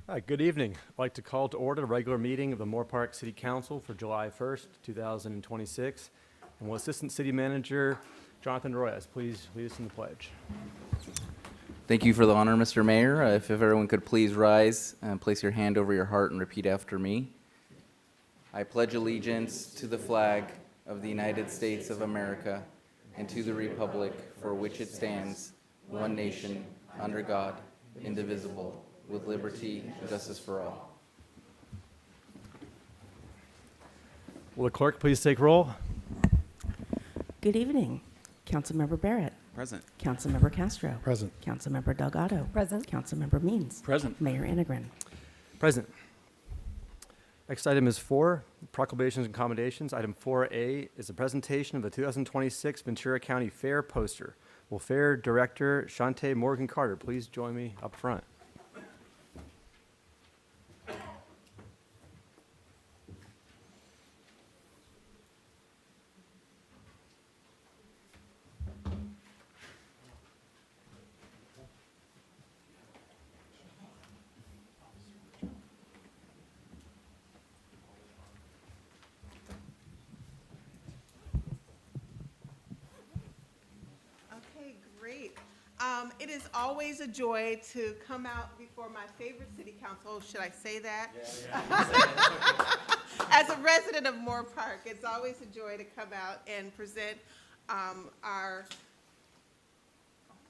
Hi, good evening. I'd like to call to order the regular meeting of the Moorpark City Council for July 1st, 2026. And will Assistant City Manager Jonathan Royas please lead us in the pledge? Thank you for the honor, Mr. Mayor. If everyone could please rise and place your hand over your heart and repeat after me. I pledge allegiance to the flag of the United States of America and to the republic for which it stands, one nation, under God, indivisible, with liberty and justice for all. Will the clerk please take roll? Good evening. Councilmember Barrett. Present. Councilmember Castro. Present. Councilmember Delgado. Present. Councilmember Means. Present. Mayor Integrin. Present. Next item is 4, proclamations and commendations. Item 4A is a presentation of the 2026 Ventura County Fair poster. Will Fair Director Shante Morgan Carter please join me up front? Okay, great. It is always a joy to come out before my favorite city council. Should I say that? As a resident of Moorpark, it's always a joy to come out and present our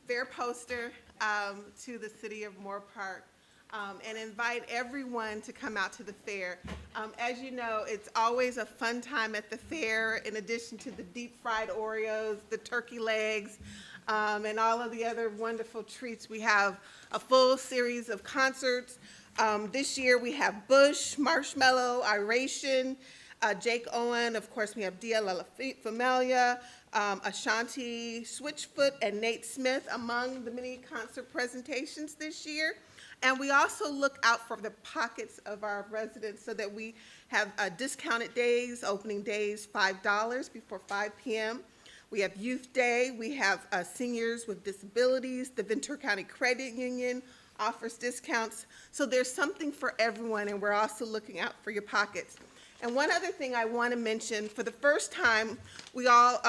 fair poster to the city of Moorpark and invite everyone to come out to the fair. As you know, it's always a fun time at the fair, in addition to the deep fried Oreos, the turkey legs, and all of the other wonderful treats. We have a full series of concerts. This year we have Bush, Marshmallow, Iration, Jake Owen, of course we have Dia La Familia, Ashanti Switchfoot, and Nate Smith among the many concert presentations this year. And we also look out for the pockets of our residents so that we have discounted days, opening days, $5 before 5 p.m. We have Youth Day, we have seniors with disabilities, the Ventura County Credit Union offers discounts. So there's something for everyone, and we're also looking out for your pockets. And one other thing I want to mention, for the first time, we all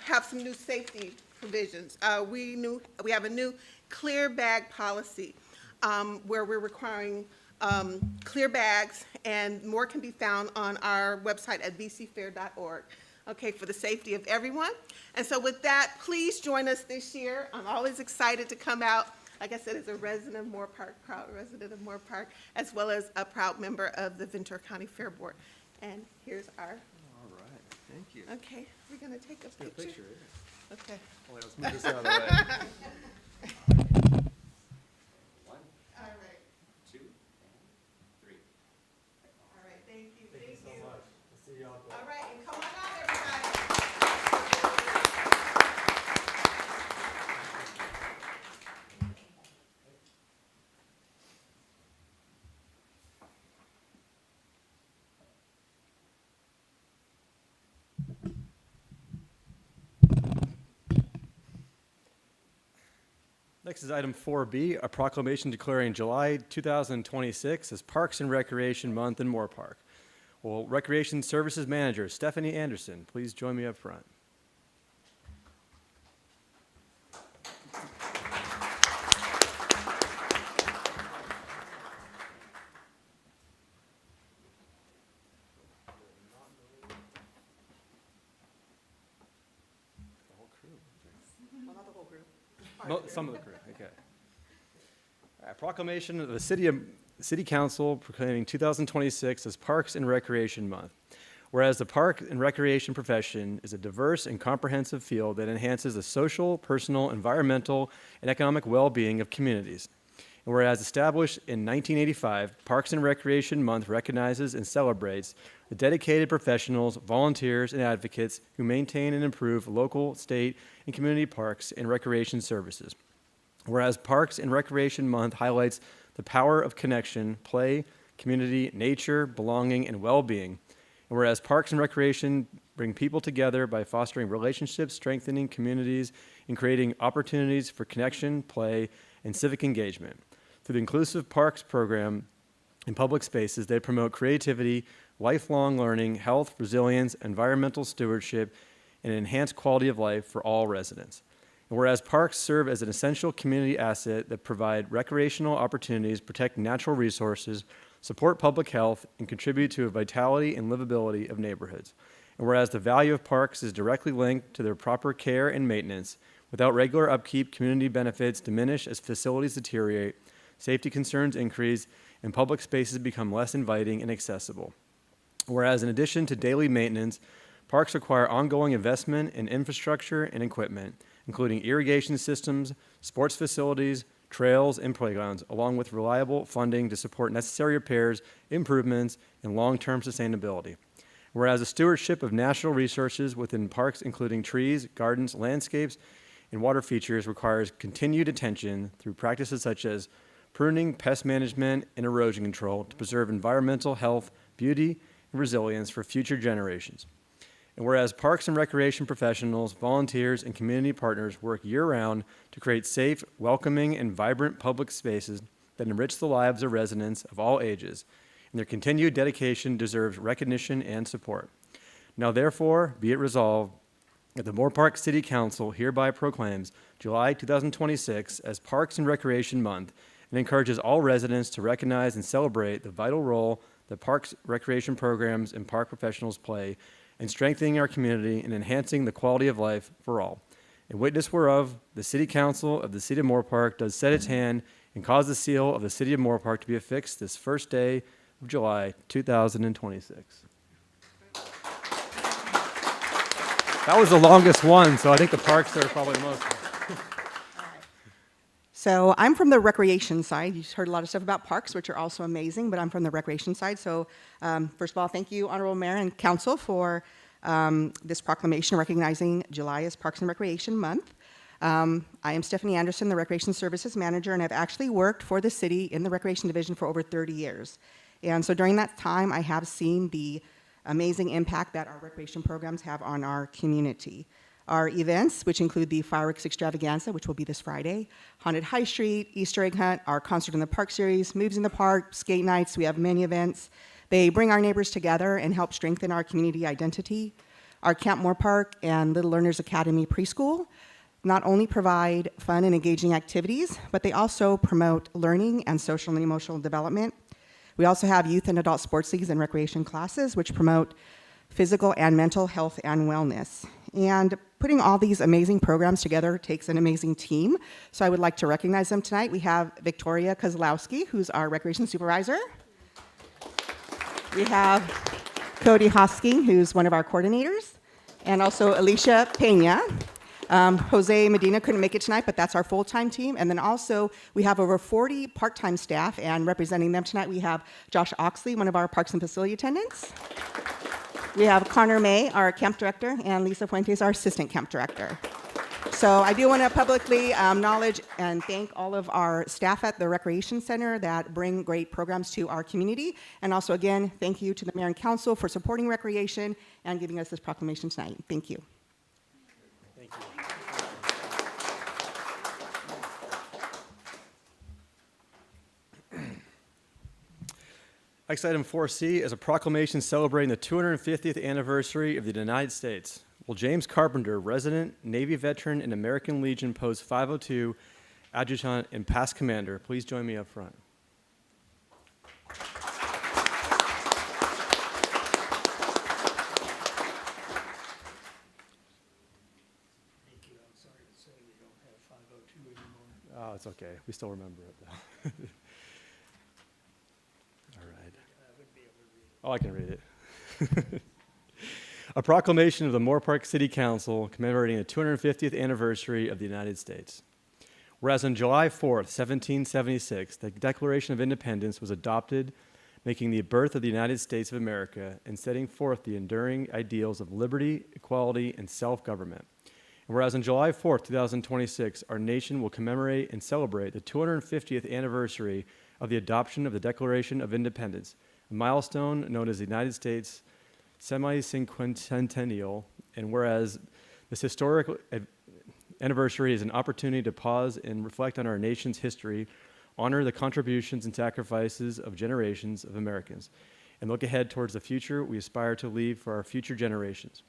have some new safety provisions. We have a new clear bag policy where we're requiring clear bags, and more can be found on our website at vcfair.org. Okay, for the safety of everyone. And so with that, please join us this year. I'm always excited to come out, like I said, as a resident of Moorpark, proud resident of Moorpark, as well as a proud member of the Ventura County Fair Board. And here's our, All right, thank you. okay, we're gonna take a Good picture. picture, yeah. Okay. Well, let's move this out of the way. All right, 2, 3. all right, thank you, Thank you so much. We'll see you all. All right, and come on out, everybody. Next is item 4B, a proclamation declaring July 2026 as Parks and Recreation Month in Moorpark. Will Recreation Services Manager Stephanie Anderson please join me up front? Well, not the whole group. Some of the crew, okay. All right, proclamation of the City Council proclaiming 2026 as Parks and Recreation Month. Whereas the park and recreation profession is a diverse and comprehensive field that enhances the social, personal, environmental, and economic well-being of communities. And whereas established in 1985, Parks and Recreation Month recognizes and celebrates the dedicated professionals, volunteers, and advocates who maintain and improve local, state, and community parks and recreation services. Whereas Parks and Recreation Month highlights the power of connection, play, community, nature, belonging, and well-being. And whereas Parks and Recreation bring people together by fostering relationships, strengthening communities, and creating opportunities for connection, play, and civic engagement. Through the Inclusive Parks program, in public spaces that promote creativity, lifelong learning, health, resilience, environmental stewardship, and enhanced quality of life for all residents. And whereas parks serve as an essential community asset that provide recreational opportunities, protect natural resources, support public health, and contribute to a vitality and livability of neighborhoods. And whereas the value of parks is directly linked to their proper care and maintenance, without regular upkeep, community benefits diminish as facilities deteriorate, safety concerns increase, and public spaces become less inviting and accessible. Whereas in addition to daily maintenance, parks require ongoing investment in infrastructure and equipment, including irrigation systems, sports facilities, trails, and playgrounds, along with reliable funding to support necessary repairs, improvements, and long-term sustainability. Whereas the stewardship of natural resources within parks, including trees, gardens, landscapes, and water features, requires continued attention through practices such as pruning, pest management, and erosion control to preserve environmental health, beauty, and resilience for future generations. And whereas parks and recreation professionals, volunteers, and community partners work year-round to create safe, welcoming, and vibrant public spaces that enrich the lives of residents of all ages, and their continued dedication deserves recognition and support. Now therefore, be it resolved that the Moorpark City Council hereby proclaims July 2026 as Parks and Recreation Month and encourages all residents to recognize and celebrate the vital role that parks, recreation programs, and park professionals play in strengthening our community and enhancing the quality of life for all. In witness whereof, the City Council of the City of Moorpark does set its hand and cause the seal of the City of Moorpark to be affixed this first day of July 2026. That was the longest one, so I think the parks are probably the most. So I'm from the recreation side. You've heard a lot of stuff about parks, which are also amazing, but I'm from the recreation side. So first of all, thank you, Honorable Mayor and Council, for this proclamation recognizing July as Parks and Recreation Month. I am Stephanie Anderson, the Recreation Services Manager, and I've actually worked for the city in the Recreation Division for over 30 years. And so during that time, I have seen the amazing impact that our recreation programs have on our community. Our events, which include the Fireworks Extravaganza, which will be this Friday, Haunted High Street, Easter Egg Hunt, our Concert in the Park series, Moves in the Park, skate nights, we have many events. They bring our neighbors together and help strengthen our community identity. Our Camp Moorpark and Little Learners Academy preschool not only provide fun and engaging activities, but they also promote learning and social and emotional development. We also have youth and adult sports leagues and recreation classes, which promote physical and mental health and wellness. And putting all these amazing programs together takes an amazing team. So I would like to recognize them tonight. We have Victoria Kozlowski, who's our recreation supervisor. We have Cody Hosking, who's one of our coordinators, and also Alicia Pena. Jose Medina couldn't make it tonight, but that's our full-time team. And then also, we have over 40 part-time staff, and representing them tonight, we have Josh Oxley, one of our parks and facility attendants. We have Connor May, our camp director, and Lisa Fuentes, our assistant camp director. So I do want to publicly acknowledge and thank all of our staff at the Recreation Center that bring great programs to our community. And also, again, thank you to the Mayor and Council for supporting recreation and giving us this proclamation tonight. Thank you. Thank you. Next item 4C is a proclamation celebrating the 250th anniversary of the United States. Will James Carpenter, resident, Navy veteran, and American Legion Post 502, adjutant, and past commander, please join me up front. Thank you. I'm sorry to say we don't have 502 anymore. Oh, it's okay. We still remember it, though. All right. I wouldn't be able to read it. Oh, I can read it. A proclamation of the Moorpark City Council commemorating the 250th anniversary of the United States. Whereas on July 4th, 1776, the Declaration of Independence was adopted, making the birth of the United States of America and setting forth the enduring ideals of liberty, equality, and self-government. And whereas on July 4th, 2026, our nation will commemorate and celebrate the 250th anniversary of the adoption of the Declaration of Independence, a milestone known as the United States semi-cinquentennial, and whereas this historic anniversary is an opportunity to pause and reflect on our nation's history, honor the contributions and sacrifices of generations of Americans, and look ahead towards the future we aspire to leave for our future generations.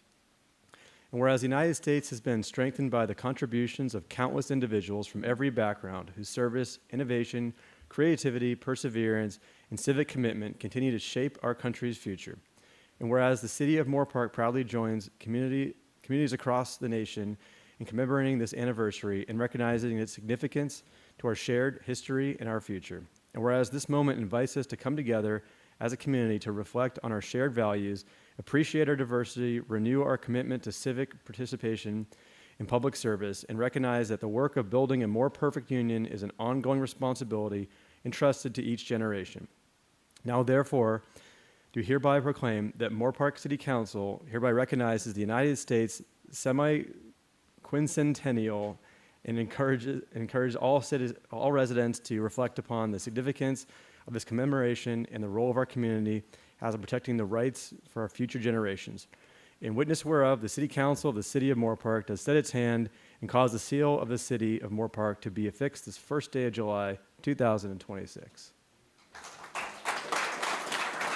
And whereas the United States has been strengthened by the contributions of countless individuals from every background whose service, innovation, creativity, perseverance, and civic commitment continue to shape our country's future. And whereas the city of Moorpark proudly joins communities across the nation in commemorating this anniversary and recognizing its significance to our shared history and our future. And whereas this moment invites us to come together as a community to reflect on our shared values, appreciate our diversity, renew our commitment to civic participation in public service, and recognize that the work of building a more perfect union is an ongoing responsibility entrusted to each generation. Now, therefore, do hereby proclaim that Moorpark City Council hereby recognizes the United States semi-quincentennial and encourage all residents to reflect upon the significance of this commemoration and the role of our community as in protecting the rights for our future generations. In witness whereof, the City Council of the City of Moorpark does set its hand and cause the seal of the City of Moorpark to be affixed this first day of July, 2026.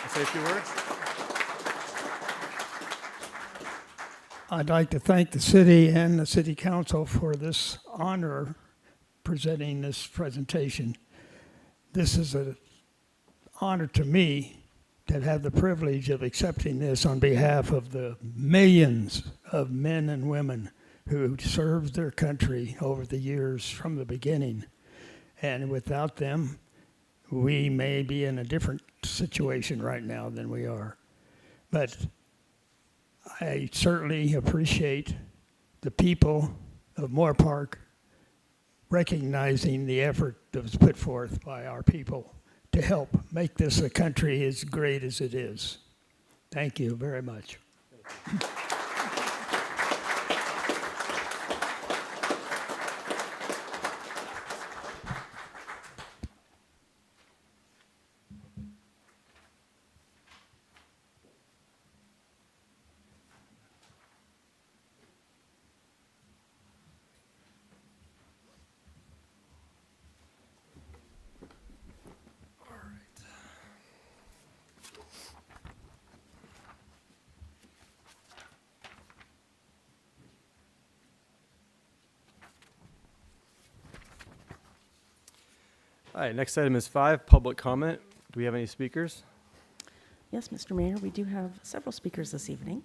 Say a few words. I'd like to thank the city and the city council for this honor presenting this presentation. This is an honor to me to have the privilege of accepting this on behalf of the millions of men and women who served their country over the years from the beginning. And without them, we may be in a different situation right now than we are. But I certainly appreciate the people of Moorpark recognizing the effort that was put forth by our people to help make this a country as great as it is. Thank you very much. All right, next item is 5, public comment. Do we have any speakers? Yes, Mr. Mayor, we do have several speakers this evening.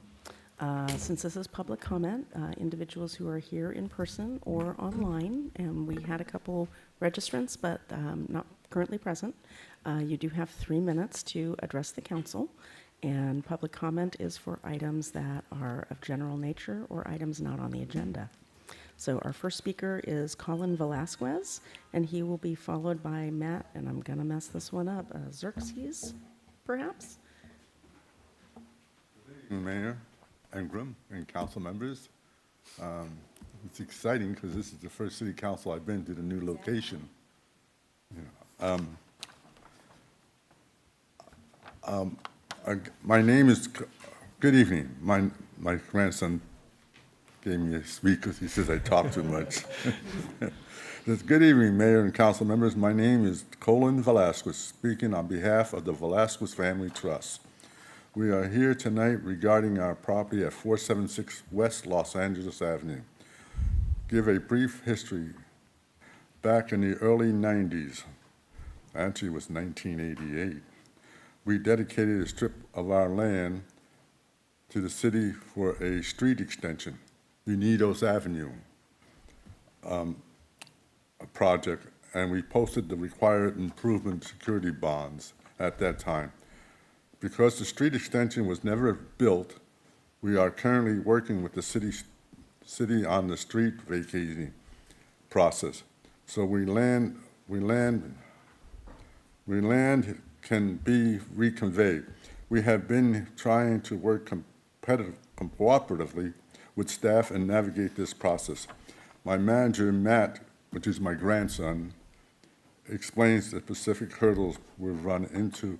Since this is public comment, individuals who are here in person or online, and we had a couple registrants, but not currently present, you do have 3 minutes to address the council, and public comment is for items that are of general nature or items not on the agenda. So our first speaker is Colin Velasquez, and he will be followed by Matt, and I'm going to mess this one up, Xerxes, perhaps? Mayor, Ingram, and council members. It's exciting because this is the first city council I've been to the new location. My name is, good evening. My grandson gave me a speak because he says I talk too much. Good evening, Mayor and council members. My name is Colin Velasquez, speaking on behalf of the Velasquez Family Trust. We are here tonight regarding our property at 476 West Los Angeles Avenue. Give a brief history. Back in the early 90s, actually it was 1988, we dedicated a strip of our land to the city for a street extension, Unidos Avenue a project, and we posted the required improvement security bonds at that time. Because the street extension was never built, we are currently working with the city on the street vacating process. So land can be reconveyed. We have been trying to work cooperatively with staff and navigate this process. My manager, Matt, which is my grandson, explains the specific hurdles we've run into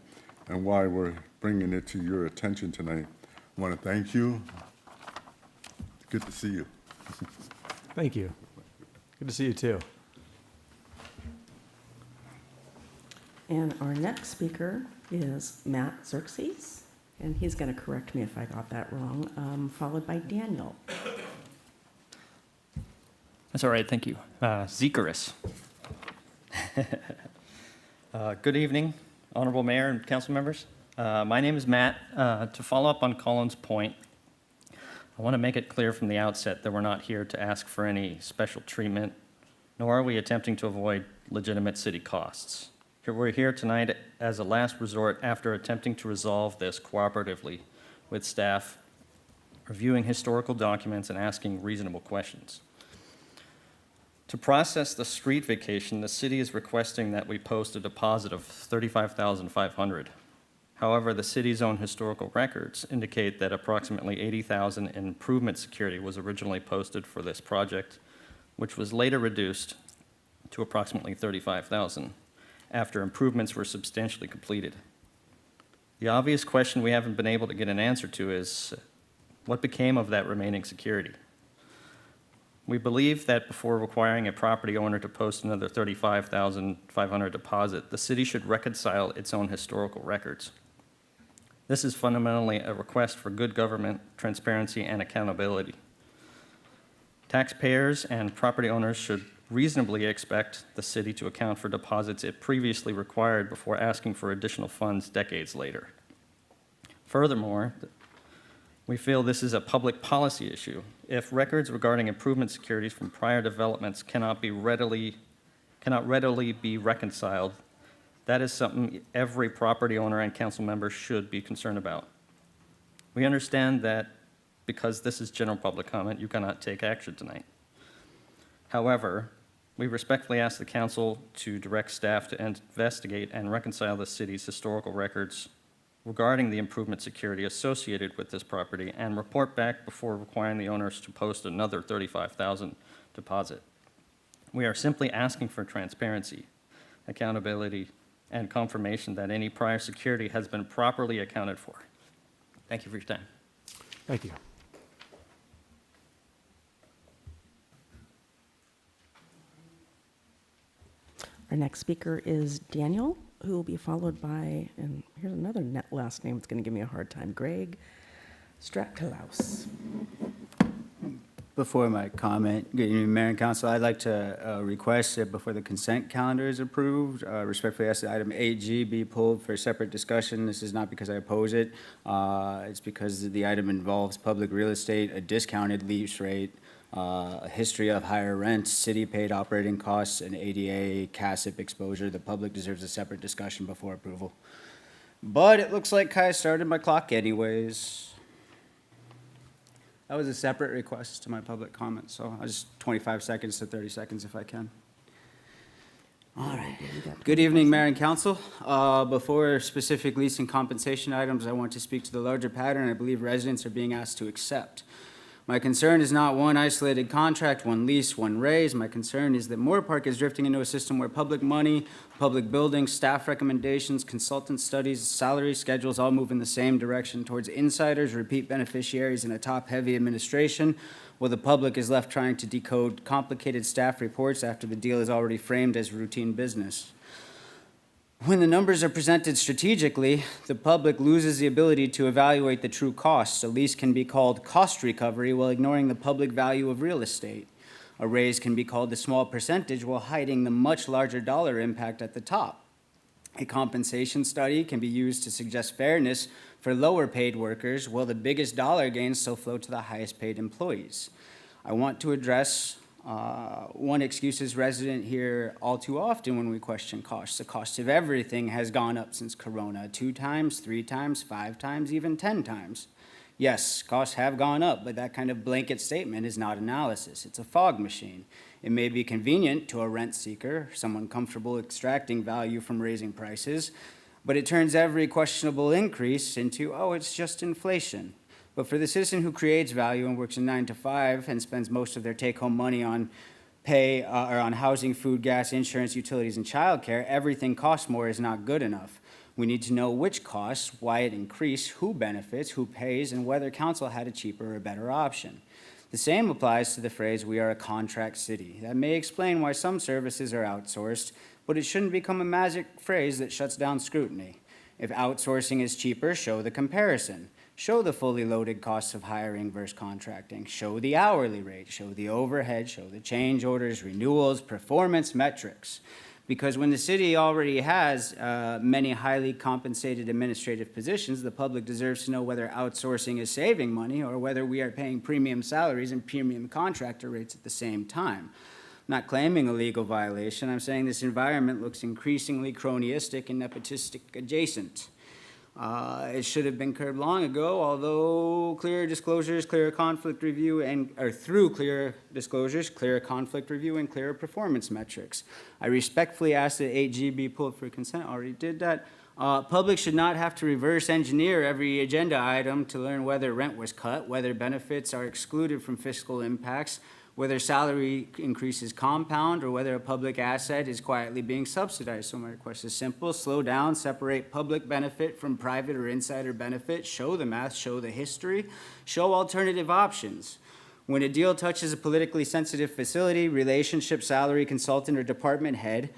and why we're bringing it to your attention tonight. I want to thank you. Good to see you. Thank you. Good to see you too. And our next speaker is Matt Xerxes, and he's going to correct me if I got that wrong, followed by Daniel. That's all right, thank you. Zekarus. Good evening, Honorable Mayor and council members. My name is Matt. To follow up on Colin's point, I want to make it clear from the outset that we're not here to ask for any special treatment, nor are we attempting to avoid legitimate city costs. We're here tonight as a last resort after attempting to resolve this cooperatively with staff, reviewing historical documents, and asking reasonable questions. To process the street vacation, the city is requesting that we post a deposit of $35,500. However, the city's own historical records indicate that approximately $80,000 in improvement security was originally posted for this project, which was later reduced to approximately $35,000 after improvements were substantially completed. The obvious question we haven't been able to get an answer to is, what became of that remaining security? We believe that before requiring a property owner to post another $35,500 deposit, the city should reconcile its own historical records. This is fundamentally a request for good government, transparency, and accountability. Taxpayers and property owners should reasonably expect the city to account for deposits it previously required before asking for additional funds decades later. Furthermore, we feel this is a public policy issue. If records regarding improvement securities from prior developments cannot readily be reconciled, that is something every property owner and council member should be concerned about. We understand that because this is general public comment, you cannot take action tonight. However, we respectfully ask the council to direct staff to investigate and reconcile the city's historical records regarding the improvement security associated with this property and report back before requiring the owners to post another $35,000 deposit. We are simply asking for transparency, accountability, and confirmation that any prior security has been properly accounted for. Thank you for your time. Thank you. Our next speaker is Daniel, who will be followed by, and here's another last name that's going to give me a hard time, Greg Stratkalaus. Before my comment, good evening, Mayor and Council, I'd like to request that before the consent calendar is approved, respectfully ask that item 8G be pulled for a separate discussion. This is not because I oppose it. It's because the item involves public real estate, a discounted lease rate, a history of higher rents, city-paid operating costs, and ADA CASIP exposure. The public deserves a separate discussion before approval. But it looks like Kai started my clock anyways. That was a separate request to my public comment, so I'll just 25 seconds to 30 seconds if I can. All right. Good evening, Mayor and Council. Before specific lease and compensation items, I want to speak to the larger pattern I believe residents are being asked to accept. My concern is not one isolated contract, one lease, one raise. My concern is that Moorpark is drifting into a system where public money, public buildings, staff recommendations, consultant studies, salary schedules all move in the same direction towards insiders, repeat beneficiaries, and a top-heavy administration, while the public is left trying to decode complicated staff reports after the deal is already framed as routine business. When the numbers are presented strategically, the public loses the ability to evaluate the true costs. A lease can be called cost recovery while ignoring the public value of real estate. A raise can be called a small percentage while hiding the much larger dollar impact at the top. A compensation study can be used to suggest fairness for lower paid workers while the biggest dollar gains still flow to the highest paid employees. I want to address one excuse is resident here all too often when we question costs. The cost of everything has gone up since Corona, 2 times, 3 times, 5 times, even 10 times. Yes, costs have gone up, but that kind of blanket statement is not analysis. It's a fog machine. It may be convenient to a rent seeker, someone comfortable extracting value from raising prices, but it turns every questionable increase into, oh, it's just inflation. But for the citizen who creates value and works a 9 to 5 and spends most of their take-home money on pay or on housing, food, gas, insurance, utilities, and childcare, everything costs more is not good enough. We need to know which costs, why it increased, who benefits, who pays, and whether council had a cheaper or better option. The same applies to the phrase, "we are a contract city." That may explain why some services are outsourced, but it shouldn't become a magic phrase that shuts down scrutiny. If outsourcing is cheaper, show the comparison. Show the fully loaded costs of hiring versus contracting. Show the hourly rate, show the overhead, show the change orders, renewals, performance metrics. Because when the city already has many highly compensated administrative positions, the public deserves to know whether outsourcing is saving money or whether we are paying premium salaries and premium contractor rates at the same time. I'm not claiming a legal violation. I'm saying this environment looks increasingly cronyistic and nepotistic adjacent. It should have been curbed long ago, although clear disclosures, clear conflict review, or through clear disclosures, clear conflict review, and clearer performance metrics. I respectfully ask that 8G be pulled for consent. Already did that. Public should not have to reverse engineer every agenda item to learn whether rent was cut, whether benefits are excluded from fiscal impacts, whether salary increases compound, or whether a public asset is quietly being subsidized. So my request is simple: slow down, separate public benefit from private or insider benefit, show the math, show the history, show alternative options. When a deal touches a politically sensitive facility, relationship, salary, consultant, or department head,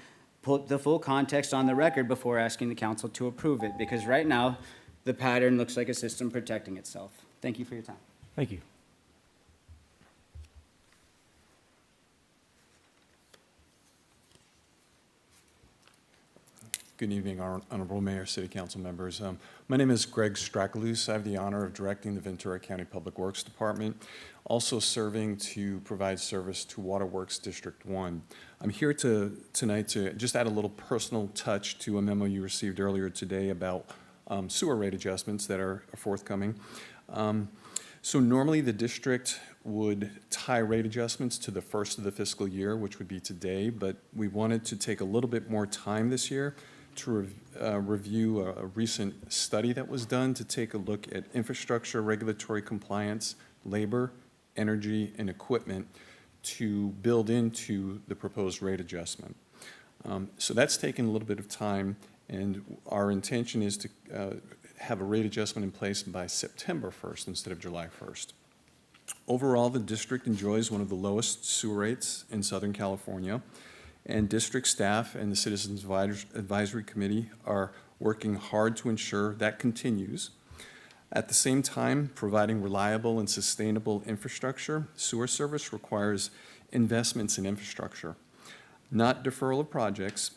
put the full context on the record before asking the council to approve it, because right now, the pattern looks like a system protecting itself. Thank you for your time. Thank you. Good evening, Honorable Mayor, City Council members. My name is Greg Strakalus. I have the honor of directing the Ventura County Public Works Department, also serving to provide service to Waterworks District 1. I'm here tonight to just add a little personal touch to a memo you received earlier today about sewer rate adjustments that are forthcoming. So normally the district would tie rate adjustments to the first of the fiscal year, which would be today, but we wanted to take a little bit more time this year to review a recent study that was done to take a look at infrastructure, regulatory compliance, labor, energy, and equipment to build into the proposed rate adjustment. So that's taken a little bit of time, and our intention is to have a rate adjustment in place by September 1st instead of July 1st. Overall, the district enjoys one of the lowest sewer rates in Southern California, and district staff and the Citizens Advisory Committee are working hard to ensure that continues. At the same time, providing reliable and sustainable infrastructure, sewer service requires investments in infrastructure, not deferral of projects.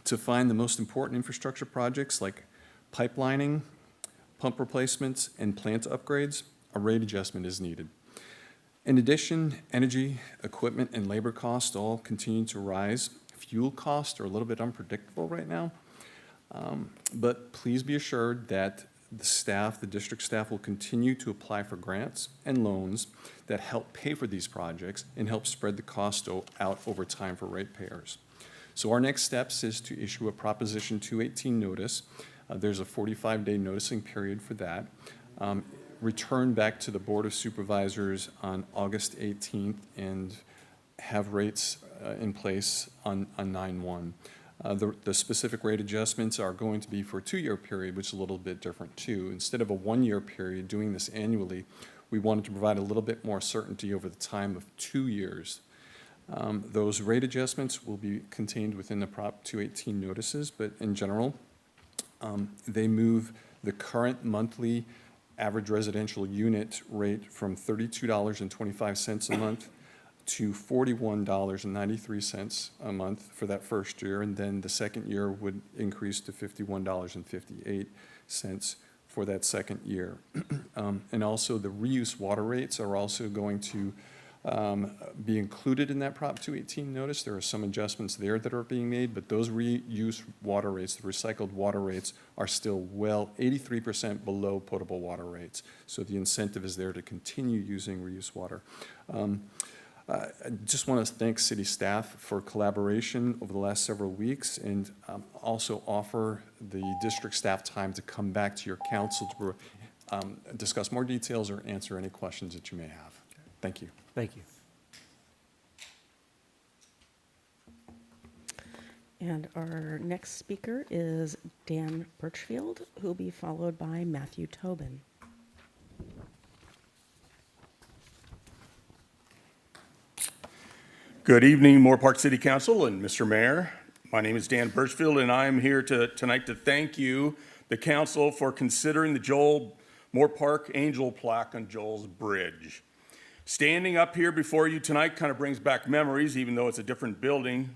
To find the most important infrastructure projects like pipelining, pump replacements, and plant upgrades, a rate adjustment is needed. In addition, energy, equipment, and labor costs all continue to rise. Fuel costs are a little bit unpredictable right now, but please be assured that the district staff will continue to apply for grants and loans that help pay for these projects and help spread the cost out over time for ratepayers. So our next steps is to issue a Proposition 218 notice. There's a 45-day noticing period for that. Return back to the Board of Supervisors on August 18th and have rates in place on 9/1. The specific rate adjustments are going to be for a 2-year period, which is a little bit different too. Instead of a 1-year period doing this annually, we wanted to provide a little bit more certainty over the time of 2 years. Those rate adjustments will be contained within the Prop 218 notices, but in general, they move the current monthly average residential unit rate from $32.25 a month to $41.93 a month for that first year, and then the second year would increase to $51.58 for that second year. And also the reuse water rates are also going to be included in that Prop 218 notice. There are some adjustments there that are being made, but those reuse water rates, the recycled water rates, are still 83% below potable water rates. So the incentive is there to continue using reuse water. I just want to thank city staff for collaboration over the last several weeks, and also offer the district staff time to come back to your council to discuss more details or answer any questions that you may have. Thank you. Thank you. And our next speaker is Dan Birchfield, who will be followed by Matthew Tobin. Good evening, Moorpark City Council and Mr. Mayor. My name is Dan Birchfield, and I am here tonight to thank you, the council, for considering the Joel Moorpark Angel plaque on Joel's Bridge. Standing up here before you tonight kind of brings back memories, even though it's a different building,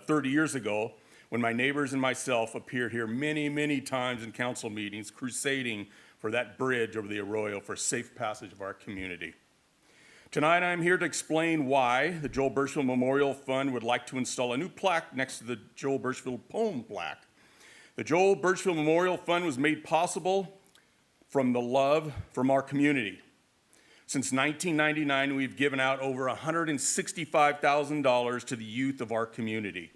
30 years ago, when my neighbors and myself appeared here many, many times in council meetings, crusading for that bridge over the Arroyo for safe passage of our community. Tonight, I'm here to explain why the Joel Birchfield Memorial Fund would like to install a new plaque next to the Joel Birchfield poem plaque. The Joel Birchfield Memorial Fund was made possible from the love from our community. Since 1999, we've given out over $165,000 to the youth of our community.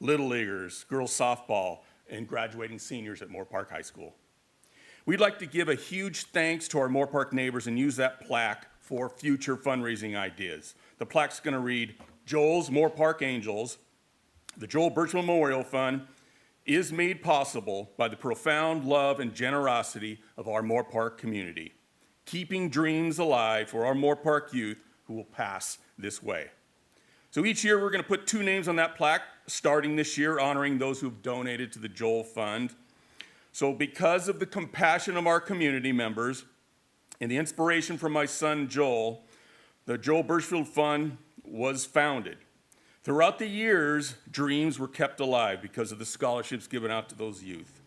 Little leaguers, girls softball, and graduating seniors at Moorpark High School. We'd like to give a huge thanks to our Moorpark neighbors and use that plaque for future fundraising ideas. The plaque's gonna read, Joel's Moorpark Angels. The Joel Birchfield Memorial Fund is made possible by the profound love and generosity of our Moorpark community, keeping dreams alive for our Moorpark youth who will pass this way. So each year we're gonna put 2 names on that plaque, starting this year honoring those who've donated to the Joel Fund. So because of the compassion of our community members, and the inspiration from my son, Joel, the Joel Birchfield Fund was founded. Throughout the years, dreams were kept alive because of the scholarships given out to those youth.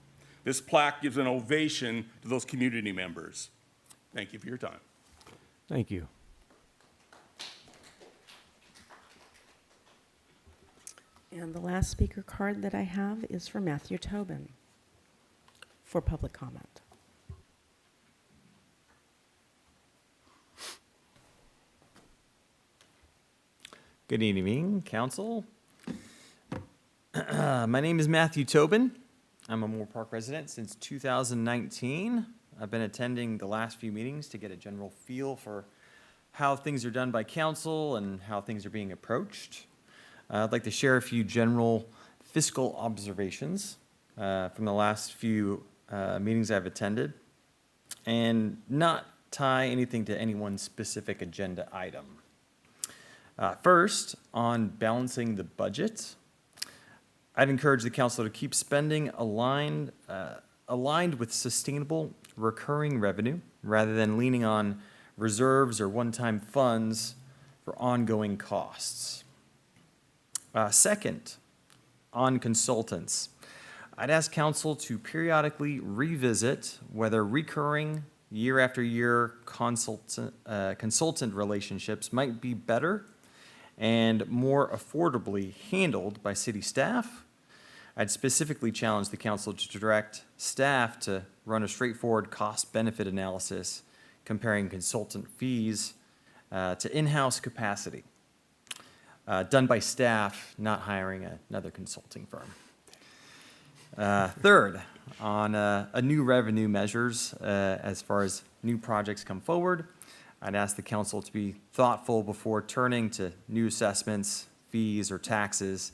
This plaque gives an ovation to those community members. Thank you for your time. Thank you. And the last speaker card that I have is for Matthew Tobin for public comment. Good evening, council. My name is Matthew Tobin. I'm a Moorpark resident since 2019. I've been attending the last few meetings to get a general feel for how things are done by council and how things are being approached. I'd like to share a few general fiscal observations from the last few meetings I've attended and not tie anything to any one specific agenda item. First, on balancing the budget, I'd encourage the council to keep spending aligned with sustainable recurring revenue rather than leaning on reserves or one-time funds for ongoing costs. Second, on consultants, I'd ask council to periodically revisit whether recurring year after year consultant relationships might be better and more affordably handled by city staff. I'd specifically challenge the council to direct staff to run a straightforward cost-benefit analysis comparing consultant fees to in-house capacity, done by staff, not hiring another consulting firm. Third, on new revenue measures as far as new projects come forward, I'd ask the council to be thoughtful before turning to new assessments, fees, or taxes,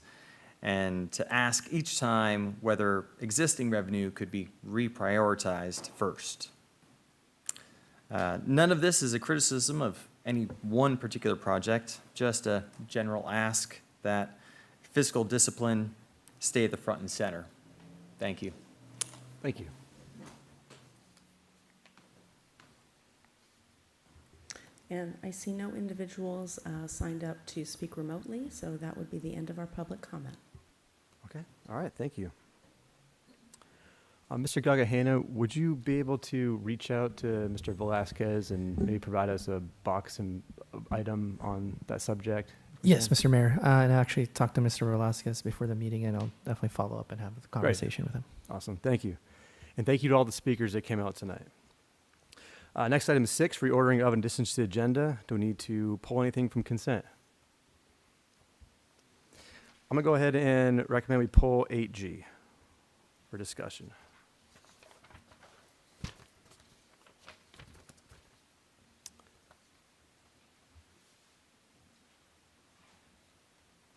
and to ask each time whether existing revenue could be reprioritized first. None of this is a criticism of any one particular project, just a general ask that fiscal discipline stay at the front and center. Thank you. Thank you. And I see no individuals signed up to speak remotely, so that would be the end of our public comment. Okay. All right. Thank you. Mr. Gagahena, would you be able to reach out to Mr. Velasquez and maybe provide us a box and item on that subject? Yes, Mr. Mayor. And I actually talked to Mr. Velasquez before the meeting, and I'll definitely follow up and have a conversation with him. Awesome. Thank you. And thank you to all the speakers that came out tonight. Next item is 6, reordering of and additions to the agenda. Do we need to pull anything from consent? I'm going to go ahead and recommend we pull 8G for discussion.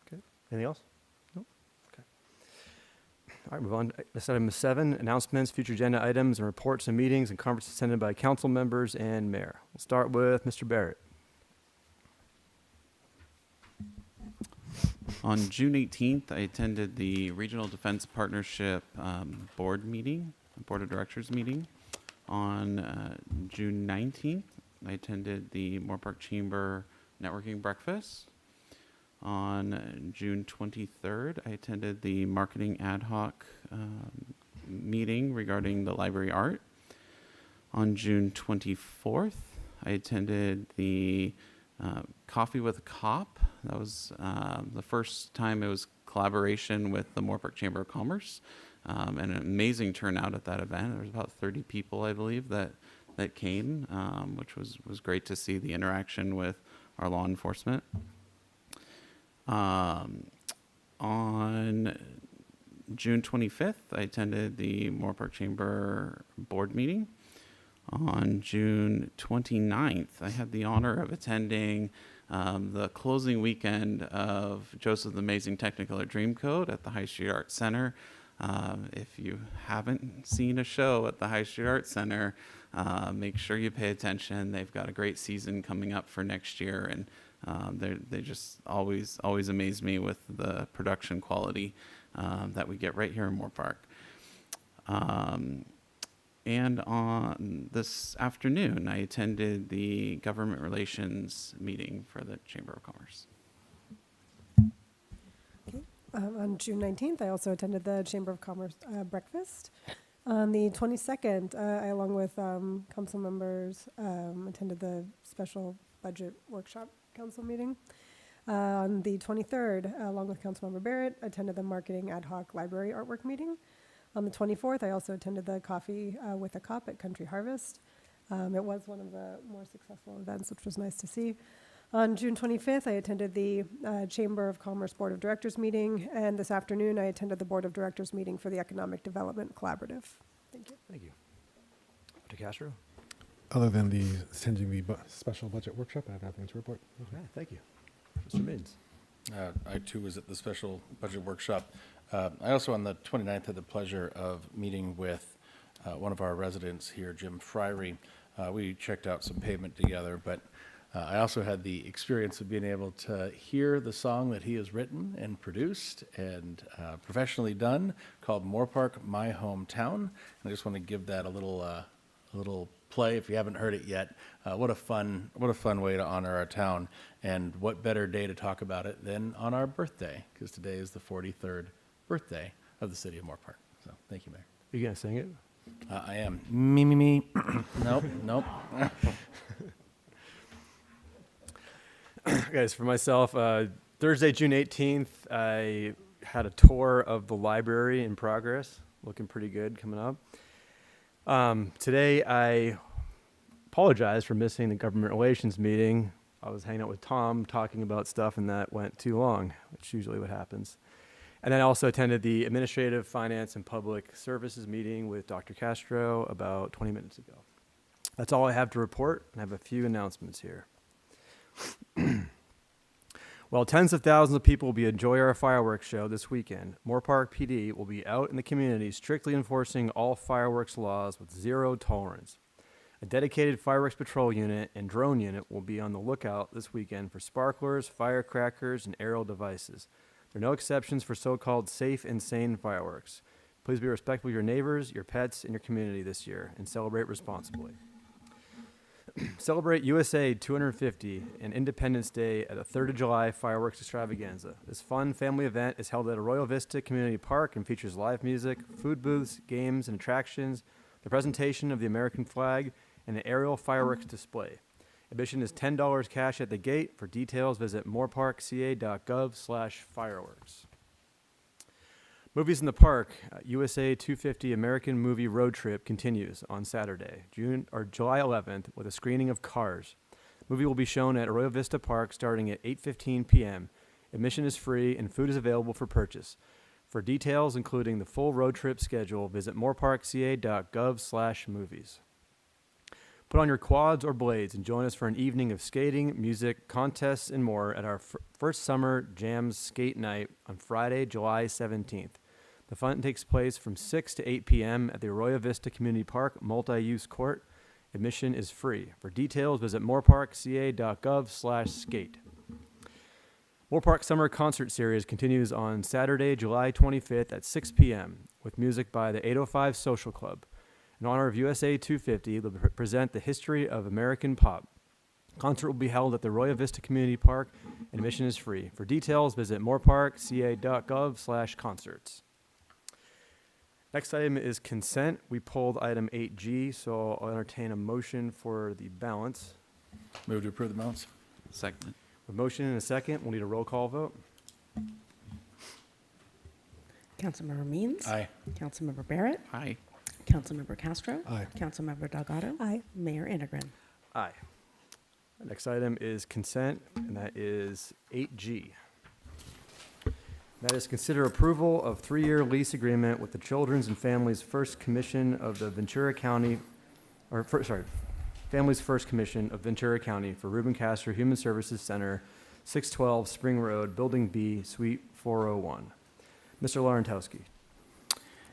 Okay. Anything else? No? Okay. All right, move on. This item is 7, announcements, future agenda items, and reports and meetings and conferences attended by council members and mayor. We'll start with Mr. Barrett. On June 18th, I attended the Regional Defense Partnership Board of Directors meeting. On June 19th, I attended the Moorpark Chamber Networking Breakfast. On June 23rd, I attended the Marketing Ad Hoc meeting regarding the library art. On June 24th, I attended the Coffee with a Cop. That was the first time it was collaboration with the Moorpark Chamber of Commerce. And an amazing turnout at that event. There was about 30 people, I believe, that came, which was great to see the interaction with our law enforcement. On June 25th, I attended the Moorpark Chamber board meeting. On June 29th, I had the honor of attending the closing weekend of Joseph's Amazing Technicolor Dreamcoat at the High Street Arts Center. If you haven't seen a show at the High Street Arts Center, make sure you pay attention. They've got a great season coming up for next year, and they just always amaze me with the production quality that we get right here in Moorpark. And on this afternoon, I attended the government relations meeting for the Chamber of Commerce. On June 19th, I also attended the Chamber of Commerce breakfast. On the 22nd, I, along with council members, attended the special budget workshop council meeting. On the 23rd, along with Councilmember Barrett, attended the Marketing Ad Hoc Library Artwork meeting. On the 24th, I also attended the Coffee with a Cop at Country Harvest. It was one of the more successful events, which was nice to see. On June 25th, I attended the Chamber of Commerce Board of Directors meeting, and this afternoon, I attended the Board of Directors meeting for the Economic Development Collaborative. Thank you. Thank you. Dr. Castro? Other than attending the special budget workshop, I have nothing to report. Okay, thank you. Mr. Mins? I too was at the special budget workshop. I also, on the 29th, had the pleasure of meeting with one of our residents here, Jim Fryery. We checked out some pavement together, but I also had the experience of being able to hear the song that he has written and produced and professionally done, called Moorpark, My Hometown. And I just want to give that a little play if you haven't heard it yet. What a fun way to honor our town, and what better day to talk about it than on our birthday, because today is the 43rd birthday of the city of Moorpark. So thank you, Mayor. Are you gonna sing it? I am. Me. Nope. Guys, for myself, Thursday, June 18th, I had a tour of the library in progress, looking pretty good coming up. Today, I apologize for missing the government relations meeting. I was hanging out with Tom talking about stuff, and that went too long, which is usually what happens. And then I also attended the Administrative, Finance, and Public Services meeting with Dr. Castro about 20 minutes ago. That's all I have to report, and I have a few announcements here. While tens of thousands of people will be enjoying our fireworks show this weekend, Moorpark PD will be out in the community strictly enforcing all fireworks laws with zero tolerance. A dedicated fireworks patrol unit and drone unit will be on the lookout this weekend for sparklers, firecrackers, and aerial devices. There are no exceptions for so-called safe and sane fireworks. Please be respectful of your neighbors, your pets, and your community this year, and celebrate responsibly. Celebrate USA 250 and Independence Day at a 3rd of July fireworks extravaganza. This fun family event is held at Arroyo Vista Community Park and features live music, food booths, games and attractions, the presentation of the American flag, and an aerial fireworks display. Admission is $10 cash at the gate. For details, visit moorparkca.gov/fireworks. Movies in the Park, USA 250 American Movie Road Trip continues on Saturday, July 11th, with a screening of Cars. The movie will be shown at Arroyo Vista Park starting at 8:15 p.m. Admission is free and food is available for purchase. For details, including the full road trip schedule, visit moorparkca.gov/movies. Put on your quads or blades and join us for an evening of skating, music, contests, and more at our first summer Jams Skate Night on Friday, July 17th. The fun takes place from 6 to 8 p.m. at the Arroyo Vista Community Park Multi-Use Court. Admission is free. For details, visit moorparkca.gov/skate. Moorpark Summer Concert Series continues on Saturday, July 25th at 6 p.m. with music by the 805 Social Club. In honor of USA 250, they'll present the history of American pop. Concert will be held at the Roya Vista Community Park, and admission is free. For details, visit moorparkca.gov/concerts. Next item is consent. We pulled item 8G, so I'll entertain a motion for the balance. Move to approve the balance. Second. A motion and a second. We'll need a roll call vote. Councilmember Means. Aye. Councilmember Barrett. Aye. Councilmember Castro. Aye. Councilmember Delgado. Aye. Mayor Integrin. Aye. Next item is consent, and that is 8G. That is consider approval of 3-year lease agreement with the Children's and Families First Commission of the Ventura County, Families First Commission of Ventura County for Ruben Castro Human Services Center, 612 Spring Road, Building B, Suite 401. Mr. Larentowski.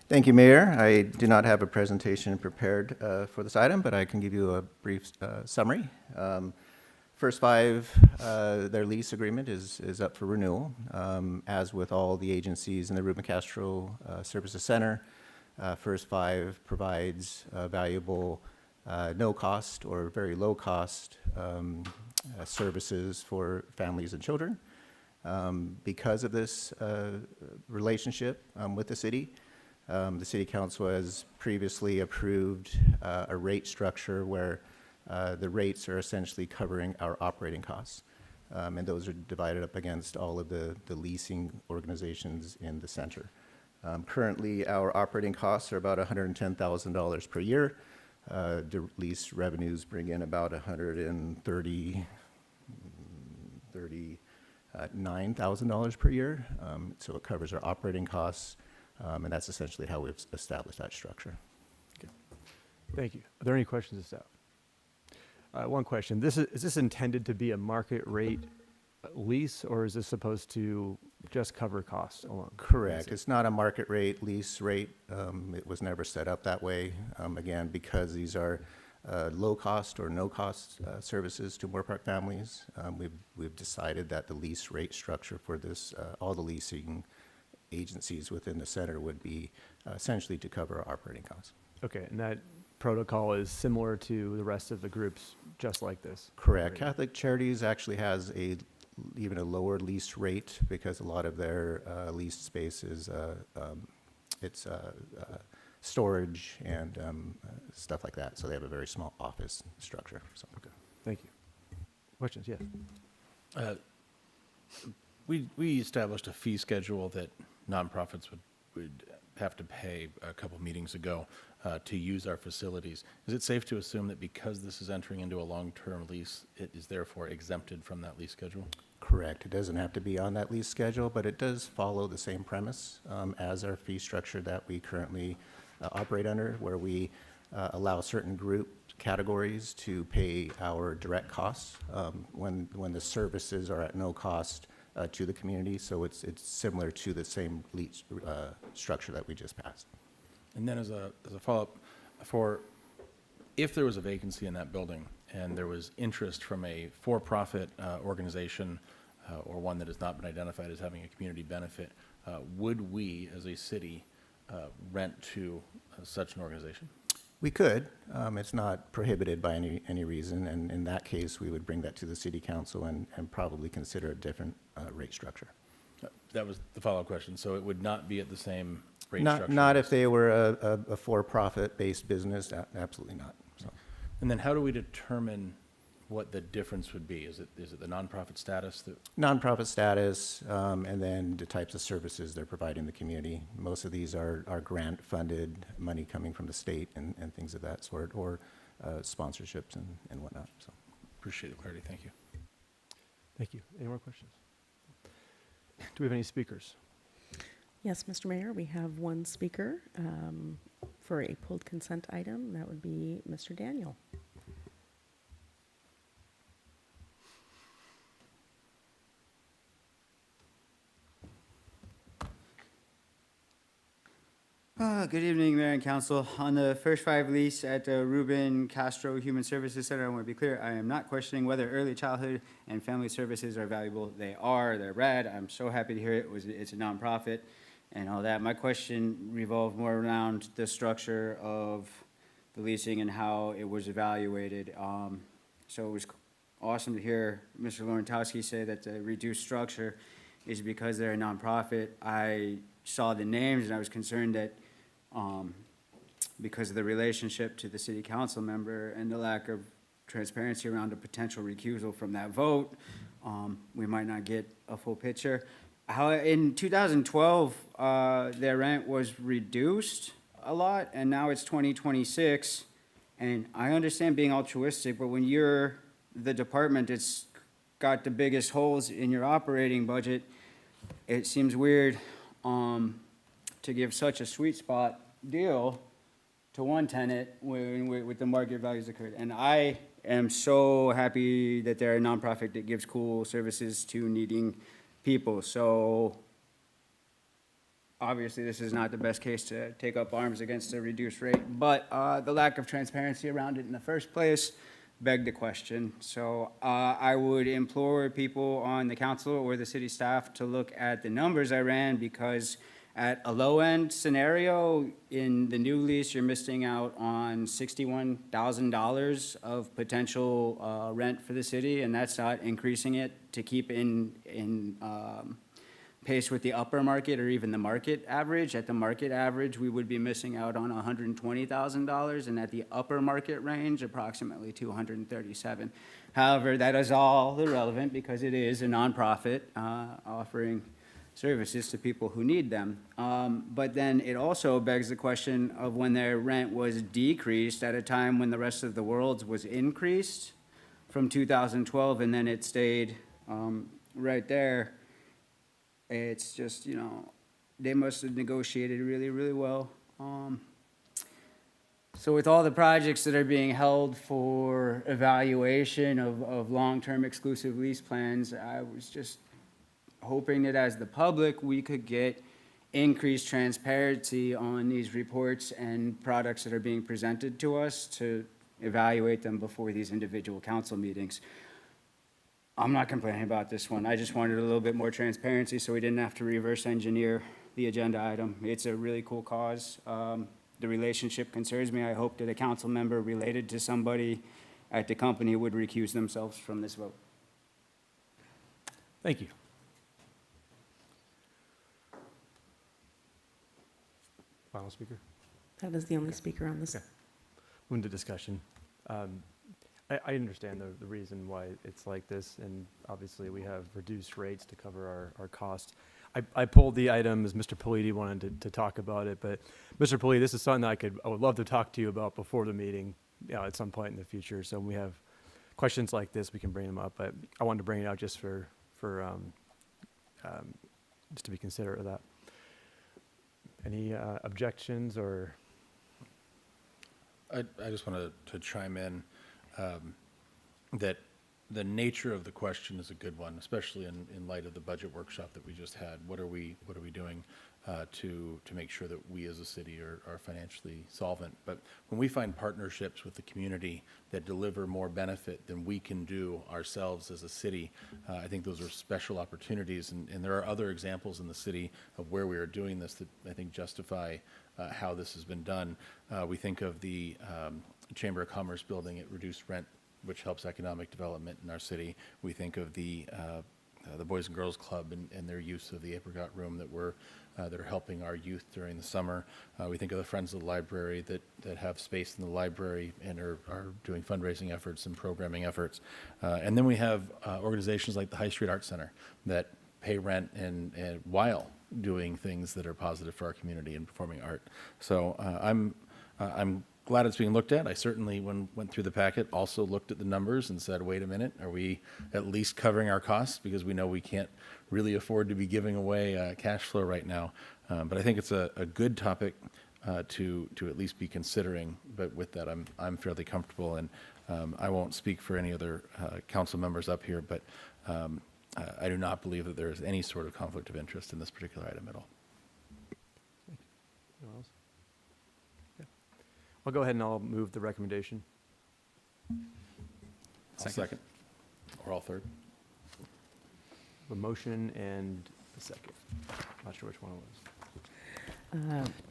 Thank you, Mayor. I do not have a presentation prepared for this item, but I can give you a brief summary. First 5, their lease agreement is up for renewal. As with all the agencies in the Ruben Castro Services Center, First 5 provides valuable no-cost or very low-cost services for families and children. Because of this relationship with the City Council has previously approved a rate structure where the rates are essentially covering our operating costs. And those are divided up against all of the leasing organizations in the center. Currently, our operating costs are about $110,000 per year. The lease revenues bring in about $139,000 per year. So it covers our operating costs, and that's essentially how we've established that structure. Thank you. Are there any questions of staff? One question. Is this intended to be a market rate lease, or is this supposed to just cover costs alone? Correct. It's not a market rate, lease rate. It was never set up that way. Again, because these are low cost or no cost services to Moorpark families, we've decided that the lease rate structure for this, all the leasing agencies within the center would be essentially to cover our operating costs. Okay, and that protocol is similar to the rest of the groups, just like this? Correct. Right. Catholic Charities actually has even a lower lease rate because a lot of their leased space is storage and stuff like that. So they have a very small office structure. So. Okay, thank you. Questions? Yes. We established a fee schedule that nonprofits would have to pay a couple meetings ago to use our facilities. Is it safe to assume that because this is entering into a long-term lease, it is therefore exempted from that lease schedule? Correct. It doesn't have to be on that lease schedule, but it does follow the same premise as our fee structure that we currently operate under, where we allow certain group categories to pay our direct costs when the services are at no cost to the community. So it's similar to the same lease structure that we just passed. And then as a follow-up, if there was a vacancy in that building and there was interest from a for-profit organization or one that has not been identified as having a community benefit, would we as a city rent to such an organization? We could. It's not prohibited by any reason, and in that case, we would bring that to the City Council and probably consider a different rate structure. That was the follow-up question. So it would not be at the same rate Not, structure? not if they were a for-profit-based business, absolutely not. So. And then how do we determine what the difference would be? Is it the nonprofit status that? Nonprofit status, and then the types of services they're providing the community. Most of these are grant-funded, money coming from the state and things of that sort, or sponsorships and whatnot. So. Appreciate the clarity. Thank you. Thank you. Any more questions? Do we have any speakers? Yes, Mr. Mayor, we have one speaker for a pulled consent item. That would be Mr. Daniel. Good evening, Mayor and Council. On the first 5 lease at the Ruben Castro Human Services Center, I want to be clear, I am not questioning whether early childhood and family services are valuable. They are, they're rad. I'm so happy to hear it's a nonprofit and all that. My question revolved more around the structure of the leasing and how it was evaluated. So it was awesome to hear Mr. Laurentowski say that the reduced structure is because they're a nonprofit. I saw the names and I was concerned that because of the relationship to the city council member and the lack of transparency around a potential recusal from that vote, we might not get a full picture. How in 2012, their rent was reduced a lot, and now it's 2026. And I understand being altruistic, but when you're the department that's got the biggest holes in your operating budget, it seems weird to give such a sweet spot deal to one tenant with the market values occurred. And I am so happy that they're a nonprofit that gives cool services to needing people. So obviously this is not the best case to take up arms against a reduced rate, but the lack of transparency around it in the first place begged the question. So I would implore people on the council or the city staff to look at the numbers I ran, because at a low-end scenario, in the new lease, you're missing out on $61,000 of potential rent for the city, and that's not increasing it to keep in pace with the upper market or even the market average. At the market average, we would be missing out on $120,000, and at the upper market range, approximately $237,000. However, that is all irrelevant because it is a nonprofit offering services to people who need them. But then it also begs the question of when their rent was decreased at a time when the rest of the world's was increased from 2012, and then it stayed right there. It's just, you know, they must have negotiated really, really well. So with all the projects that are being held for evaluation of long-term exclusive lease plans, I was just hoping that as the public, we could get increased transparency on these reports and products that are being presented to us to evaluate them before these individual council meetings. I'm not complaining about this one. I just wanted a little bit more transparency so we didn't have to reverse engineer the agenda item. It's a really cool cause. The relationship concerns me. I hope that a council member related to somebody at the company would recuse themselves from this vote. Thank you. Final speaker? That is the only speaker on this. Okay. Move into discussion. I understand the reason why it's like this, and obviously we have reduced rates to cover our costs. I pulled the item as Mr. Politi wanted to talk about it, but Mr. Politi, this is something I would love to talk to you about before the meeting, you know, at some point in the future. So when we have questions like this, we can bring them up, but I wanted to bring it out just for just to be considerate of that. Any objections or? I just want to chime in that the nature of the question is a good one, especially in light of the budget workshop that we just had. What are we doing to make sure that we as a city are financially solvent? But when we find partnerships with the community that deliver more benefit than we can do ourselves as a city, I think those are special opportunities. And there are other examples in the city of where we are doing this that I think justify how this has been done. We think of the Chamber of Commerce building at reduced rent, which helps economic development in our city. We think of the Boys and Girls Club and their use of the Apricot Room that are helping our youth during the summer. We think of the Friends of the Library that have space in the library and are doing fundraising efforts and programming efforts. And then we have organizations like the High Street Art Center that pay rent and while doing things that are positive for our community and performing art. So I'm glad it's being looked at. I certainly, when went through the packet, also looked at the numbers and said, wait a minute, are we at least covering our costs? Because we know we can't really afford to be giving away cash flow right now. But I think it's a good topic to at least be considering. But with that, I'm fairly comfortable, and I won't speak for any other council members up here, but I do not believe that there is any sort of conflict of interest in this particular item at all. Anyone else? I'll go ahead and I'll move the recommendation. I'll second. Or all third. A motion and a second. Not sure which one it was. Do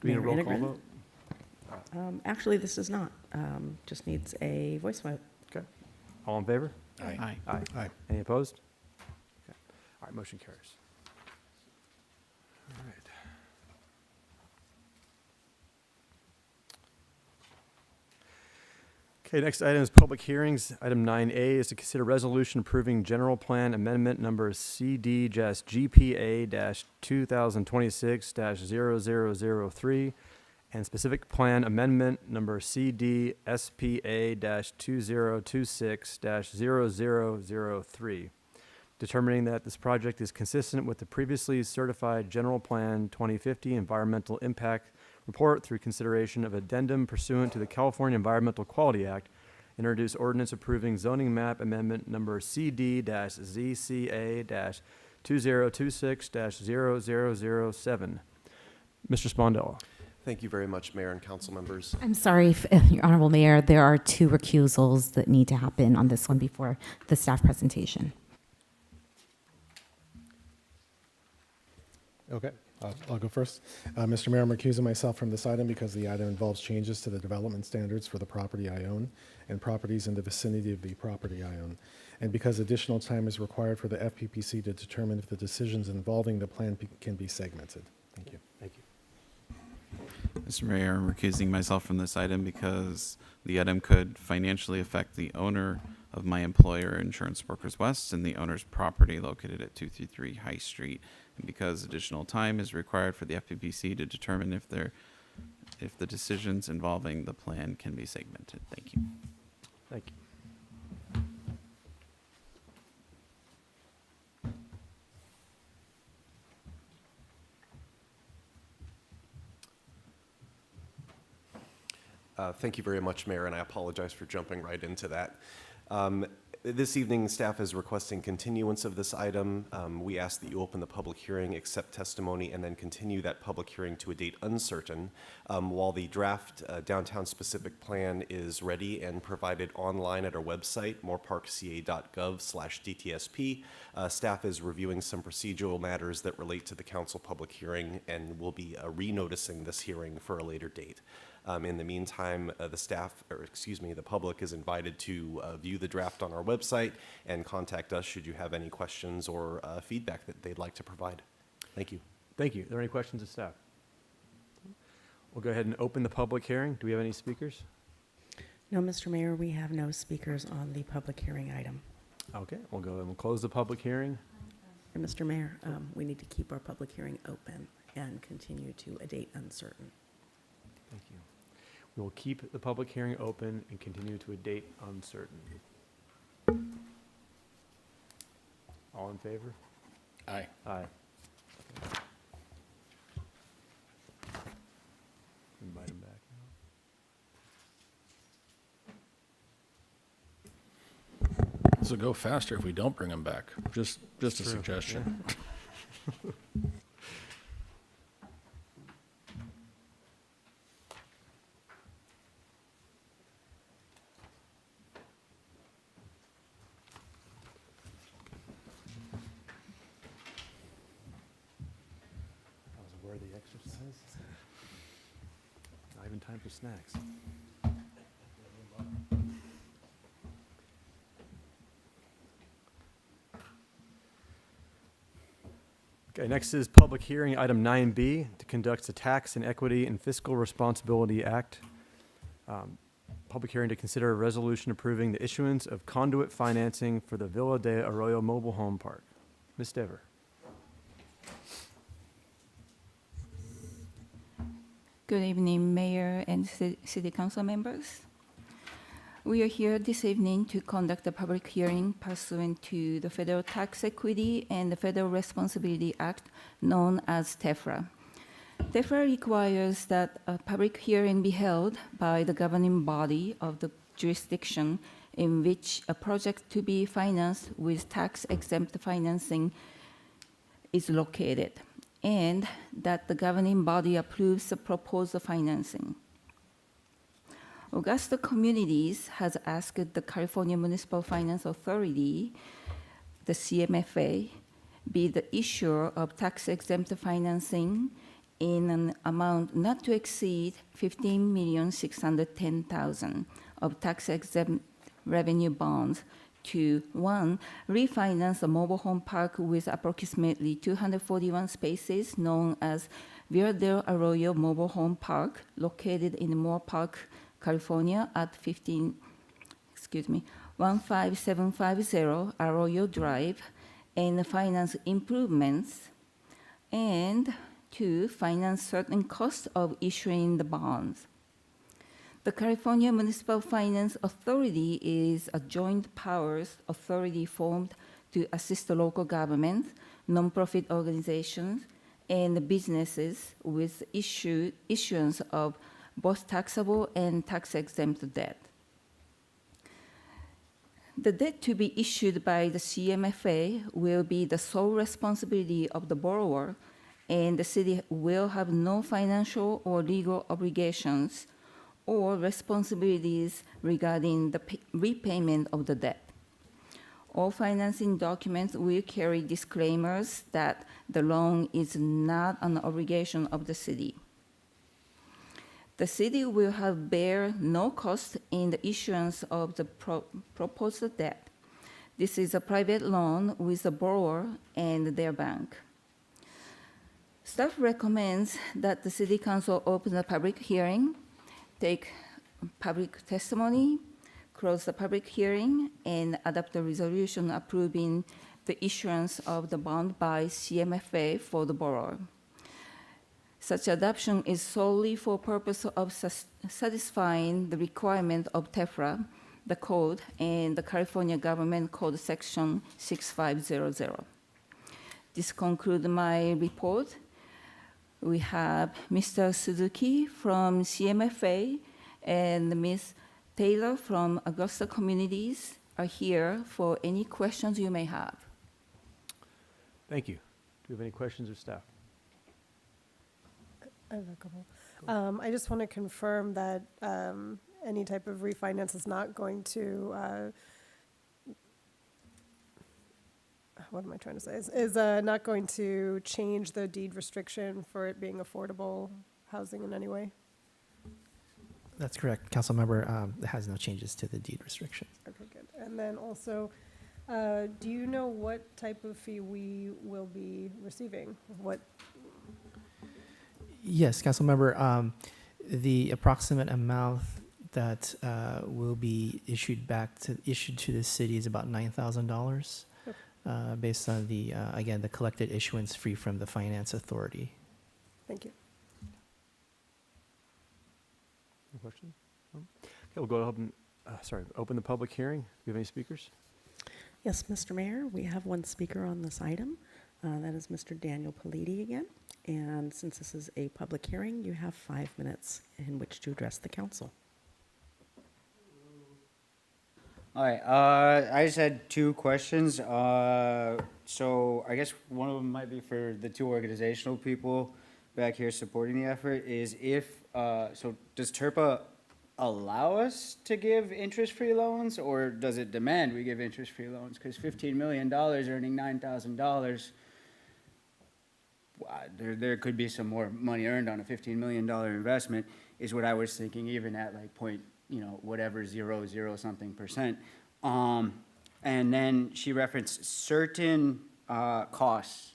we need a Mayor roll call Integrin? vote? Actually, this is not. Just needs a voice vote. Okay. All in favor? Aye. Aye. Aye. Aye. Any opposed? Okay. All right, motion carries. All right. Okay, next item is public hearings. Item 9A is to consider resolution approving general plan amendment number CD-GPA-2026-0003 and specific plan amendment number CD-SPA-2026-0003, determining that this project is consistent with the previously certified general plan 2050 environmental impact report through consideration of addendum pursuant to the California Environmental Quality Act, introduce ordinance approving zoning map amendment number CD-ZCA-2026-0007. Mr. Spondella. Thank you very much, Mayor and council members. I'm sorry, Your Honorable Mayor, there are 2 recusals that need to happen on this one before the staff presentation. Okay, I'll go first. Mr. Mayor, I'm recusing myself from this item because the item involves changes to the development standards for the property I own and properties in the vicinity of the property I own. And because additional time is required for the FPPC to determine if the decisions involving the plan can be segmented. Thank you. Thank you. Mr. Mayor, I'm recusing myself from this item because the item could financially affect the owner of my employer, Insurance Brokers West, and the owner's property located at 233 High Street. And because additional time is required for the FPPC to determine if the decisions involving the plan can be segmented. Thank you. Thank you. Thank you very much, Mayor, and I apologize for jumping right into that. This evening, staff is requesting continuance of this item. We ask that you open the public hearing, accept testimony, and then continue that public hearing to a date uncertain. While the draft downtown-specific plan is ready and provided online at our website, moorparkca.gov/DTSP, staff is reviewing some procedural matters that relate to the council public hearing and will be renoticing this hearing for a later date. In the meantime, the public is invited to view the draft on our website and contact us should you have any questions or feedback that they'd like to provide. Thank you. Thank you. Are there any questions of staff? We'll go ahead and open the public hearing. Do we have any speakers? No, Mr. Mayor, we have no speakers on the public hearing item. Okay, we'll go and we'll close the public hearing. And Mr. Mayor, we need to keep our public hearing open and continue to a date uncertain. Thank you. We will keep the public hearing open and continue to a date uncertain. All in favor? Aye. Aye. Invite him back now. This will go faster if we don't bring them back. Just a True. suggestion. That was a worthy exercise. Not even time for snacks. Okay, next is public hearing, item 9B, to conduct the Tax and Equity and Fiscal Responsibility Act. Public hearing to consider a resolution approving the issuance of conduit financing for the Villa de Arroyo Mobile Home Park. Ms. Dever. Good evening, Mayor and City Council members. We are here this evening to conduct a public hearing pursuant to the Federal Tax Equity and the Federal Responsibility Act, known as TEFRA. TEFRA requires that a public hearing be held by the governing body of the jurisdiction in which a project to be financed with tax-exempt financing is located, and that the governing body approves the proposed financing. Augusta Communities has asked the California Municipal Finance Authority, the CMFA, be the issuer of tax-exempt financing in an amount not to exceed $15,610,000 of tax-exempt revenue bonds to, one, refinance the mobile home park with approximately 241 spaces known as Villa del Arroyo Mobile Home Park, located in Moorpark, California at 15750 Arroyo Drive, and finance improvements, and two, finance certain costs of issuing the bonds. The California Municipal Finance Authority is a joint powers authority formed to assist the local government, nonprofit organizations, and businesses with issuance of both taxable and tax-exempt debt. The debt to be issued by the CMFA will be the sole responsibility of the borrower, and the city will have no financial or legal obligations or responsibilities regarding the repayment of the debt. All financing documents will carry disclaimers that the loan is not an obligation of the city. The city will have bear no cost in the issuance of the proposed debt. This is a private loan with the borrower and their bank. Staff recommends that the City Council open a public hearing, take public testimony, close the public hearing, and adopt a resolution approving the issuance of the bond by CMFA for the borrower. Such adoption is solely for purpose of satisfying the requirement of TEFRA, the code, and the California Government Code Section 6500. This concludes my report. We have Mr. Suzuki from CMFA and Ms. Taylor from Augusta Communities are here for any questions you may have. Thank you. Do we have any questions of staff? I have a couple. I just want to confirm that any type of refinance is not going to, what am I trying to say? Is not going to change the deed restriction for it being affordable housing in any way? That's correct. Councilmember, it has no changes to the deed restrictions. Okay, good. And then also, do you know what type of fee we will be receiving? What? Yes, Councilmember, the approximate amount that will be issued to the city is about $9,000, based on the again the collected issuance fee from the Finance Authority. Thank you. Any questions? No? Okay, we'll go ahead and open the public hearing. Do we have any speakers? Yes, Mr. Mayor, we have one speaker on this item. That is Mr. Daniel Politi again. And since this is a public hearing, you have 5 minutes in which to address the council. All right, I just had two questions. So I guess one of them might be for the two organizational people back here supporting the effort is so does TERPA allow us to give interest-free loans, or does it demand we give interest-free loans? Because $15 million earning $9,000, there could be some more money earned on a $15 million investment, is what I was thinking, even at like whatever 0 something percent. And then she referenced certain costs.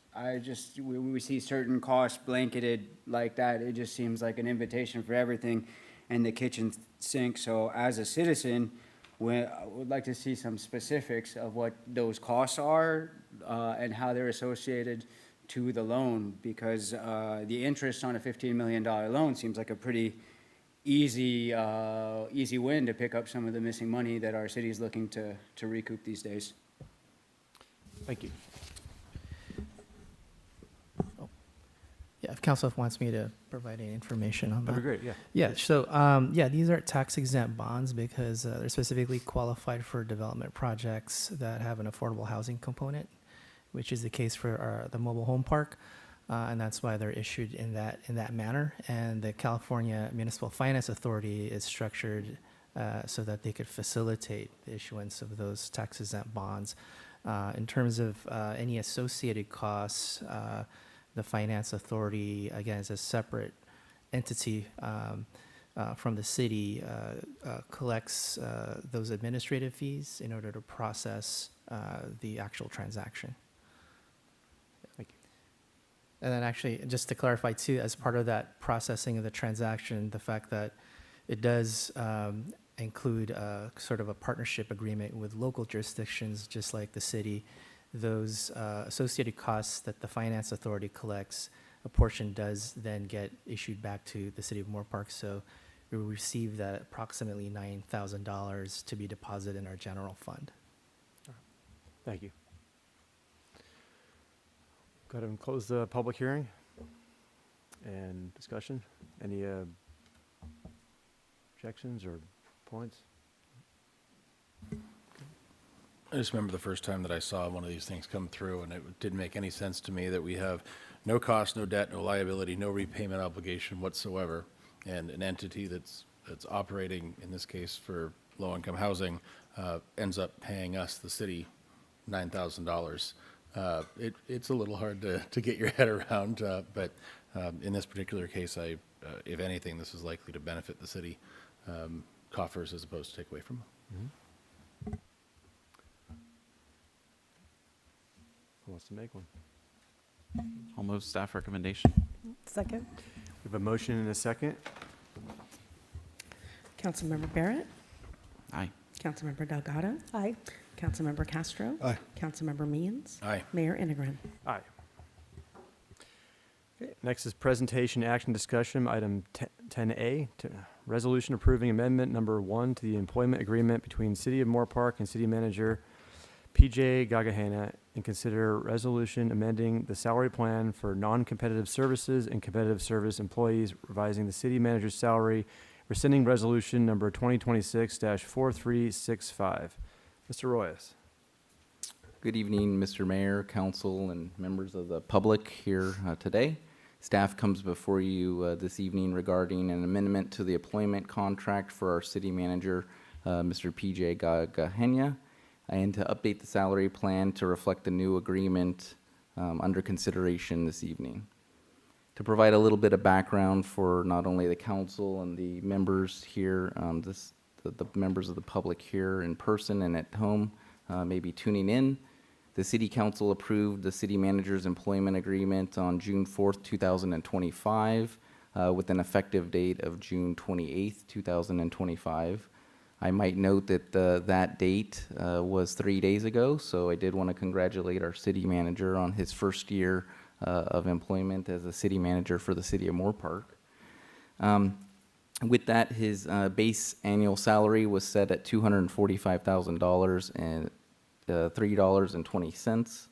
We see certain costs blanketed like that. It just seems like an invitation for everything and the kitchen sink. So as a citizen, I would like to see some specifics of what those costs are and how they're associated to the loan, because the interest on a $15 million loan seems like a pretty easy win to pick up some of the missing money that our city is looking to recoup these days. Thank you. Yeah, if council wants me to provide any information on that. That'd be great, yeah. Yeah, so, these are tax-exempt bonds because they're specifically qualified for development projects that have an affordable housing component, which is the case for the mobile home park, and that's why they're issued in that manner. And the California Municipal Finance Authority is structured so that they could facilitate the issuance of those tax-exempt bonds. In terms of any associated costs, the Finance Authority, again, is a separate entity from the city, collects those administrative fees in order to process the actual transaction. Thank you. And then actually, just to clarify too, as part of that processing of the transaction, the fact that it does include sort of a partnership agreement with local jurisdictions, just like the city, those associated costs that the Finance Authority collects, a portion does then get issued back to the city of Moorpark. So we will receive that approximately $9,000 to be deposited in our general fund. Thank you. Go ahead and close the public hearing and discussion. Any objections or points? I just remember the first time that I saw one of these things come through, and it didn't make any sense to me that we have no cost, no debt, no liability, no repayment obligation whatsoever, and an entity that's operating, in this case for low-income housing, ends up paying us, the city, $9,000. It's a little hard to get your head around, but in this particular case, if anything, this is likely to benefit the city coffers as opposed to take away from them. Mm-hmm. Who wants to make one? I'll move staff recommendation. Second. We have a motion and a second. Councilmember Barrett, Aye. Councilmember Delgado, Aye. Councilmember Castro, Aye. Councilmember Means, Aye. Mayor Integrin. Aye. Okay, next is presentation, action, discussion, item 10A, resolution approving amendment number 1 to the employment agreement between City of Moorpark and City Manager PJ Gagahana, and consider resolution amending the salary plan for non-competitive services and competitive service employees, revising the city manager's salary, rescinding resolution number 2026-4365. Mr. Royas. Good evening, Mr. Mayor, council, and members of the public here today. Staff comes before you this evening regarding an amendment to the employment contract for our city manager, Mr. PJ Gagahana, and to update the salary plan to reflect the new agreement under consideration this evening. To provide a little bit of background for not only the council and the members here, the members of the public here in person and at home maybe tuning in, the City Council approved the city manager's employment agreement on June 4th, 2025, with an effective date of June 28th, 2025. I might note that that date was 3 days ago, so I did want to congratulate our city manager on his first year of employment as a city manager for the city of Moorpark. With that, his base annual salary was set at $245,000 and $3.20.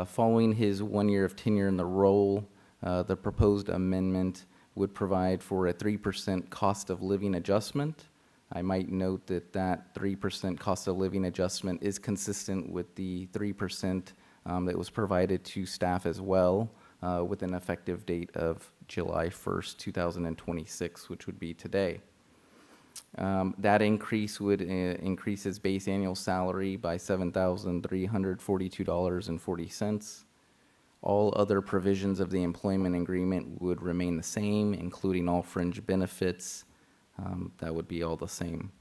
Following his 1 year of tenure in the role, the proposed amendment would provide for a 3% cost of living adjustment. I might note that that 3% cost of living adjustment is consistent with the 3% that was provided to staff as well, with an effective date of July 1st, 2026, which would be today. That increase would increase his base annual salary by $7,342.40. All other provisions of the employment agreement would remain the same, including all fringe benefits. That would be all the same.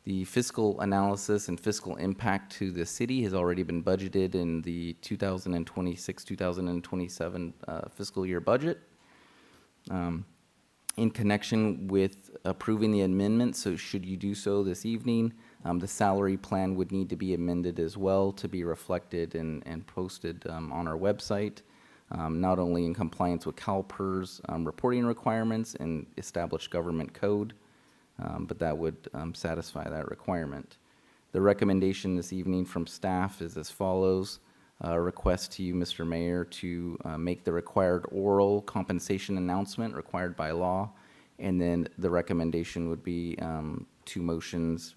The fiscal analysis and fiscal impact to the city has already been budgeted in the 2026-2027 fiscal year budget. In connection with approving the amendment, so should you do so this evening, the salary plan would need to be amended as well to be reflected and posted on our website, not only in compliance with CalPERS reporting requirements and established government code, but that would satisfy that requirement. The recommendation this evening from staff is as follows. Request to you, Mr. Mayor, to make the required oral compensation announcement required by law, and then the recommendation would be 2 motions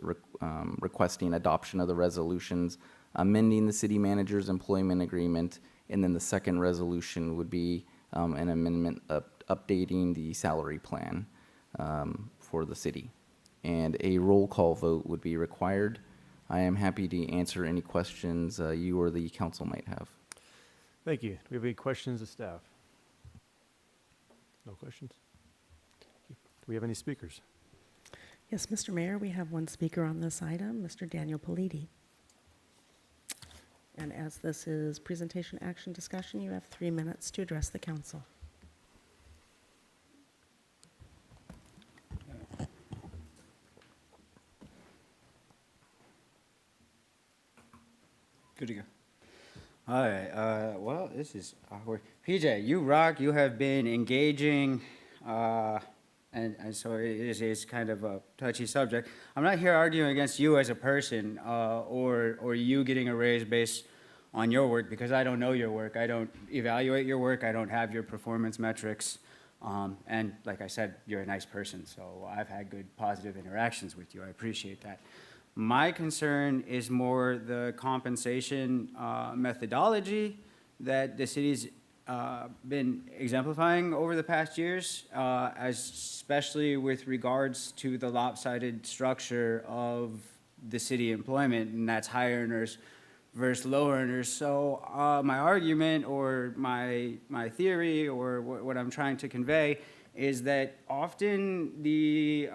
requesting adoption of the resolutions, amending the city manager's employment agreement, and then the second resolution would be an amendment updating the salary plan for the city. and a roll call vote would be required. I am happy to answer any questions you or the council might have. Thank you. Do we have any questions of staff? No questions? Do we have any speakers? Yes, Mr. Mayor, we have one speaker on this item, Mr. Daniel Politi. And as this is presentation, action, discussion, you have 3 minutes to address the council. Good to go. All right, well, this is awkward. PJ, you rock. You have been engaging, and so it is kind of a touchy subject. I'm not here arguing against you as a person or you getting a raise based on your work, because I don't know your work. I don't evaluate your work. I don't have your performance metrics. And like I said, you're a nice person, so I've had good positive interactions with you. I appreciate that. My concern is more the compensation methodology that the city's been exemplifying over the past years, especially with regards to the lopsided structure of the city employment, and that's high earners versus low earners. So my argument or my theory or what I'm trying to convey is that often the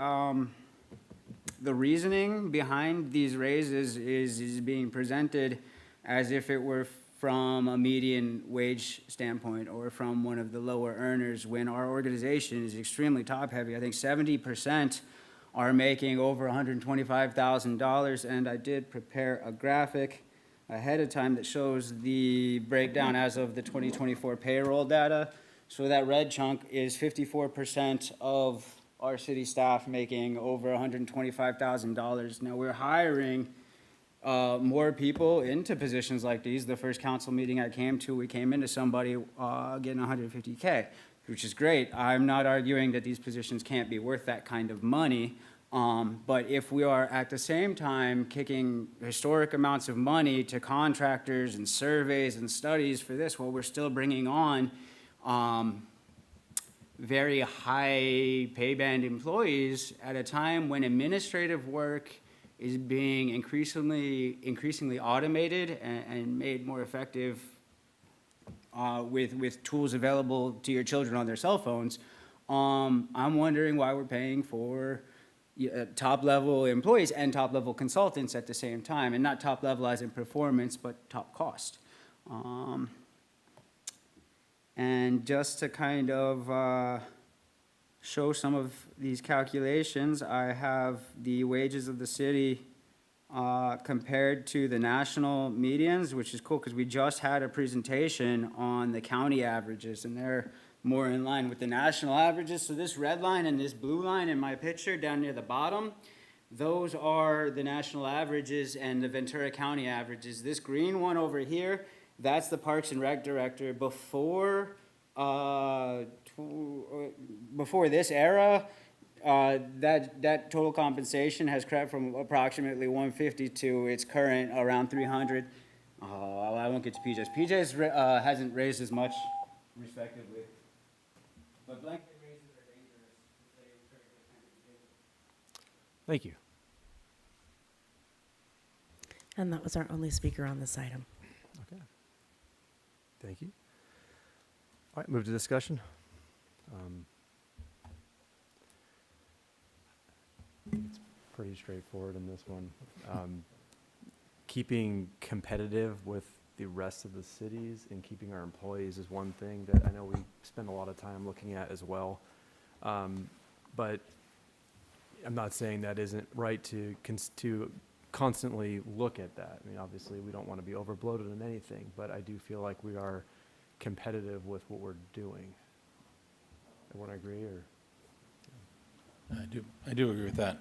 reasoning behind these raises is being presented as if it were from a median wage standpoint or from one of the lower earners, when our organization is extremely top heavy. I think 70% are making over $125,000, and I did prepare a graphic ahead of time that shows the breakdown as of the 2024 payroll data. So that red chunk is 54% of our city staff making over $125,000. Now, we're hiring more people into positions like these. The first council meeting I came to, we came into somebody getting $150K, which is great. I'm not arguing that these positions can't be worth that kind of money. But if we are at the same time kicking historic amounts of money to contractors and surveys and studies for this, while we're still bringing on very high pay band employees at a time when administrative work is being increasingly automated and made more effective with tools available to your children on their cell phones, I'm wondering why we're paying for top-level employees and top-level consultants at the same time, and not top-level as in performance, but top cost. And just to kind of show some of these calculations, I have the wages of the city compared to the national medians, which is cool because we just had a presentation on the county averages, and they're more in line with the national averages. So this red line and this blue line in my picture down near the bottom, those are the national averages and the Ventura County averages. This green one over here, that's the Parks and Rec director. Before this era, that total compensation has crept from approximately 150 to its current around 300. I won't get to PJ's. PJ's hasn't raised as much, respectively. But blanket raises are dangerous. Thank you. And that was our only speaker on this item. Okay. Thank you. All right, move to discussion. It's pretty straightforward in this one. Keeping competitive with the rest of the cities and keeping our employees is one thing that I know we spend a lot of time looking at as well. But I'm not saying that isn't right to constantly look at that. I mean, obviously, we don't want to be overbloated in anything, but I do feel like we are competitive with what we're doing. Everyone agree, or? I do agree with that.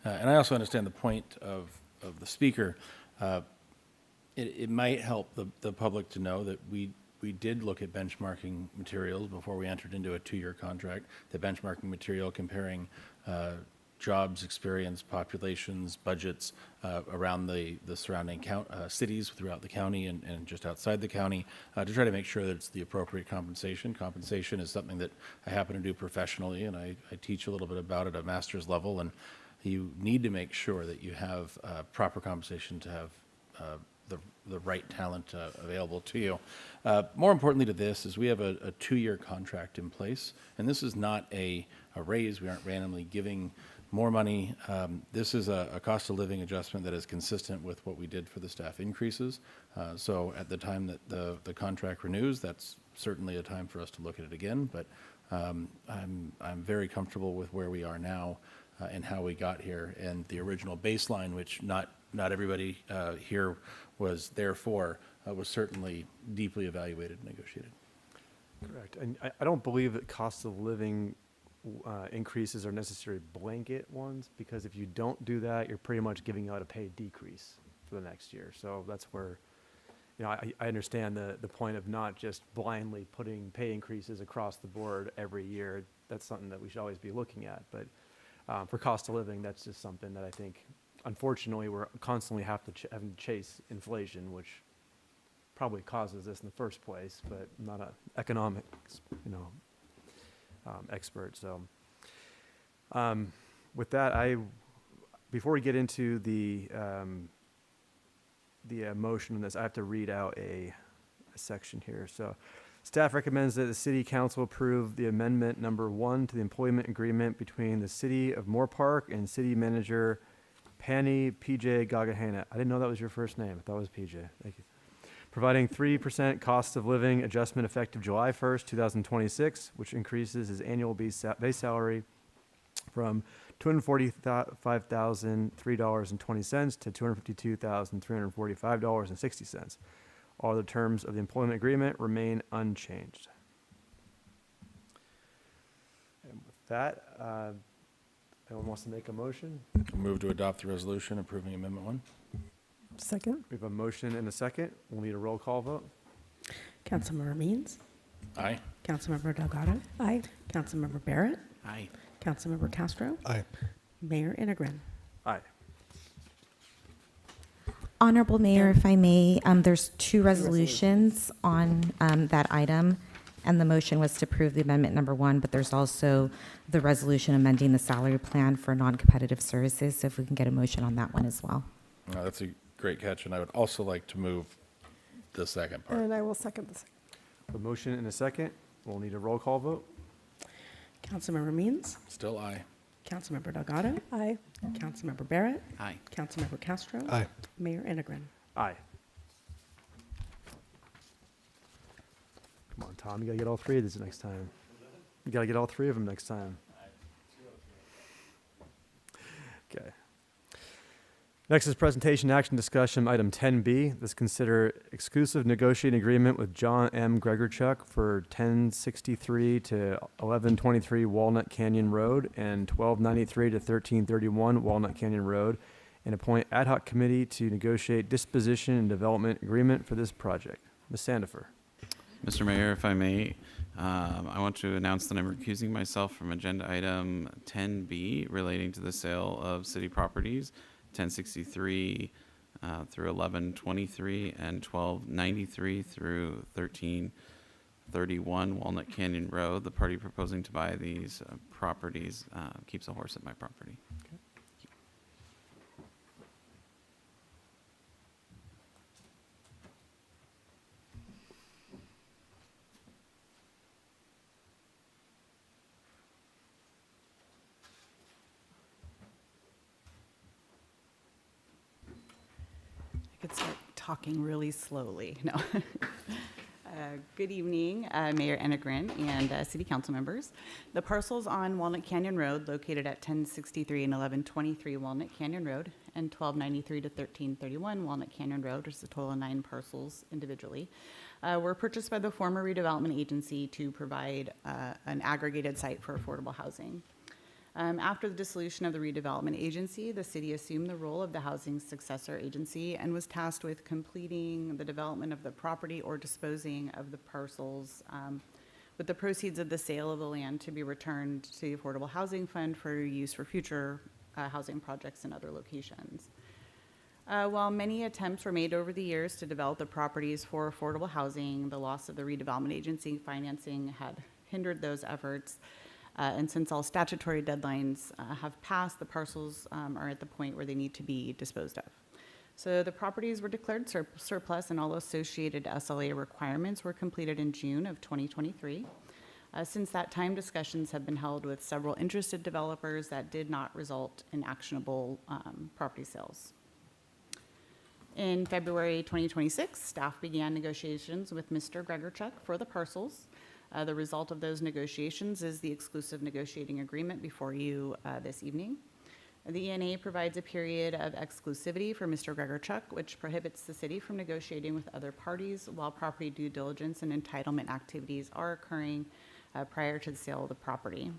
And I also understand the point of the speaker. It might help the public to know that we did look at benchmarking materials before we entered into a 2-year contract. The benchmarking material comparing jobs, experience, populations, budgets around the surrounding cities throughout the county and just outside the county to try to make sure that it's the appropriate compensation. Compensation is something that I happen to do professionally, and I teach a little bit about it at a master's level, and you need to make sure that you have proper compensation to have the right talent available to you. More importantly to this is we have a 2-year contract in place, and this is not a raise. We aren't randomly giving more money. This is a cost of living adjustment that is consistent with what we did for the staff increases. So at the time that the contract renews, that's certainly a time for us to look at it again, but I'm very comfortable with where we are now and how we got here, and the original baseline, which not everybody here was there for, was certainly deeply evaluated and negotiated. Correct. And I don't believe that cost of living increases are necessarily blanket ones, because if you don't do that, you're pretty much giving out a pay decrease for the next year. So that's where, I understand the point of not just blindly putting pay increases across the board every year. That's something that we should always be looking at. But for cost of living, that's just something that I think, unfortunately, we're constantly having to chase inflation, which probably causes this in the first place, but I'm not an economics, expert. So with that, before we get into the motion on this, I have to read out a section here. So staff recommends that the City Council approve the amendment number 1 to the employment agreement between the City of Moorpark and City Manager Pani PJ Gagahana. I didn't know that was your first name. I thought it was PJ. Thank you. Providing 3% cost of living adjustment effective July 1st, 2026, which increases his annual base salary from $245,003.20 to $252,345.60. All the terms of the employment agreement remain unchanged. And with that, anyone wants to make a motion? Move to adopt the resolution approving Amendment 1. Second. We have a motion and a second. We'll need a roll call vote. Councilmember Means. Aye. Councilmember Delgado. Aye. Councilmember Barrett. Aye. Councilmember Castro. Aye. Mayor Integrin. Aye. Honorable Mayor, if I may, there's 2 resolutions on that item, and the motion was to approve the amendment number 1, but there's also the resolution amending the salary plan for non-competitive services, so if we can get a motion on that one as well. That's a great catch, and I would also like to move the second part. And I will second the second. A motion and a second. We'll need a roll call vote. Councilmember Means. Still aye. Councilmember Delgado. Aye. Councilmember Barrett. Aye. Councilmember Castro. Aye. Mayor Integrin. Aye. Come on, Tom, you gotta get all 3 of these next time. You gotta get all 3 of them next time. Okay. Next is presentation, action, discussion, item 10B. Let's consider exclusive negotiating agreement with John M. Gregorchuk for 1063 to 1123 Walnut Canyon Road and 1293 to 1331 Walnut Canyon Road, and appoint ad hoc committee to negotiate disposition and development agreement for this project. Ms. Sandifer. Mr. Mayor, if I may, I want to announce that I'm recusing myself from agenda item 10B relating to the sale of city properties, 1063 through 1123 and 1293 through 1331 Walnut Canyon Road. The party proposing to buy these properties keeps a horse at my property. I could start talking really slowly. No. Good evening, Mayor Integrin and City Council members. The parcels on Walnut Canyon Road, located at 1063 and 1123 Walnut Canyon Road, and 1293 to 1331 Walnut Canyon Road, which is a total of 9 parcels individually, were purchased by the former redevelopment agency to provide an aggregated site for affordable housing. After the dissolution of the redevelopment agency, the city assumed the role of the housing successor agency and was tasked with completing the development of the property or disposing of the parcels with the proceeds of the sale of the land to be returned to the Affordable Housing Fund for use for future housing projects in other locations. While many attempts were made over the years to develop the properties for affordable housing, the loss of the redevelopment agency financing had hindered those efforts. And since all statutory deadlines have passed, the parcels are at the point where they need to be disposed of. So the properties were declared surplus, and all associated SLA requirements were completed in June of 2023. Since that time, discussions have been held with several interested developers that did not result in actionable property sales. In February 2026, staff began negotiations with Mr. Gregorchuk for the parcels. The result of those negotiations is the exclusive negotiating agreement before you this evening. The ENA provides a period of exclusivity for Mr. Gregorchuk, which prohibits the city from negotiating with other parties while property due diligence and entitlement activities are occurring prior to the sale of the property.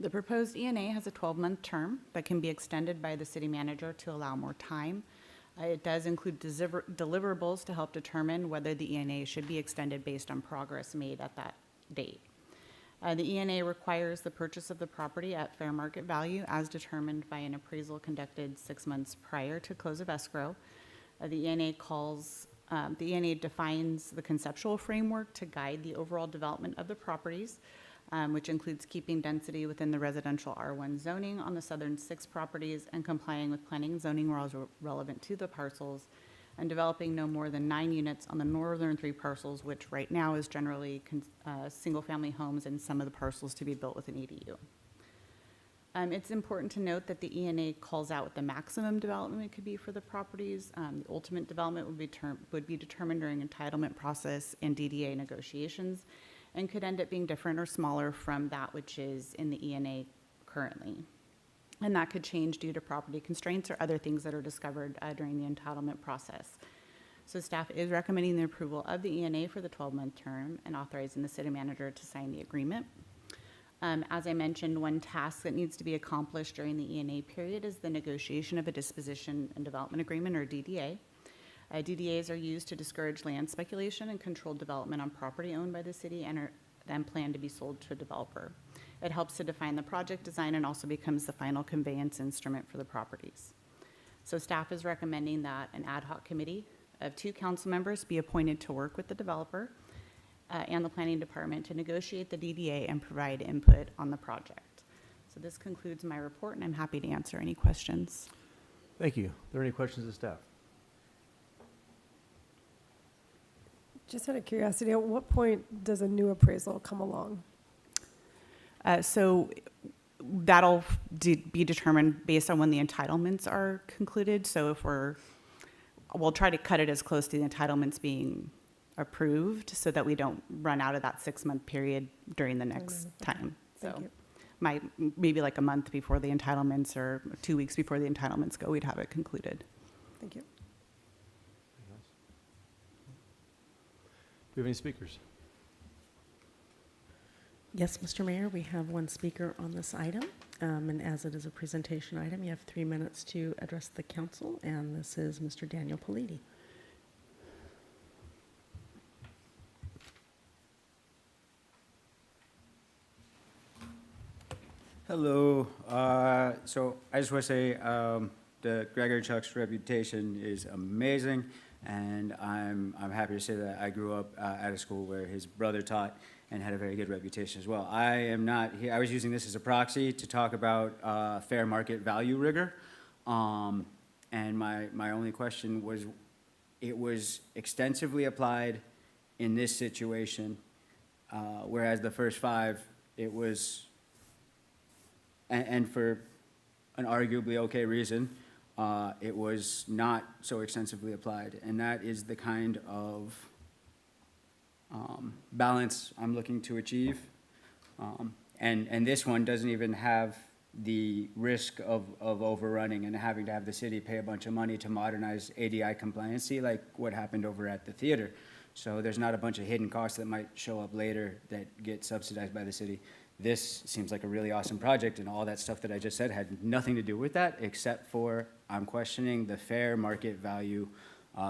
The proposed ENA has a 12-month term that can be extended by the city manager to allow more time. It does include deliverables to help determine whether the ENA should be extended based on progress made at that date. The ENA requires the purchase of the property at fair market value as determined by an appraisal conducted 6 months prior to close of escrow. The ENA defines the conceptual framework to guide the overall development of the properties, which includes keeping density within the residential R1 zoning on the southern 6 properties and complying with planning and zoning laws relevant to the parcels, and developing no more than 9 units on the northern 3 parcels, which right now is generally single-family homes and some of the parcels to be built with an ADU. It's important to note that the ENA calls out what the maximum development could be for the properties. The ultimate development would be determined during entitlement process and DDA negotiations, and could end up being different or smaller from that which is in the ENA currently. And that could change due to property constraints or other things that are discovered during the entitlement process. So staff is recommending the approval of the ENA for the 12-month term and authorizing the city manager to sign the agreement. As I mentioned, one task that needs to be accomplished during the ENA period is the negotiation of a disposition and development agreement, or DDA. DDAs are used to discourage land speculation and controlled development on property owned by the city and are then planned to be sold to a developer. It helps to define the project design and also becomes the final conveyance instrument for the properties. So staff is recommending that an ad hoc committee of 2 council members be appointed to work with the developer and the planning department to negotiate the DDA and provide input on the project. So this concludes my report, and I'm happy to answer any questions. Thank you. Are there any questions of staff? Just out of curiosity, at what point does a new appraisal come along? So that'll be determined based on when the entitlements are concluded. So if we'll try to cut it as close to the entitlements being approved so that we don't run out of that 6-month period during the next time. Thank So you. maybe like a month before the entitlements or 2 weeks before the entitlements go, we'd have it concluded. Thank you. Do we have any speakers? Yes, Mr. Mayor, we have one speaker on this item. And as it is a presentation item, you have 3 minutes to address the council, and this is Mr. Daniel Politi. Hello. So I just want to say the Gregorchuk's reputation is amazing, and I'm happy to say that I grew up at a school where his brother taught and had a very good reputation as well. I am not here. I was using this as a proxy to talk about fair market value rigor, and my only question was, it was extensively applied in this situation, whereas the first 5, it was. And for an arguably okay reason, it was not so extensively applied. And that is the kind of balance I'm looking to achieve. And this one doesn't even have the risk of overrunning and having to have the city pay a bunch of money to modernize ADI compliancy like what happened over at the theater. So there's not a bunch of hidden costs that might show up later that get subsidized by the city. This seems like a really awesome project, and all that stuff that I just said had nothing to do with that, except for I'm questioning the fair market value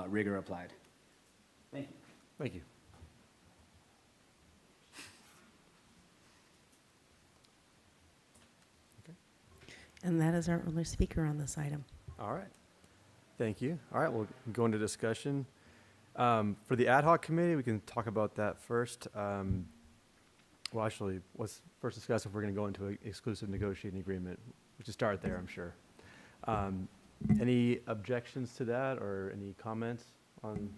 rigor applied. Thank you. Thank you. And that is our only speaker on this item. All right. Thank you. All right, we'll go into discussion. For the ad hoc committee, we can talk about that first. Well, actually, let's first discuss if we're going to go into an exclusive negotiating agreement. We should start there, I'm sure. Any objections to that or any comments on?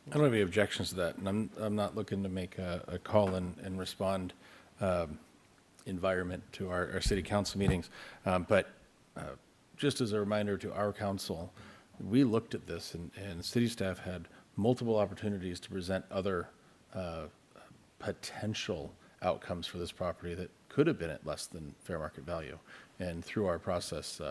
I don't have any objections to that, and I'm not looking to make a call and respond environment to our city council meetings. But just as a reminder to our council, we looked at this and city staff had multiple opportunities to present other potential outcomes for this property that could have been at less than fair market value. And through our process,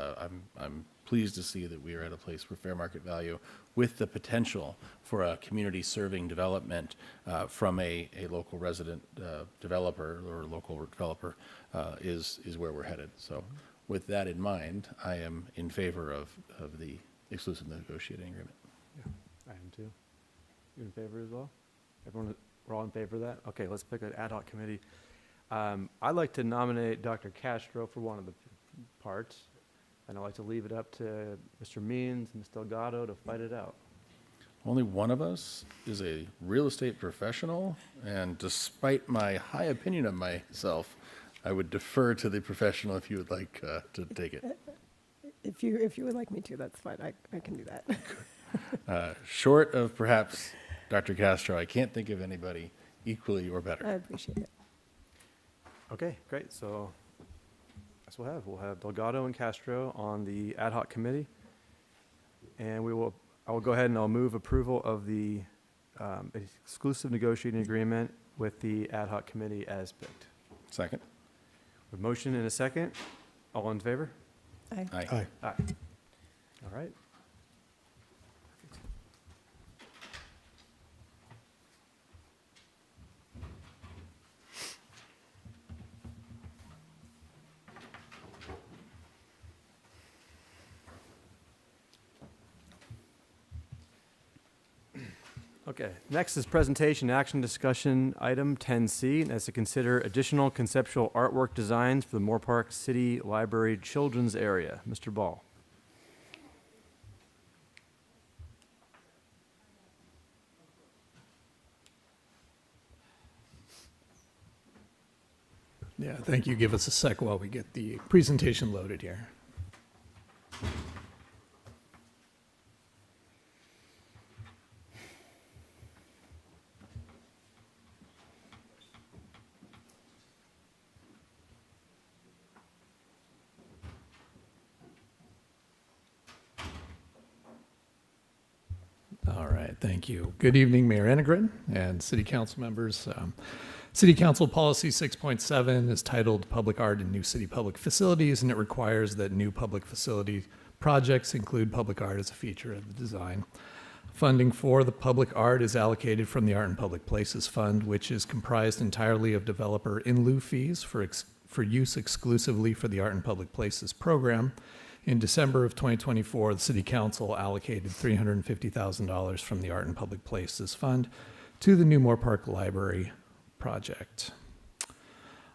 I'm pleased to see that we are at a place where fair market value with the potential for a community serving development from a local resident developer or local developer is where we're headed. So with that in mind, I am in favor of the exclusive negotiating agreement. Yeah, I am too. You in favor as well? Everyone, we're all in favor of that? Okay, let's pick an ad hoc committee. I'd like to nominate Dr. Castro for one of the parts, and I'd like to leave it up to Mr. Means and Ms. Delgado to fight it out. Only one of us is a real estate professional, and despite my high opinion of myself, I would defer to the professional if you would like to take it. If you would like me to, that's fine. I can do that. Short of perhaps Dr. Castro, I can't think of anybody equally or better. I appreciate it. Okay, great. So that's what we'll have. We'll have Delgado and Castro on the ad hoc committee. And I will go ahead and I'll move approval of the exclusive negotiating agreement with the ad hoc committee as picked. Second. With motion and a second. All in favor? Aye. Aye. Aye. All right. Okay, next is presentation action discussion item 10C, and that's to consider additional conceptual artwork designs for the Moorpark City Library Children's Area. Mr. Ball. Yeah, thank you. Give us a sec while we get the presentation loaded here. All right, thank you. Good evening, Mayor Enegren and City Council members. City Council Policy 6.7 is titled Public Art in New City Public Facilities, and it requires that new public facility projects include public art as a feature of the design. Funding for the public art is allocated from the Art and Public Places Fund, which is comprised entirely of developer in lieu fees for use exclusively for the Art and Public Places program. In December of 2024, the City Council allocated $350,000 from the Art and Public Places Fund to the new Moorpark Library project.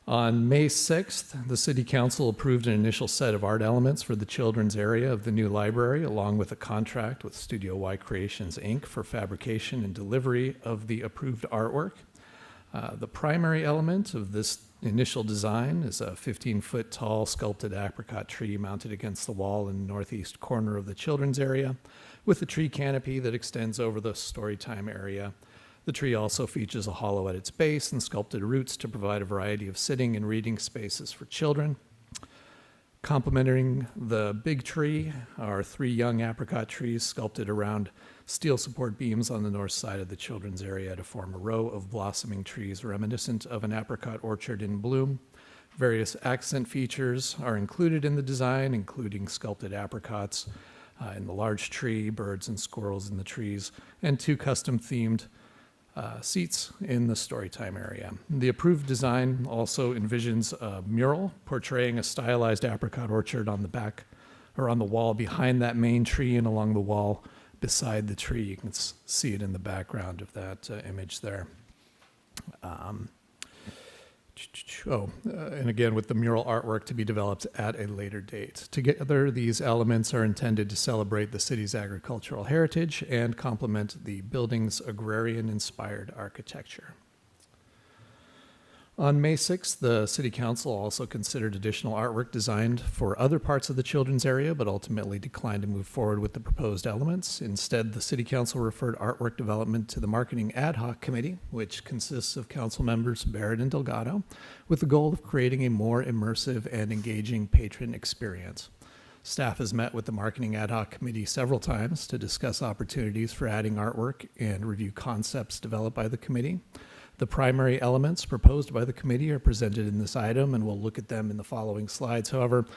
On May 6th, the City Council approved an initial set of art elements for the children's area of the new library, along with a contract with Studio Y Creations, Inc. for fabrication and delivery of the approved artwork. The primary element of this initial design is a 15-foot tall sculpted apricot tree mounted against the wall in the northeast corner of the children's area, with a tree canopy that extends over the storytime area. The tree also features a hollow at its base and sculpted roots to provide a variety of sitting and reading spaces for children. Complementing the big tree are 3 young apricot trees sculpted around steel support beams on the north side of the children's area to form a row of blossoming trees reminiscent of an apricot orchard in bloom. Various accent features are included in the design, including sculpted apricots in the large tree, birds and squirrels in the trees, and 2 custom-themed seats in the storytime area. The approved design also envisions a mural portraying a stylized apricot orchard on the back or on the wall behind that main tree and along the wall beside the tree. You can see it in the background of that image there. And again, with the mural artwork to be developed at a later date. Together, these elements are intended to celebrate the city's agricultural heritage and complement the building's agrarian-inspired architecture. On May 6th, the City Council also considered additional artwork designed for other parts of the children's area, but ultimately declined to move forward with the proposed elements. Instead, the City Council referred artwork development to the Marketing Ad Hoc Committee, which consists of council members Barrett and Delgado, with the goal of creating a more immersive and engaging patron experience. Staff has met with the Marketing Ad Hoc Committee several times to discuss opportunities for adding artwork and review concepts developed by the committee. The primary elements proposed by the committee are presented in this item, and we'll look at them in the following slides. However,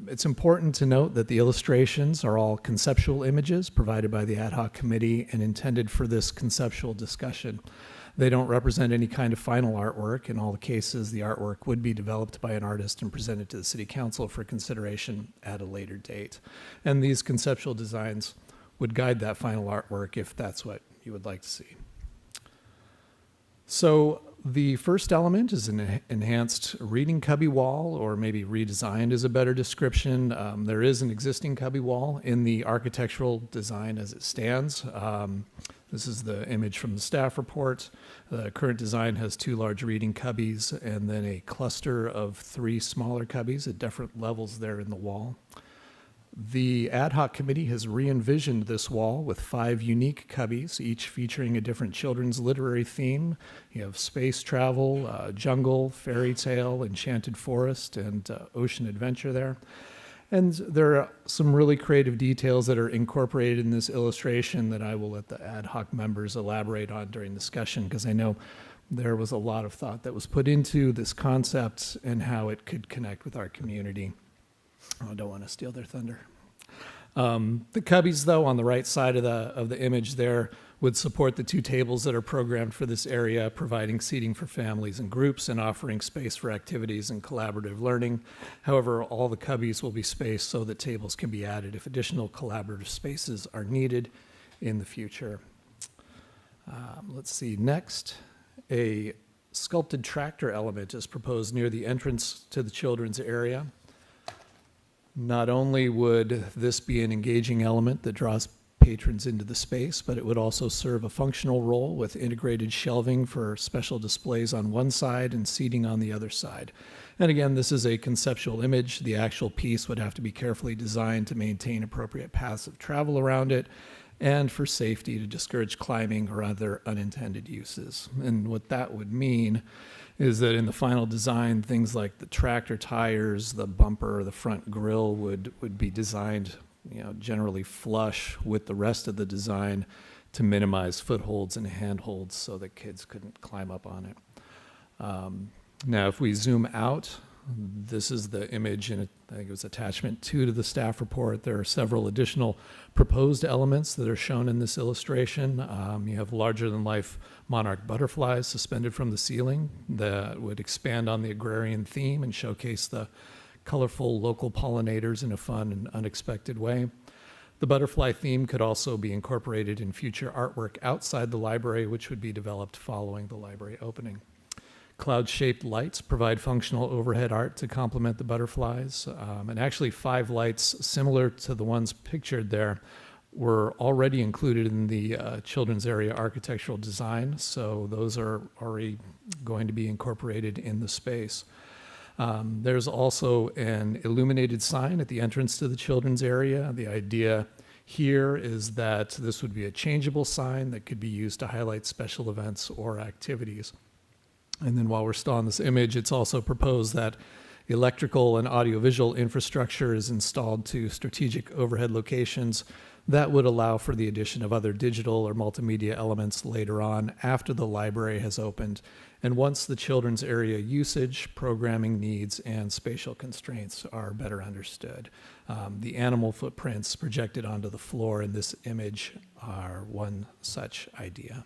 it's important to note that the illustrations are all conceptual images provided by the ad hoc committee and intended for this conceptual discussion. They don't represent any kind of final artwork. In all the cases, the artwork would be developed by an artist and presented to the City Council for consideration at a later date. And these conceptual designs would guide that final artwork if that's what you would like to see. So the first element is an enhanced reading cubby wall, or maybe redesigned is a better description. There is an existing cubby wall in the architectural design as it stands. This is the image from the staff report. The current design has 2 large reading cubbies and then a cluster of 3 smaller cubbies at different levels there in the wall. The ad hoc committee has re-envisioned this wall with 5 unique cubbies, each featuring a different children's literary theme. You have space travel, jungle, fairy tale, enchanted forest, and ocean adventure there. And there are some really creative details that are incorporated in this illustration that I will let the ad hoc members elaborate on during discussion, because I know there was a lot of thought that was put into this concept and how it could connect with our community. I don't want to steal their thunder. The cubbies, though, on the right side of the image there would support the 2 tables that are programmed for this area, providing seating for families and groups and offering space for activities and collaborative learning. However, all the cubbies will be spaced so that tables can be added if additional collaborative spaces are needed in the future. Let's see, next, a sculpted tractor element is proposed near the entrance to the children's area. Not only would this be an engaging element that draws patrons into the space, but it would also serve a functional role with integrated shelving for special displays on one side and seating on the other side. And again, this is a conceptual image. The actual piece would have to be carefully designed to maintain appropriate paths of travel around it and for safety to discourage climbing or other unintended uses. And what that would mean is that in the final design, things like the tractor tires, the bumper, the front grille would be designed, generally flush with the rest of the design to minimize footholds and handholds so that kids couldn't climb up on it. Now, if we zoom out, this is the image, and I think it was attachment 2 to the staff report. There are several additional proposed elements that are shown in this illustration. You have larger-than-life monarch butterflies suspended from the ceiling that would expand on the agrarian theme and showcase the colorful local pollinators in a fun and unexpected way. The butterfly theme could also be incorporated in future artwork outside the library, which would be developed following the library opening. Cloud-shaped lights provide functional overhead art to complement the butterflies. And actually 5 lights similar to the ones pictured there were already included in the children's area architectural design. So those are already going to be incorporated in the space. There's also an illuminated sign at the entrance to the children's area. The idea here is that this would be a changeable sign that could be used to highlight special events or activities. And then while we're still on this image, it's also proposed that electrical and audiovisual infrastructure is installed to strategic overhead locations that would allow for the addition of other digital or multimedia elements later on after the library has opened and once the children's area usage, programming needs, and spatial constraints are better understood. The animal footprints projected onto the floor in this image are one such idea.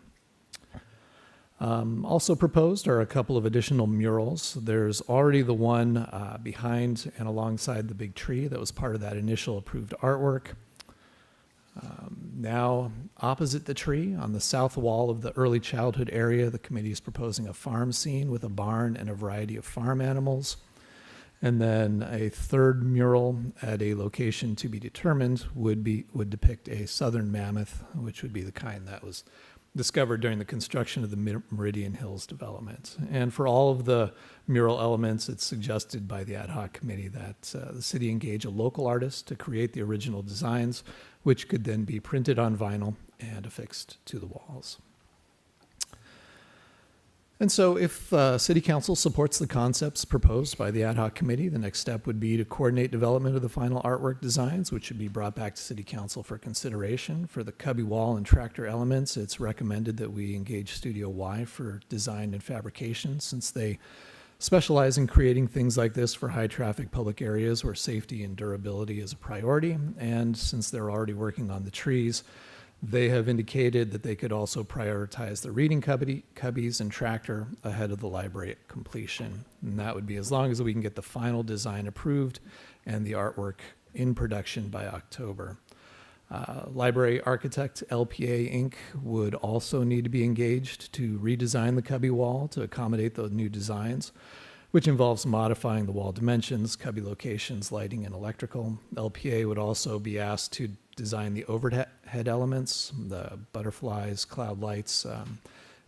Also proposed are a couple of additional murals. There's already the one behind and alongside the big tree that was part of that initial approved artwork. Now, opposite the tree, on the south wall of the early childhood area, the committee is proposing a farm scene with a barn and a variety of farm animals. And then a third mural at a location to be determined would depict a southern mammoth, which would be the kind that was discovered during the construction of the Meridian Hills development. And for all of the mural elements, it's suggested by the ad hoc committee that the city engage a local artist to create the original designs, which could then be printed on vinyl and affixed to the walls. And so if City Council supports the concepts proposed by the ad hoc committee, the next step would be to coordinate development of the final artwork designs, which should be brought back to City Council for consideration. For the cubby wall and tractor elements, it's recommended that we engage Studio Y for design and fabrication, since they specialize in creating things like this for high-traffic public areas where safety and durability is a priority. And since they're already working on the trees, they have indicated that they could also prioritize the reading cubbies and tractor ahead of the library completion. And that would be as long as we can get the final design approved and the artwork in production by October. Library architect LPA Inc. would also need to be engaged to redesign the cubby wall to accommodate the new designs, which involves modifying the wall dimensions, cubby locations, lighting, and electrical. LPA would also be asked to design the overhead elements, the butterflies, cloud lights,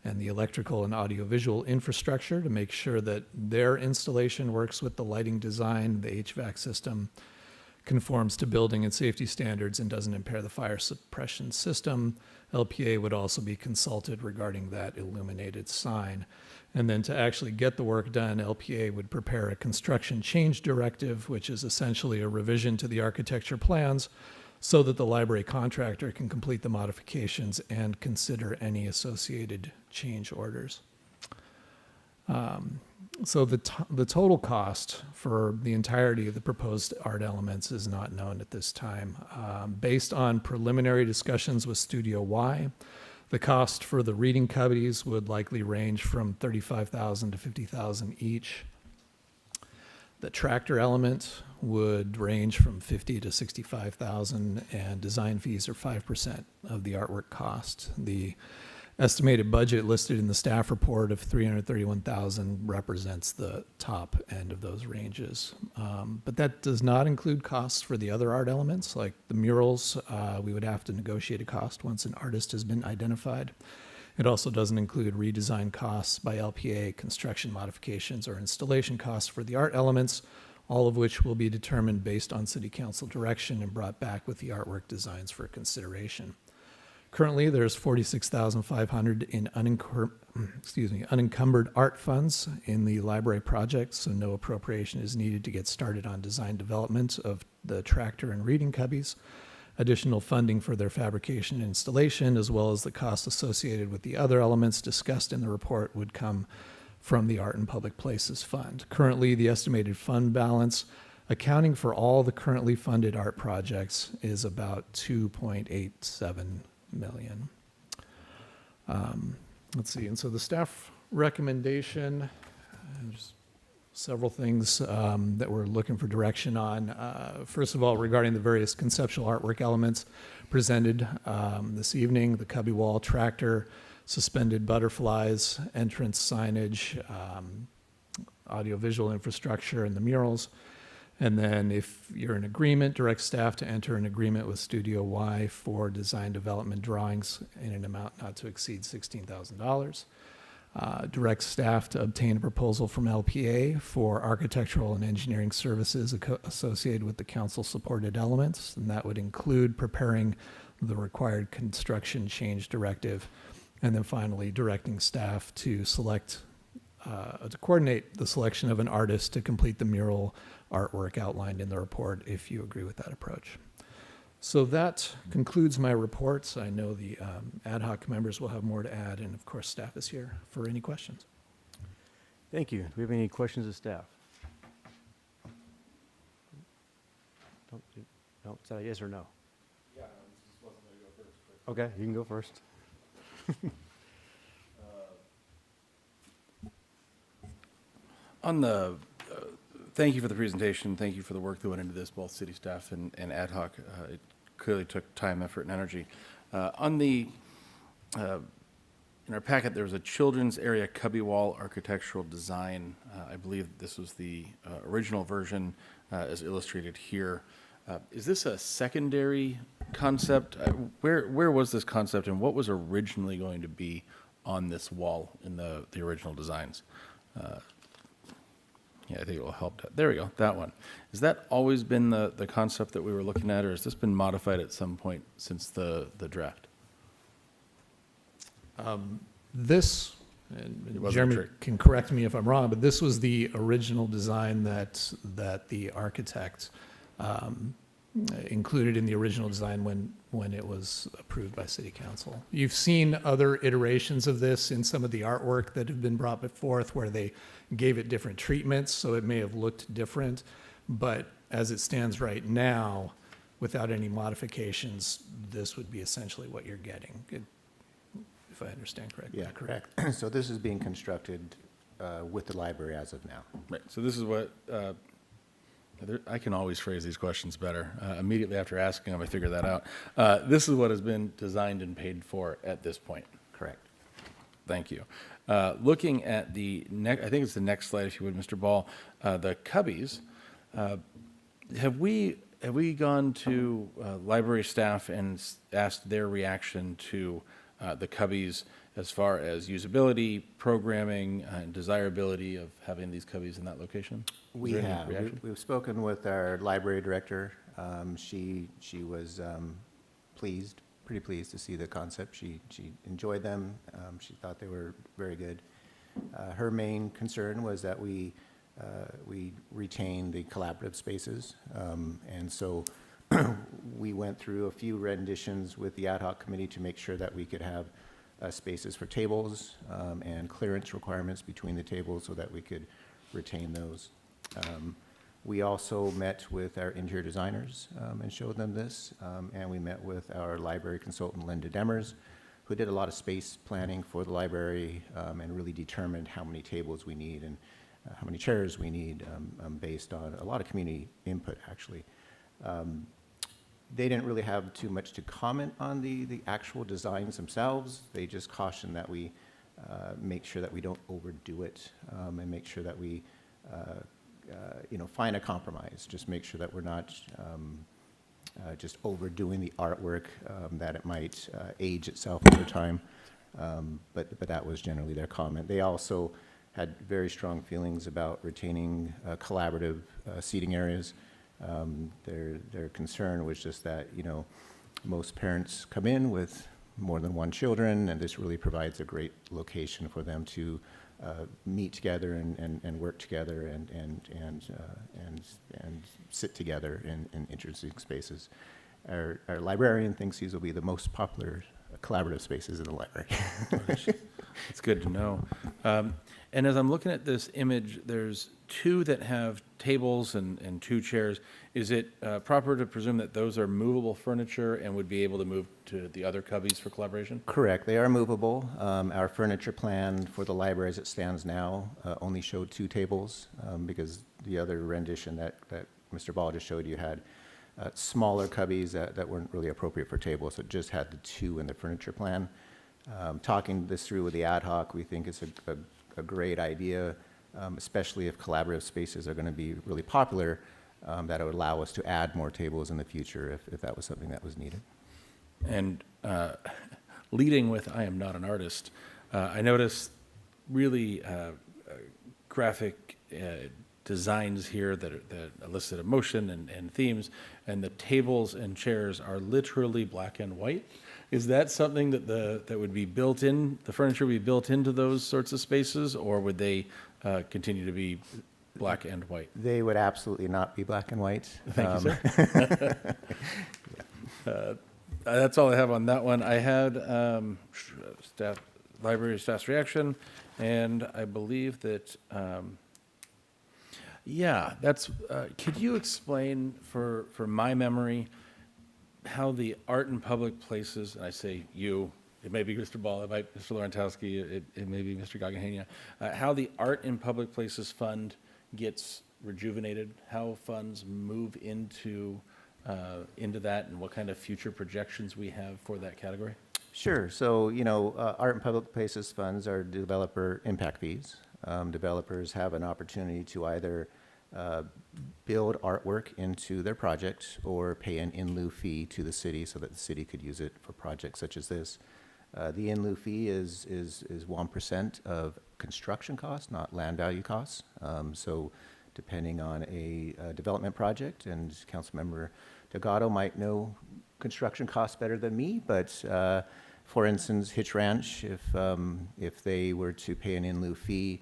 and the electrical and audiovisual infrastructure to make sure that their installation works with the lighting design, the HVAC system, conforms to building and safety standards, and doesn't impair the fire suppression system. LPA would also be consulted regarding that illuminated sign. And then to actually get the work done, LPA would prepare a construction change directive, which is essentially a revision to the architecture plans, so that the library contractor can complete the modifications and consider any associated change orders. So the total cost for the entirety of the proposed art elements is not known at this time. Based on preliminary discussions with Studio Y, the cost for the reading cubbies would likely range from $35,000 to $50,000 each. The tractor element would range from $50,000 to $65,000, and design fees are 5% of the artwork cost. The estimated budget listed in the staff report of $331,000 represents the top end of those ranges. But that does not include costs for the other art elements, like the murals. We would have to negotiate a cost once an artist has been identified. It also doesn't include redesign costs by LPA, construction modifications, or installation costs for the art elements, all of which will be determined based on City Council direction and brought back with the artwork designs for consideration. Currently, there's $46,500 in unencumbered art funds in the library project, so no appropriation is needed to get started on design development of the tractor and reading cubbies. Additional funding for their fabrication and installation, as well as the costs associated with the other elements discussed in the report, would come from the Art and Public Places Fund. Currently, the estimated fund balance, accounting for all the currently funded art projects, is about $2.87 million. Let's see, and so the staff recommendation, there's several things that we're looking for direction on. First of all, regarding the various conceptual artwork elements presented this evening, the cubby wall, tractor, suspended butterflies, entrance signage, audiovisual infrastructure, and the murals. And then if you're in agreement, direct staff to enter an agreement with Studio Y for design development drawings in an amount not to exceed $16,000. Direct staff to obtain a proposal from LPA for architectural and engineering services associated with the council-supported elements, and that would include preparing the required construction change directive, and then finally directing staff to coordinate the selection of an artist to complete the mural artwork outlined in the report, if you agree with that approach. So that concludes my reports. I know the ad hoc members will have more to add, and of course, staff is here for any questions. Thank you. Do we have any questions of staff? No, is that a yes or no? Yeah, this wasn't going to go first. Okay, you can go first. Thank you for the presentation. Thank you for the work that went into this, both city staff and ad hoc. It clearly took time, effort, and energy. On the, in our packet, there was a children's area cubby wall architectural design. I believe this was the original version as illustrated here. Is this a secondary concept? Where was this concept, and what was originally going to be on this wall in the original designs? Yeah, I think it will help. There we go, that one. Has that always been the concept that we were looking at, or has this been modified at some point since the draft? This, It and wasn't a Jeremy trick. can correct me if I'm wrong, but this was the original design that the architect included in the original design when it was approved by City Council. You've seen other iterations of this in some of the artwork that have been brought forth where they gave it different treatments, so it may have looked different, but as it stands right now, without any modifications, this would be essentially what you're getting, if I understand correctly. Yeah, correct. So this is being constructed with the library as of now. Right, so this is what, I can always phrase these questions better. Immediately after asking them, I figured that out. This is what has been designed and paid for at this point. Correct. Thank you. Looking at the next, I think it's the next slide, if you would, Mr. Ball, the cubbies. Have we gone to library staff and asked their reaction to the cubbies as far as usability, programming, and desirability of having these cubbies in that location? We have. We've spoken with our library director. She was pleased, pretty pleased to see the concept. She enjoyed them. She thought they were very good. Her main concern was that we retain the collaborative spaces. And so we went through a few renditions with the ad hoc committee to make sure that we could have spaces for tables and clearance requirements between the tables so that we could retain those. We also met with our interior designers and showed them this, and we met with our library consultant, Linda Demers, who did a lot of space planning for the library and really determined how many tables we need and how many chairs we need based on a lot of community input, actually. They didn't really have too much to comment on the actual designs themselves. They just cautioned that we make sure that we don't overdo it and make sure that we find a compromise. Just make sure that we're not just overdoing the artwork, that it might age itself over time. But that was generally their comment. They also had very strong feelings about retaining collaborative seating areas. Their concern was just that, most parents come in with more than one children, and this really provides a great location for them to meet together and work together and sit together in interesting spaces. Our librarian thinks these will be the most popular collaborative spaces in the library. It's good to know. And as I'm looking at this image, there's two that have tables and two chairs. Is it proper to presume that those are movable furniture and would be able to move to the other cubbies for collaboration? Correct. They are movable. Our furniture plan for the library as it stands now only showed two tables because the other rendition that Mr. Ball just showed you had smaller cubbies that weren't really appropriate for tables. So it just had the two in the furniture plan. Talking this through with the ad hoc, we think it's a great idea, especially if collaborative spaces are going to be really popular, that it would allow us to add more tables in the future if that was something that was needed. And leading with, I am not an artist, I noticed really graphic designs here that elicit emotion and themes, and the tables and chairs are literally black and white. Is that something that would be built in, the furniture would be built into those sorts of spaces, or would they continue to be black and white? They would absolutely not be black and white. Thank you, sir. That's all I have on that one. I had library staff's reaction, and I believe that, could you explain for my memory how the art in public places, and I say you, it may be Mr. Ball, it might be Mr. Laurentowski, it may be Mr. Gagahania, how the Art in Public Places Fund gets rejuvenated, how funds move into into that and what kind of future projections we have for that category? Sure. So, Art and Public Places funds are developer impact fees. Developers have an opportunity to either build artwork into their project or pay an in lieu fee to the city so that the city could use it for projects such as this. The in lieu fee is 1% of construction costs, not land value costs. So depending on a development project, and Councilmember Delgado might know construction costs better than me, but for instance, Hitch Ranch, if they were to pay an in lieu fee,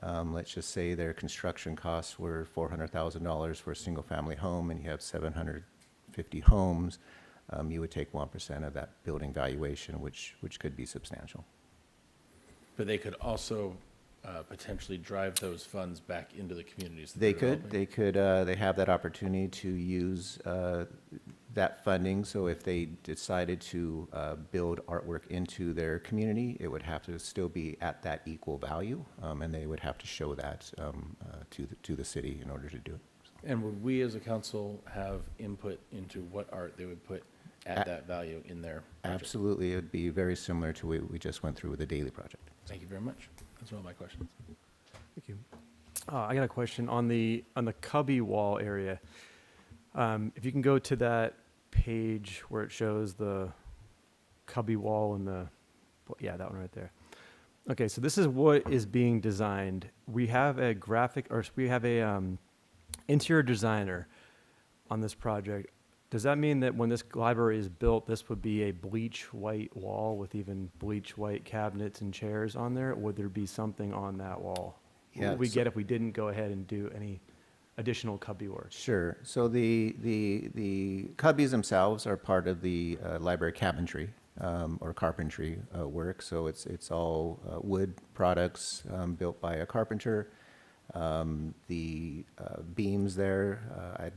let's just say their construction costs were $400,000 for a single family home and you have 750 homes, you would take 1% of that building valuation, which could be substantial. But they could also potentially drive those funds back into the communities. They could. They have that opportunity to use that funding. So if they decided to build artwork into their community, it would have to still be at that equal value, and they would have to show that to the city in order to do it. And would we as a council have input into what art they would put at that value in their project? Absolutely. It would be very similar to what we just went through with the Daily project. Thank you very much. Those are all my questions. Thank you. I got a question on the cubby wall area. If you can go to that page where it shows the cubby wall and yeah, that one right there. Okay, so this is what is being designed. We have a interior designer on this project. Does that mean that when this library is built, this would be a bleach white wall with even bleach white cabinets and chairs on there? Or would there be something on that wall? Yeah, What would we get if we didn't go ahead and do any additional cubby work? Sure. So the cubbies themselves are part of the library cabinetry or carpentry work. So it's all wood products built by a carpenter. The beams there, I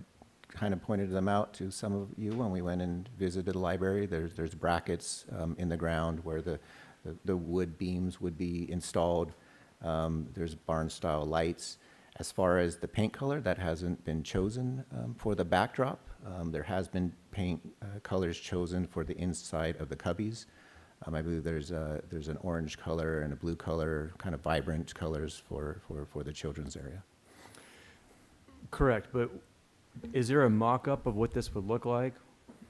kind of pointed them out to some of you when we went and visited the library. There's brackets in the ground where the wood beams would be installed. There's barn-style lights. As far as the paint color, that hasn't been chosen for the backdrop. There has been paint colors chosen for the inside of the cubbies. I believe there's an orange color and a blue color, kind of vibrant colors for the children's area. Correct, but is there a mock-up of what this would look like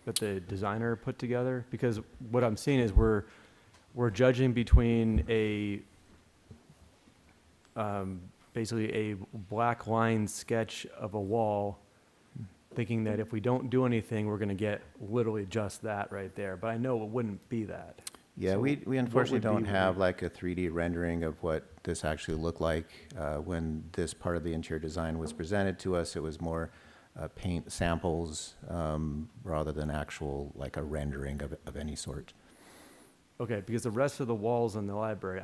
that the designer put together? Because what I'm seeing is we're judging between basically a black line sketch of a wall, thinking that if we don't do anything, we're going to get literally just that right there. But I know it wouldn't be that. Yeah, So we what unfortunately would don't be- have like a 3D rendering of what this actually looked like. When this part of the interior design was presented to us, it was more paint samples rather than actual like a rendering of any sort. Okay, because the rest of the walls in the library,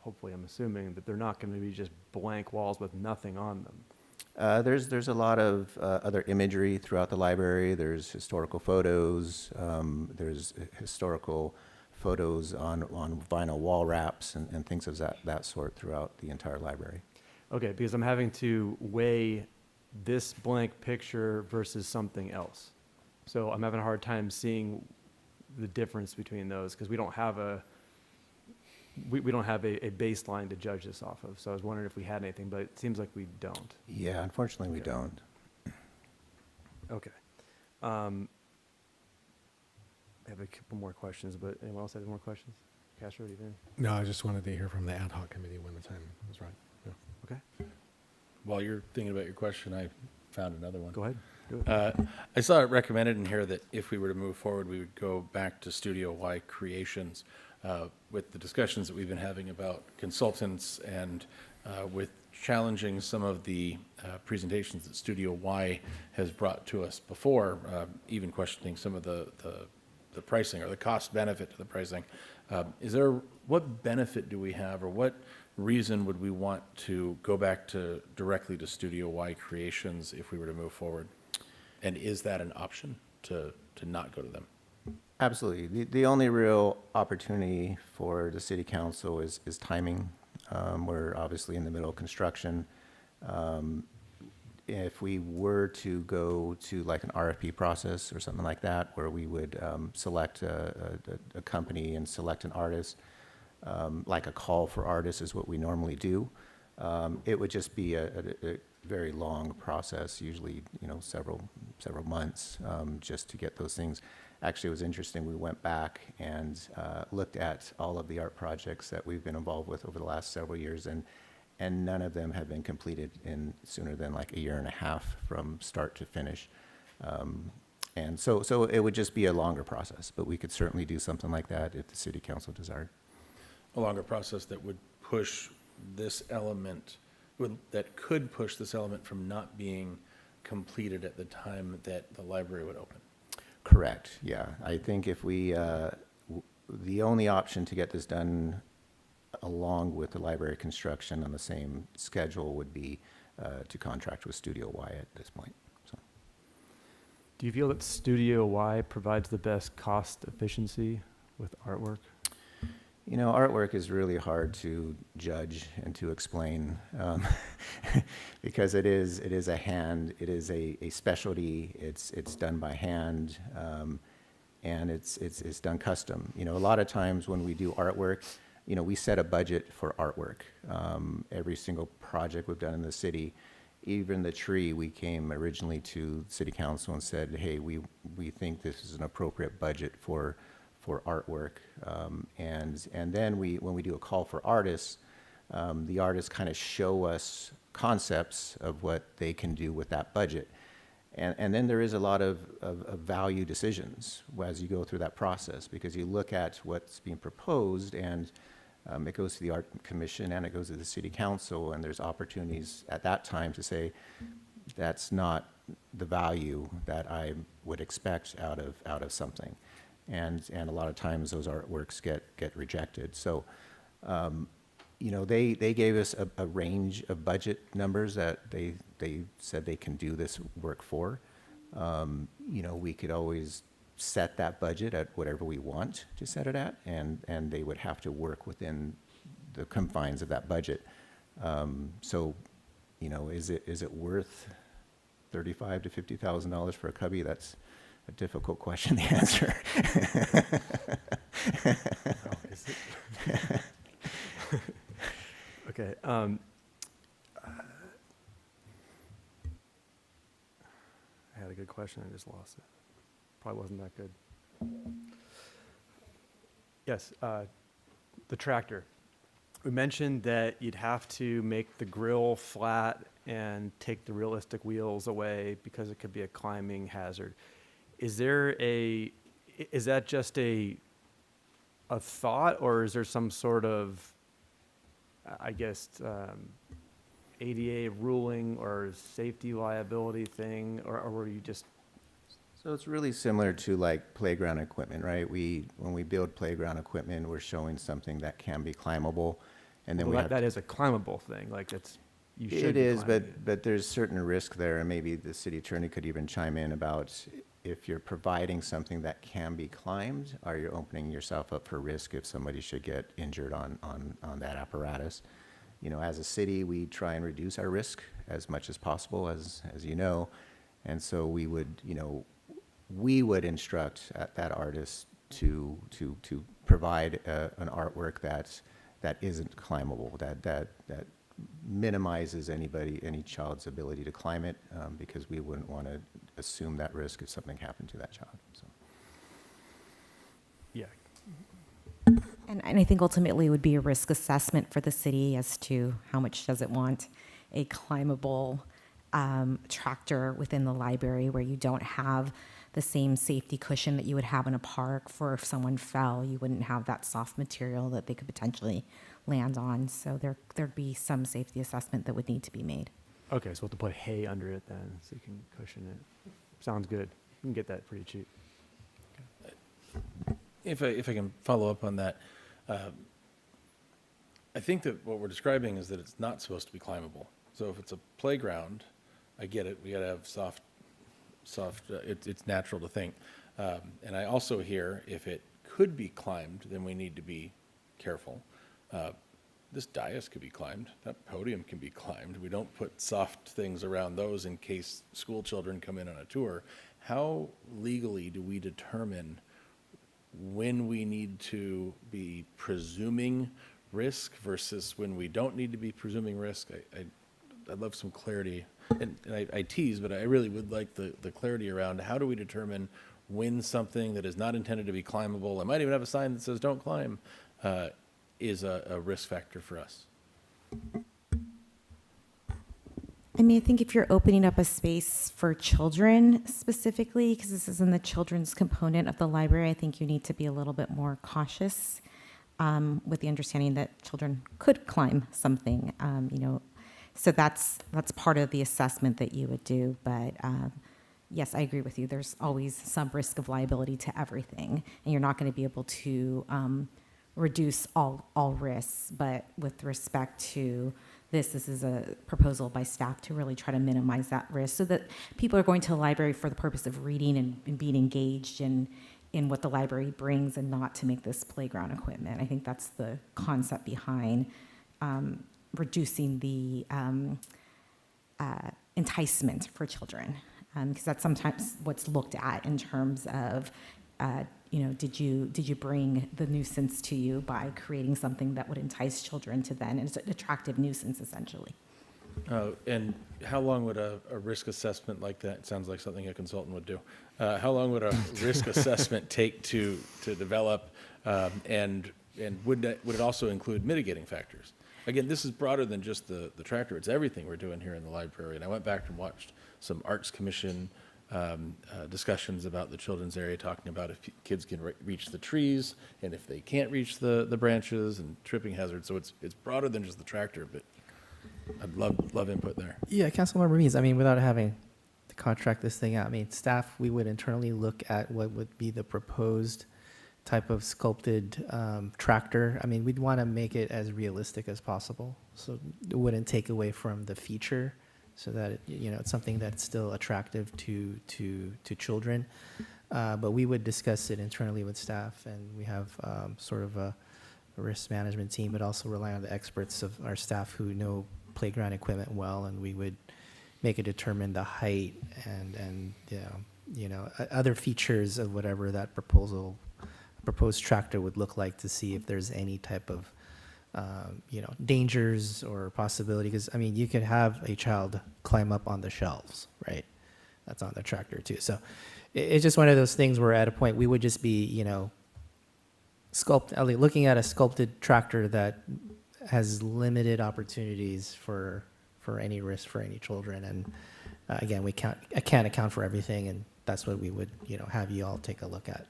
hopefully I'm assuming that they're not going to be just blank walls with nothing on them. There's a lot of other imagery throughout the library. There's historical photos. There's historical photos on vinyl wall wraps and things of that sort throughout the entire library. Okay, because I'm having to weigh this blank picture versus something else. So I'm having a hard time seeing the difference between those because we don't have a baseline to judge this off of. So I was wondering if we had anything, but it seems like we don't. Yeah, unfortunately we don't. Okay. I have a couple more questions, but anyone else have more questions? Castro, do you think? No, I just wanted to hear from the ad hoc committee when the time was right. Yeah. Okay. While you're thinking about your question, I found another one. Go ahead. Do it. I saw it recommended in here that if we were to move forward, we would go back to Studio Y Creations with the discussions that we've been having about consultants and with challenging some of the presentations that Studio Y has brought to us before, even questioning some of the pricing or the cost benefit to the pricing. What benefit do we have, or what reason would we want to go back directly to Studio Y Creations if we were to move forward? And is that an option to not go to them? Absolutely. The only real opportunity for the city council is timing. We're obviously in the middle of construction. if we were to go to like an RFP process or something like that, where we would select a company and select an artist, like a call for artists is what we normally do. It would just be a very long process, usually, several months, just to get those things. Actually, it was interesting. We went back and looked at all of the art projects that we've been involved with over the last several years, and none of them have been completed in sooner than like a year and a half from start to finish. And so it would just be a longer process, but we could certainly do something like that if the city council desired. A longer process that would push this element, that could push this element from not being completed at the time that the library would open. Correct, yeah. I think if we, the only option to get this done along with the library construction on the same schedule would be to contract with Studio Y at this point. So, Do you feel that Studio Y provides the best cost efficiency with artwork? Artwork is really hard to judge and to explain because it is a specialty. It's done by hand, and it's done custom. A lot of times when we do artwork, we set a budget for artwork. Every single project we've done in the city, even the tree, we came originally to City Council and said, hey, we think this is an appropriate budget for artwork. And then when we do a call for artists, the artists kind of show us concepts of what they can do with that budget. And then there is a lot of value decisions as you go through that process, because you look at what's being proposed, and it goes to the Art Commission and it goes to the City Council, and there's opportunities at that time to say, that's not the value that I would expect out of something. And a lot of times those artworks get rejected. So, they gave us a range of budget numbers that they said they can do this work for. We could always set that budget at whatever we want to set it at, and they would have to work within the confines of that budget. So, is it worth $35,000 to $50,000 for a cubby? That's a difficult question to answer. Okay. I had a good question. I just lost it. Probably wasn't that good. Yes, the tractor. We mentioned that you'd have to make the grill flat and take the realistic wheels away because it could be a climbing hazard. Is that just a thought, or is there some sort of, ADA ruling or safety liability thing, or were you just? So it's really similar to like playground equipment, right? When we build playground equipment, we're showing something that can be climbable, and then That is a climbable thing, like you should. It be is, climbing it. but there's certain risk there, and maybe the city attorney could even chime in about if you're providing something that can be climbed, are you opening yourself up for risk if somebody should get injured on that apparatus? As a city, we try and reduce our risk as much as possible, as you know, and so we would instruct that artist to provide an artwork that isn't climbable, that minimizes any child's ability to climb it, because we wouldn't want to assume that risk if something happened to that child. So. Yeah. And I think ultimately it would be a risk assessment for the city as to how much does it want a climbable tractor within the library, where you don't have the same safety cushion that you would have in a park for if someone fell. You wouldn't have that soft material that they could potentially land on. So there'd be some safety assessment that would need to be made. Okay, so we'll have to put hay under it then, so you can cushion it. Sounds good. You can get that pretty cheap. If I can follow up on that, I think that what we're describing is that it's not supposed to be climbable. So if it's a playground, I get it. We got to have soft. It's natural to think. And I also hear if it could be climbed, then we need to be careful. this dais could be climbed, that podium can be climbed. We don't put soft things around those in case school children come in on a tour. How legally do we determine when we need to be presuming risk versus when we don't need to be presuming risk? I'd love some clarity, and I tease, but I really would like the clarity around how do we determine when something that is not intended to be climbable, I might even have a sign that says don't climb, is a risk factor for us. I mean, I think if you're opening up a space for children specifically, because this is in the children's component of the library, I think you need to be a little bit more cautious with the understanding that children could climb something, so that's part of the assessment that you would do. But yes, I agree with you. There's always some risk of liability to everything, and you're not going to be able to reduce all risks. But with respect to this is a proposal by staff to really try to minimize that risk so that people are going to the library for the purpose of reading and being engaged in what the library brings and not to make this playground equipment. I think that's the concept behind reducing the enticement for children, because that's sometimes what's looked at in terms of, did you bring the nuisance to you by creating something that would entice children to then, and it's an attractive nuisance essentially. And how long would a risk assessment like that, it sounds like something a consultant would do, how long would a risk assessment take to develop, and would it also include mitigating factors? Again, this is broader than just the tractor. It's everything we're doing here in the library. And I went back and watched some Arts Commission discussions about the children's area, talking about if kids can reach the trees and if they can't reach the branches and tripping hazards. So it's broader than just the tractor, but I'd love input there. Yeah, Councilmember Means, I mean, without having to contract this thing out, I mean, staff, we would internally look at what would be the proposed type of sculpted tractor. I mean, we'd want to make it as realistic as possible, so it wouldn't take away from the feature, so that it's something that's still attractive to children. But we would discuss it internally with staff, and we have sort of a risk management team, but also rely on the experts of our staff who know playground equipment well, and we would make it determine the height and other features of whatever that proposed tractor would look like, to see if there's any type of dangers or possibility. Because I mean, you could have a child climb up on the shelves, right? That's on the tractor too. So it's just one of those things where at a point we would just be looking at a sculpted tractor that has limited opportunities for any risk for any children. And again, I can't account for everything, and that's what we would have you all take a look at.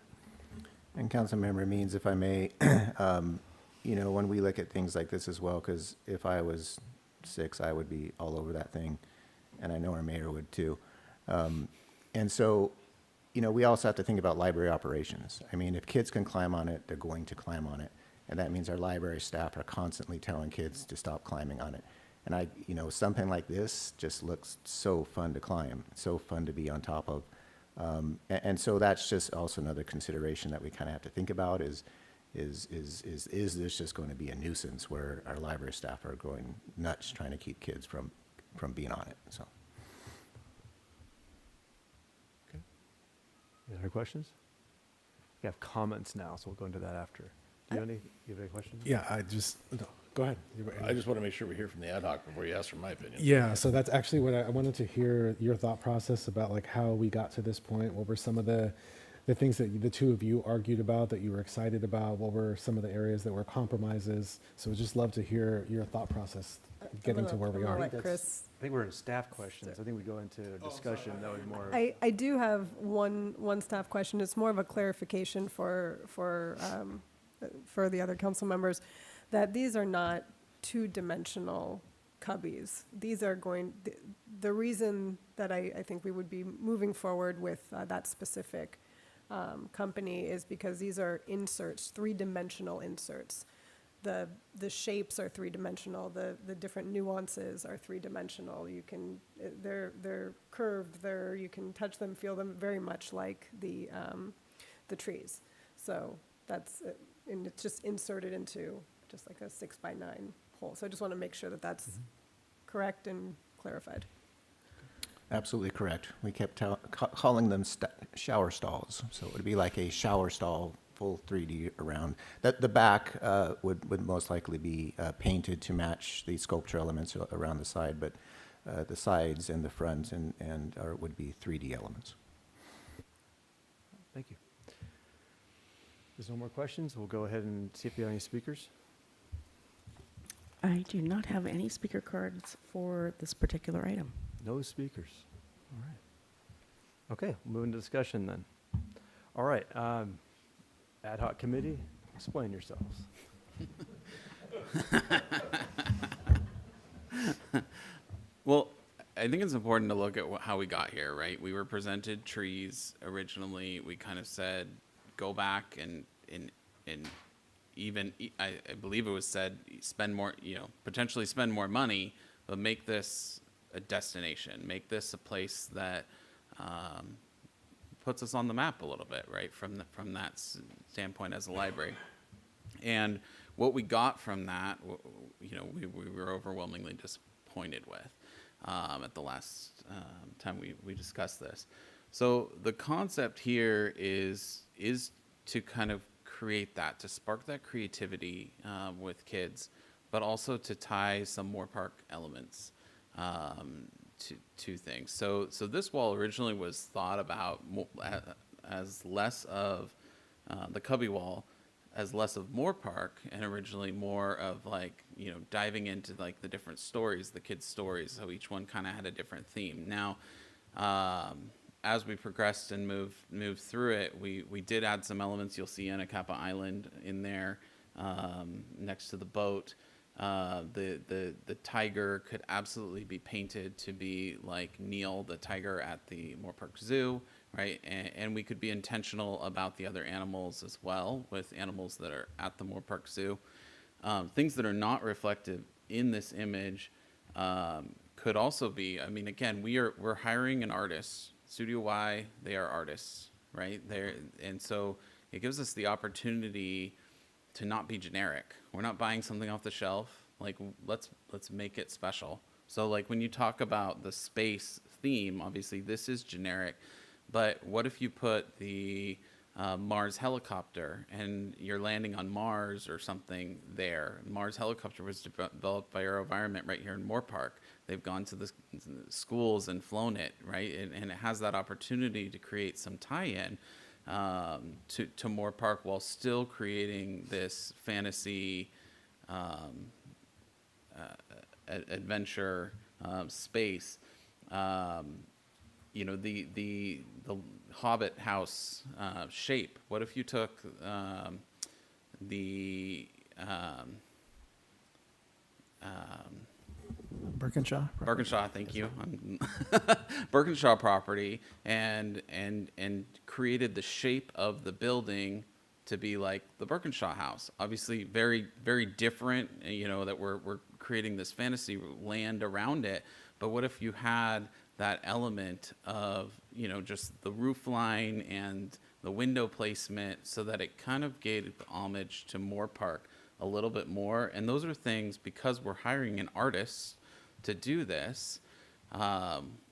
And Councilmember Means, if I may, when we look at things like this as well, because if I was 6, I would be all over that thing, and I know our mayor would too. And so, we also have to think about library operations. I mean, if kids can climb on it, they're going to climb on it. And that means our library staff are constantly telling kids to stop climbing on it. And something like this just looks so fun to climb, so fun to be on top of. And so that's just also another consideration that we kind of have to think about is this just going to be a nuisance where our library staff are going nuts trying to keep kids from being on it, so. Okay. Any other questions? We have comments now, so we'll go into that after. Do you have any questions? Yeah, go ahead. I just want to make sure we hear from the ad hoc before you ask for my opinion. Yeah, so that's actually what I wanted to hear your thought process about, like how we got to this point. What were some of the things that the two of you argued about that you were excited about? What were some of the areas that were compromises? So we'd just love to hear your thought process getting to where we are. Let Chris. I think we're in staff questions. I think we go into a discussion that would be more. I do have one staff question. It's more of a clarification for the other council members, that these are not two-dimensional cubbies. These are the reason that I think we would be moving forward with that specific company is because these are inserts, three-dimensional inserts. The shapes are three-dimensional. The different nuances are three-dimensional. They're curved. You can touch them, feel them, very much like the trees. So that's, and it's just inserted into just like a 6x9 whole. So I just want to make sure that that's correct and clarified. Absolutely correct. We kept calling them shower stalls, so it would be like a shower stall, full 3D around. That the back would most likely be painted to match the sculpture elements around the side, but the sides and the fronts would be 3D elements. Thank you. If there's no more questions, we'll go ahead and see if we have any speakers. I do not have any speaker cards for this particular item. No speakers. All right. Okay, we'll move into discussion then. All right, ad hoc committee, explain yourselves. Well, I think it's important to look at how we got here, right? We were presented trees originally. We kind of said, go back and even, I believe it was said, spend more, potentially spend more money, but make this a destination, make this a place that puts us on the map a little bit, right? From that standpoint as a library. And what we got from that, we were overwhelmingly disappointed with at the last time we discussed this. So the concept here is to kind of create that, to spark that creativity with kids, but also to tie some Moorpark elements to things. So this wall originally was thought about as less of the cubby wall, as less of Moorpark, and originally more of like, diving into like the different stories, the kids' stories. So each one kind of had a different theme. Now, as we progressed and moved through it, we did add some elements. You'll see Anacapa Island in there next to the boat. The tiger could absolutely be painted to be like Neil, the tiger at the Moorpark Zoo, right? And we could be intentional about the other animals as well, with animals that are at the Moorpark Zoo. Things that are not reflective in this image could also be, again, we're hiring an artist. Studio Y, they are artists, right? And so it gives us the opportunity to not be generic. We're not buying something off the shelf. Like, let's make it special. So like when you talk about the space theme, obviously this is generic, but what if you put the Mars helicopter and you're landing on Mars or something there? Mars helicopter was developed by AeroVironment right here in Moorpark. They've gone to the schools and flown it, right? And it has that opportunity to create some tie-in to Moorpark while still creating this fantasy adventure space. The Hobbit house shape. What if you took the Birkinshaw, thank you. Birkinshaw property and created the shape of the building to be like the Birkinshaw house. Obviously very, very different, that we're creating this fantasy land around it. But what if you had that element of, just the roof line and the window placement so that it kind of gave homage to Moorpark a little bit more? And those are things, because we're hiring an artist to do this,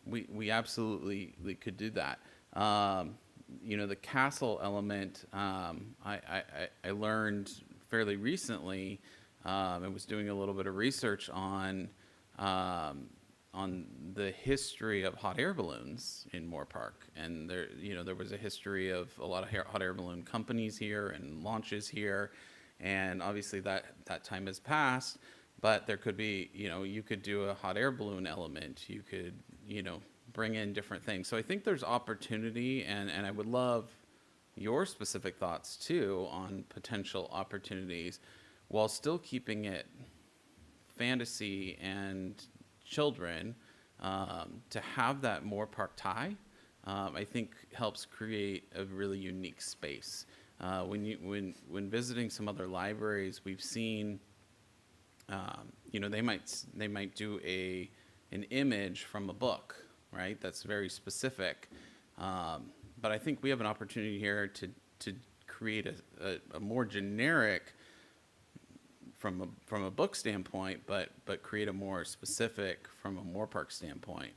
we absolutely could do that. The castle element, I learned fairly recently, and was doing a little bit of research on the history of hot air balloons in Moorpark. And there was a history of a lot of hot air balloon companies here and launches here. And obviously that time has passed, but there could be, you could do a hot air balloon element. You could, bring in different things. So I think there's opportunity, and I would love your specific thoughts too on potential opportunities while still keeping it fantasy and children, to have that Moorpark tie, I think helps create a really unique space. When visiting some other libraries, we've seen, they might do an image from a book, right? That's very specific. But I think we have an opportunity here to create a more generic from a book standpoint, but create a more specific from a Moorpark standpoint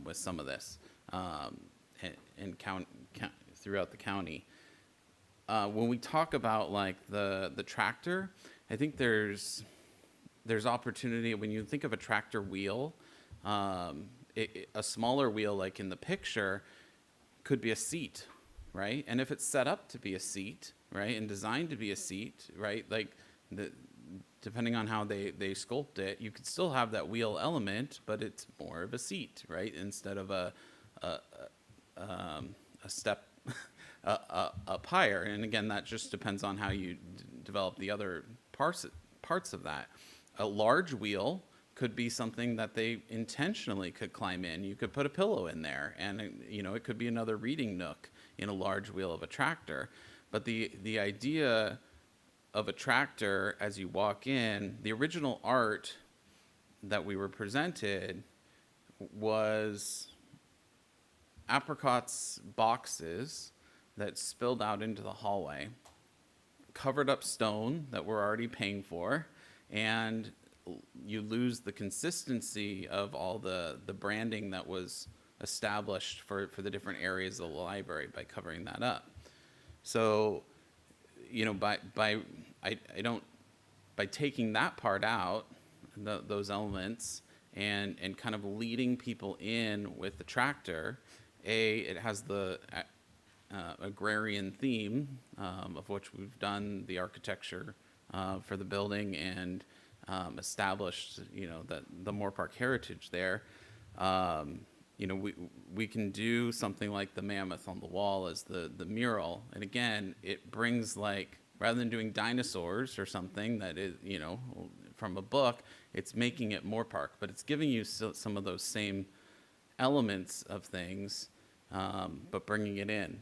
with some of this and count throughout the county. When we talk about like the tractor, I think there's opportunity when you think of a tractor wheel. A smaller wheel, like in the picture, could be a seat, right? And if it's set up to be a seat, right, and designed to be a seat, right, like depending on how they sculpt it, you could still have that wheel element, but it's more of a seat, right, instead of a step up higher. And again, that just depends on how you develop the other parts of that. A large wheel could be something that they intentionally could climb in. You could put a pillow in there, and you know, it could be another reading nook in a large wheel of a tractor. But the idea of a tractor as you walk in, the original art that we were presented was apricots boxes that spilled out into the hallway, covered up stone that we're already paying for, and you lose the consistency of all the branding that was established for the different areas of the library by covering that up. So, you know, by taking that part out, those elements, and kind of leading people in with the tractor, it has the agrarian theme, of which we've done the architecture for the building and established, you know, the Moorpark heritage there. You know, we can do something like the mammoth on the wall as the mural, and again, it brings, like, rather than doing dinosaurs or something that is, you know, from a book, it's making it Moorpark, but it's giving you some of those same elements of things, but bringing it in.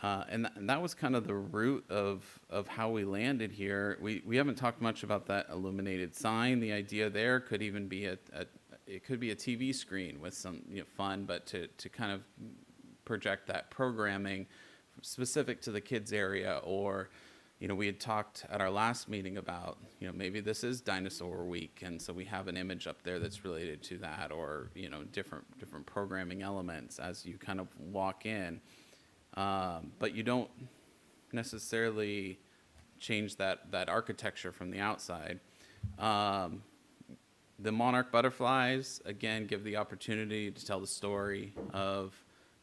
And that was kind of the root of how we landed here. We haven't talked much about that illuminated sign. The idea there could even be it could be a TV screen with some, you know, fun, but to kind of project that programming specific to the kids area. Or, you know, we had talked at our last meeting about, you know, maybe this is Dinosaur Week, and so we have an image up there that's related to that, or, you know, different programming elements as you kind of walk in. But you don't necessarily change that architecture from the outside. The monarch butterflies, again, give the opportunity to tell the story of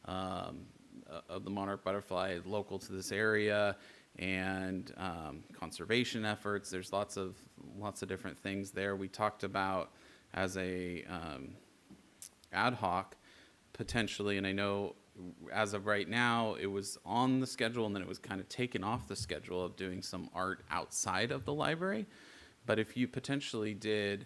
the monarch butterfly local to this area, and conservation efforts. There's lots of different things there. We talked about as a ad hoc potentially, and I know as of right now, it was on the schedule, and then it was kind of taken off the schedule of doing some art outside of the library. But if you potentially did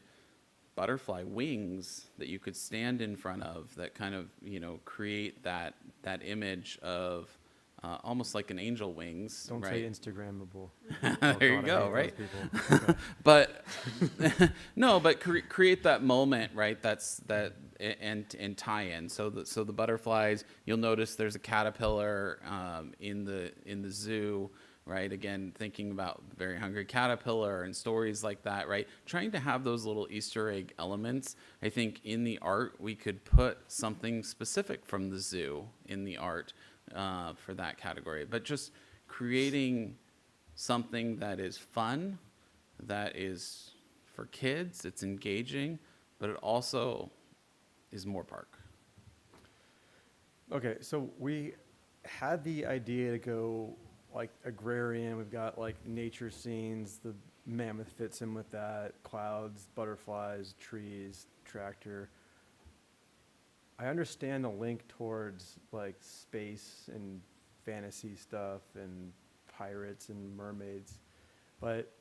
butterfly wings that you could stand in front of, that kind of, you know, create that image of almost like an angel wings. Don't right? say Instagrammable. There you go, right? Okay. But no, but create that moment, right? And tie in. So the butterflies, you'll notice there's a caterpillar in the zoo, right? Again, thinking about Very Hungry Caterpillar and stories like that, right? Trying to have those little Easter egg elements. I think in the art we could put something specific from the zoo in the art for that category, but just creating something that is fun, that is for kids, it's engaging, but it also is Moorpark. Okay, so we had the idea to go like agrarian. We've got like nature scenes. The mammoth fits in with that. Clouds, butterflies, trees, tractor. I understand the link towards like space and fantasy stuff and pirates and mermaids, but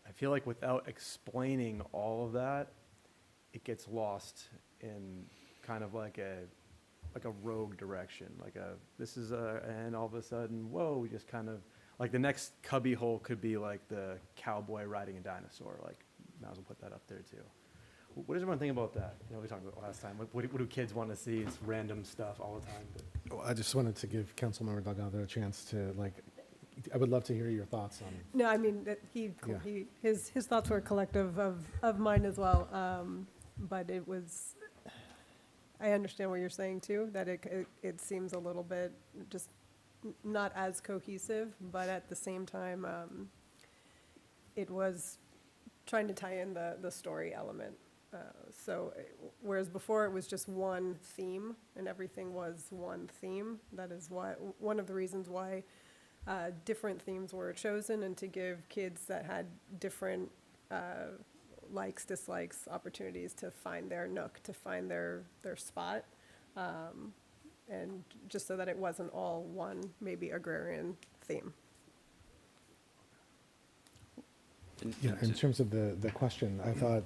I feel like without explaining all of that, it gets lost in kind of like a rogue direction, and all of a sudden, whoa, we just kind of, like the next cubby hole could be like the cowboy riding a dinosaur, like might as well put that up there too. What does everyone think about that? You know, we talked about it last time. What do kids want to see? It's random stuff all the time. But. Well, I just wanted to give Councilmember Delgado a chance to I would love to hear your thoughts on. No, I mean, his thoughts were collective of mine as well. But it was, I understand what you're saying too, that it seems a little bit just not as cohesive, but at the same time, it was trying to tie in the story element. So whereas before it was just one theme and everything was one theme, that is why, one of the reasons why different themes were chosen, and to give kids that had different likes, dislikes, opportunities to find their nook, to find their spot. And just so that it wasn't all one, maybe agrarian theme. Yeah, in terms of the question, I thought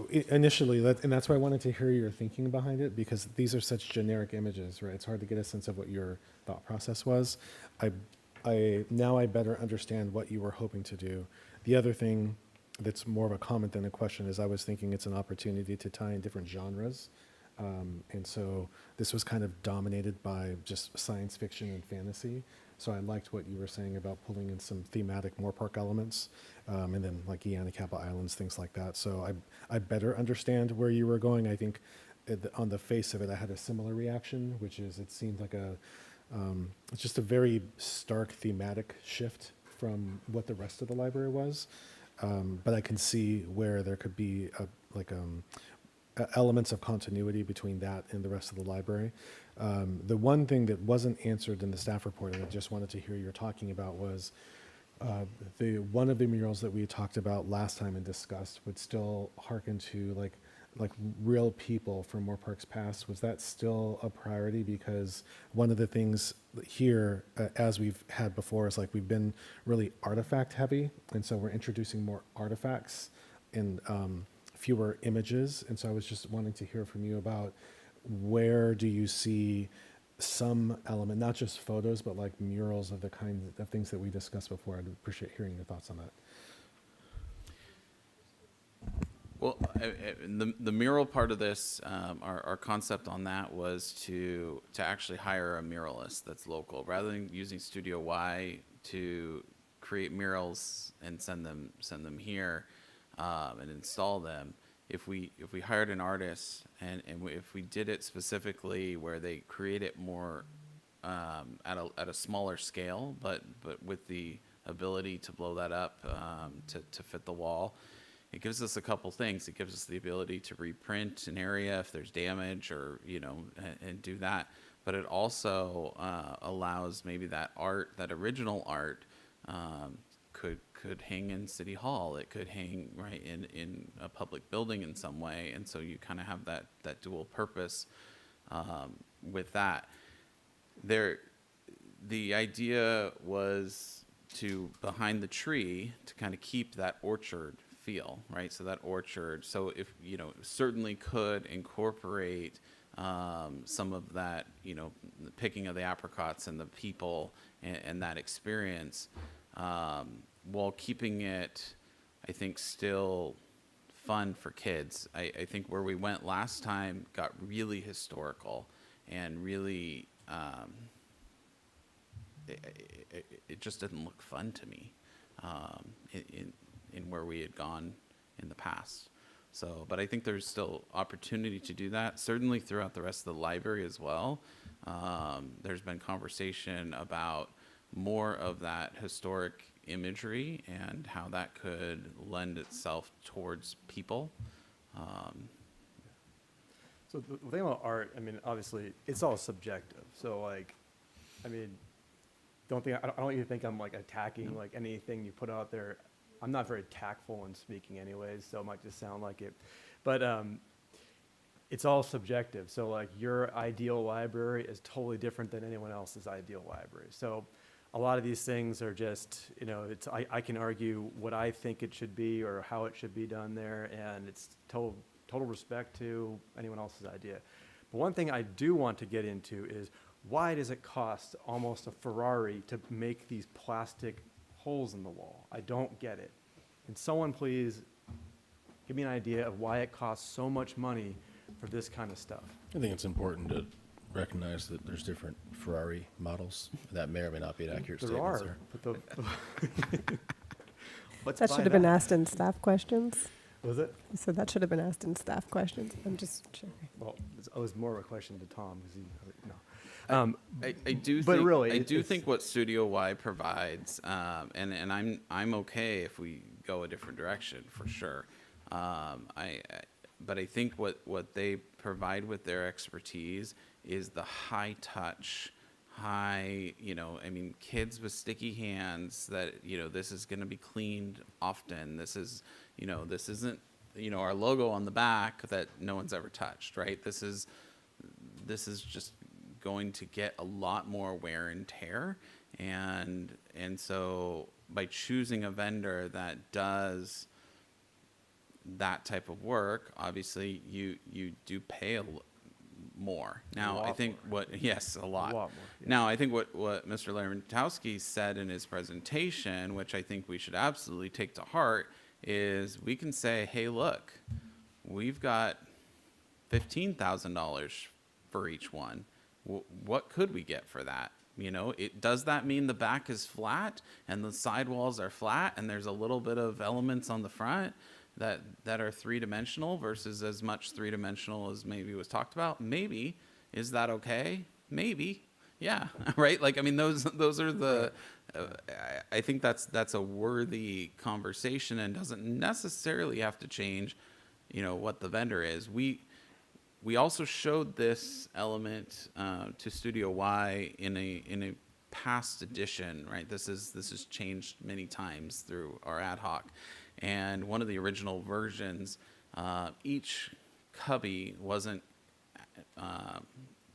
initially, and that's why I wanted to hear your thinking behind it, because these are such generic images, right? It's hard to get a sense of what your thought process was. Now I better understand what you were hoping to do. The other thing that's more of a comment than a question is I was thinking it's an opportunity to tie in different genres. And so this was kind of dominated by just science fiction and fantasy. So I liked what you were saying about pulling in some thematic Moorpark elements, and then like Yanakappa Islands, things like that. So I better understand where you were going. I think on the face of it, I had a similar reaction, which is it seemed like it's just a very stark thematic shift from what the rest of the library was. But I can see where there could be elements of continuity between that and the rest of the library. The one thing that wasn't answered in the staff report, and I just wanted to hear you talking about, was one of the murals that we talked about last time and discussed would still hearken to like real people from Moorpark's past. Was that still a priority? Because one of the things here, as we've had before, is like we've been really artifact heavy, and so we're introducing more artifacts and fewer images. And so I was just wanting to hear from you about where do you see some element, not just photos, but like murals of the kind of things that we discussed before. I'd appreciate hearing your thoughts on that. Well, the mural part of this, our concept on that was to actually hire a muralist that's local, rather than using Studio Y to create murals and send them here and install them. If we hired an artist and if we did it specifically where they create it more at a smaller scale, but with the ability to blow that up to fit the wall. It gives us a couple things. It gives us the ability to reprint an area if there's damage, or and do that. But it also allows maybe that original art, could hang in City Hall. It could hang right in a public building in some way, and so you kind of have that dual purpose with that. The idea was to behind the tree to kind of keep that orchard feel, right? So that orchard, so if, certainly could incorporate some of that, the picking of the apricots and the people and that experience, while keeping it, I think, still fun for kids. I think where we went last time got really historical and really, it just didn't look fun to me in where we had gone in the past. So, but I think there's still opportunity to do that, certainly throughout the rest of the library as well. There's been conversation about more of that historic imagery and how that could lend itself towards people. So the thing about art, I mean, obviously, it's all subjective. So, I don't even think I'm attacking anything you put out there. I'm not very tactful in speaking anyways, so it might just sound like it. But it's all subjective. So your ideal library is totally different than anyone else's ideal library. So a lot of these things are just, I can argue what I think it should be or how it should be done there, and it's total respect to anyone else's idea. But one thing I do want to get into is, why does it cost almost a Ferrari to make these plastic holes in the wall? I don't get it. Can someone please give me an idea of why it costs so much money for this kind of stuff? I think it's important to recognize that there's different Ferrari models. That may or may not be an accurate There statement, are, sir. but let's That should find have been out. asked in staff questions. Was it? I said that should have been asked in staff questions. I'm just checking. Well, it was more of a question to Tom, because he, no. I do but think, really, I do it's- think what Studio Y provides, and I'm okay if we go a different direction for sure. But I think what they provide with their expertise is the high touch, I mean, kids with sticky hands that, this is going to be cleaned often. This is, this isn't, our logo on the back that no one's ever touched, right? This is just going to get a lot more wear and tear. And so by choosing a vendor that does that type of work, obviously you do pay more. Now, I think yes, a lot. more, yeah. Now, I think what Mr. Larentowski said in his presentation, which I think we should absolutely take to heart, is we can say, hey, look, we've got $15,000 for each one. What could we get for that? Does that mean the back is flat and the sidewalls are flat and there's a little bit of elements on the front that are three-dimensional versus as much three-dimensional as maybe was talked about? Maybe. Is that okay? Maybe. Yeah. Right? Like, I mean, those are the, I think that's a worthy conversation and doesn't necessarily have to change, what the vendor is. We also showed this element to Studio Y in a past edition, right? This has changed many times through our ad hoc. And one of the original versions, each cubby wasn't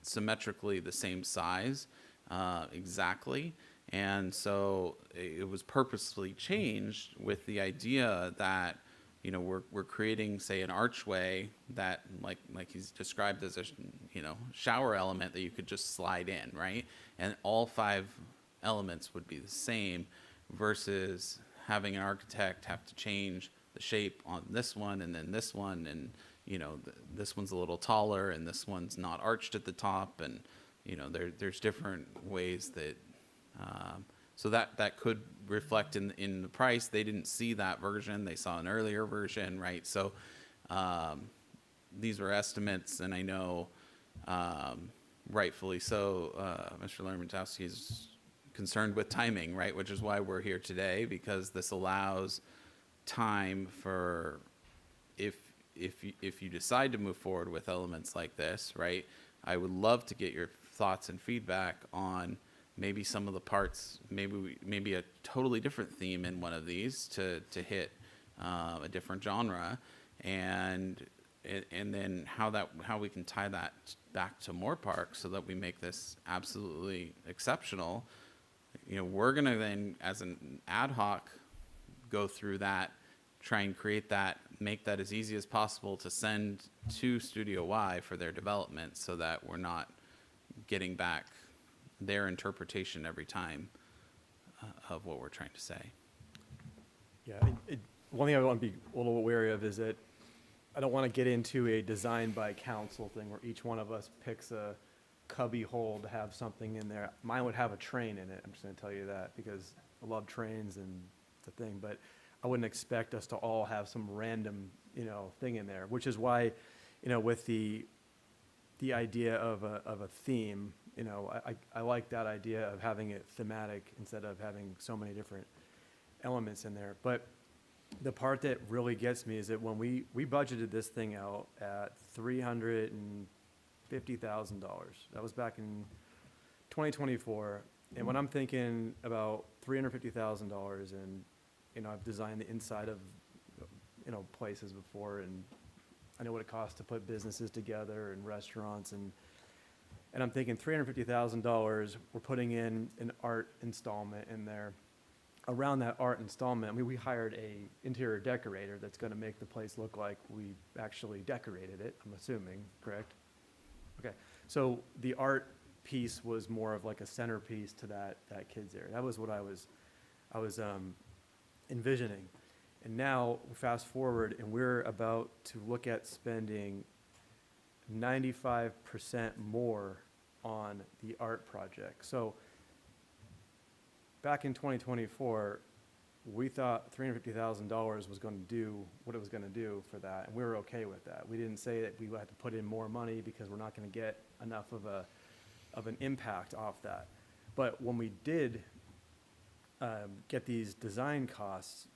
symmetrically the same size exactly. And so it was purposely changed with the idea that, we're creating, say, an archway that, like he's described as a, shower element that you could just slide in, right? And all 5 elements would be the same versus having an architect have to change the shape on this one and then this one, and this one's a little taller and this one's not arched at the top, and there's different ways that so that could reflect in the price. They didn't see that version; they saw an earlier version, right? So these were estimates, and I know rightfully so, Mr. Larentowski is concerned with timing, right? Which is why we're here today, because this allows time for if you decide to move forward with elements like this, right? I would love to get your thoughts and feedback on maybe some of the parts, maybe a totally different theme in one of these to hit a different genre, and then how we can tie that back to Moorpark so that we make this absolutely exceptional. We're going to then, as an ad hoc, go through that, try and create that, make that as easy as possible to send to Studio Y for their development so that we're not getting back their interpretation every time of what we're trying to say. Yeah, one thing I want to be a little wary of is that I don't want to get into a design by council thing where each one of us picks a cubby hole to have something in there. Mine would have a train in it. I'm just going to tell you that because I love trains and it's a thing, but I wouldn't expect us to all have some random, thing in there, which is why, with the idea of a theme, I like that idea of having it thematic instead of having so many different elements in there. But the part that really gets me is that when we budgeted this thing out at $350,000, that was back in 2024. And when I'm thinking about $350,000 and, I've designed the inside of, places before, and I know what it costs to put businesses together and restaurants, and I'm thinking $350,000, we're putting in an art installment in there. Around that art installment, we hired a interior decorator that's going to make the place look like we actually decorated it, I'm assuming, correct? Okay, so the art piece was more of like a centerpiece to that kids area. That was what I was envisioning. And now, fast forward, and we're about to look at spending 95% more on the art project. So back in 2024, we thought $350,000 was going to do what it was going to do for that, and we were okay with that. We didn't say that we had to put in more money because we're not going to get enough of an impact off that. But when we did get these design costs,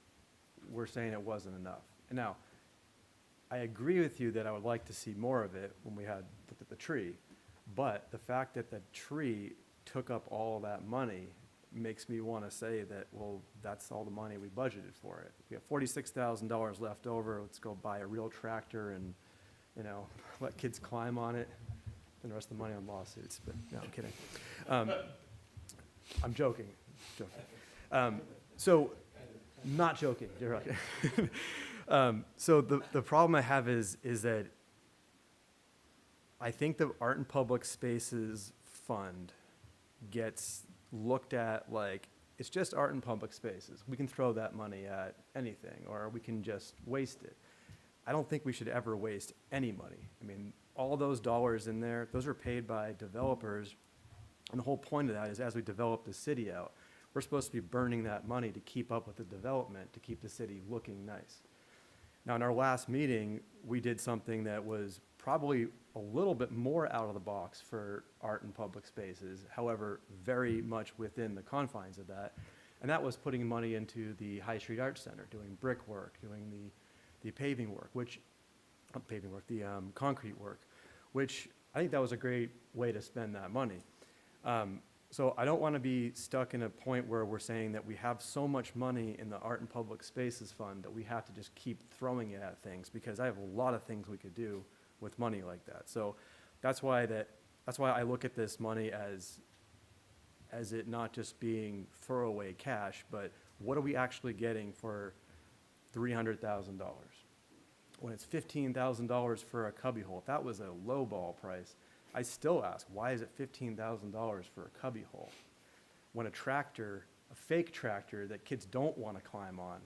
we're saying it wasn't enough. And now, I agree with you that I would like to see more of it when we had looked at the tree, but the fact that the tree took up all of that money makes me want to say that, well, that's all the money we budgeted for it. We have $46,000 left over. Let's go buy a real tractor and, you know, let kids climb on it. And the rest of the money on lawsuits. But no, I'm kidding. I'm joking. So, not joking. You're right. So the problem I have is that I think the Art and Public Spaces Fund gets looked at like it's just art and public spaces. We can throw that money at anything, or we can just waste it. I don't think we should ever waste any money. I mean, all those dollars in there, those are paid by developers, and the whole point of that is as we develop the city out, we're supposed to be burning that money to keep up with the development, to keep the city looking nice. Now, in our last meeting, we did something that was probably a little bit more out of the box for art and public spaces, however, very much within the confines of that. And that was putting money into the High Street Arts Center, doing brickwork, doing the paving work, which, the concrete work, which I think that was a great way to spend that money. So I don't want to be stuck in a point where we're saying that we have so much money in the Art and Public Spaces Fund that we have to just keep throwing it at things, because I have a lot of things we could do with money like that. So that's why I look at this money as it not just being throwaway cash, but what are we actually getting for $300,000? When it's $15,000 for a cubbyhole, if that was a lowball price, I still ask, why is it $15,000 for a cubbyhole? When a tractor, a fake tractor that kids don't want to climb on,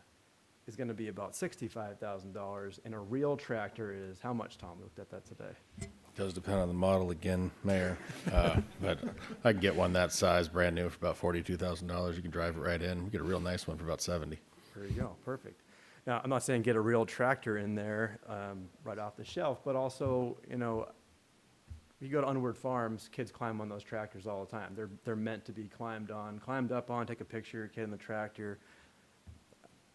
is going to be about $65,000, and a real tractor is how much, Tom? We looked at that today. Does depend on the model again, Mayor. But I can get one that size, brand new, for about $42,000. You can drive it right in. We get a real nice one for about 70. There you go, perfect. Now, I'm not saying get a real tractor in there right off the shelf, but also, you know, you go to Unward Farms, kids climb on those tractors all the time. They're meant to be climbed up on, take a picture, kid in the tractor.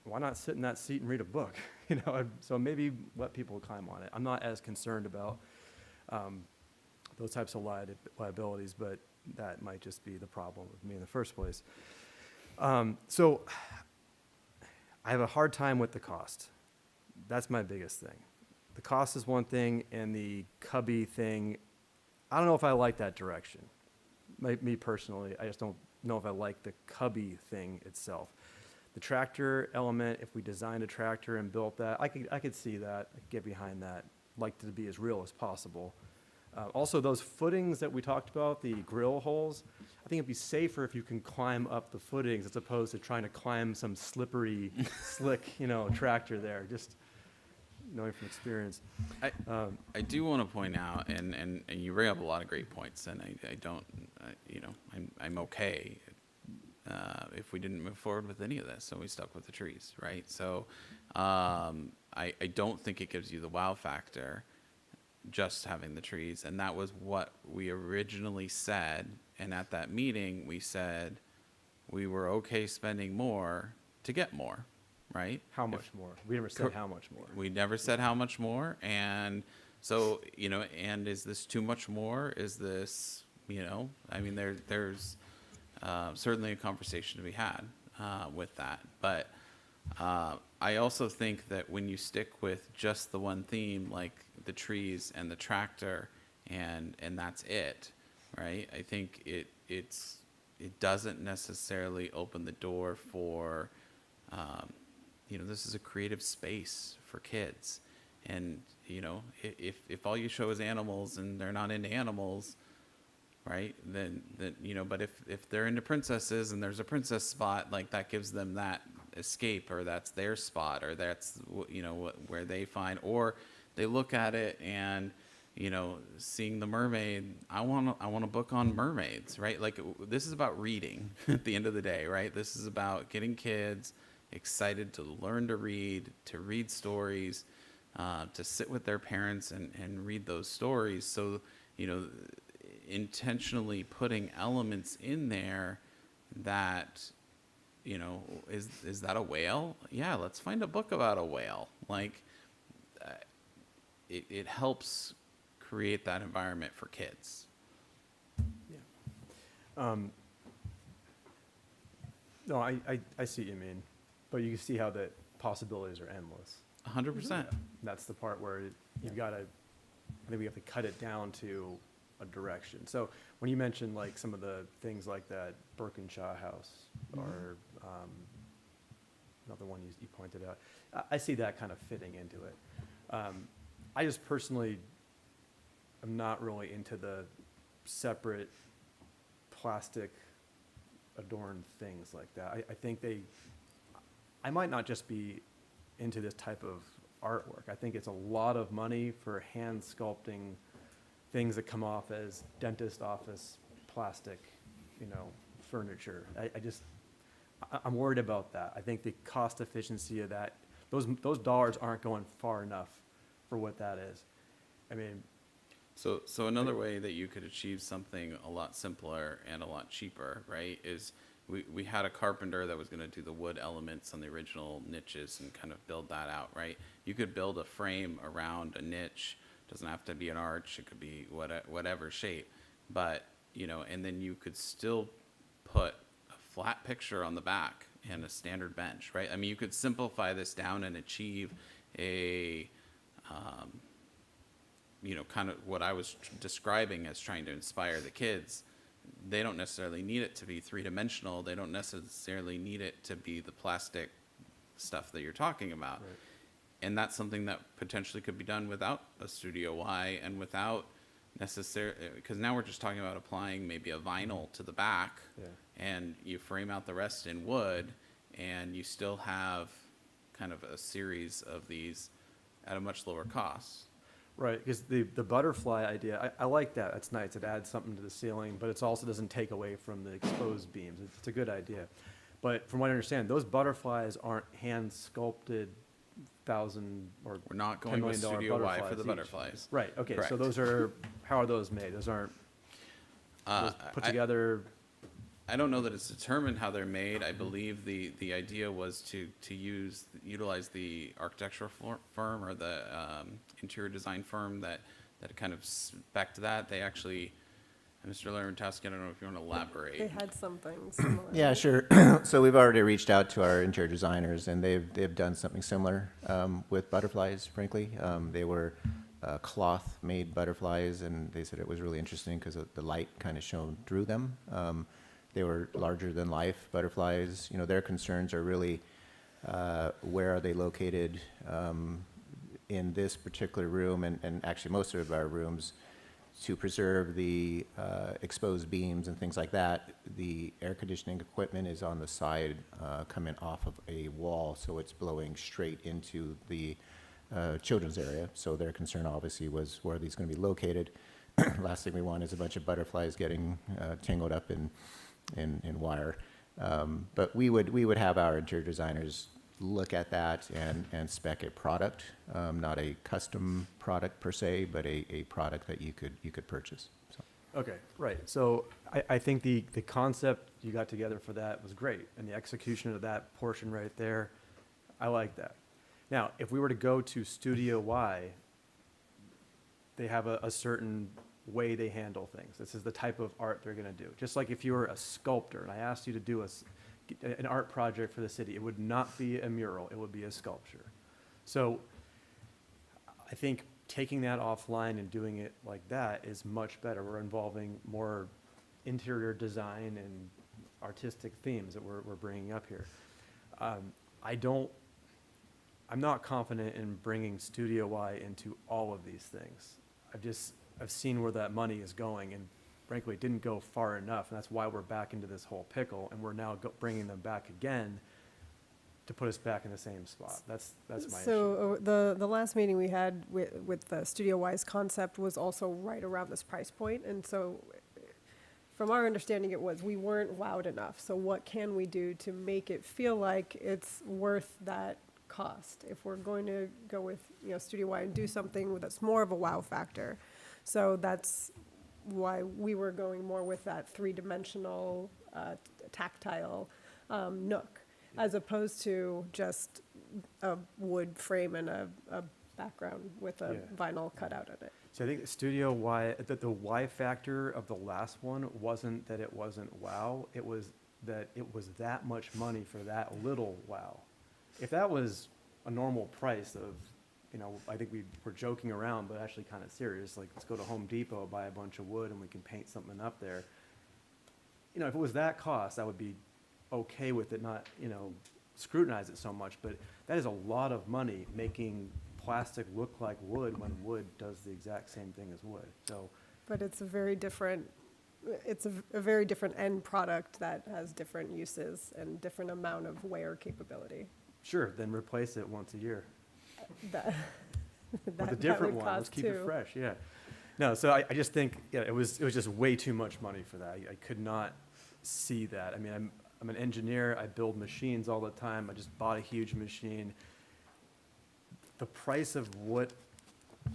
Why not sit in that seat and read a book? You know, so maybe let people climb on it. I'm not as concerned about those types of liabilities, but that might just be the problem with me in the first place. So I have a hard time with the cost. That's my biggest thing. The cost is one thing, and the cubby thing, I don't know if I like that direction. Me personally, I just don't know if I like the cubby thing itself. The tractor element, if we designed a tractor and built that, I could see that, I could get behind that, like to be as real as possible. Also, those footings that we talked about, the grill holes, I think it'd be safer if you can climb up the footings as opposed to trying to climb some slippery, slick, you know, tractor there, just knowing from experience. I do want to point out, and you bring up a lot of great points, and I don't, you know, I'm okay if we didn't move forward with any of this, so we stuck with the trees, right? So I don't think it gives you the wow factor just having the trees, and that was what we originally said. And at that meeting, we said we were okay spending more to get more, right? How much more? We never said how much more. We never said how much more, and so, you know, and is this too much more? Is this, you know, I mean, there's certainly a conversation to be had with that, but I also think that when you stick with just the one theme, like the trees and the tractor, and that's it, right? I think it doesn't necessarily open the door for, you know, this is a creative space for kids, and you know, if all you show is animals and they're not into animals, right? Then you know, but if they're into princesses and there's a princess spot, like that gives them that escape, or that's their spot, or that's, you know, where they find, or they look at it and seeing the mermaid, I want a book on mermaids, right? Like, this is about reading at the end of the day, right? This is about getting kids excited to learn to read stories, to sit with their parents and read those stories. So, intentionally putting elements in there that, is that a whale? Yeah, let's find a book about a whale. Like, it helps create that environment for kids. No, I see what you mean, but you can see how the possibilities are endless. 100%. That's the part where you've got to, I think we have to cut it down to a direction. So when you mentioned like some of the things like that Birkinshaw House or another one you pointed out, I see that kind of fitting into it. I just personally am not really into the separate plastic adorned things like that. I think I might not just be into this type of artwork. I think it's a lot of money for hand sculpting things that come off as dentist office plastic, furniture. I'm worried about that. I think the cost efficiency of that, those dollars aren't going far enough for what that is. I mean, So another way that you could achieve something a lot simpler and a lot cheaper, right, is we had a carpenter that was going to do the wood elements on the original niches and kind of build that out, right? You could build a frame around a niche. It doesn't have to be an arch. It could be whatever shape. But, and then you could still put a flat picture on the back and a standard bench, right? I mean, you could simplify this down and achieve a kind of what I was describing as trying to inspire the kids. They don't necessarily need it to be three-dimensional. They don't necessarily need it to be the plastic stuff that you're talking about. Right. And that's something that potentially could be done without a Studio Y and without necessarily, because now we're just talking about applying maybe a vinyl to the back, and you frame out the rest in wood, and you still have kind of a series of these at a much lower cost. right, because the butterfly idea, I like that. That's nice. It adds something to the ceiling, but it also doesn't take away from the exposed beams. It's a good idea. But from what I understand, those butterflies aren't hand sculpted $1,000 or We're not $10 going with million Studio Y for butterflies the each. butterflies. Right, okay, so Correct. those are, how are those made? Those aren't those put together? I don't know that it's determined how they're made. I believe the idea was to utilize the architectural firm or the interior design firm that kind of spec'd that. They actually, Mr. Larentowski, I don't know if you want to elaborate. They had something similar. Yeah, sure. So we've already reached out to our interior designers, and they've done something similar with butterflies, frankly. They were cloth-made butterflies, and they said it was really interesting because the light kind of shone through them. They were larger-than-life butterflies. Their concerns are really where are they located in this particular room, and actually most of our rooms, to preserve the exposed beams and things like that. The air conditioning equipment is on the side coming off of a wall, so it's blowing straight into the children's area. So their concern obviously was where are these going to be located. Last thing we want is a bunch of butterflies getting tangled up in wire. But we would have our interior designers look at that and spec a product, not a custom product per se, but a product that you could purchase. So. Okay, right. So I think the concept you got together for that was great, and the execution of that portion right there, I like that. Now, if we were to go to Studio Y, they have a certain way they handle things. This is the type of art they're going to do. Just like if you were a sculptor and I asked you to do an art project for the city, it would not be a mural, it would be a sculpture. So I think taking that offline and doing it like that is much better. We're involving more interior design and artistic themes that we're bringing up here. I'm not confident in bringing Studio Y into all of these things. I've seen where that money is going, and frankly, it didn't go far enough, and that's why we're back into this whole pickle, and we're now bringing them back again to put us back in the same spot. That's my issue. So the last meeting we had with the studio-wise concept was also right around this price point, and so from our understanding, it was we weren't wowed enough. So what can we do to make it feel like it's worth that cost if we're going to go with studio-wide and do something that's more of a wow factor? So that's why we were going more with that three-dimensional tactile nook, as opposed to just a wood frame and a background with a vinyl cutout in it. So I think studio Y, the Y factor of the last one wasn't that it wasn't wow, it was that it was that much money for that little wow. If that was a normal price of, I think we were joking around, but actually kind of serious, like let's go to Home Depot, buy a bunch of wood and we can paint something up there. If it was that cost, I would be okay with it, not, scrutinize it so much, but that is a lot of money making plastic look like wood when wood does the exact same thing as wood. So, but it's a very different end product that has different uses and different amount of wear capability. sure, then replace it once a year That, with a different one. Let's keep it fresh. Yeah. No, so I just think it was just way too much money for that. I could not see that. I mean, I'm an engineer. I build machines all the time. I just bought a huge machine. The price of what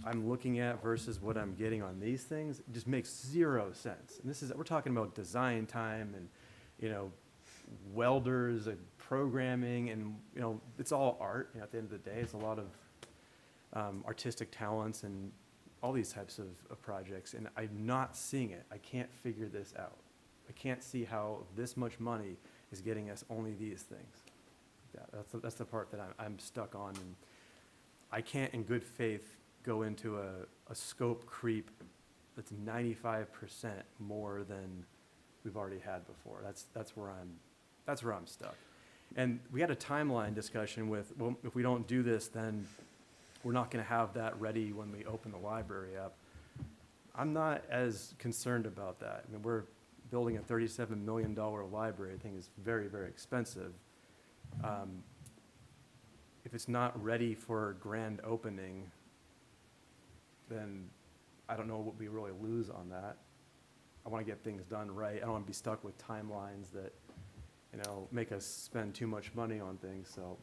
I'm looking at versus what I'm getting on these things just makes zero sense. And we're talking about design time and, welders and programming and, it's all art. At the end of the day, it's a lot of artistic talents and all these types of projects. And I'm not seeing it. I can't figure this out. I can't see how this much money is getting us only these things. That's the part that I'm stuck on. And I can't, in good faith, go into a scope creep that's 95% more than we've already had before. That's where I'm stuck. And we had a timeline discussion with, well, if we don't do this, then we're not going to have that ready when we open the library up. I'm not as concerned about that. I mean, we're building a $37 million library. I think it's very, very expensive. If it's not ready for grand opening, then I don't know what we really lose on that. I want to get things done right. I don't want to be stuck with timelines that, make us spend too much money on things. So,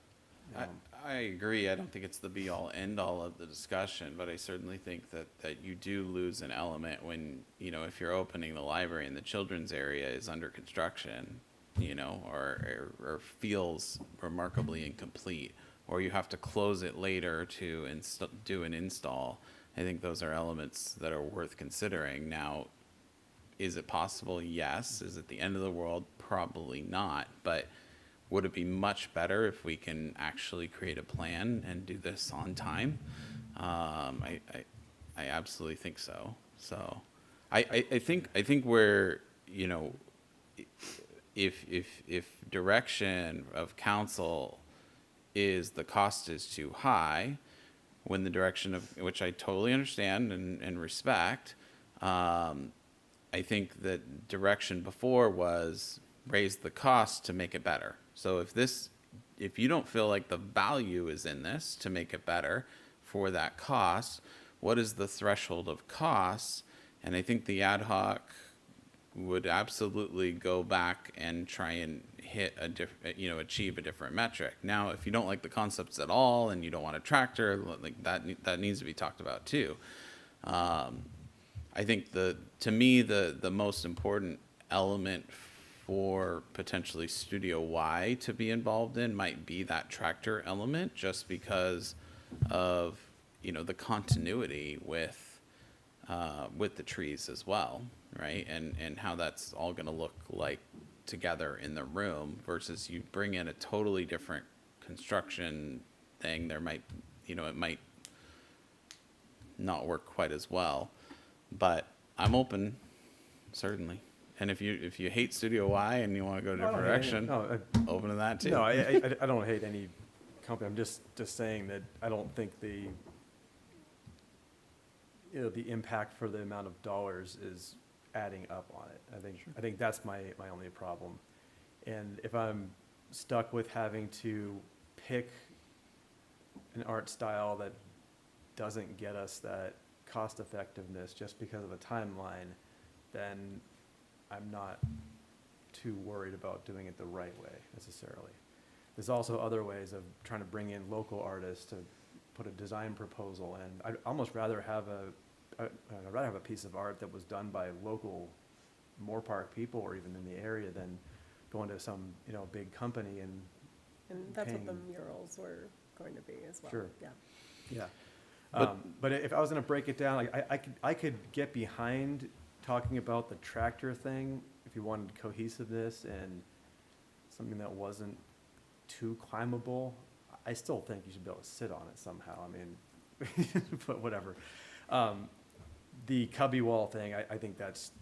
I agree. I don't think it's the be-all, end-all of the discussion, but I certainly think that you do lose an element when, if you're opening the library and the children's area is under construction, or feels remarkably incomplete, or you have to close it later to do an install. I think those are elements that are worth considering. Now, is it possible? Yes. Is it the end of the world? Probably not. But would it be much better if we can actually create a plan and do this on time? I absolutely think so. So I think where, if direction of council is the cost is too high, when the direction of, which I totally understand and respect, I think that direction before was raise the cost to make it better. So if you don't feel like the value is in this to make it better for that cost, what is the threshold of costs? And I think the ad hoc would absolutely go back and try and hit achieve a different metric. Now, if you don't like the concepts at all and you don't want a tractor, like that needs to be talked about too. I think to me the most important element for potentially Studio Y to be involved in might be that tractor element, just because of the continuity with the trees as well, right? And how that's all going to look like together in the room versus you bring in a totally different construction thing. There might, it might not work quite as well, but I'm open, certainly. And if you hate Studio Y and you want to go a different direction, open to that too. No, I don't hate any company. I'm just saying that I don't think the impact for the amount of dollars is adding up on it. I think that's my only problem. And if I'm stuck with having to pick an art style that doesn't get us that cost effectiveness just because of a timeline, then I'm not too worried about doing it the right way necessarily. There's also other ways of trying to bring in local artists to put a design proposal in. I'd almost rather have I'd rather have a piece of art that was done by local Moorpark people or even in the area than going to some, big company and that's what the paying- murals were going to be as well. Sure. Yeah. Yeah. But if I was gonna break it down, like I could get behind talking about the tractor thing if you wanted cohesiveness and something that wasn't too climbable. I still think you should be able to sit on it somehow. I mean, but whatever. The cubby wall thing, I think that's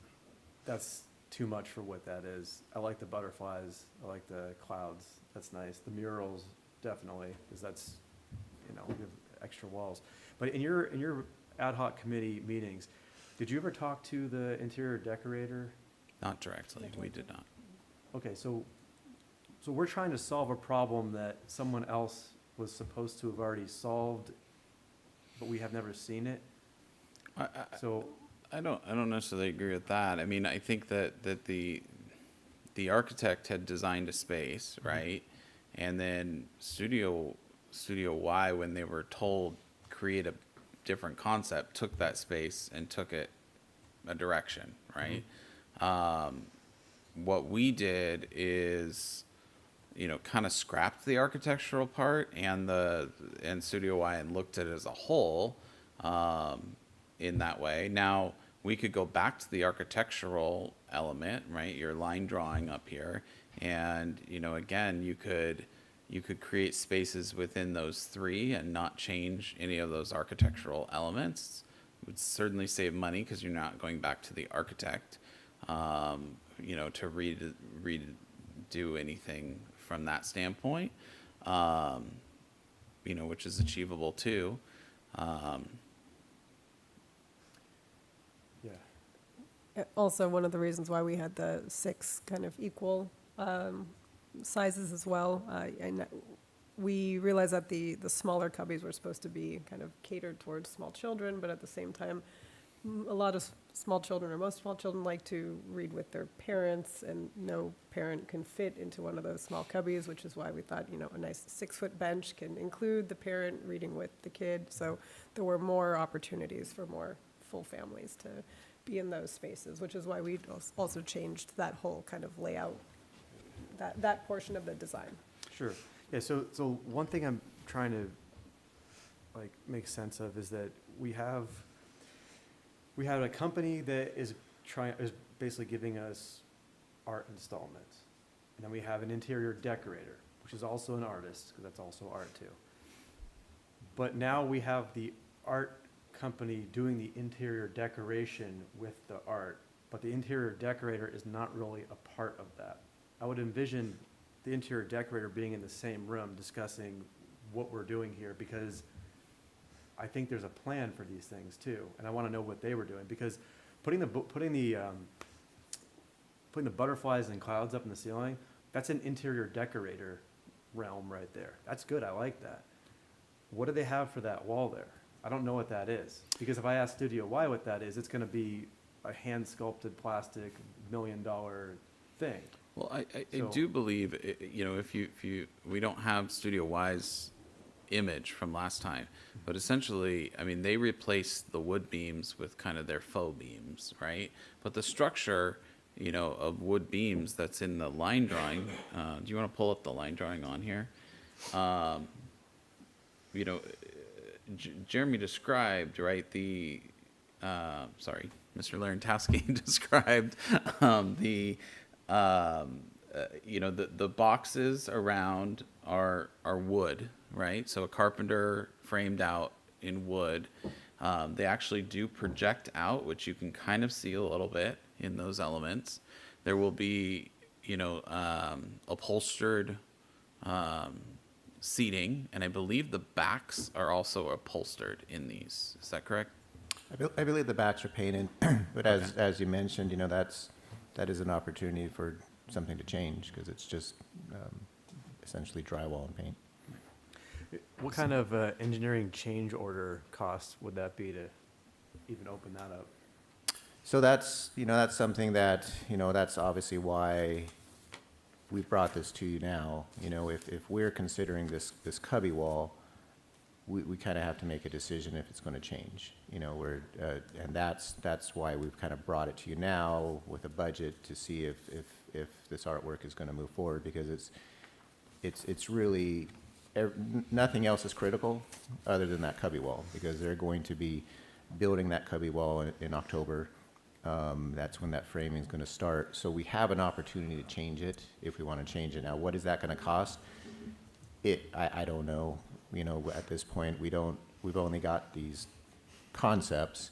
too much for what that is. I like the butterflies. I like the clouds. That's nice. The murals, definitely, because that's, we have extra walls. But in your ad hoc committee meetings, did you ever talk to the interior decorator? Not directly, we did not. Okay, so we're trying to solve a problem that someone else was supposed to have already solved, but we have never seen it. So I don't necessarily agree with that. I mean, I think that the architect had designed a space, right? And then Studio Y, when they were told create a different concept, took that space and took it a direction, right? What we did is, kind of scrapped the architectural part and Studio Y and looked at it as a whole in that way. Now, we could go back to the architectural element, right? Your line drawing up here. And, again, you could create spaces within those three and not change any of those architectural elements. It would certainly save money because you're not going back to the architect, to redo anything from that standpoint, which is achievable too. Also, one of the reasons why we had the 6 kind of equal sizes as well. And we realized that the smaller cubbies were supposed to be kind of catered towards small children, but at the same time, a lot of small children, or most small children, like to read with their parents, and no parent can fit into one of those small cubbies, which is why we thought, a nice 6-foot bench can include the parent reading with the kid. So there were more opportunities for more full families to be in those spaces, which is why we also changed that whole kind of layout, that portion of the design. Sure. Yeah, so one thing I'm trying to make sense of is that we have a company that is basically giving us art installments. And then we have an interior decorator, which is also an artist, because that's also art too. But now we have the art company doing the interior decoration with the art, but the interior decorator is not really a part of that. I would envision the interior decorator being in the same room discussing what we're doing here, because I think there's a plan for these things too, and I want to know what they were doing, because putting the butterflies and clouds up in the ceiling, that's an interior decorator realm right there. That's good. I like that. What do they have for that wall there? I don't know what that is, because if I ask Studio Y what that is, it's going to be a hand sculpted plastic $1 million thing. Well, I do believe, if you we don't have Studio Y's image from last time, but essentially, I mean, they replaced the wood beams with kind of their faux beams, right? But the structure, of wood beams that's in the line drawing, do you want to pull up the line drawing on here? Jeremy described, right, Mr. Larentowski described the boxes around are wood, right? So a carpenter framed out in wood. They actually do project out, which you can kind of see a little bit in those elements. There will be, upholstered seating, and I believe the backs are also upholstered in these. Is that correct? I believe the backs are painted, but as you mentioned, that is an opportunity for something to change, because it's just essentially drywall and paint. What kind of engineering change order cost would that be to even open that up? So that's, that's something that, that's obviously why we brought this to you now. If we're considering this cubby wall, we kind of have to make a decision if it's going to change. And that's why we've kind of brought it to you now with a budget to see if this artwork is going to move forward, because it's really, nothing else is critical other than that cubby wall, because they're going to be building that cubby wall in October. That's when that framing is going to start. So we have an opportunity to change it if we want to change it. Now, what is that going to cost? I don't know. At this point, we've only got these concepts.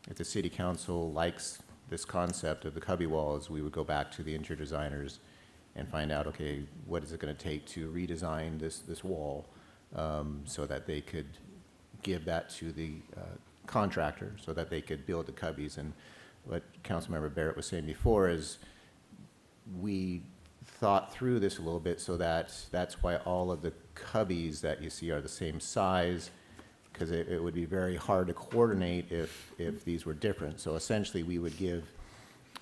If the city council likes this concept of the cubby walls, we would go back to the interior designers and find out, okay, what is it going to take to redesign this wall, so that they could give that to the contractor so that they could build the cubbies. And what Councilmember Barrett was saying before is we thought through this a little bit, so that's why all of the cubbies that you see are the same size, because it would be very hard to coordinate if these were different. So essentially we would give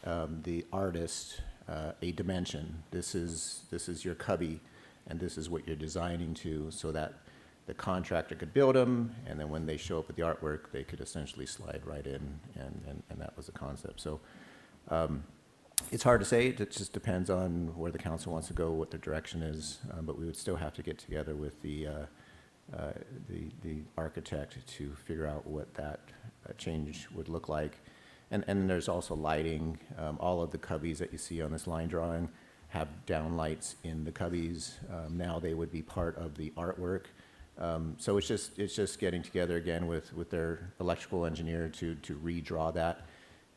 the artist a dimension. This is your cubby, and this is what you're designing to, so that the contractor could build them, and then when they show up with the artwork, they could essentially slide right in, and that was the concept. So it's hard to say. It just depends on where the council wants to go, what their direction is, but we would still have to get together with the architect to figure out what that change would look like. And there's also lighting. All of the cubbies that you see on this line drawing have downlights in the cubbies. Now they would be part of the artwork. So it's just getting together again with their electrical engineer to redraw that.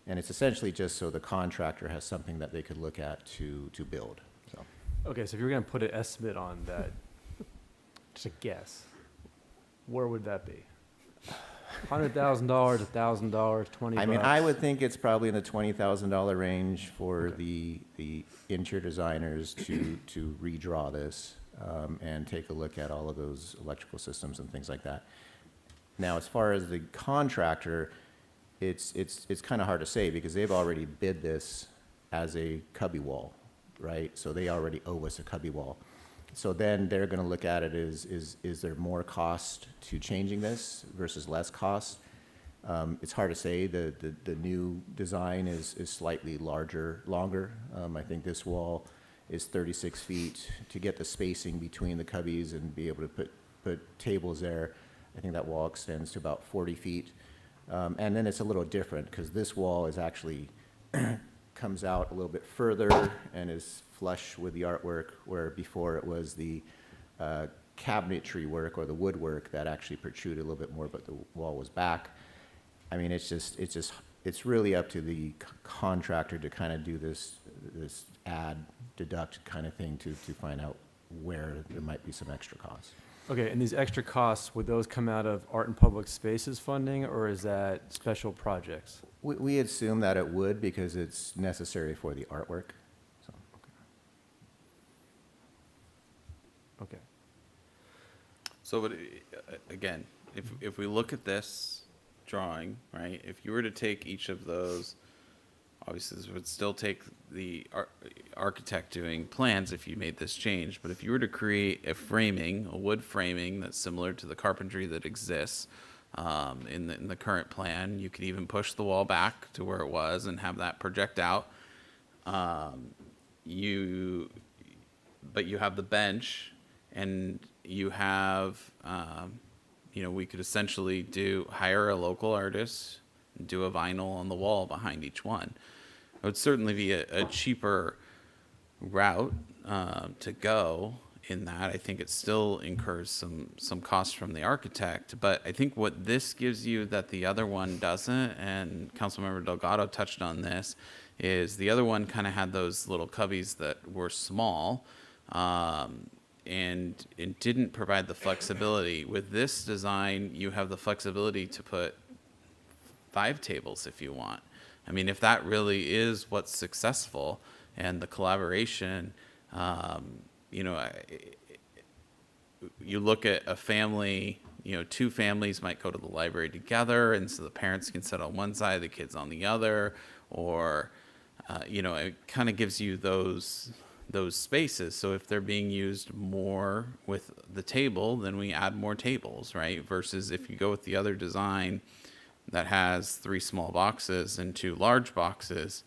And it's essentially just so the contractor has something that they could look at to build. So. Okay, so if you were going to put an estimate on that, just a guess, where would that be? $100,000, $1,000, $20,000? I mean, I would think it's probably in the $20,000 range for the interior designers to redraw this and take a look at all of those electrical systems and things like that. Now, as far as the contractor, it's kind of hard to say, because they've already bid this as a cubby wall, right? So they already owe us a cubby wall. So then they're going to look at it as, is there more cost to changing this versus less cost? It's hard to say. The new design is slightly longer. I think this wall is 36 feet. To get the spacing between the cubbies and be able to put tables there, I think that wall extends to about 40 feet. And then it's a little different, because this wall is actually comes out a little bit further and is flush with the artwork, where before it was the cabinetry work or the woodwork that actually protruded a little bit more, but the wall was back. I mean, it's really up to the contractor to kind of do this add, deduct kind of thing to find out where there might be some extra costs. Okay, and these extra costs, would those come out of Art and Public Spaces funding, or is that special projects? We assume that it would, because it's necessary for the artwork. So. Okay. So, but again, if we look at this drawing, right, if you were to take each of those, obviously this would still take the architect doing plans if you made this change, but if you were to create a wood framing that's similar to the carpentry that exists in the current plan, you could even push the wall back to where it was and have that project out. But you have the bench, and you have, we could essentially hire a local artist and do a vinyl on the wall behind each one. It would certainly be a cheaper route to go in that. I think it still incurs some costs from the architect, but I think what this gives you that the other one doesn't, and Councilmember Delgado touched on this, is the other one kind of had those little cubbies that were small, and it didn't provide the flexibility. With this design, you have the flexibility to put 5 tables if you want. I mean, if that really is what's successful, and the collaboration, you look at a family, you know, two families might go to the library together, and so the parents can sit on one side, the kids on the other, or, you know, it kind of gives you those spaces. So if they're being used more with the table, then we add more tables, right? Versus if you go with the other design that has 3 small boxes and 2 large boxes,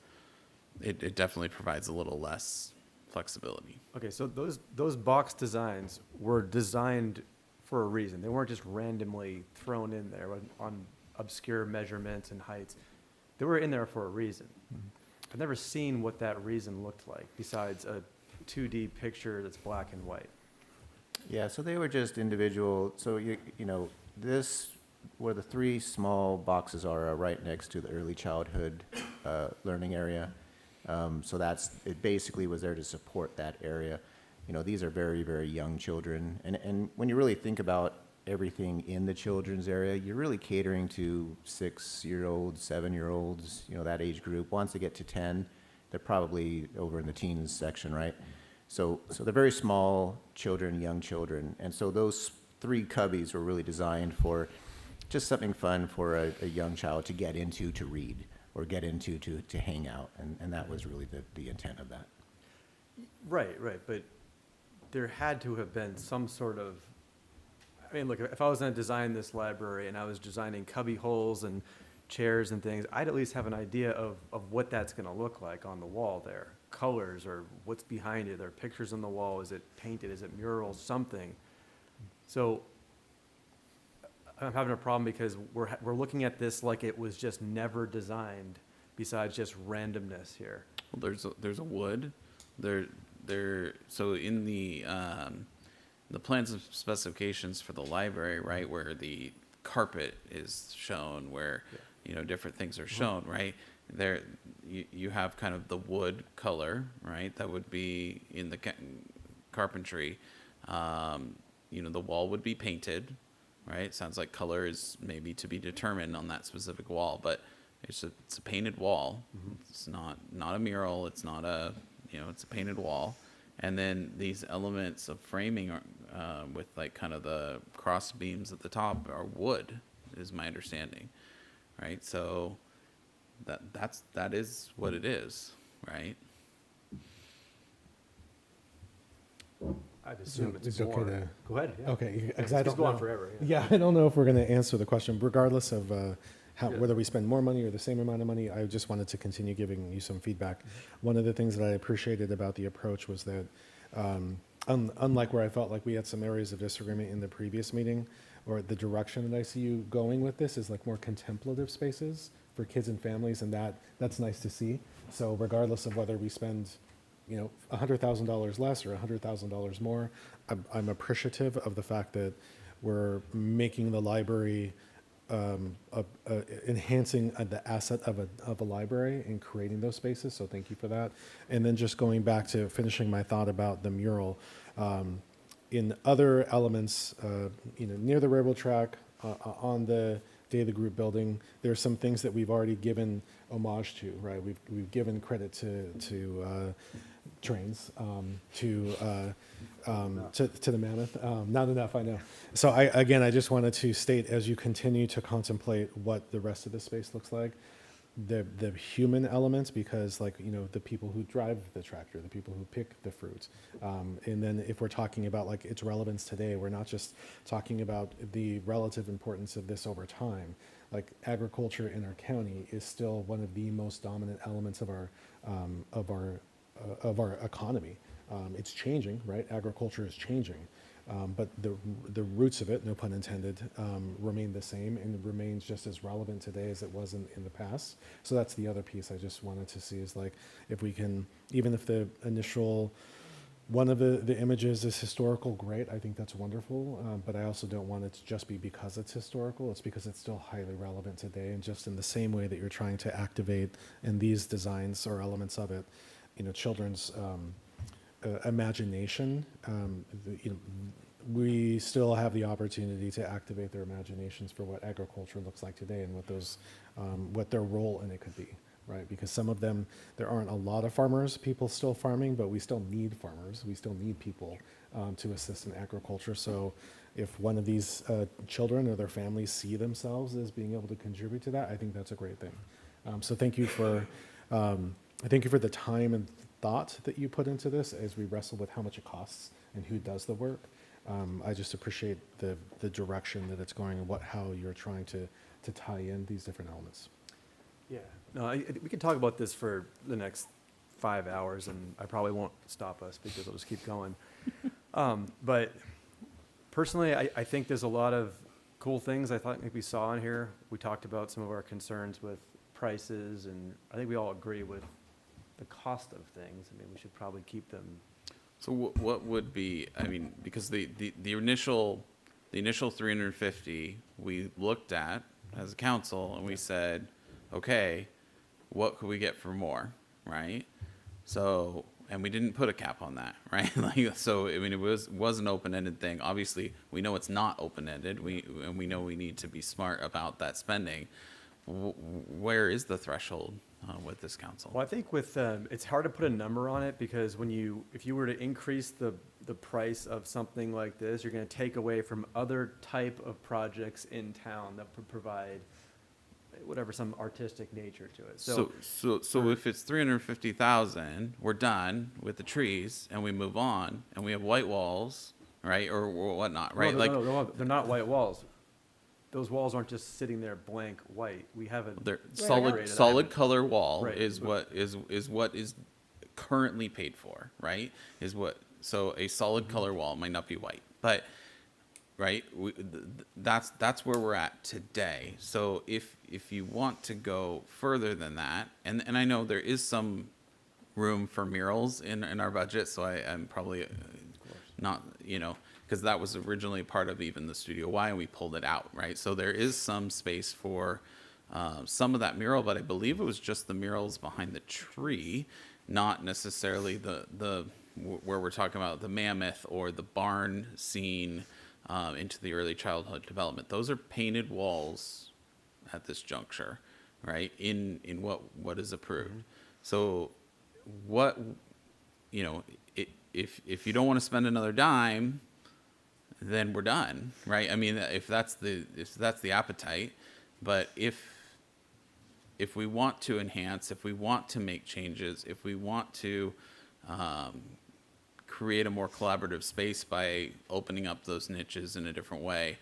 it definitely provides a little less flexibility. Okay, so those box designs were designed for a reason. They weren't just randomly thrown in there on obscure measurements and heights. They were in there for a reason. I've never seen what that reason looked like besides a 2D picture that's black and white. Yeah, so they were just individual, so you know, this, where the 3 small boxes are right next to the early childhood learning area. So it basically was there to support that area. You know, these are very, very young children. And when you really think about everything in the children's area, you're really catering to 6-year-olds, 7-year-olds, you know, that age group. Once they get to 10, they're probably over in the teens section, right? So they're very small children, young children. And so those 3 cubbies were really designed for just something fun for a young child to get into to read or get into to hang out. And that was really the intent of that. Right, but there had to have been some sort of, I mean, look, if I was going to design this library and I was designing cubby holes and chairs and things, I'd at least have an idea of what that's going to look like on the wall there. Colors or what's behind it. Are there pictures on the wall? Is it painted? Is it mural? Something. So I'm having a problem because we're looking at this like it was just never designed besides just randomness here. Well, there's a wood. So in the plans and specifications for the library, right, where the carpet is shown, where you know different things are shown, right? There you have kind of the wood color, right? That would be in the carpentry. You know, the wall would be painted, right? Sounds like color is maybe to be determined on that specific wall, but it's a painted wall. It's not a mural. It's not it's a painted wall. And then these elements of framing are, with like kind of the cross beams at the top are wood, is my understanding, right? So that is what it is, right? I'd assume it's okay more. to Go ahead. Yeah. Okay, It's I don't go on know. forever. Yeah, I don't know if we're going to answer the question, regardless of Yeah. whether we spend more money or the same amount of money. I just wanted to continue giving you some feedback. One of the things that I appreciated about the approach was that, unlike where I felt like we had some areas of disagreement in the previous meeting, or the direction that I see you going with this is like more contemplative spaces for kids and families, and that's nice to see. So regardless of whether we spend, you know, $100,000 less or $100,000 more, I'm appreciative of the fact that we're making the library, enhancing the asset of a library and creating those spaces. So thank you for that. And then just going back to finishing my thought about the mural, in other elements, you know, near the railroad track, on the Daily Group building, there's some things that we've already given homage to, right? We've given credit to trains, to the Mammoth. Not enough, I know. So I just wanted to state, as you continue to contemplate what the rest of the space looks like, the human elements, because like, you know, the people who drive the tractor, the people who pick the fruit. And then if we're talking about like its relevance today, we're not just talking about the relative importance of this over time. Like agriculture in our county is still one of the most dominant elements of our economy. It's changing, right? Agriculture is changing. But the roots of it, no pun intended, remain the same and remains just as relevant today as it was in the past. So that's the other piece I just wanted to see is like, if we can, even if the initial, one of the images is historical, great, I think that's wonderful. But I also don't want it to just be because it's historical, it's because it's still highly relevant today. And just in the same way that you're trying to activate in these designs or elements of it, you know, children's imagination, you know, we still have the opportunity to activate their imaginations for what agriculture looks like today and what those, what their role in it could be. right? Because some of them, there aren't a lot of farmers, people still farming, but we still need farmers. We still need people to assist in agriculture. So if one of these children or their families see themselves as being able to contribute to that, I think that's a great thing. So thank you for the time and thought that you put into this as we wrestle with how much it costs and who does the work. I just appreciate the direction that it's going and how you're trying to tie in these different elements. Yeah, no, we can talk about this for the next 5 hours, and I probably won't stop us because it'll just keep going. But personally, I think there's a lot of cool things I thought we saw in here. We talked about some of our concerns with prices, and I think we all agree with the cost of things. I mean, we should probably keep them. So what would be, I mean, because the initial 350 we looked at as a council and we said, okay, what could we get for more, right? So, and we didn't put a cap on that, right? Like, so, I mean, it was an open-ended thing. Obviously, we know it's not open-ended. And we know we need to be smart about that spending. Where is the threshold with this council? Well, I think with it's hard to put a number on it because if you were to increase the price of something like this, you're going to take away from other type of projects in town that provide whatever, some artistic nature to it. So if it's 350,000, we're done with the trees and we move on and we have white walls, right, or whatnot, right? No, they're not white walls. Those walls aren't just sitting there blank white. We have a They're solid color wall is what is currently paid for, right? So a solid color wall might not be white, but right, that's where we're at today. So if you want to go further than that, and I know there is some room for murals in our budget, so I'm probably not, because that was originally part of even the Studio Y, and we pulled it out, right? So there is some space for some of that mural, but I believe it was just the murals behind the tree, not necessarily the where we're talking about the mammoth or the barn scene into the early childhood development. Those are painted walls at this juncture, right? In what is approved. So what, if you don't want to spend another dime, then we're done, right? I mean, if that's the appetite, but if we want to enhance, if we want to make changes, if we want to create a more collaborative space by opening up those niches in a different way,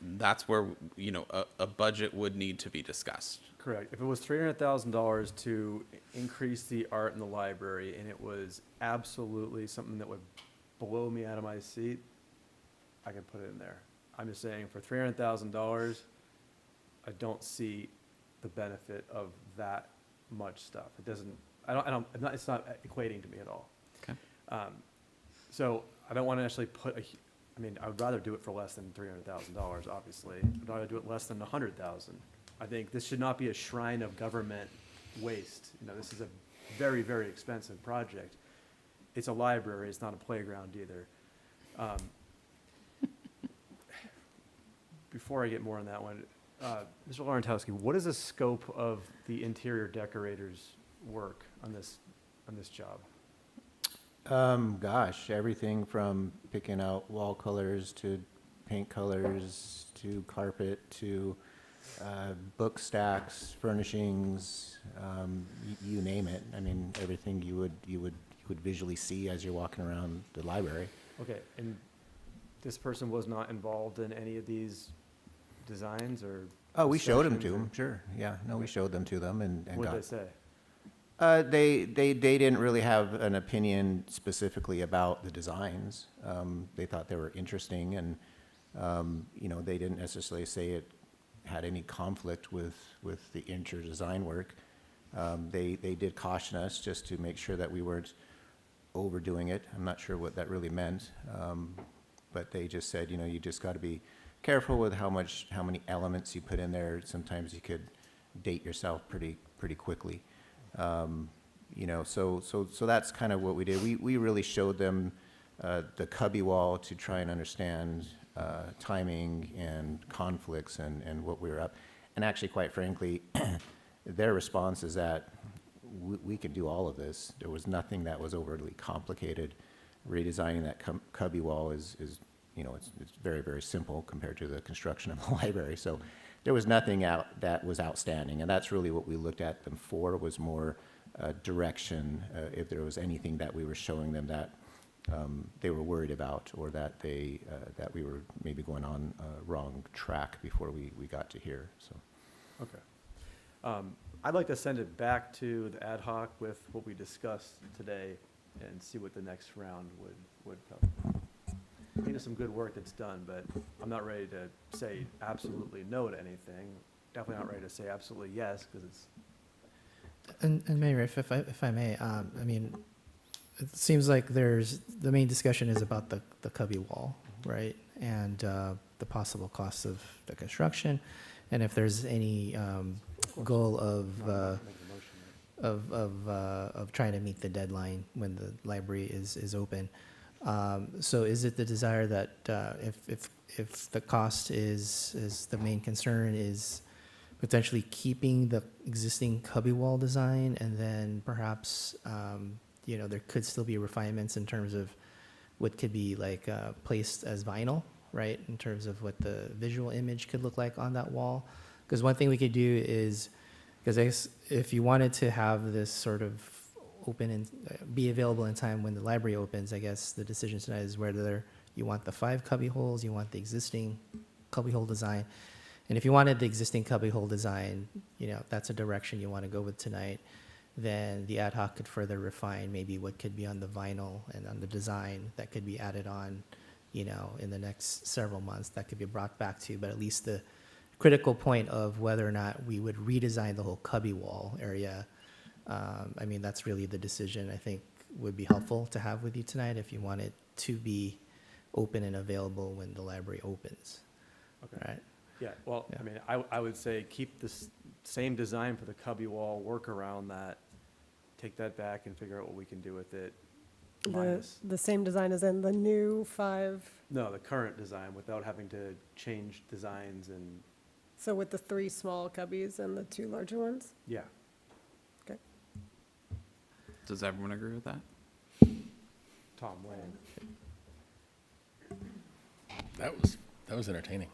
that's where a budget would need to be discussed. Correct. If it was $300,000 to increase the art in the library, and it was absolutely something that would blow me out of my seat, I could put it in there. I'm just saying, for $300,000, I don't see the benefit of that much stuff. It doesn't. It's not equating to me at all. Okay. So I don't want to actually I would rather do it for less than $300,000, obviously. I'd rather do it less than $100,000. I think this should not be a shrine of government waste. This is a very, very expensive project. It's a library, it's not a playground either. Before I get more on that one, Mr. Laurentowski, what is the scope of the interior decorator's work on this job? Gosh, everything from picking out wall colors to paint colors to carpet to book stacks, furnishings, you name it. I mean, everything you would visually see as you're walking around the library. Okay, and this person was not involved in any of these designs or? Oh, we showed them to them, sure. Yeah, no, we showed them to them and What got. did they say? They didn't really have an opinion specifically about the designs. They thought they were interesting, and they didn't necessarily say it had any conflict with the interior design work. They did caution us just to make sure that we weren't overdoing it. I'm not sure what that really meant, but they just said, you just got to be careful with how many elements you put in there. Sometimes you could date yourself pretty quickly. So that's kind of what we did. We really showed them the cubby wall to try and understand timing and conflicts and what we were up. And actually, quite frankly, their response is that we can do all of this. There was nothing that was overly complicated. Redesigning that cubby wall is you know, it's very, very simple compared to the construction of the library. So there was nothing that was outstanding, and that's really what we looked at them for, was more direction, if there was anything that we were showing them that they were worried about, or that that we were maybe going on a wrong track before we got to here. So. Okay. I'd like to send it back to the ad hoc with what we discussed today and see what the next round would come. I think there's some good work that's done, but I'm not ready to say absolutely no to anything. Definitely not ready to say absolutely yes, because it's. And Mayor, if I may, I mean, it seems like the main discussion is about the cubby wall, right? And the possible costs of the construction, and if there's any goal of trying to meet the deadline when the library is open. So is it the desire that if the cost is the main concern, is potentially keeping the existing cubby wall design, and then perhaps you know, there could still be refinements in terms of what could be like placed as vinyl, right? In terms of what the visual image could look like on that wall. Because one thing we could do is, because I guess if you wanted to have this sort of open and be available in time when the library opens, I guess the decision tonight is whether you want the 5 cubby holes, you want the existing cubby hole design. And if you wanted the existing cubby hole design, you know, if that's a direction you want to go with tonight, then the ad hoc could further refine maybe what could be on the vinyl and on the design that could be added on, you know, in the next several months that could be brought back to, but at least the critical point of whether or not we would redesign the whole cubby wall area. I mean, that's really the decision I think would be helpful to have with you tonight if you want it to be open and available when the library opens. Okay. Right? Yeah, well, Yeah. I mean, I would say keep this same design for the cubby wall, work around that, take that back and figure out what we can do with it. Minus, The same design as in the new 5, no, the current design without having to change designs and, so with the 3 small cubbies and the 2 larger ones? yeah. Okay. Does everyone agree with that? Tom, Wayne. That was entertaining.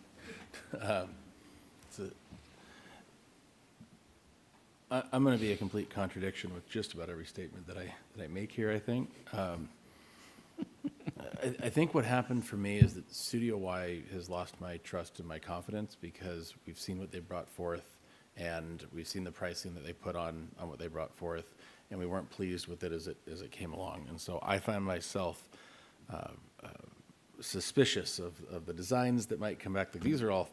I'm going to be a complete contradiction with just about every statement that I make here, I think. I think what happened for me is that Studio Y has lost my trust and my confidence, because we've seen what they brought forth, and we've seen the pricing that they put on what they brought forth, and we weren't pleased with it as it came along. And so I find myself suspicious of the designs that might come back. Like, these are all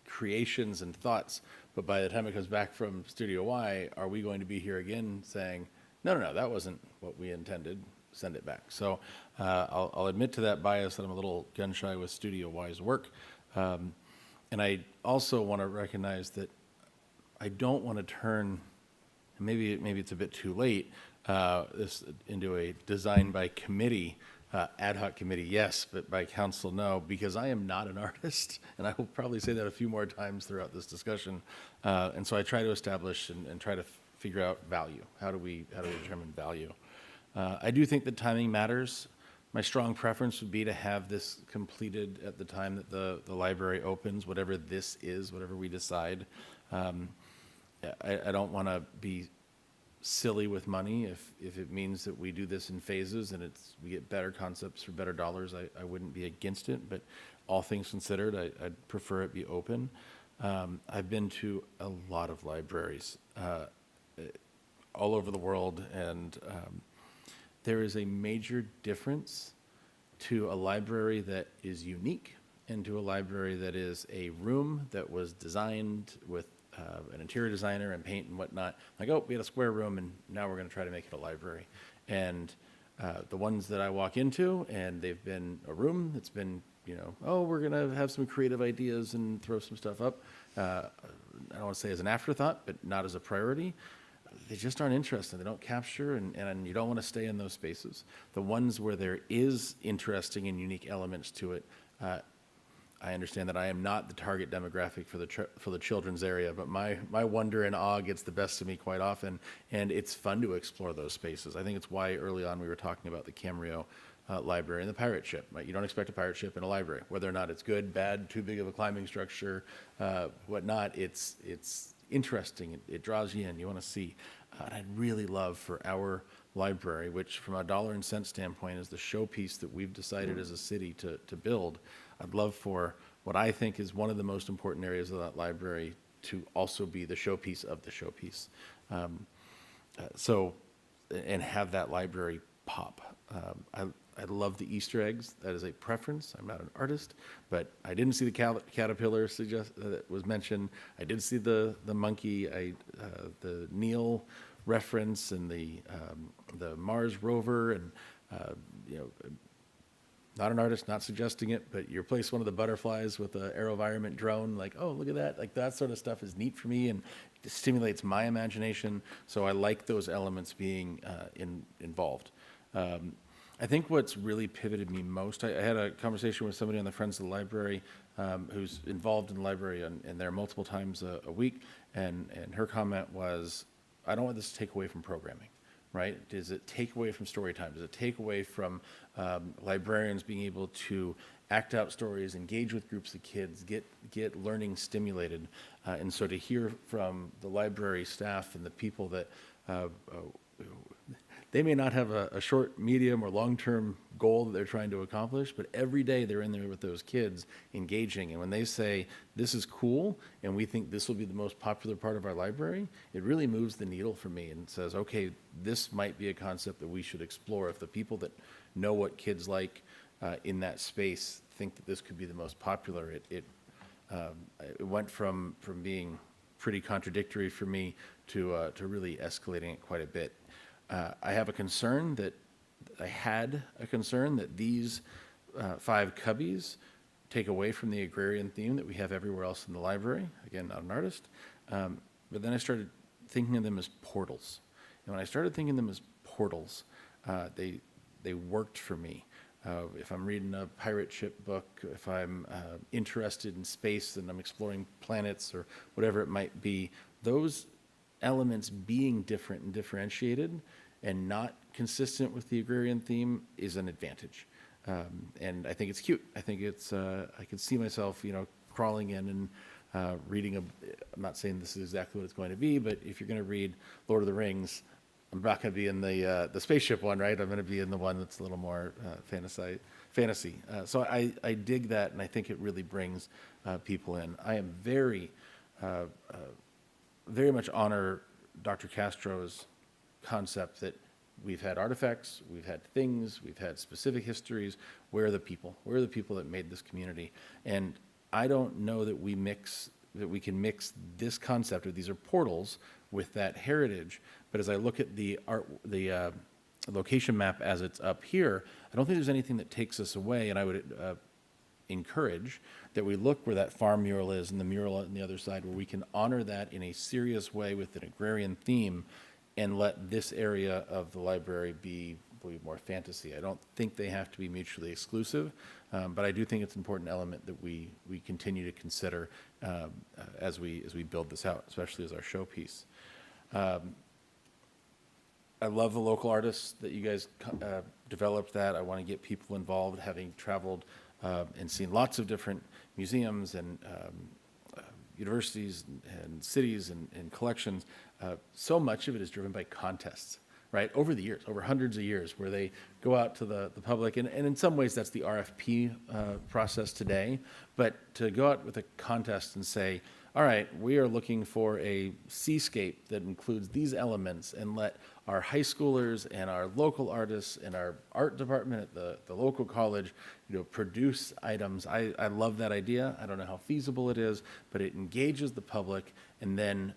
creations and thoughts, but by the time it comes back from Studio Y, are we going to be here again saying, no, that wasn't what we intended, send it back? So I'll admit to that bias, that I'm a little gun shy with Studio Y's work. And I also want to recognize that I don't want to turn, and maybe it's a bit too late, this into a design by committee, ad hoc committee, yes, but by council, no, because I am not an artist, and I will probably say that a few more times throughout this discussion. And so I try to establish and try to figure out value. How do we determine value? I do think that timing matters. My strong preference would be to have this completed at the time that the library opens, whatever this is, whatever we decide. I don't want to be silly with money. If it means that we do this in phases and we get better concepts for better dollars, I wouldn't be against it. But all things considered, I'd prefer it be open. I've been to a lot of libraries all over the world, and there is a major difference to a library that is unique and to a library that is a room that was designed with an interior designer and paint and whatnot. Like, oh, we had a square room and now we're going to try to make it a library. And the ones that I walk into, and they've been a room that's been, you know, oh, we're going to have some creative ideas and throw some stuff up. I don't want to say as an afterthought, but not as a priority. They just aren't interested. They don't capture, and you don't want to stay in those spaces. The ones where there is interesting and unique elements to it, I understand that I am not the target demographic for the children's area, but my wonder and awe gets the best of me quite often, and it's fun to explore those spaces. I think it's why early on we were talking about the Camarillo library and the pirate ship. Right? You don't expect a pirate ship in a library, whether or not it's good, bad, too big of a climbing structure, whatnot. It's interesting. It draws you in. You want to see. And I'd really love for our library, which from a dollar and cent standpoint is the showpiece that we've decided as a city to build. I'd love for what I think is one of the most important areas of that library to also be the showpiece of the showpiece. And have that library pop. I love the Easter eggs. That is a preference. I'm not an artist, but I didn't see the caterpillar that was mentioned. I did see the monkey, the Neil reference, and the Mars rover, and not an artist, not suggesting it, but you replace one of the butterflies with an AeroVironment drone. Like, oh, look at that! Like that sort of stuff is neat for me and it stimulates my imagination. So I like those elements being involved. I think what's really pivoted me most, I had a conversation with somebody on the Friends of the Library who's involved in the library and there multiple times a week, and her comment was, I don't want this to take away from programming, right? Does it take away from story time? Does it take away from librarians being able to act out stories, engage with groups of kids, get learning stimulated? And so to hear from the library staff and the people that they may not have a short, medium, or long-term goal that they're trying to accomplish, but every day they're in there with those kids engaging. And when they say, this is cool, and we think this will be the most popular part of our library, it really moves the needle for me and says, okay, this might be a concept that we should explore. If the people that know what kids like in that space think that this could be the most popular, it went from being pretty contradictory for me to really escalating it quite a bit. I had a concern that these 5 cubbies take away from the agrarian theme that we have everywhere else in the library. Again, not an artist. But then I started thinking of them as portals. And when I started thinking of them as portals, they worked for me. If I'm reading a pirate ship book, if I'm interested in space and I'm exploring planets or whatever it might be, those elements being different and differentiated and not consistent with the agrarian theme is an advantage. And I think it's cute. I think it's, I could see myself, crawling in and reading I'm not saying this is exactly what it's going to be, but if you're going to read Lord of the Rings, I'm not going to be in the spaceship one, right? I'm going to be in the one that's a little more fantasy. So I dig that, and I think it really brings people in. I am very much honor Dr. Castro's concept that we've had artifacts, we've had things, we've had specific histories. Where are the people? Where are the people that made this community? And I don't know that we can mix this concept, or these are portals, with that heritage. But as I look at the location map as it's up here, I don't think there's anything that takes us away, and I would encourage that we look where that farm mural is and the mural on the other side, where we can honor that in a serious way with an agrarian theme and let this area of the library be more fantasy. I don't think they have to be mutually exclusive, but I do think it's an important element that we continue to consider as we build this out, especially as our showpiece. I love the local artists that you guys developed that. I want to get people involved, having traveled and seen lots of different museums and universities and cities and collections. So much of it is driven by contests, right? Over the years, over hundreds of years, where they go out to the public. And in some ways, that's the RFP process today. But to go out with a contest and say, all right, we are looking for a seascape that includes these elements, and let our high schoolers and our local artists and our art department at the local college, produce items. I love that idea. I don't know how feasible it is, but it engages the public. And then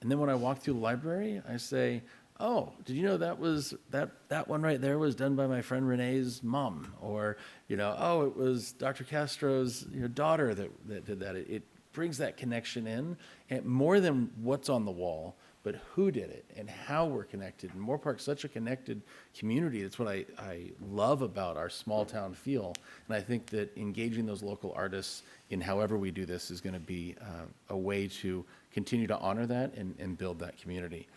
when I walk through the library, I say, oh, did you know that one right there was done by my friend Renee's mom? Or, oh, it was Dr. Castro's daughter that did that. It brings that connection in, and more than what's on the wall, but who did it and how we're connected. And Moorpark's such a connected community. That's what I love about our small town feel. And I think that engaging those local artists in however we do this is going to be a way to continue to honor that and build that community.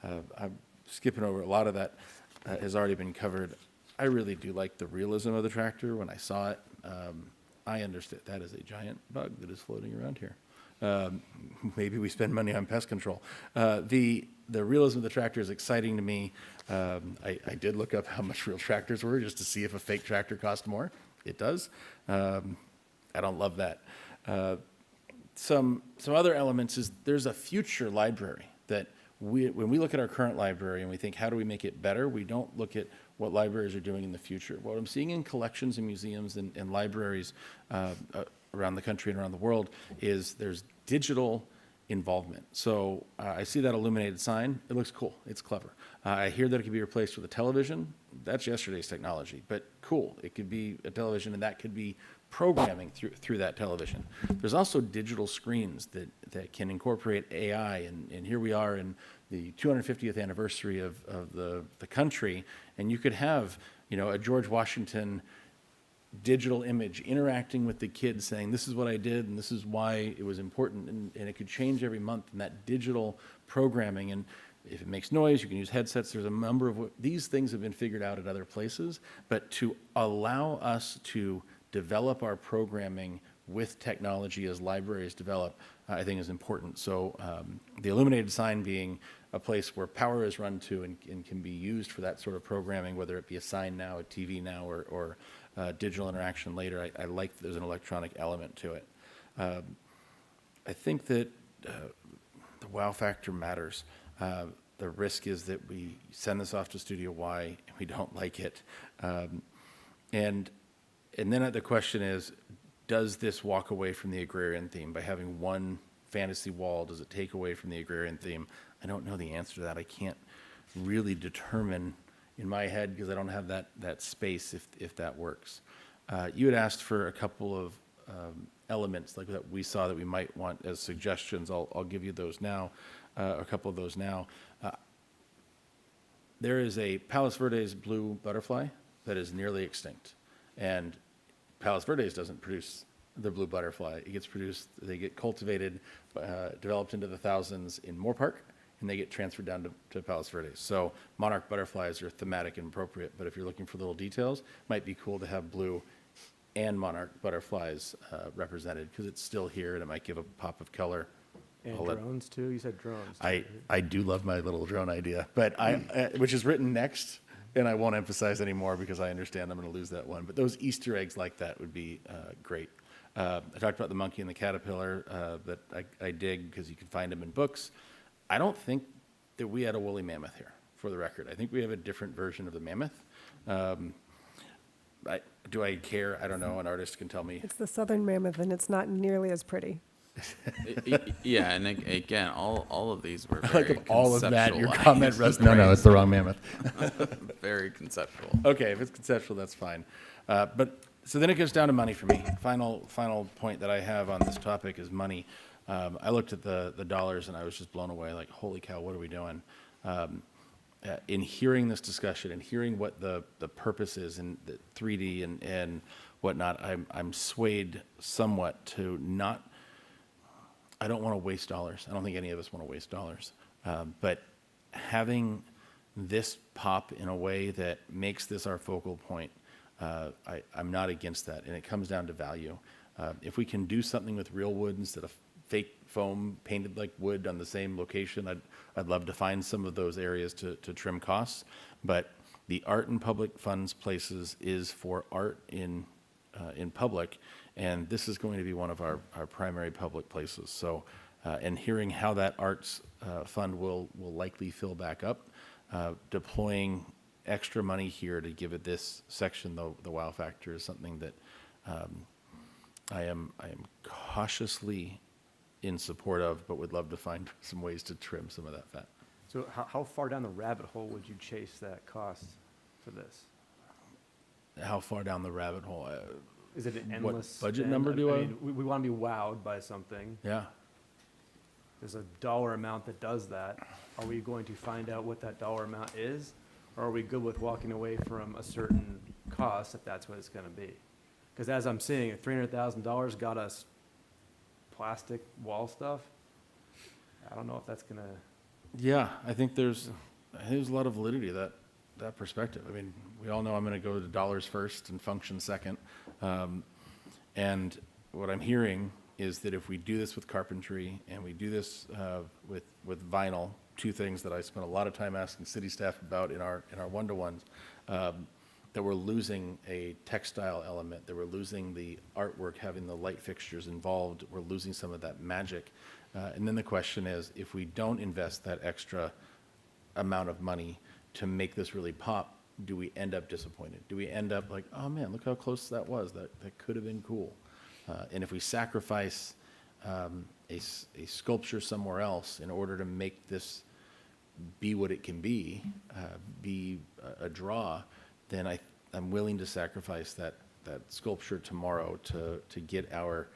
I'm skipping over a lot of that has already been covered. I really do like the realism of the tractor. When I saw it, I understood that is a giant bug that is floating around here. Maybe we spend money on pest control. The realism of the tractor is exciting to me. I did look up how much real tractors were just to see if a fake tractor cost more. It does. I don't love that. Some other elements is there's a future library that when we look at our current library and we think, how do we make it better? We don't look at what libraries are doing in the future. What I'm seeing in collections and museums and libraries around the country and around the world is there's digital involvement. So I see that illuminated sign. It looks cool. It's clever. I hear that it could be replaced with a television. That's yesterday's technology, but cool. It could be a television, and that could be programming through that television. There's also digital screens that can incorporate AI, and here we are in the 250th anniversary of the country, and you could have, a George Washington digital image interacting with the kids saying, this is what I did and this is why it was important, and it could change every month, and that digital programming, and if it makes noise, you can use headsets. There's a number of these things have been figured out at other places, but to allow us to develop our programming with technology as libraries develop, I think is important. So the illuminated sign being a place where power is run to and can be used for that sort of programming, whether it be a sign now, a TV now, or digital interaction later. I like that there's an electronic element to it. I think that the wow factor matters. The risk is that we send this off to Studio Y and we don't like it. And then the question is, does this walk away from the agrarian theme? By having one fantasy wall, does it take away from the agrarian theme? I don't know the answer to that. I can't really determine in my head because I don't have that space if that works. You had asked for a couple of elements like that we saw that we might want as suggestions. I'll give you those now, a couple of those now. There is a Palos Verdes blue butterfly that is nearly extinct. And Palos Verdes doesn't produce the blue butterfly. It gets produced, they get cultivated, developed into the thousands in Moorpark, and they get transferred down to Palos Verdes. So monarch butterflies are thematic and appropriate, but if you're looking for little details, it might be cool to have blue and monarch butterflies represented because it's still here and it might give a pop of color. And drones too? You said drones. I do love my little drone idea, but which is written next, and I won't emphasize anymore because I understand I'm going to lose that one. But those Easter eggs like that would be great. I talked about the monkey and the caterpillar that I dig because you can find them in books. I don't think that we had a woolly mammoth here, for the record. I think we have a different version of the mammoth. Do I care? I don't know. An artist can tell me. It's the southern mammoth, and it's not nearly as pretty. Yeah, and again, all of these were I like all of that. Your conceptualized. comment, Russ. No, it's the wrong mammoth. Very conceptual. Okay, if it's conceptual, that's fine. But so then it goes down to money for me. Final point that I have on this topic is money. I looked at the dollars and I was just blown away. Like, holy cow, what are we doing? In hearing this discussion and hearing what the purpose is in the 3D and whatnot, I'm swayed somewhat to not. I don't want to waste dollars. I don't think any of us want to waste dollars. But having this pop in a way that makes this our focal point, I'm not against that. And it comes down to value. If we can do something with real wood instead of fake foam painted like wood on the same location, I'd love to find some of those areas to trim costs. But the art in public funds places is for art in public. And this is going to be one of our primary public places. So, and hearing how that arts fund will likely fill back up, deploying extra money here to give it this section, the wow factor, is something that I am cautiously in support of, but would love to find some ways to trim some of that fat. So how far down the rabbit hole would you chase that cost for this? How far down the rabbit hole? Is it an endless What budget spend? number do I? mean, we want to be wowed by something. Yeah. there's a dollar amount that does that. Are we going to find out what that dollar amount is? Or are we good with walking away from a certain cost if that's what it's gonna be? Because as I'm seeing, if $300,000 got us plastic wall stuff, I don't know if that's gonna, Yeah, I think there's a lot of validity to that perspective. I mean, we all know I'm going to go to dollars first and function second. And what I'm hearing is that if we do this with carpentry and we do this with vinyl, two things that I spent a lot of time asking city staff about in our one-to-ones, that we're losing a textile element, that we're losing the artwork, having the light fixtures involved, we're losing some of that magic. And then the question is, if we don't invest that extra amount of money to make this really pop, do we end up disappointed? Do we end up like, oh man, look how close that was, that could have been cool? And if we sacrifice a sculpture somewhere else in order to make this be what it can be a draw, then I'm willing to sacrifice that sculpture tomorrow to get our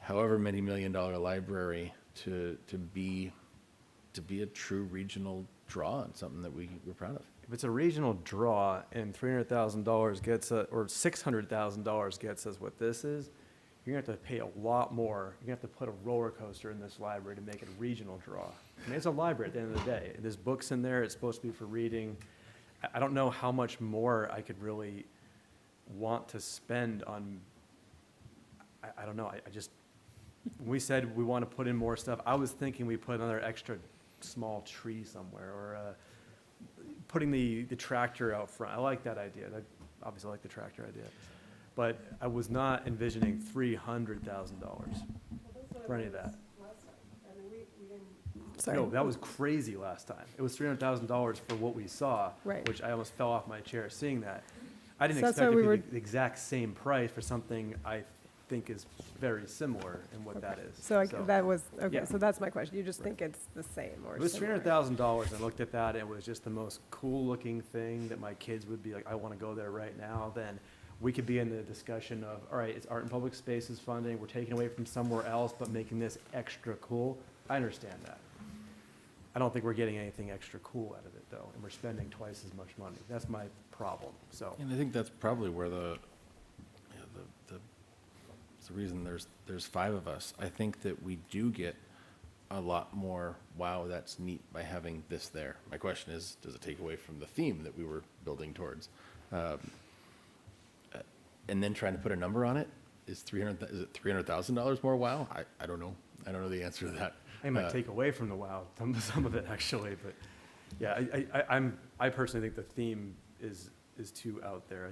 however many $1 million library to be a true regional draw and something that we're proud of. if it's a regional draw and $300,000 gets us, or $600,000 gets us what this is, you're gonna have to pay a lot more. You're gonna have to put a roller coaster in this library to make it a regional draw. I mean, it's a library at the end of the day. There's books in there. It's supposed to be for reading. I don't know how much more I could really want to spend on, I don't know. I just, when we said we want to put in more stuff, I was thinking we put another extra small tree somewhere, or putting the tractor out front. I like that idea. Obviously, I like the tractor idea. But I was not envisioning $300,000 for any of that. Sorry. No, that was crazy last time. It was $300,000 for what we saw, Right. which I almost fell off my chair seeing that. I didn't So that's expect why it we to be were- the exact same price for something I think is very similar in what that is. So that was, okay, yeah. so that's my question. You just think it's the same or It was similar? $300,000. I looked at that, and it was just the most cool-looking thing that my kids would be like, I want to go there right now. Then we could be in the discussion of, all right, it's art and public spaces funding. We're taking away from somewhere else, but making this extra cool. I understand that. I don't think we're getting anything extra cool out of it, though, and we're spending twice as much money. That's my problem, so. And I think that's probably where the reason there's 5 of us. I think that we do get a lot more, wow, that's neat by having this there. My question is, does it take away from the theme that we were building towards? And then trying to put a number on it, is it $300,000 more wow? I don't know. I don't know the answer to that. It might take away from the wow, some of it actually, but yeah, I personally think the theme is too out there.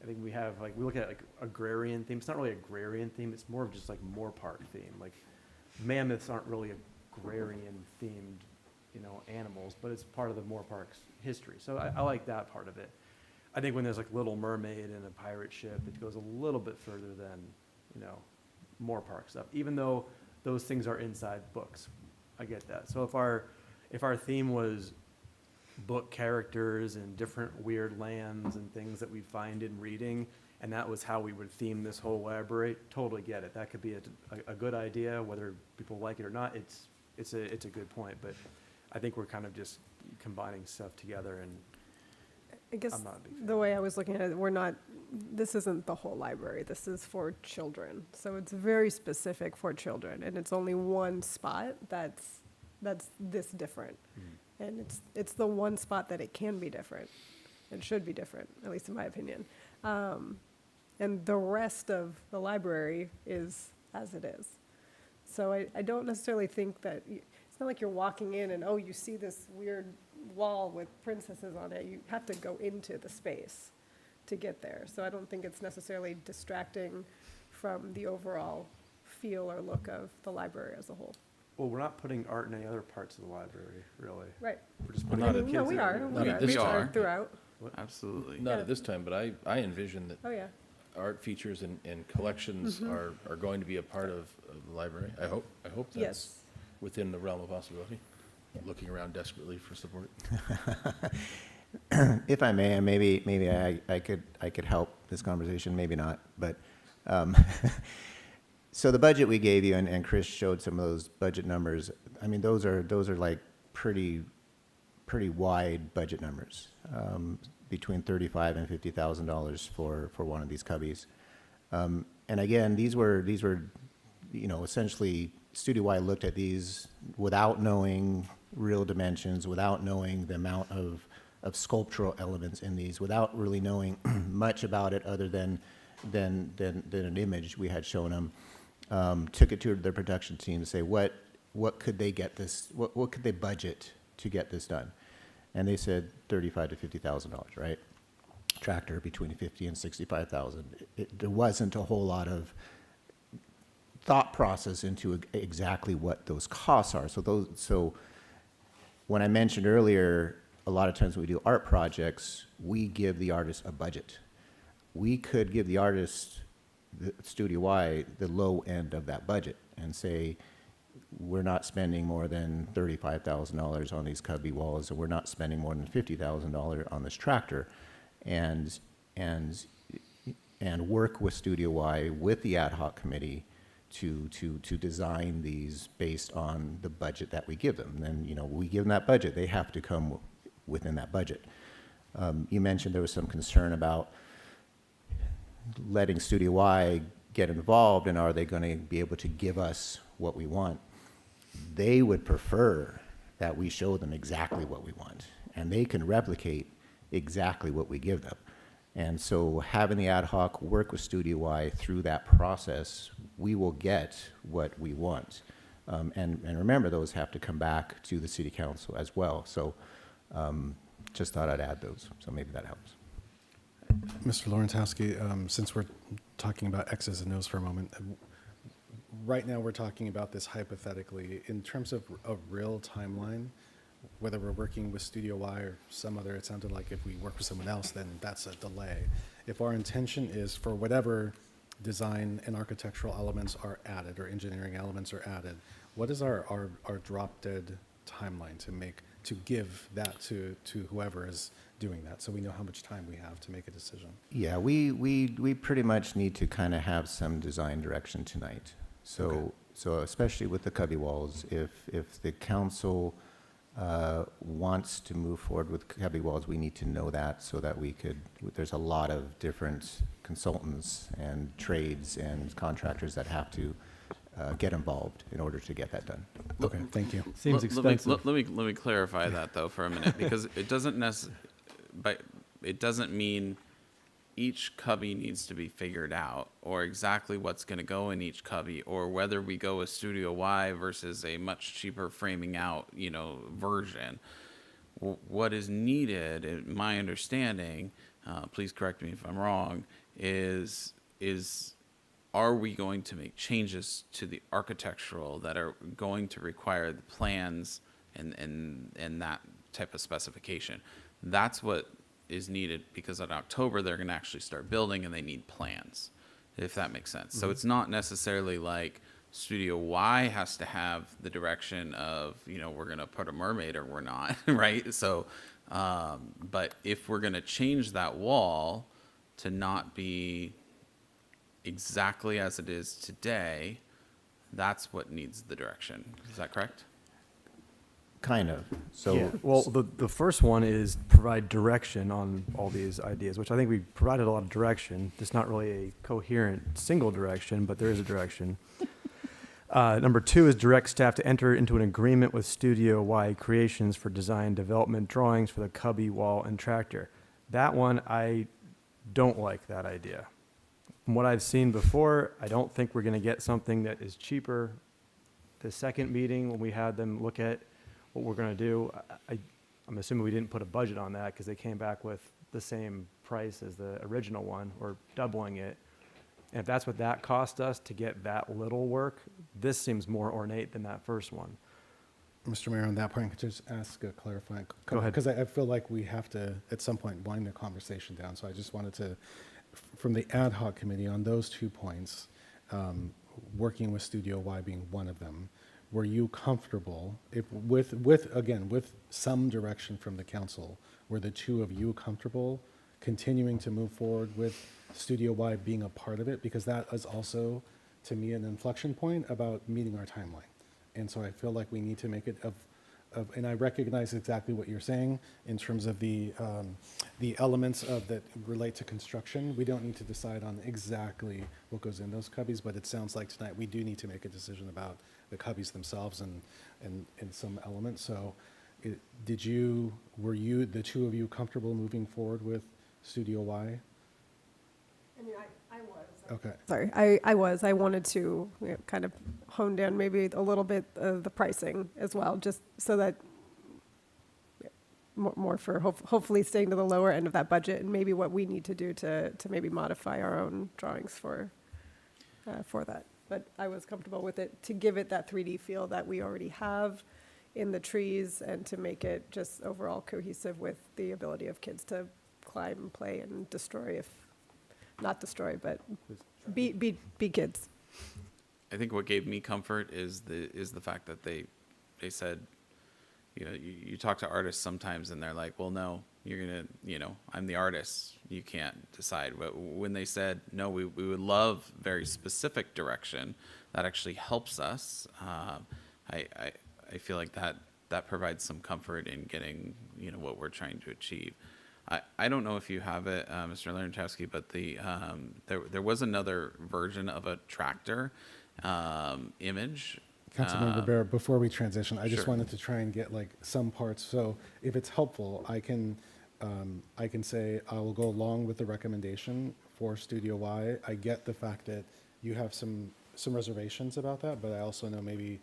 I think we have, like, we look at like agrarian theme. It's not really agrarian theme. It's more of just like Moorpark theme. Like mammoths aren't really agrarian themed, animals, but it's part of the Moorpark's history. So I like that part of it. I think when there's like Little Mermaid and a pirate ship, it goes a little bit further than, Moorpark stuff, even though those things are inside books. I get that. So if our theme was book characters and different weird lands and things that we find in reading, and that was how we would theme this whole library, totally get it. That could be a good idea, whether people like it or not. It's a good point, but I think we're kind of just combining stuff together, and I guess I'm not a big fan. the way I was looking at it, this isn't the whole library. This is for children. So it's very specific for children, and it's only one spot that's this different. And it's the one spot that it can be different. It should be different, at least in my opinion. And the rest of the library is as it is. So I don't necessarily think that, it's not like you're walking in and, you see this weird wall with princesses on it. You have to go into the space to get there. So I don't think it's necessarily distracting from the overall feel or look of the library as a whole. Well, we're not putting art in any other parts of the library, really. Right. We're just Well, putting not the at- kids No, we in. are. Not We at are. this We are time. throughout. Absolutely. Not Yeah. at this time, but I envision that Oh, yeah. art features and collections are going to be a part of the library. I hope that's Yes. within the realm of possibility. Looking around desperately for support. If I may, and maybe I could help this conversation, maybe not, but So the budget we gave you, and Chris showed some of those budget numbers. I mean, those are like pretty wide budget numbers, between $35,000 and $50,000 for one of these cubbies. And again, these were essentially Studio Y looked at these without knowing real dimensions, without knowing the amount of sculptural elements in these, without really knowing much about it other than an image we had shown them. Took it to their production team to say what could they get this, what could they budget to get this done, and they said $35,000 to $50,000, right? Tractor between $50,000 and $65,000. There wasn't a whole lot of thought process into exactly what those costs are. So when I mentioned earlier, a lot of times when we do art projects, we give the artist a budget. We could give the artist, the Studio Y, the low end of that budget and say, we're not spending more than $35,000 on these cubby walls, or we're not spending more than $50,000 on this tractor, and work with Studio Y, with the ad hoc committee, to design these based on the budget that we give them. And we give them that budget; they have to come within that budget. You mentioned there was some concern about letting Studio Y get involved, and are they going to be able to give us what we want? They would prefer that we show them exactly what we want, and they can replicate exactly what we give them. And so having the ad hoc work with Studio Y through that process, we will get what we want. And remember, those have to come back to the city council as well. So just thought I'd add those, so maybe that helps. Mr. Lawrentowski, since we're talking about X's and O's for a moment, right now we're talking about this hypothetically. In terms of a real timeline, whether we're working with Studio Y or some other, it sounded like if we work with someone else, then that's a delay. If our intention is for whatever design and architectural elements are added or engineering elements are added, what is our drop dead timeline to give that to whoever is doing that, so we know how much time we have to make a decision? Yeah, we pretty much need to kind of have some design direction tonight. So Okay. So especially with the cubby walls, if the council wants to move forward with cubby walls, we need to know that so that we could. There's a lot of different consultants and trades and contractors that have to get involved in order to get that done. Okay, thank you. Seems expensive. Let me clarify that though for a minute, because it doesn't it doesn't mean each cubby needs to be figured out, or exactly what's going to go in each cubby, or whether we go with Studio Y versus a much cheaper framing out, version. What is needed, in my understanding, please correct me if I'm wrong, is are we going to make changes to the architectural that are going to require the plans and that type of specification? That's what is needed, because in October they're going to actually start building and they need plans, if that makes sense. So it's not necessarily like Studio Y has to have the direction of, we're going to put a mermaid or we're not, right? So, but if we're going to change that wall to not be exactly as it is today, that's what needs the direction. Is that correct? Kind of. So Yeah. Well, the first one is provide direction on all these ideas, which I think we provided a lot of direction. It's not really a coherent single direction, but there is a direction. Number two is direct staff to enter into an agreement with Studio Y Creations for design development drawings for the cubby wall and tractor. That one, I don't like that idea. From what I've seen before, I don't think we're going to get something that is cheaper. The second meeting, when we had them look at what we're going to do, I'm assuming we didn't put a budget on that because they came back with the same price as the original one, or doubling it. And if that's what that cost us to get that little work, this seems more ornate than that first one. Mr. Mayor, on that point, could I just ask a clarifying? Go ahead. Because I feel like we have to, at some point, wind the conversation down. So I just wanted to, from the ad hoc committee on those 2 points, working with Studio Y being one of them, were you comfortable with some direction from the council? Were the two of you comfortable continuing to move forward with Studio Y being a part of it? Because that is also to me, an inflection point about meeting our timeline. And so I feel like we need to make it and I recognize exactly what you're saying in terms of the elements of that relate to construction. We don't need to decide on exactly what goes in those cubbies, but it sounds like tonight we do need to make a decision about the cubbies themselves and some elements. So were you, the two of you, comfortable moving forward with Studio Y? I mean, I was. Okay. Sorry, I was. I wanted to kind of hone down maybe a little bit of the pricing as well, just so that more for hopefully staying to the lower end of that budget, and maybe what we need to do to maybe modify our own drawings for that. But I was comfortable with it to give it that 3D feel that we already have in the trees, and to make it just overall cohesive with the ability of kids to climb and play and destroy, if not destroy, but be kids. I think what gave me comfort is the fact that they said, you know, you talk to artists sometimes and they're like, well, no, you're gonna, you know, I'm the artist, you can't decide. But when they said, no, we would love very specific direction, that actually helps us. I feel like that provides some comfort in getting, you know, what we're trying to achieve. I don't know if you have it, Mr. Lernchowski, but there was another version of a tractor image. Councilmember Bear, before we transition, I just Sure. wanted to try and get like some parts. So if it's helpful, I can say I will go along with the recommendation for Studio Y. I get the fact that you have some reservations about that, but I also know maybe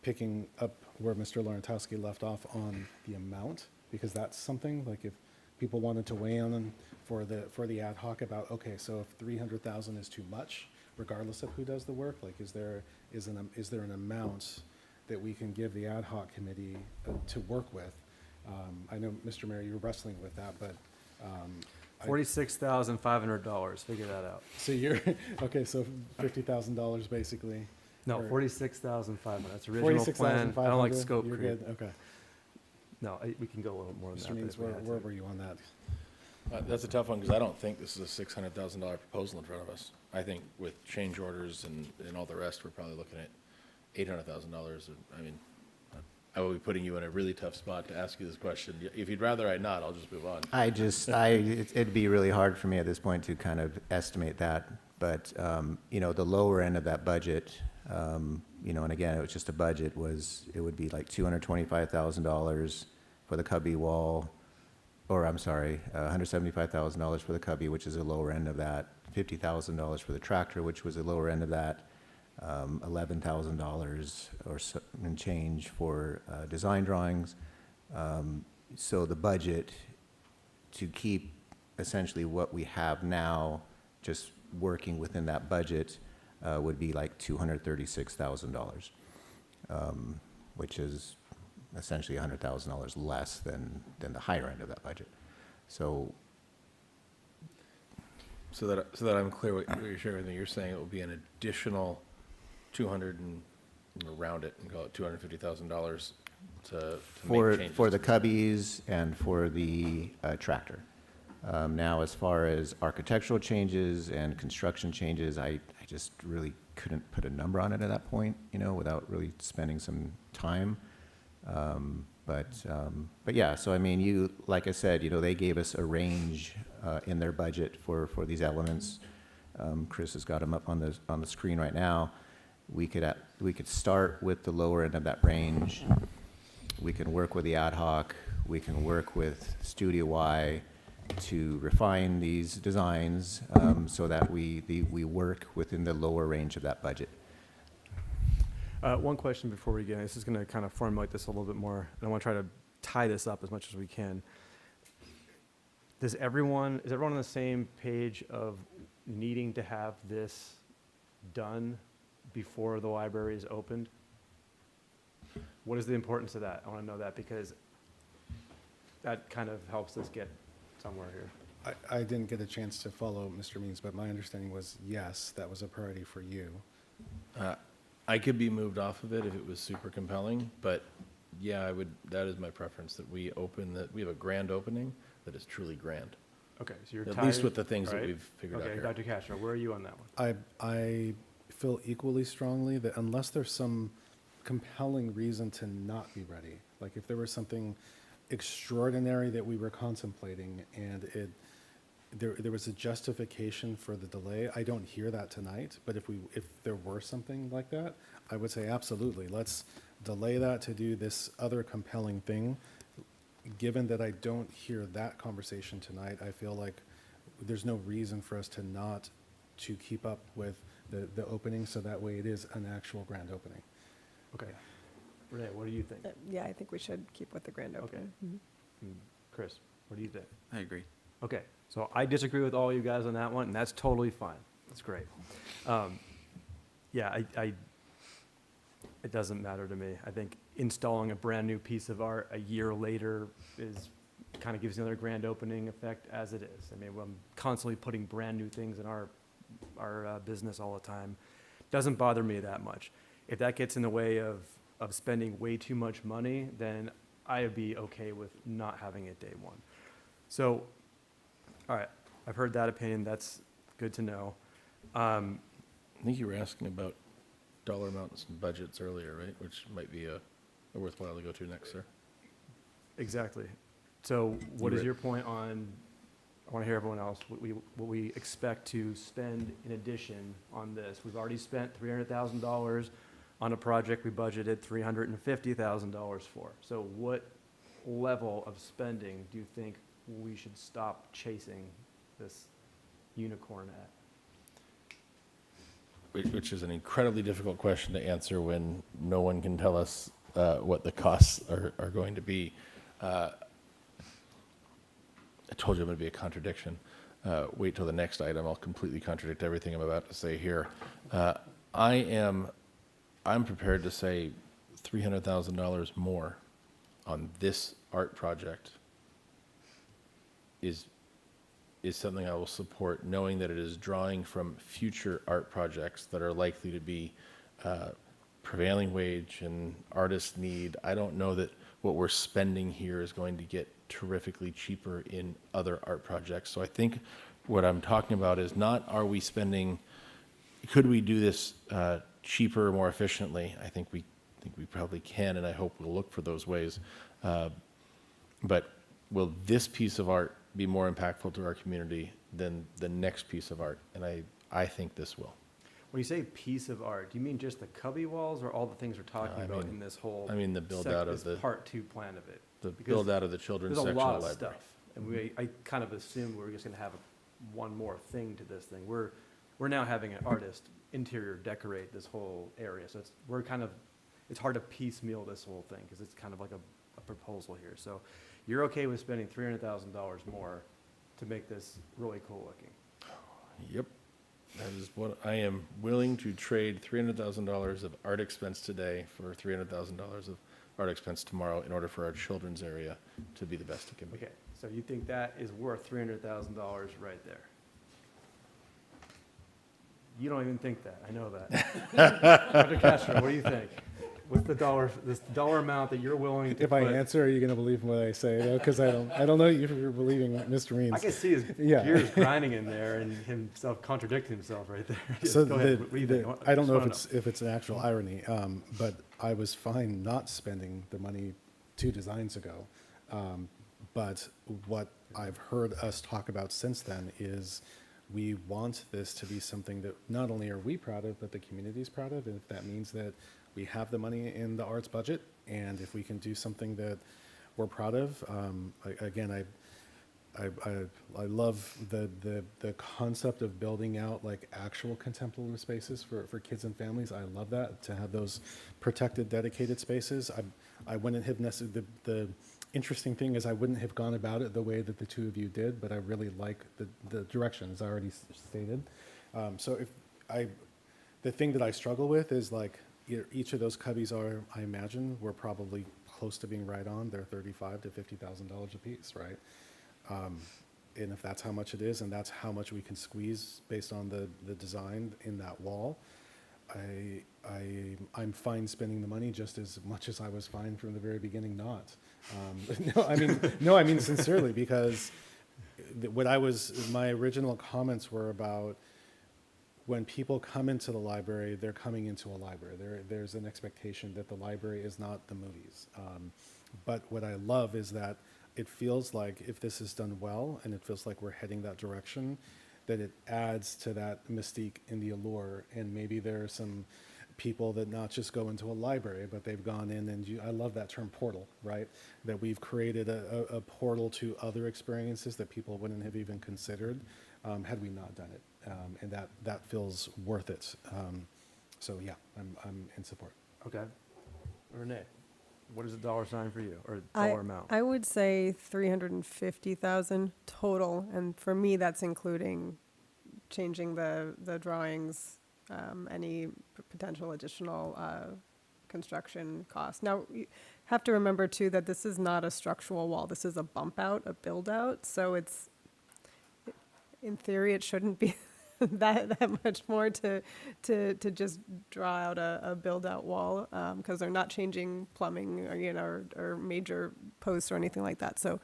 picking up where Mr. Lorentowski left off on the amount, because that's something like if people wanted to weigh in for the ad hoc about, okay, so if 300,000 is too much, regardless of who does the work, like is there an amount that we can give the ad hoc committee to work with? I know, Mr. Mayor, you're wrestling with that, but $46,500. Figure that out. so you're okay. So $50,000 basically. No, or- 46,500. That's original plan. I don't like 46,500, scope you're creep. good, okay. No, we can go a little more than Mr. that. Means, if we had where to. were you on that? That's a tough one, because I don't think this is a $600,000 proposal in front of us. I think with change orders and all the rest, we're probably looking at $800,000. I mean, I will be putting you in a really tough spot to ask you this question. If you'd rather I not, I'll just move on. It'd be really hard for me at this point to kind of estimate that. But, you know, the lower end of that budget, you know, and again, it was just a budget, it would be like $225,000 for the cubby wall, or I'm sorry, $175,000 for the cubby, which is the lower end of that, $50,000 for the tractor, which was the lower end of that, $11,000 or so and change for design drawings. So the budget to keep essentially what we have now, just working within that budget, would be like $236,000, which is essentially $100,000 less than the higher end of that budget. So that I'm clear what you're sharing, that you're saying it will be an additional 200 and round it and call it $250,000 to make changes. for the cubbies and for the tractor. Now, as far as architectural changes and construction changes, I just really couldn't put a number on it at that point, you know, without really spending some time. But yeah, so I mean, like I said, you know, they gave us a range in their budget for these elements. Chris has got them up on the screen right now. We could start with the lower end of that range. We can work with the ad hoc. We can work with Studio Y to refine these designs so that we work within the lower range of that budget. One question before we get in. This is going to kind of formulate this a little bit more, and I want to try to tie this up as much as we can. Is everyone on the same page of needing to have this done before the library is opened? What is the importance of that? I want to know that, because that kind of helps us get somewhere here. I didn't get a chance to follow Mr. Means, but my understanding was, yes, that was a priority for you. I could be moved off of it if it was super compelling, but yeah, that is my preference, that we have a grand opening that is truly grand. Okay, so you're At tired, least with the things that right? we've figured out Okay, here. Dr. Castro, where are you on that one? I feel equally strongly that unless there's some compelling reason to not be ready, like if there was something extraordinary that we were contemplating and there was a justification for the delay, I don't hear that tonight, but if there were something like that, I would say absolutely, let's delay that to do this other compelling thing. Given that I don't hear that conversation tonight, I feel like there's no reason for us to keep up with the opening, so that way it is an actual grand opening. Okay. Renee, what do you think? Yeah, I think we should keep with the grand opening. Mhm. Chris, what do you think? I agree. Okay, so I disagree with all you guys on that one, and that's totally fine. That's great. Yeah, it doesn't matter to me. I think installing a brand-new piece of art a year later kind of gives another grand opening effect as it is. I mean, I'm constantly putting brand-new things in our business all the time. Doesn't bother me that much. If that gets in the way of spending way too much money, then I'd be okay with not having it day one. So, all right, I've heard that opinion. That's good to know. I think you were asking about dollar amounts and budgets earlier, right? Which might be a worthwhile to go to next, sir. Exactly. So what You is re- your point on, I want to hear everyone else, what we expect to spend in addition on this? We've already spent $300,000 on a project we budgeted $350,000 for. So what level of spending do you think we should stop chasing this unicorn at? Which is an incredibly difficult question to answer when no one can tell us what the costs are going to be. I told you I'm going to be a contradiction. Wait till the next item. I'll completely contradict everything I'm about to say here. I'm prepared to say $300,000 more on this art project is something I will support, knowing that it is drawing from future art projects that are likely to be prevailing wage and artist need. I don't know that what we're spending here is going to get terrifically cheaper in other art projects. So I think what I'm talking about is not could we do this cheaper, more efficiently? I think we probably can, and I hope we'll look for those ways. But will this piece of art be more impactful to our community than the next piece of art? And I think this will. When you say piece of art, do you mean just the cubby walls or all the things we're talking about in this whole? I mean the build out of the part two plan of it. The Because build out of the children's there's a section lot of the of library. stuff, and I kind of assumed we were just going to have one more thing to this thing. We're now having an artist interior decorate this whole area, so it's hard to piecemeal this whole thing because it's kind of like a proposal here. So you're okay with spending $300,000 more to make this really cool looking? Yep. That is what I am willing to trade $300,000 of art expense today for $300,000 of art expense tomorrow in order for our children's area to be the best it can be. Okay, so you think that is worth $300,000 right there? You don't even think that, I know that. Dr. Castro, what do you think? What's this dollar amount that you're willing to If I answer, are you going to believe what I say, though? Because I don't know if you're believing Mr. Means. I can see his gears grinding in there and himself contradicting himself right there. Yes, So go ahead. What do you think? I don't know Just if it's an actual irony, but I was fine not spending the money 2 designs ago. But what I've heard us talk about since then is we want this to be something that not only are we proud of, but the community's proud of. And if that means that we have the money in the arts budget, and if we can do something that we're proud of, I love the concept of building out like actual contemplative spaces for kids and families. I love that, to have those protected, dedicated spaces. I wouldn't have necessarily, the interesting thing is I wouldn't have gone about it the way that the two of you did, but I really like the direction, as I already stated. The thing that I struggle with is like, each of those cubbies are, I imagine, we're probably close to being right on. They're $35,000 to $50,000 a piece, right? And if that's how much it is, and that's how much we can squeeze based on the design in that wall, I'm fine spending the money just as much as I was fine from the very beginning not. No, I mean sincerely, because my original comments were about when people come into the library, they're coming into a library. There's an expectation that the library is not the movies. But what I love is that it feels like if this is done well, and it feels like we're heading that direction, that it adds to that mystique in the allure. And maybe there are some people that not just go into a library, but they've gone in and I love that term portal, right? That we've created a portal to other experiences that people wouldn't have even considered had we not done it. And that feels worth it. So yeah, I'm in support. Okay. Renee, what is the dollar sign for you, or dollar amount? I would say 350,000 total, and for me, that's including changing the drawings, any potential additional construction costs. Now, you have to remember too that this is not a structural wall. This is a bump out, a build out. So it's, in theory, it shouldn't be that much more to just draw out a build out wall, because they're not changing plumbing or major posts or anything like that. So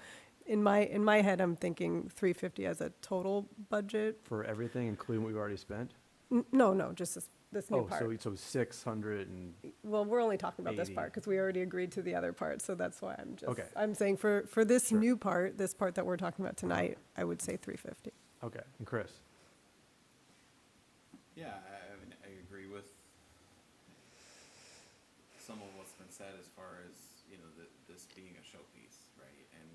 in my head, I'm thinking 350 as a total budget. For everything, including what we've already spent? No, just this new part. So 600 and... Well, we're only talking about this 80. part because we already agreed to the other part, so that's why Okay. I'm saying for this new part, this part that we're talking about tonight, I would say 350. Okay, and Chris? Yeah, I mean, I agree with some of what's been said as far as, this being a showpiece, right? And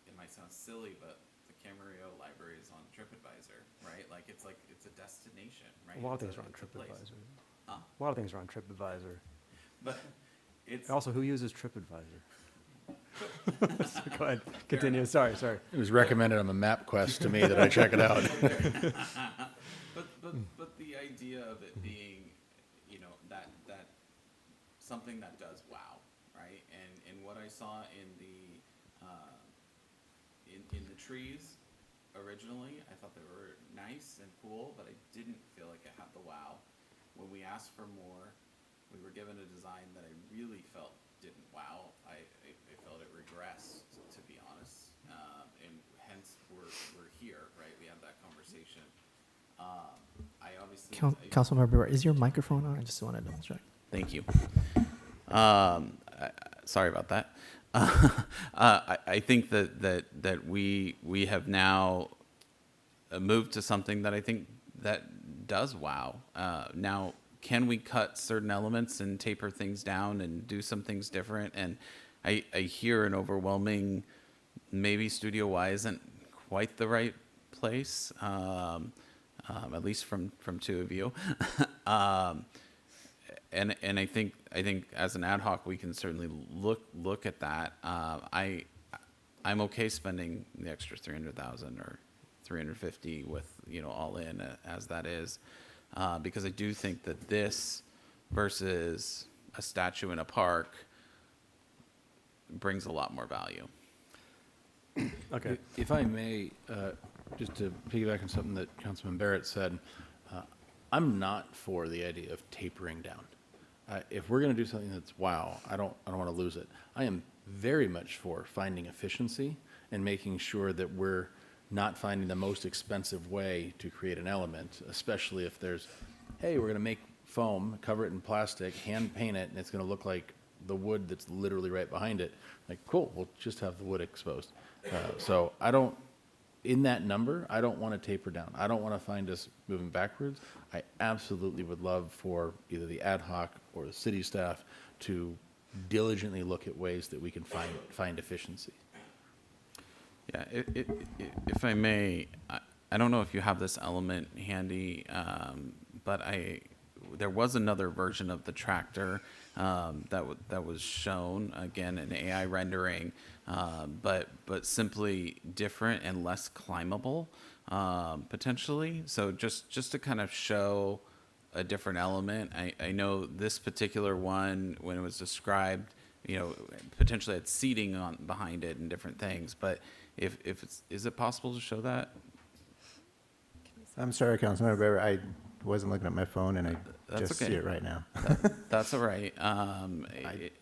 it might sound silly, but the Camarillo Library is on TripAdvisor, right? It's a destination, right? A lot of things are on TripAdvisor. A lot of things are on TripAdvisor. But it's... Also, who uses TripAdvisor? Go ahead, continue. Sorry. It was recommended on a MapQuest to me that I check it out. But the idea of it being, that something that does wow, right? And what I saw in the trees originally, I thought they were nice and cool, but I didn't feel like it had the wow. When we asked for more, we were given a design that I really felt didn't wow. I felt it regressed, to be honest, and hence we're here, right? We had that conversation. I obviously... Councilmember, is your microphone on? I just want to double check. Thank you. Sorry about that. I think that we have now moved to something that I think that does wow. Now, can we cut certain elements and taper things down and do some things different? And I hear an overwhelming, maybe Studio Y isn't quite the right place, at least from two of you. And I think as an ad hoc, we can certainly look at that. I'm okay spending the extra 300,000 or 350 with all in as that is, because I do think that this versus a statue in a park brings a lot more value. Okay. If I may, just to piggyback on something that Councilman Barrett said, I'm not for the idea of tapering down. If we're going to do something that's wow, I don't want to lose it. I am very much for finding efficiency and making sure that we're not finding the most expensive way to create an element, especially if there's, hey, we're going to make foam, cover it in plastic, hand paint it, and it's going to look like the wood that's literally right behind it. Like, cool, we'll just have the wood exposed. So in that number, I don't want to taper down. I don't want to find us moving backwards. I absolutely would love for either the ad hoc or the city staff to diligently look at ways that we can find efficiency. Yeah, if I may, I don't know if you have this element handy, but there was another version of the tractor that was shown, again, an AI rendering, but simply different and less climbable, potentially. So just to kind of show a different element. I know this particular one, when it was described, potentially had seating on behind it and different things, but is it possible to show that? I'm sorry, Councilmember, I wasn't looking at my phone and I That's just okay. see it right now. That's all right. I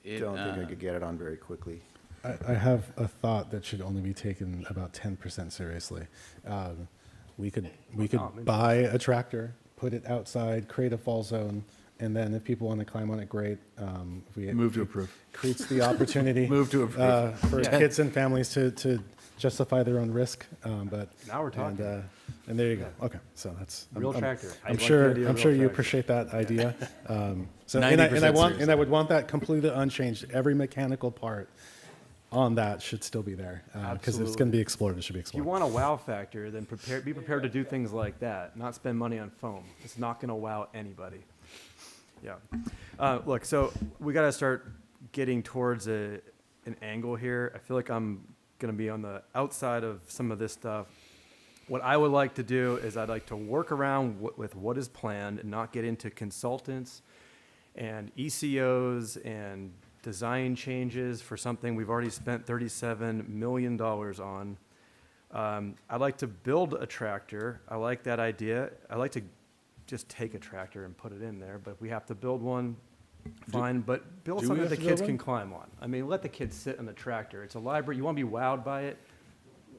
don't think I could get it on very quickly. I have a thought that should only be taken about 10% seriously. We could buy a tractor, put it outside, create a fall zone, and then if people want to climb on it, great. If we- Move to approve. Creates the opportunity. Move to approve. For kids and families to justify their own risk, but. Now we're talking. And there you go. Okay, so that's. Real tractor. I I'm like the sure, idea of I'm real sure you tractor. appreciate that idea. So, 90% and I would want that completely unchanged. Every mechanical part on that should still be there, because it's going to be explored. It should be If you explored. want a wow factor, then be prepared to do things like that, not spend money on foam. It's not going to wow anybody. Yeah. Look, so we got to start getting towards an angle here. I feel like I'm going to be on the outside of some of this stuff. What I would like to do is I'd like to work around with what is planned and not get into consultants and ECOs and design changes for something we've already spent $37 million on. I'd like to build a tractor. I like that idea. I like to just take a tractor and put it in there, but if we have to build one, fine, but build do we something have that the to build kids can one? climb on. I mean, let the kids sit on the tractor. It's a library. You want to be wowed by it?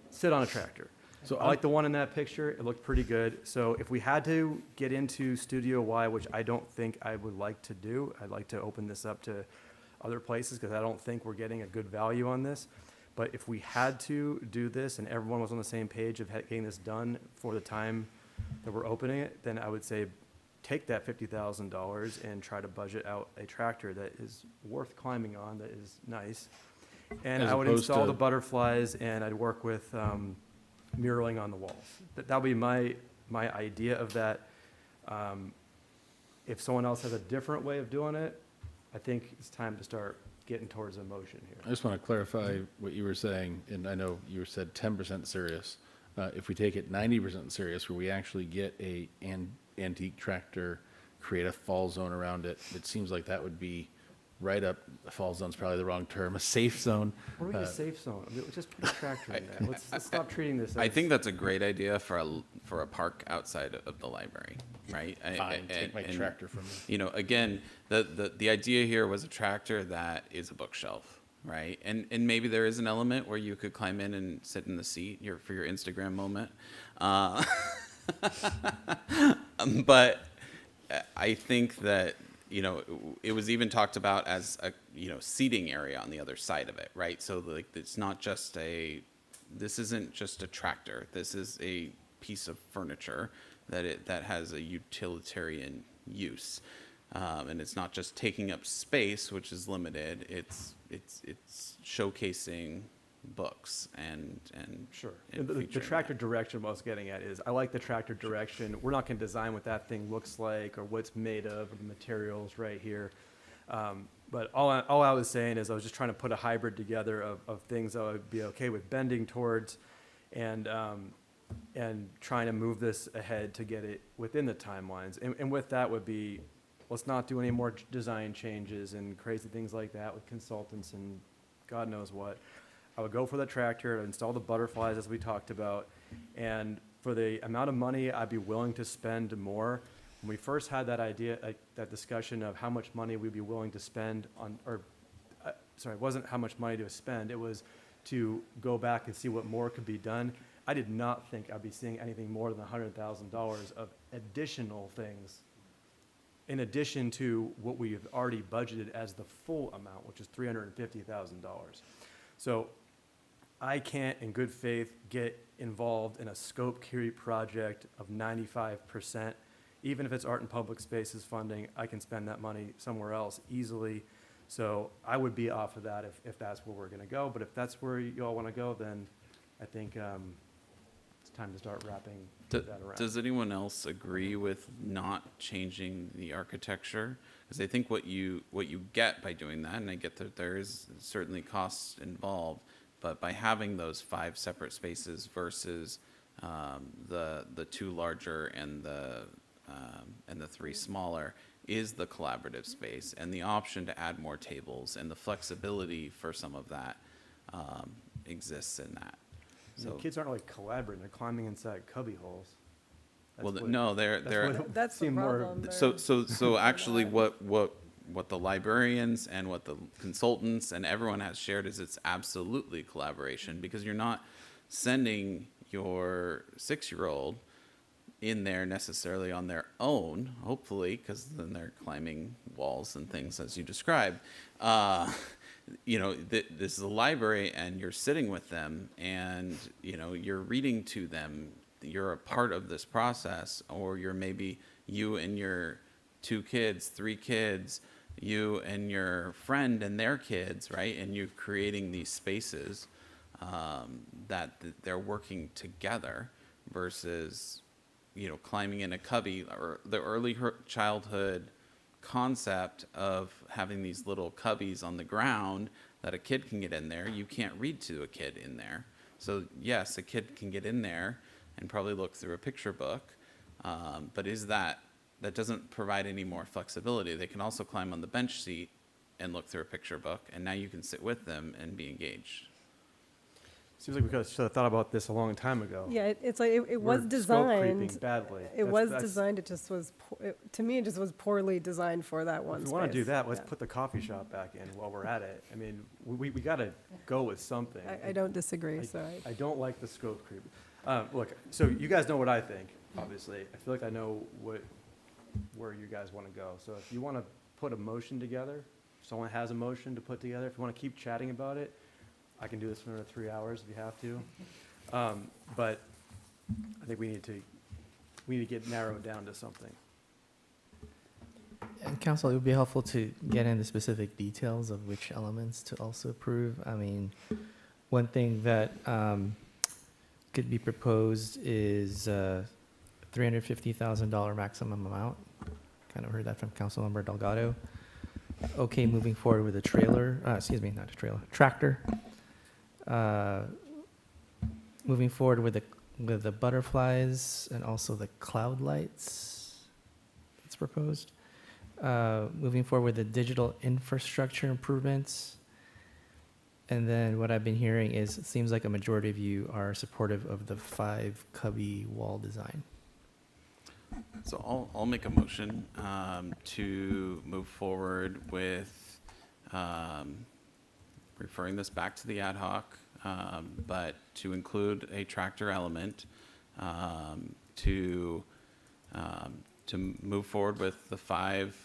Sit on a tractor. So I like the one in that picture. It looked pretty good. So if we had to get into Studio Y, which I don't think I would like to do, I'd like to open this up to other places because I don't think we're getting a good value on this. But if we had to do this and everyone was on the same page of getting this done for the time that we're opening it, then I would say take that $50,000 and try to budget out a tractor that is worth climbing on, that is nice. And As I would opposed install to- the butterflies and I'd work with muraling on the walls. That would be my idea of that. If someone else has a different way of doing it, I think it's time to start getting towards a motion I here. just want to clarify what you were saying, and I know you said 10% serious. If we take it 90% serious, where we actually get an antique tractor, create a fall zone around it, it seems like that would be right up, a fall zone's probably the wrong term, a safe zone. Or we get a safe zone. I mean, just put a tractor in there. Let's stop treating this as. I think that's a great idea for a park outside of the library, right? Fine, take my tractor from me. You know, again, the idea here was a tractor that is a bookshelf, right? And maybe there is an element where you could climb in and sit in the seat for your Instagram moment. But I think that, you know, it was even talked about as a, you know, seating area on the other side of it, right? So like, it's not just this isn't just a tractor. This is a piece of furniture that has a utilitarian use. And it's not just taking up space, which is limited. It's showcasing books and Sure. and The featuring tractor direction I was getting at is, I like the tractor direction. We're not going to design what that thing looks like or what it's made of or the materials right here. But all I was saying is I was just trying to put a hybrid together of things that I would be okay with bending towards and trying to move this ahead to get it within the timelines. And with that would be, let's not do any more design changes and crazy things like that with consultants and God knows what. I would go for the tractor, install the butterflies as we talked about, and for the amount of money I'd be willing to spend more. When we first had that idea, that discussion of how much money we'd be willing to spend on, sorry, it wasn't how much money to spend, it was to go back and see what more could be done. I did not think I'd be seeing anything more than $100,000 of additional things in addition to what we have already budgeted as the full amount, which is $350,000. So I can't, in good faith, get involved in a scope creep project of 95%. Even if it's art and public spaces funding, I can spend that money somewhere else easily. So I would be off of that if that's where we're going to go. But if that's where you all want to go, then I think it's time to start wrapping that around. Does anyone else agree with not changing the architecture? Because I think what you get by doing that, and I get that there is certainly costs involved, but by having those 5 separate spaces versus the 2 larger and the 3 smaller is the collaborative space and the option to add more tables and the flexibility for some of that exists in that. So kids aren't really collaborating; they're climbing inside cubby holes. That's the problem. So actually, what the librarians and what the consultants and everyone has shared is it's absolutely collaboration, because you're not sending your 6-year-old in there necessarily on their own, hopefully, because then they're climbing walls and things as you described. You know, this is a library and you're sitting with them and, you know, you're reading to them. You're a part of this process, or you're maybe you and your 2 kids, 3 kids, you and your friend and their kids, right? And you're creating these spaces that they're working together versus, you know, climbing in a cubby, or the early childhood concept of having these little cubbies on the ground that a kid can get in there. You can't read to a kid in there. So yes, a kid can get in there and probably look through a picture book, but that doesn't provide any more flexibility. They can also climb on the bench seat and look through a picture book, and now you can sit with them and be engaged. Seems like we could have thought about this a long time ago. Yeah, it's like it was We're designed. scope creeping badly. It was designed. It just was. To me, it just was poorly designed for that one. If we want to do that, let's Yeah. put the coffee shop back in while we're at it. I mean, we got to go with something. I don't disagree. So I don't like the scope creep. Look, so you guys know what I think, obviously. I feel like I know where you guys want to go. So if you want to put a motion together, if someone has a motion to put together, if you want to keep chatting about it, I can do this for another 3 hours if you have to. But I think we need to get narrowed down to something. And council, it would be helpful to get into specific details of which elements to also approve. I mean, one thing that could be proposed is $350,000 maximum amount. Kind of heard that from Councilmember Delgado. Okay, moving forward with a trailer, not a trailer, tractor. Moving forward with the butterflies and also the cloud lights that's proposed. Moving forward with the digital infrastructure improvements. And then what I've been hearing is it seems like a majority of you are supportive of the 5 cubby wall design. So I'll make a motion to move forward with referring this back to the ad hoc, but to include a tractor element, to move forward with the 5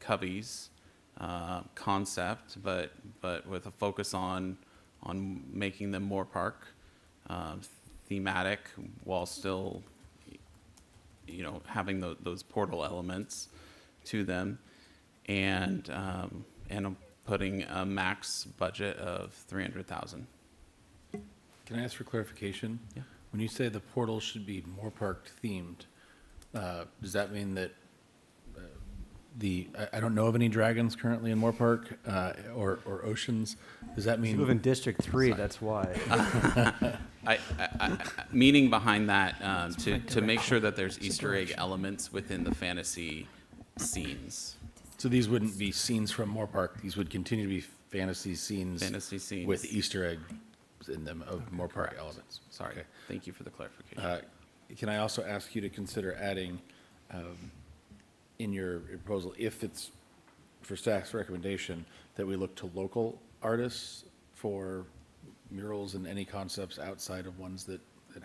cubbies concept, but with a focus on making them Moorpark thematic while still, you know, having those portal elements to them, and putting a max budget of $300,000. Can I ask for clarification? Yeah. When you say the portal should be Moorpark themed, does that mean that I don't know of any dragons currently in Moorpark or oceans? Does that mean? You live in District 3, that's why. Meaning behind that, to make sure that there's Easter egg elements within the fantasy scenes. So these wouldn't be scenes from Moorpark. These would continue to be fantasy scenes. Fantasy scenes. With Easter eggs in them of Moorpark elements. Sorry. Okay. Thank you for the clarification. Can I also ask you to consider adding in your proposal, if it's for staff's recommendation, that we look to local artists for murals and any concepts outside of ones that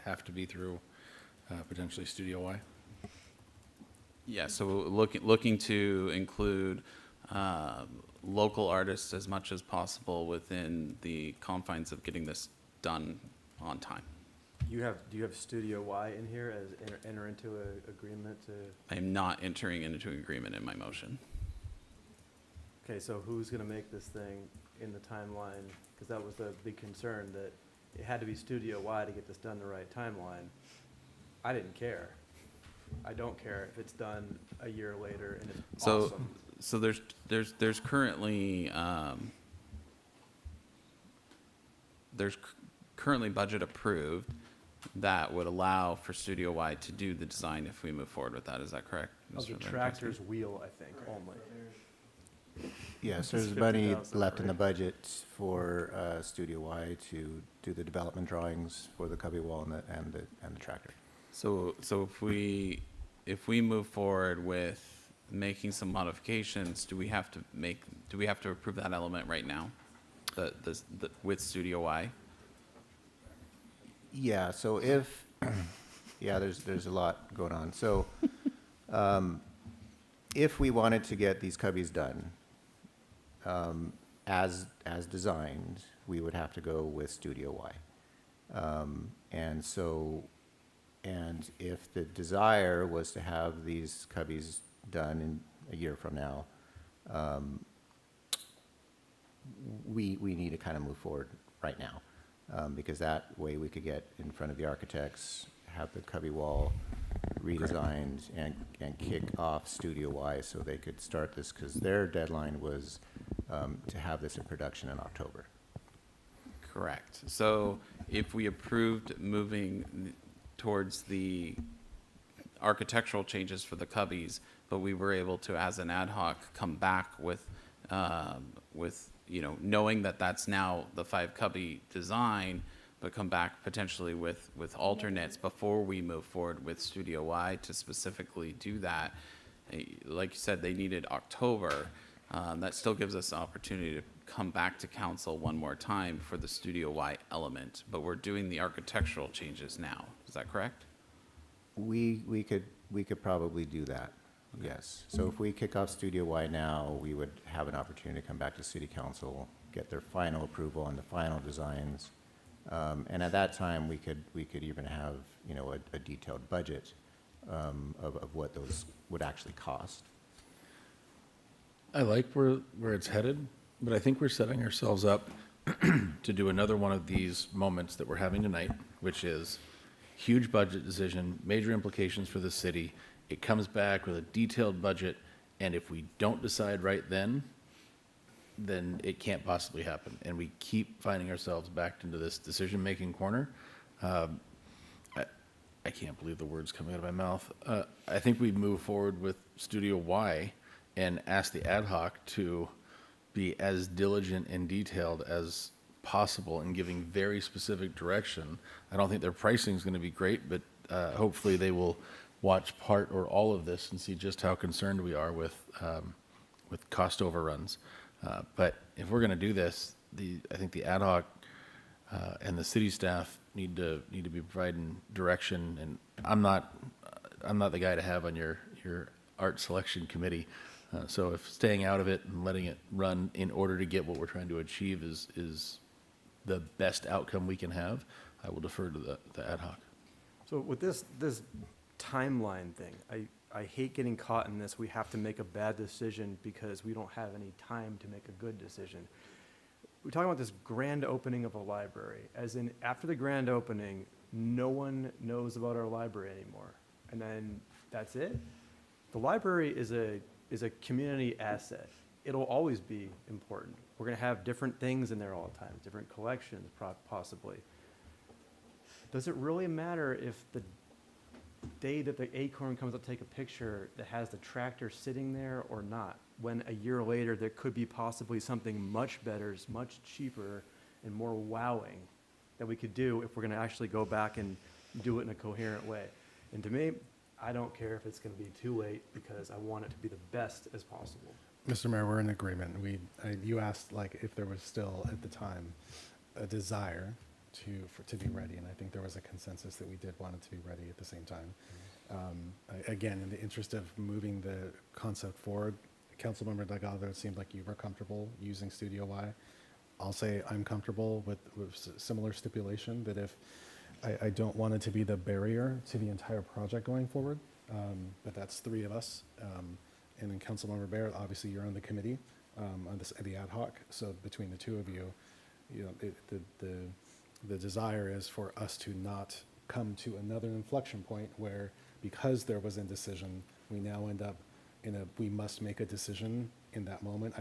have to be through potentially Studio Y? Yeah, so looking to include local artists as much as possible within the confines of getting this done on time. Do you have Studio Y in here as enter into an agreement to? I am not entering into an agreement in my motion. Okay, so who's going to make this thing in the timeline? Because that was the big concern, that it had to be Studio Y to get this done in the right timeline. I didn't care. I don't care if it's done a year later and it's awesome. So there's currently currently budget approved that would allow for Studio Y to do the design if we move forward with that. Is that correct? Of the Mr. tractor's wheel, I think, only. Yes, It's there's money 50,000, left in the right? budget for Studio Y to do the development drawings for the cubby wall and the tractor. So if we move forward with making some modifications, do we have to approve that element right now? With Studio Y? Yeah, so if Yeah, there's a lot going on. So, if we wanted to get these cubbies done, as designed, we would have to go with Studio Y. And if the desire was to have these cubbies done in a year from now, we need to kind of move forward right now, because that way we could get in front of the architects, have the cubby wall redesigned, and kick off Studio Y so they could start this, because their deadline was to have this in production in October. Correct. So if we approved moving towards the architectural changes for the cubbies, but we were able to, as an ad hoc, come back with, knowing that that's now the 5 cubby design, but come back potentially with alternates before we move forward with Studio Y to specifically do that. Like you said, they needed October. That still gives us an opportunity to come back to council one more time for the Studio Y element, but we're doing the architectural changes now. Is that correct? We could probably do that, yes. So if we kick off Studio Y now, we would have an opportunity to come back to city council, get their final approval on the final designs. And at that time, we could even have, a detailed budget of what those would actually cost. I like where it's headed, but I think we're setting ourselves up to do another one of these moments that we're having tonight, which is huge budget decision, major implications for the city. It comes back with a detailed budget, and if we don't decide right then it can't possibly happen. And we keep finding ourselves back into this decision-making corner. I can't believe the words coming out of my mouth. I think we move forward with Studio Y and ask the ad hoc to be as diligent and detailed as possible in giving very specific direction. I don't think their pricing is going to be great, but hopefully they will watch part or all of this and see just how concerned we are with cost overruns. But if we're going to do this, I think the ad hoc and the city staff need to be providing direction. And I'm not the guy to have on your art selection committee. So if staying out of it and letting it run in order to get what we're trying to achieve is the best outcome we can have, I will defer to the ad hoc. So with this timeline thing, I hate getting caught in this. We have to make a bad decision because we don't have any time to make a good decision. We're talking about this grand opening of a library, as in after the grand opening, no one knows about our library anymore. And then that's it. The library is a community asset. It'll always be important. We're going to have different things in there all the time, different collections possibly. Does it really matter if the day that the Acorn comes up to take a picture that has the tractor sitting there or not, when a year later there could be possibly something much better, much cheaper, and more wowing that we could do if we're going to actually go back and do it in a coherent way? And to me, I don't care if it's going to be too late because I want it to be the best as possible. Mr. Mayor, we're in agreement. You asked if there was still at the time a desire to be ready, and I think there was a consensus that we did want it to be ready at the same time. Again, in the interest of moving the concept forward, Councilmember Delgado, it seemed like you were comfortable using Studio Y. I'll say I'm comfortable with similar stipulation that if I don't want it to be the barrier to the entire project going forward, but that's 3 of us. And then Councilmember Barrett, obviously you're on the committee, on the ad hoc. So between the 2 of you, the desire is for us to not come to another inflection point where, because there was indecision, we now end up we must make a decision in that moment.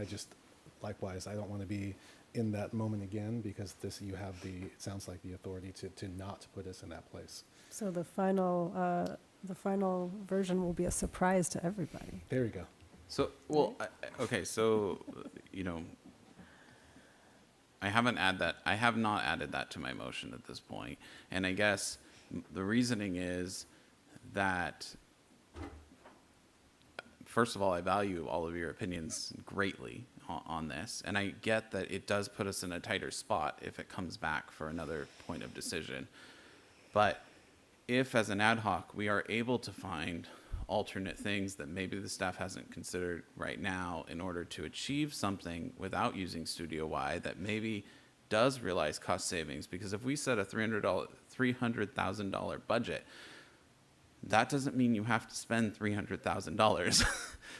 Likewise, I don't want to be in that moment again, because you have it sounds like the authority to not put us in that place. So the final version will be a surprise to everybody. There you go. So, well, okay, so, I have not added that to my motion at this point. And I guess the reasoning is that, first of all, I value all of your opinions greatly on this. And I get that it does put us in a tighter spot if it comes back for another point of decision. But if as an ad hoc, we are able to find alternate things that maybe the staff hasn't considered right now in order to achieve something without using Studio Y that maybe does realize cost savings, because if we set a $300,000 budget, that doesn't mean you have to spend $300,000.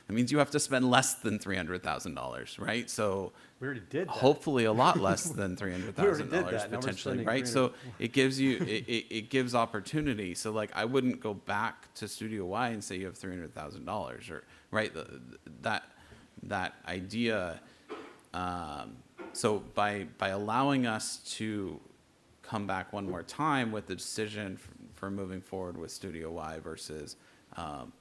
That means you have to spend less than $300,000, right? So We already did that. hopefully a lot less than $300,000 We already did that. Now we're potentially, spending right? 300. So it gives you, it gives opportunity. So like, I wouldn't go back to Studio Y and say you have $300,000, or, right? That idea. So by allowing us to come back one more time with the decision for moving forward with Studio Y versus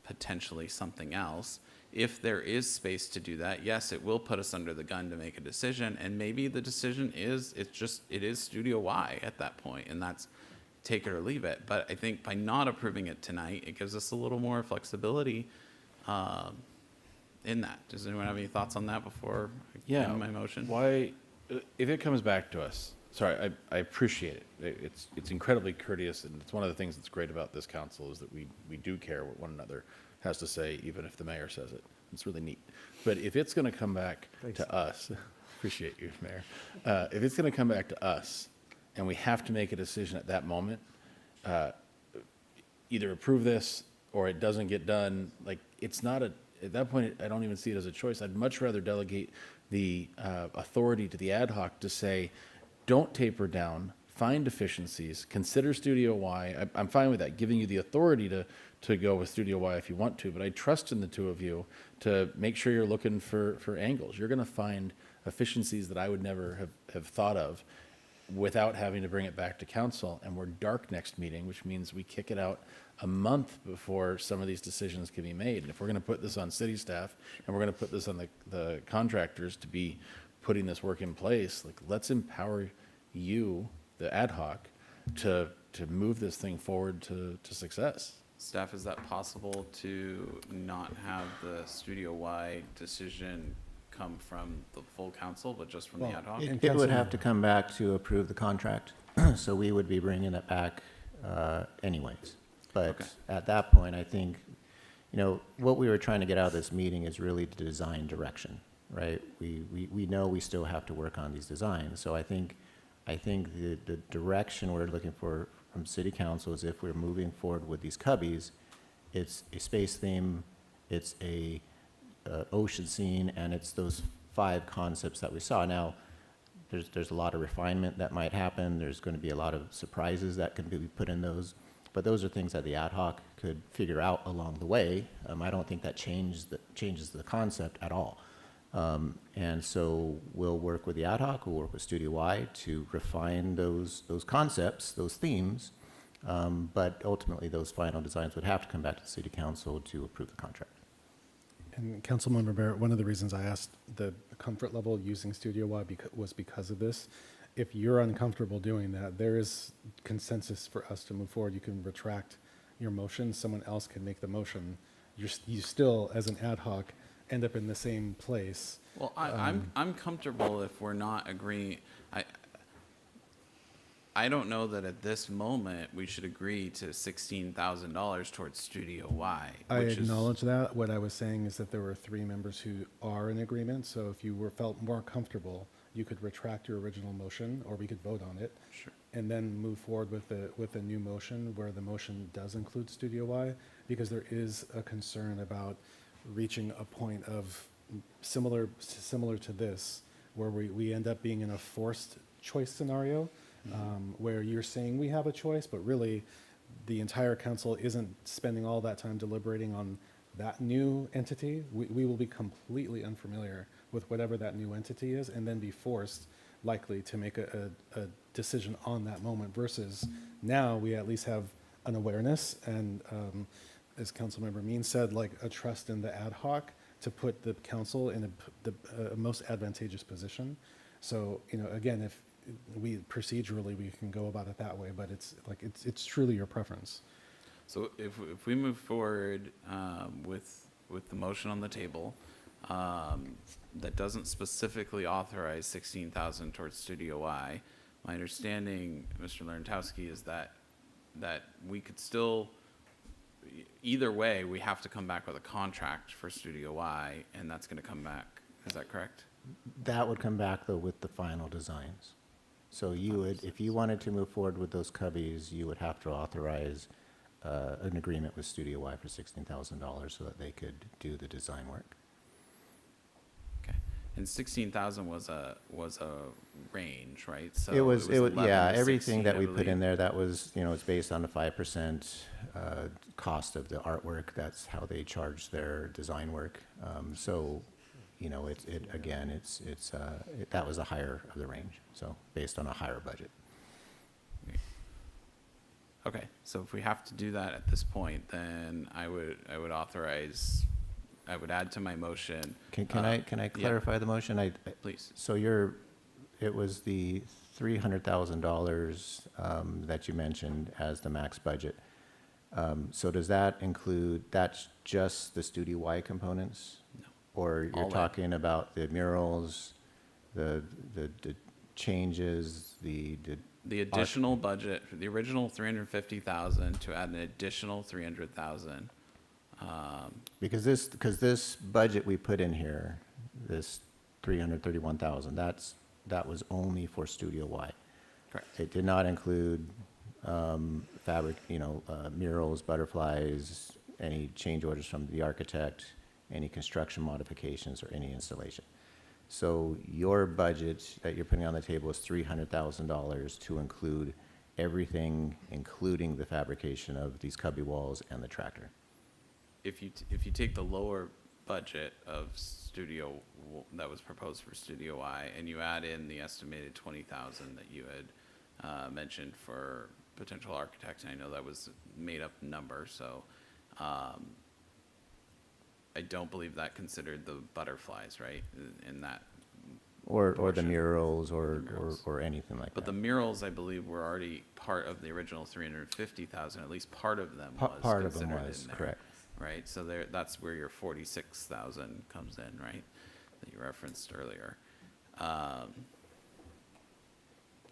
potentially something else, if there is space to do that, yes, it will put us under the gun to make a decision, and maybe the decision is it is Studio Y at that point, and that's take it or leave it. But I think by not approving it tonight, it gives us a little more flexibility in that. Does anyone have any thoughts on that before I get into my motion? Why, if it comes back to us, sorry, I appreciate it. It's incredibly courteous, and it's one of the things that's great about this council is that we do care what one another has to say, even if the mayor says it. It's really neat. But if it's going to come back to us, appreciate you, Mayor. If it's going to come back to us, and we have to make a decision at that moment, either approve this or it doesn't get done. Like, it's not at that point, I don't even see it as a choice. I'd much rather delegate the authority to the ad hoc to say, don't taper down, find efficiencies, consider Studio Y. I'm fine with that, giving you the authority to go with Studio Y if you want to, but I trust in the two of you to make sure you're looking for angles. You're going to find efficiencies that I would never have thought of without having to bring it back to council. And we're dark next meeting, which means we kick it out a month before some of these decisions can be made. And if we're going to put this on city staff and we're going to put this on the contractors to be putting this work in place, like, let's empower you, the ad hoc, to move this thing forward to success. Staff, is that possible to not have the Studio Y decision come from the full council, but just from the ad hoc? It would have to come back to approve the contract, so we would be bringing it back anyways. But at that point, I think, what we were trying to get out of this meeting is really the design direction, right? We know we still have to work on these designs, so I think the direction we're looking for from city council is, if we're moving forward with these cubbies, it's a space theme, it's a ocean scene, and it's those 5 concepts that we saw. Now, there's a lot of refinement that might happen. There's going to be a lot of surprises that can be put in those, but those are things that the ad hoc could figure out along the way. I don't think that changes the concept at all. And so we'll work with the ad hoc, we'll work with Studio Y to refine those concepts, those themes, but ultimately those final designs would have to come back to the city council to approve the contract. And Councilmember Barrett, one of the reasons I asked the comfort level using Studio Y was because of this. If you're uncomfortable doing that, there is consensus for us to move forward. You can retract your motion, someone else can make the motion. You still, as an ad hoc, end up in the same place. Well, I'm comfortable if we're not agreeing. I don't know that at this moment we should agree to $16,000 towards Studio Y. I acknowledge that. What I was saying is that there were 3 members who are in agreement, so if you felt more comfortable, you could retract your original motion, or we could vote on it. Sure. And then move forward with a new motion where the motion does include Studio Y, because there is a concern about reaching a point of similar to this, where we end up being in a forced choice scenario, where you're saying we have a choice, but really the entire council isn't spending all that time deliberating on that new entity. We will be completely unfamiliar with whatever that new entity is, and then be forced likely to make a decision on that moment, versus now we at least have an awareness and, as Councilmember Means said, like a trust in the ad hoc to put the council in the most advantageous position. So, again, if procedurally we can go about it that way, but it's truly your preference. So if we move forward with the motion on the table that doesn't specifically authorize $16,000 towards Studio Y, my understanding, Mr. Lewandowski, is that that we could still, either way, we have to come back with a contract for Studio Y, and that's gonna come back. Is that correct? That would come back, though, with the final designs. So you would, if you wanted to move forward with those cubbies, you would have to authorize an agreement with Studio Y for $16,000 so that they could do the design work. Okay. And 16,000 was a range, right? So It was, 11 yeah, to everything 16, that I we put in believe. there, that was, you know, it's based on the 5% cost of the artwork. That's how they charge their design work. So, you know, that was the higher of the range, so based on a higher budget. Okay, so if we have to do that at this point, then I would authorize, I would add to my motion. Can I yeah, clarify the motion? Please. So it was the $300,000 that you mentioned as the max budget. So does that include, that's just the Studio Y components? No. Or All you're in. talking about the murals, the changes, the The additional budget, the original 350,000 to add an additional 300,000. Because this budget we put in here, this 331,000, that was only for Studio Y. Correct. It did not include fabric, murals, butterflies, any change orders from the architect, any construction modifications, or any installation. So your budget that you're putting on the table is $300,000 to include everything, including the fabrication of these cubby walls and the tractor. If you take the lower budget of that was proposed for Studio Y, and you add in the estimated 20,000 that you had mentioned for potential architects, and I know that was a made-up number, so I don't believe that considered the butterflies, right? In that. Or the portion. murals or anything like that. But the murals, I believe, were already part of the original 350,000. At least part of them was Part of them considered was, in there, correct. right? So that's where your 46,000 comes in, right? That you referenced earlier.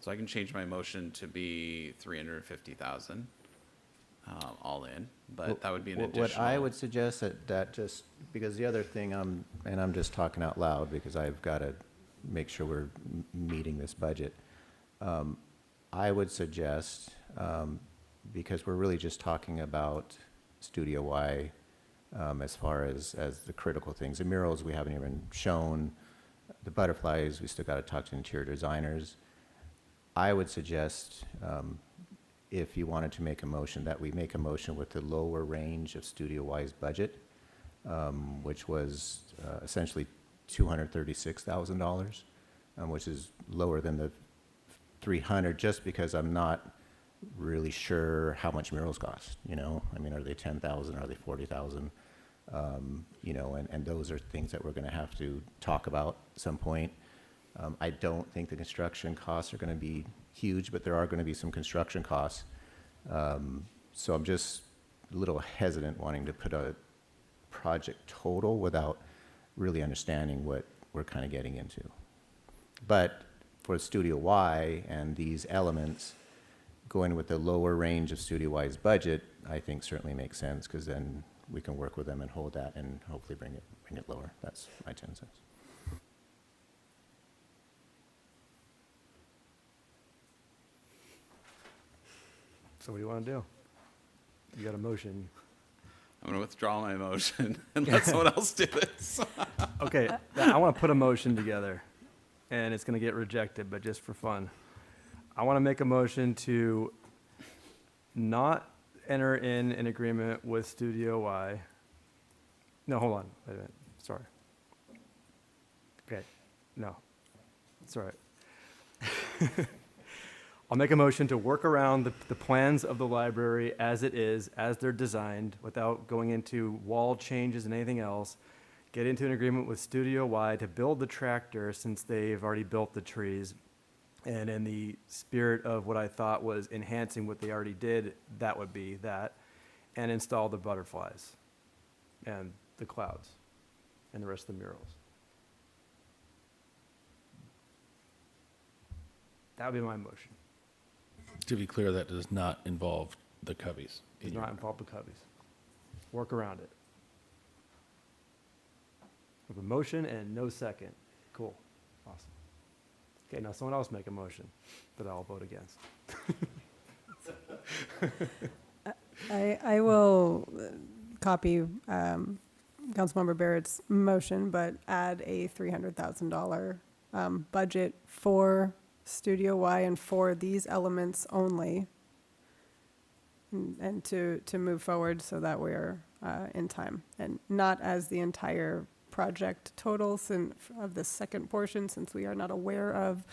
So I can change my motion to be 350,000 all in, but that would be an additional. What I would suggest that just, because the other thing, and I'm just talking out loud because I've got to make sure we're meeting this budget. I would suggest, because we're really just talking about Studio Y as far as the critical things. The murals we haven't even shown. The butterflies, we still got to talk to interior designers. I would suggest, if you wanted to make a motion, that we make a motion with the lower range of Studio Y's budget, which was essentially $236,000, which is lower than the 300, just because I'm not really sure how much murals cost, I mean, are they 10,000, are they 40,000? And those are things that we're going to have to talk about at some point. I don't think the construction costs are going to be huge, but there are going to be some construction costs. So I'm just a little hesitant wanting to put a project total without really understanding what we're kind of getting into. But for Studio Y and these elements, going with the lower range of Studio Y's budget, I think certainly makes sense, because then we can work with them and hold that and hopefully bring it lower. That's my 10 cents. So what do you want to do? You got a motion. I'm going to withdraw my motion and let someone else do this. Okay, I want to put a motion together, and it's going to get rejected, but just for fun. I want to make a motion to not enter in an agreement with Studio Y. No, hold on. Wait a minute. Sorry. Okay. No. It's all right. I'll make a motion to work around the plans of the library as it is, as they're designed, without going into wall changes and anything else. Get into an agreement with Studio Y to build the tractor, since they've already built the trees. And in the spirit of what I thought was enhancing what they already did, that would be that. And install the butterflies and the clouds and the rest of the murals. That would be my motion. To be clear, that does not involve the Cubbies. Does not involve the Cubbies. Work around it. We have a motion and no second. Cool. Awesome. Okay, now someone else make a motion that I'll vote against. I will copy Councilmember Barrett's motion, but add a $300,000 budget for Studio Y and for these elements only, and to move forward so that we're in time, and not as the entire project total of the second portion, since we are not aware of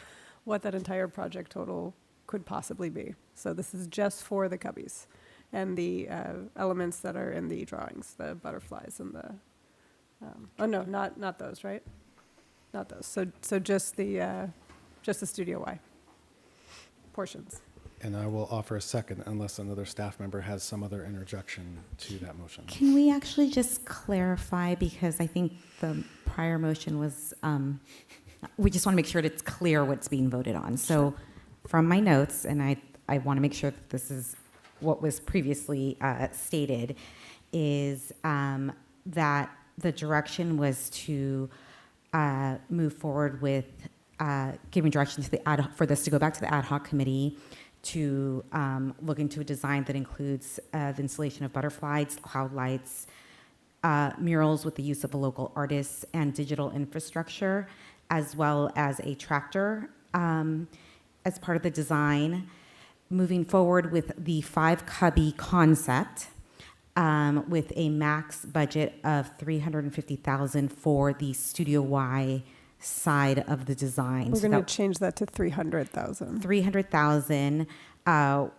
what that entire project total could possibly be. So this is just for the Cubbies and the elements that are in the drawings, the butterflies and the, oh no, not those, right? Not those. So just the Studio Y portions. And I will offer a second unless another staff member has some other interjection to that motion. Can we actually just clarify, because I think the prior motion was, we just want to make sure that it's clear what's being voted on. So from my notes, and I want to make sure that this is what was previously stated, is that the direction was to move forward with giving direction to the for this to go back to the ad hoc committee to look into a design that includes the installation of butterflies, cloud lights, murals with the use of a local artist, and digital infrastructure, as well as a tractor as part of the design. Moving forward with the 5 cubby concept with a max budget of $350,000 for the Studio Y side of the design. We're going to change that to 300,000. 300,000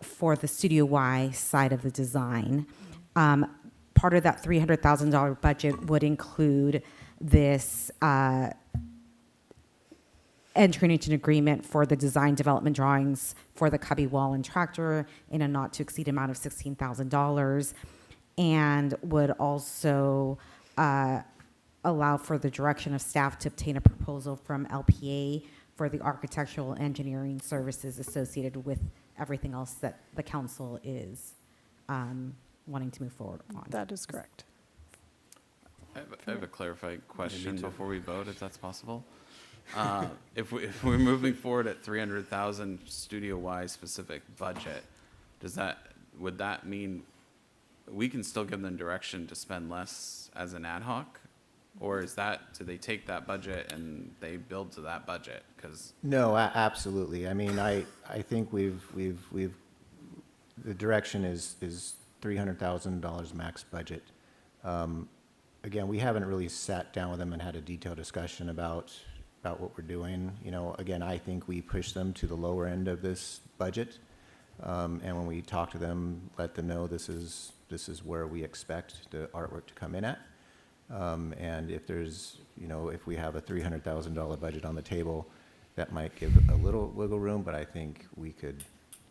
for the Studio Y side of the design. Part of that $300,000 budget would include this entering into an agreement for the design development drawings for the cubby wall and tractor in a not to exceed amount of $16,000, and would also allow for the direction of staff to obtain a proposal from LPA for the architectural engineering services associated with everything else that the council is wanting to move forward on. That is correct. I have a clarifying question before we vote, if that's possible. If we're moving forward at 300,000 Studio Y specific budget, would that mean we can still give them direction to spend less as an ad hoc? Or do they take that budget and they build to that budget? No, absolutely. I mean, I think the direction is $300,000 max budget. Again, we haven't really sat down with them and had a detailed discussion about what we're doing. You know, again, I think we push them to the lower end of this budget. And when we talk to them, let them know this is where we expect the artwork to come in at. And if there's, if we have a $300,000 budget on the table, that might give a little wiggle room, but I think we could,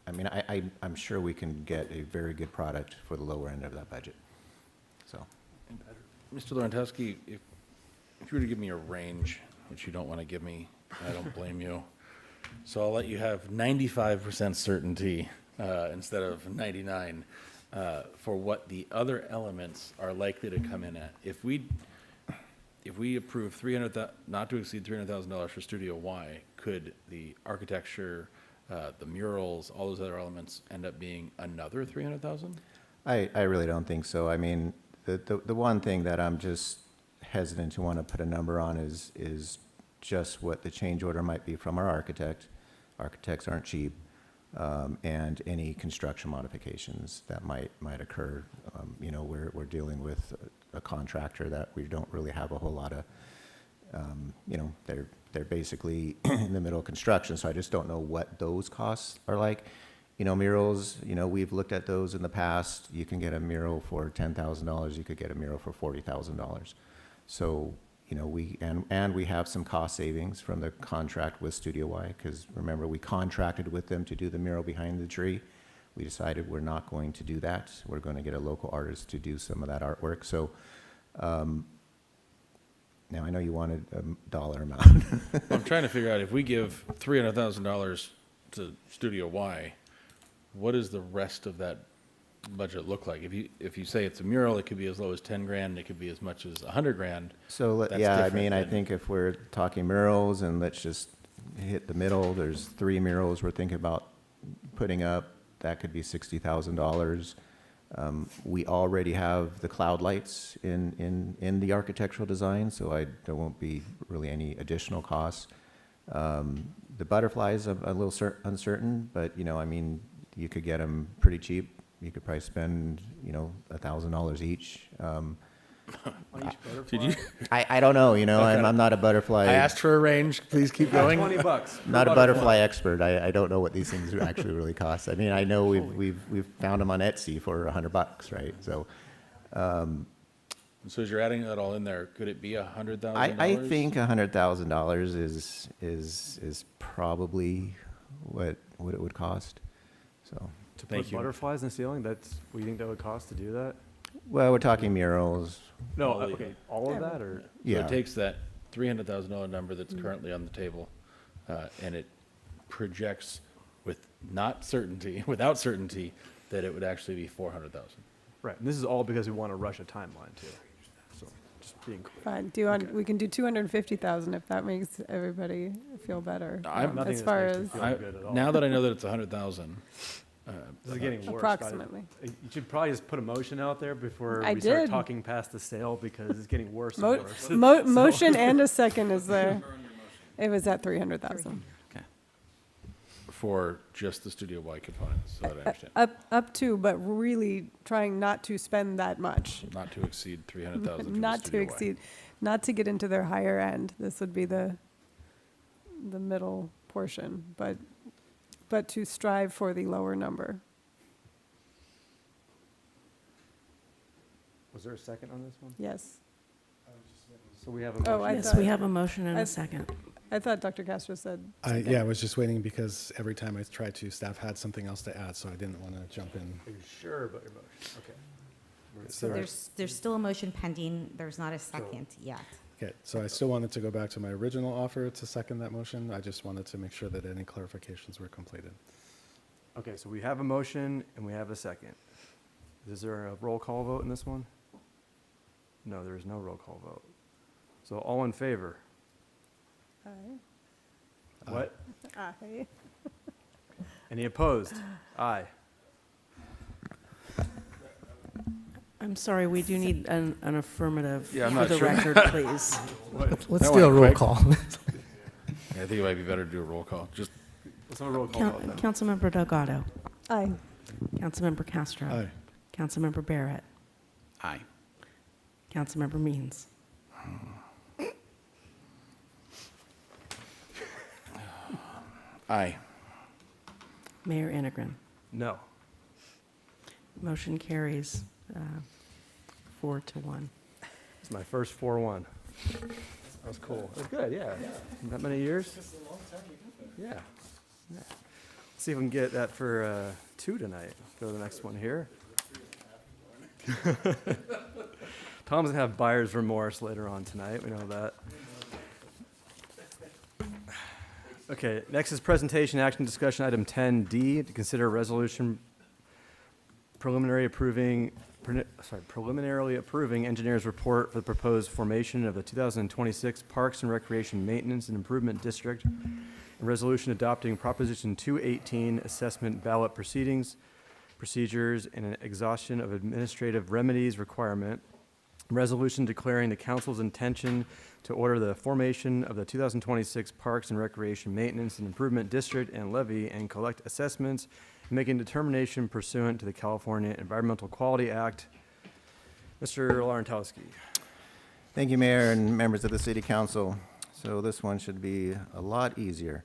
I'm sure we can get a very good product for the lower end of that budget. So, Mr. Laurentowski, if you were to give me a range, which you don't want to give me, I don't blame you. So I'll let you have 95% certainty instead of 99 for what the other elements are likely to come in at. If we approve not to exceed $300,000 for Studio Y, could the architecture, the murals, all those other elements end up being another 300,000? I really don't think so. I mean, the one thing that I'm just hesitant to want to put a number on is just what the change order might be from our architect. Architects aren't cheap, and any construction modifications that might occur. We're dealing with a contractor that we don't really have a whole lot of. They're basically in the middle of construction, so I just don't know what those costs are like. Murals, we've looked at those in the past. You can get a mural for $10,000. You could get a mural for $40,000. So, we have some cost savings from the contract with Studio Y, because remember, we contracted with them to do the mural behind the tree. We decided we're not going to do that. We're going to get a local artist to do some of that artwork. So, now I know you wanted a dollar amount. I'm trying to figure out, if we give $300,000 to Studio Y, what is the rest of that budget look like? If you say it's a mural, it could be as low as 10 grand, it could be as much as 100 grand. So, That's yeah, I different mean, I than- think if we're talking murals, and let's just hit the middle, there's 3 murals we're thinking about putting up, that could be $60,000. We already have the cloud lights in the architectural design, so there won't be really any additional costs. The butterflies, I'm a little uncertain, but, you know, I mean, you could get them pretty cheap. You could probably spend, you know, $1,000 each. Did you? I don't know, you know, Okay. I'm not a butterfly. I asked for a range, please keep going. $20. Not a butterfly expert. I don't know what these things actually really cost. I mean, I know we've found them on Etsy for $100, right? So, So as you're adding that all in there, could it be $100,000? I think $100,000 is probably what it would cost. So, To put butterflies in the ceiling, that's what you think that would cost to do that? well, we're talking murals. No, okay, all of that, or? So Yeah. it takes that $300,000 number that's currently on the table, and it projects without certainty, that it would actually be 400,000. Right, and this is all because we want to rush a timeline too. So, just being clear. Fine, we can do 250,000 if that makes everybody feel better. Nothing As that far makes me as, feel good at all. Now that I know that it's 100,000, This is getting worse. Approximately. You should probably just put a motion out there before I we start did. talking past the sale, because it's getting worse and Mo- worse. mo- So- motion and a second is there. It was at 300,000. for just the studio-wide components, so that I understand. Up to, but really trying not to spend that much. Not to exceed 300,000 for the Not to studio-wide. exceed, not to get into their higher end. This would be the middle portion, but to strive for the lower number. Was there a second on this one? Yes. So we have a Oh, I motion. Yes, thought- we have a motion and I- a second. I thought Dr. Castro said. Yeah, I was just waiting because every time I tried to, staff had something else to add, so I didn't want to jump in. Are you sure about your motion? Okay. So There's still a motion pending. There's not a second yet. Okay, so I still wanted to go back to my original offer to second that motion. I just wanted to make sure that any clarifications were completed. Okay, so we have a motion and we have a second. Is there a roll call vote in this one? No, there is no roll call vote. So all in favor? Aye. What? Aye. Any opposed? Aye. I'm sorry, we do need an affirmative Yeah, I'm for not the sure. record, please. Let's That do a went roll quick. call. Yeah, I think it might be better to do a roll call, just Let's have a roll call vote then. Councilmember Delgado. Aye. Councilmember Castro. Aye. Councilmember Barrett. Aye. Councilmember Means. aye. Mayor Integrin. No. Motion carries 4-1. It's my first 4-1. That was cool. That's good, yeah. That many years? Yeah. Yeah. See if we can get that for 2 tonight. Go to the next one here. Tom's gonna have buyer's remorse later on tonight. We know that. Okay, next is presentation action discussion item 10D to consider a resolution preliminarily approving engineer's report for the proposed formation of the 2026 Parks and Recreation Maintenance and Improvement District, and resolution adopting Proposition 218 assessment ballot procedures, and an exhaustion of administrative remedies requirement. Resolution declaring the council's intention to order the formation of the 2026 Parks and Recreation Maintenance and Improvement District and levy and collect assessments, making determination pursuant to the California Environmental Quality Act. Mr. Larentowski. Thank you, Mayor and members of the City Council. So this one should be a lot easier.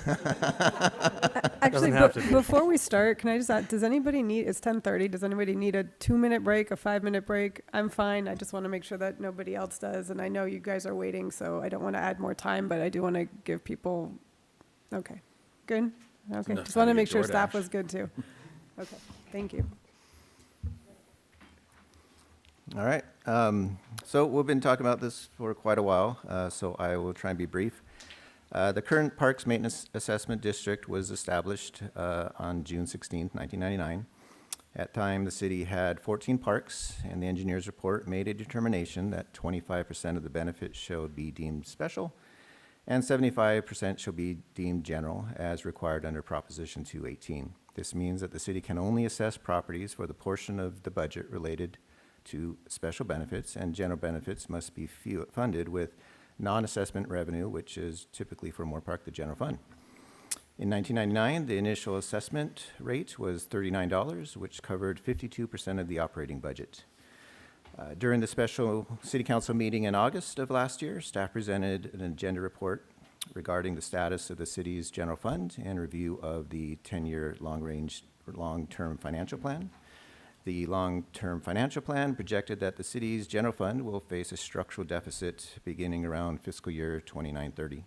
Actually, Doesn't have to be. before we start, can I just ask, does anybody need, it's 10:30, does anybody need a 2-minute break, a 5-minute break? I'm fine, I just want to make sure that nobody else does, and I know you guys are waiting, so I don't want to add more time, but I do want to give people, okay, good? Okay, enough just time want to to make get sure staff DoorDash. was good too. Okay, thank you. All right. So we've been talking about this for quite a while, so I will try and be brief. The current Parks Maintenance Assessment District was established on June 16, 1999. At the time, the city had 14 parks, and the engineer's report made a determination that 25% of the benefits shall be deemed special, and 75% shall be deemed general, as required under Proposition 218. This means that the city can only assess properties for the portion of the budget related to special benefits, and general benefits must be funded with non-assessment revenue, which is typically for Moorpark, the general fund. In 1999, the initial assessment rate was $39, which covered 52% of the operating budget. During the special city council meeting in August of last year, staff presented an agenda report regarding the status of the city's general fund and review of the 10-year long-term financial plan. The long-term financial plan projected that the city's general fund will face a structural deficit beginning around fiscal year 29-30.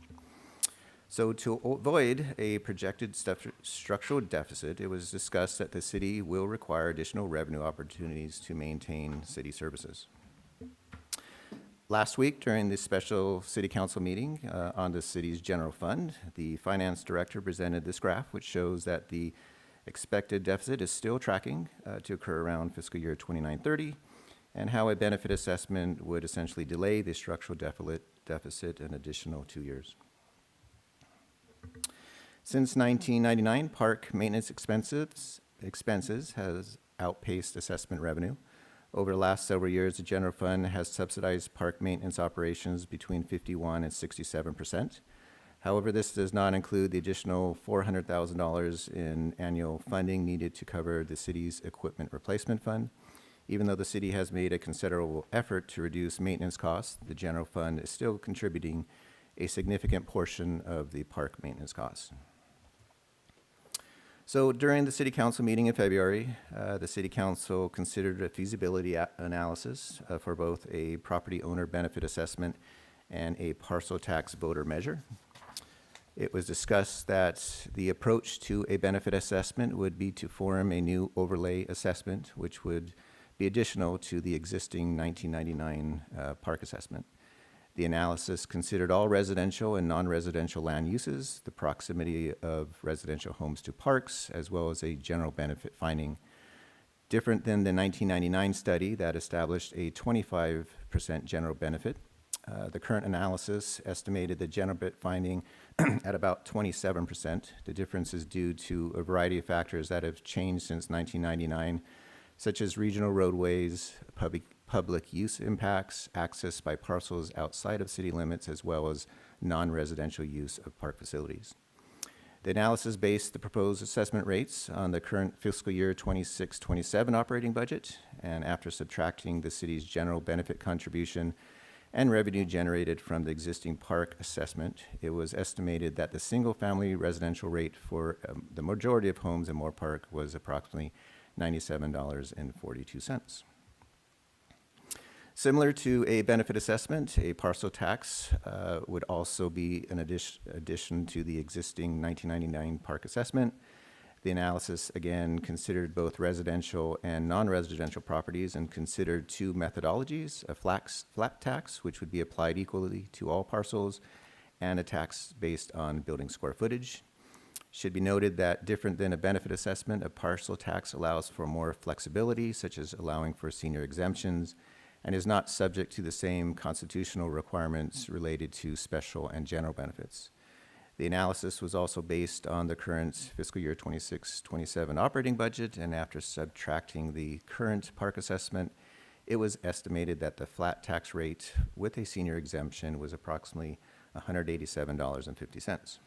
So to avoid a projected structural deficit, it was discussed that the city will require additional revenue opportunities to maintain city services. Last week, during the special city council meeting on the city's general fund, the finance director presented this graph, which shows that the expected deficit is still tracking to occur around fiscal year 29-30, and how a benefit assessment would essentially delay the structural deficit an additional 2 years. Since 1999, park maintenance expenses has outpaced assessment revenue. Over the last several years, the general fund has subsidized park maintenance operations between 51 and 67%. However, this does not include the additional $400,000 in annual funding needed to cover the city's equipment replacement fund. Even though the city has made a considerable effort to reduce maintenance costs, the general fund is still contributing a significant portion of the park maintenance costs. So during the city council meeting in February, the city council considered a feasibility analysis for both a property owner benefit assessment and a parcel tax voter measure. It was discussed that the approach to a benefit assessment would be to form a new overlay assessment, which would be additional to the existing 1999 park assessment. The analysis considered all residential and non-residential land uses, the proximity of residential homes to parks, as well as a general benefit finding. Different than the 1999 study that established a 25% general benefit, the current analysis estimated the general benefit finding at about 27%. The difference is due to a variety of factors that have changed since 1999, such as regional roadways, public use impacts, access by parcels outside of city limits, as well as non-residential use of park facilities. The analysis based the proposed assessment rates on the current fiscal year 26-27 operating budget, and after subtracting the city's general benefit contribution and revenue generated from the existing park assessment, it was estimated that the single-family residential rate for the majority of homes in Moorpark was approximately $97.42. Similar to a benefit assessment, a parcel tax would also be an addition to the existing 1999 park assessment. The analysis, again, considered both residential and non-residential properties and considered two methodologies, a flat tax, which would be applied equally to all parcels, and a tax based on building square footage. Should be noted that different than a benefit assessment, a parcel tax allows for more flexibility, such as allowing for senior exemptions, and is not subject to the same constitutional requirements related to special and general benefits. The analysis was also based on the current fiscal year 26-27 operating budget, and after subtracting the current park assessment, it was estimated that the flat tax rate with a senior exemption was approximately $187.50.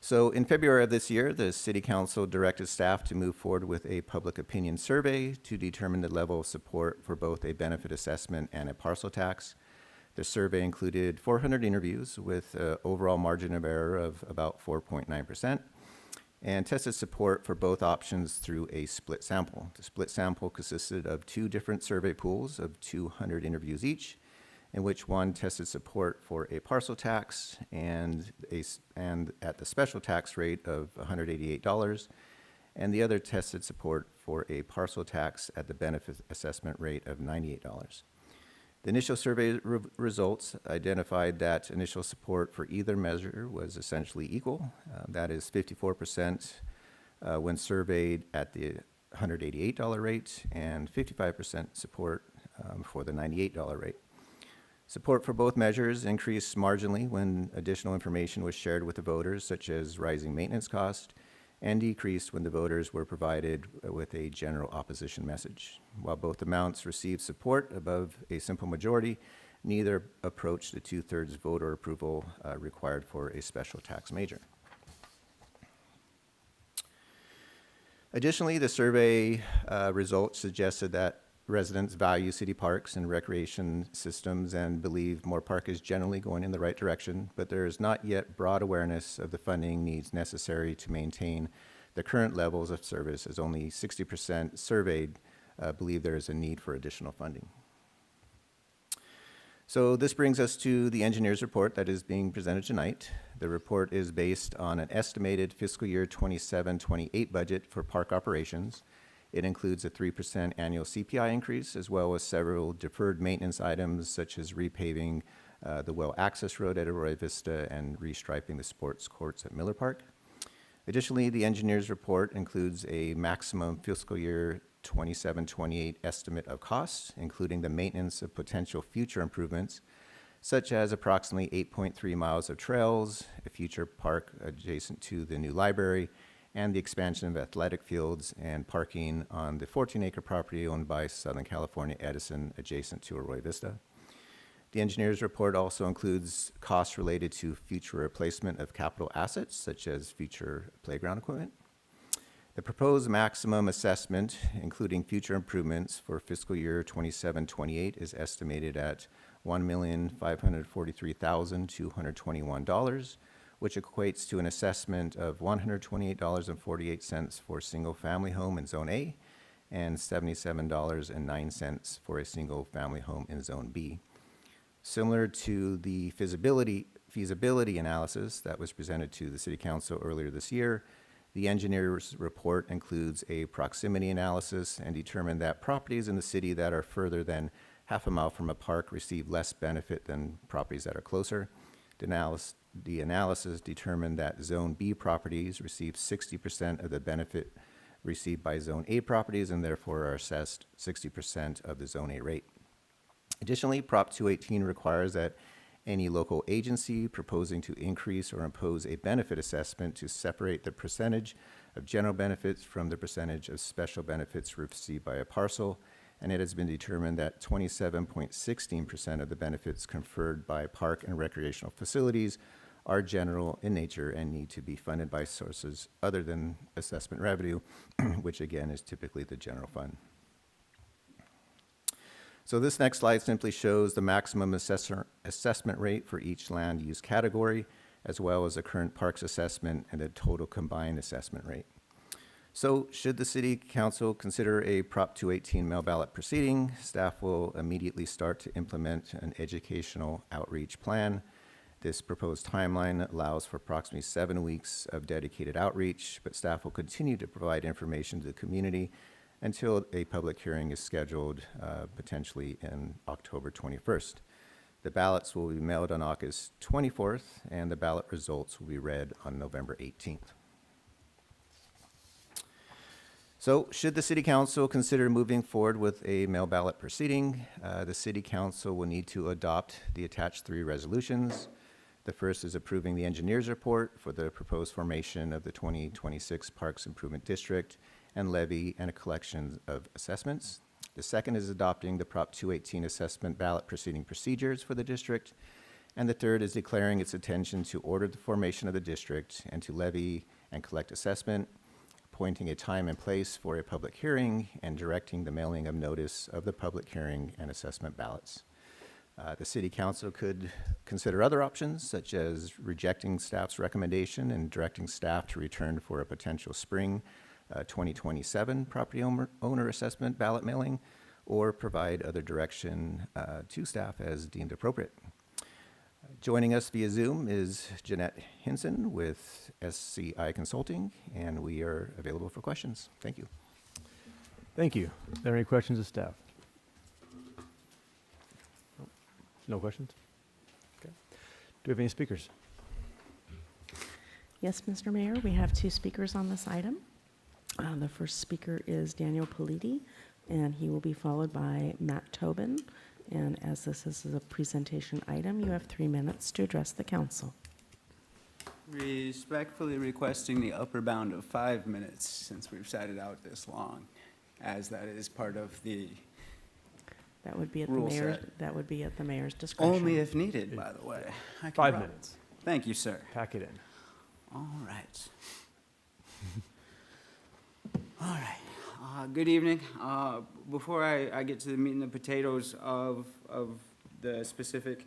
So in February of this year, the City Council directed staff to move forward with a public opinion survey to determine the level of support for both a benefit assessment and a parcel tax. The survey included 400 interviews with an overall margin of error of about 4.9% and tested support for both options through a split sample. The split sample consisted of two different survey pools of 200 interviews each, in which one tested support for a parcel tax and at the special tax rate of $188, and the other tested support for a parcel tax at the benefit assessment rate of $98. The initial survey results identified that initial support for either measure was essentially equal. That is 54% when surveyed at the $188 rate, and 55% support for the $98 rate. Support for both measures increased marginally when additional information was shared with the voters, such as rising maintenance cost, and decreased when the voters were provided with a general opposition message. While both amounts received support above a simple majority, neither approached the 2/3 voter approval required for a special tax major. Additionally, the survey results suggested that residents value city parks and recreation systems and believe Moorpark is generally going in the right direction, but there is not yet broad awareness of the funding needs necessary to maintain the current levels of service, as only 60% surveyed believe there is a need for additional funding. So this brings us to the engineer's report that is being presented tonight. The report is based on an estimated fiscal year 27-28 budget for park operations. It includes a 3% annual CPI increase, as well as several deferred maintenance items, such as repaving the well access road at Arroyo Vista and restriping the sports courts at Moorpark. Additionally, the engineer's report includes a maximum fiscal year 27-28 estimate of costs, including the maintenance of potential future improvements, such as approximately 8.3 miles of trails, a future park adjacent to the new library, and the expansion of athletic fields and parking on the 14-acre property owned by Southern California Edison adjacent to Arroyo Vista. The engineer's report also includes costs related to future replacement of capital assets, such as future playground equipment. The proposed maximum assessment, including future improvements for fiscal year 27-28, is estimated at $1,543,221, which equates to an assessment of $128.48 for a single-family home in Zone A and $77.09 for a single-family home in Zone B. Similar to the feasibility analysis that was presented to the City Council earlier this year, the engineer's report includes a proximity analysis and determined that properties in the city that are further than half a mile from a park receive less benefit than properties that are closer. The analysis determined that Zone B properties receive 60% of the benefit received by Zone A properties and therefore are assessed 60% of the Zone A rate. Additionally, Prop 218 requires that any local agency proposing to increase or impose a benefit assessment to separate the percentage of general benefits from the percentage of special benefits received by a parcel, and it has been determined that 27.16% of the benefits conferred by park and recreational facilities are general in nature and need to be funded by sources other than assessment revenue, which again is typically the general fund. So this next slide simply shows the maximum assessment rate for each land use category, as well as the current parks assessment and the total combined assessment rate. So should the City Council consider a Prop 218 mail ballot proceeding, staff will immediately start to implement an educational outreach plan. This proposed timeline allows for approximately 7 weeks of dedicated outreach, but staff will continue to provide information to the community until a public hearing is scheduled, potentially in October 21st. The ballots will be mailed on August 24th, and the ballot results will be read on November 18th. So should the City Council consider moving forward with a mail ballot proceeding, the City Council will need to adopt the attached 3 resolutions. The first is approving the engineer's report for the proposed formation of the 2026 Parks Improvement District and levy and a collection of assessments. The second is adopting the Prop 218 assessment ballot proceeding procedures for the district. And the third is declaring its intention to order the formation of the district and to levy and collect assessment, appointing a time and place for a public hearing, and directing the mailing of notice of the public hearing and assessment ballots. The City Council could consider other options, such as rejecting staff's recommendation and directing staff to return for a potential spring 2027 property owner assessment ballot mailing, or provide other direction to staff as deemed appropriate. Joining us via Zoom is Jeanette Hinson with SCI Consulting, and we are available for questions. Thank you. Thank you. Are there any questions of staff? No questions? Okay. Do we have any speakers? Yes, Mr. Mayor, we have 2 speakers on this item. The first speaker is Daniel Politi, and he will be followed by Matt Tobin. And as this is a presentation item, you have 3 minutes to address the council. Respectfully requesting the upper bound of 5 minutes, since we've sat it out this long, as that is part of the That would be at the rule mayor's, set. that would be at the mayor's discretion. Only if needed, by the way. I can 5 prob- minutes. Thank you, sir. Pack it in. All right. All right. Good evening. Before I get to the meat and the potatoes of the specific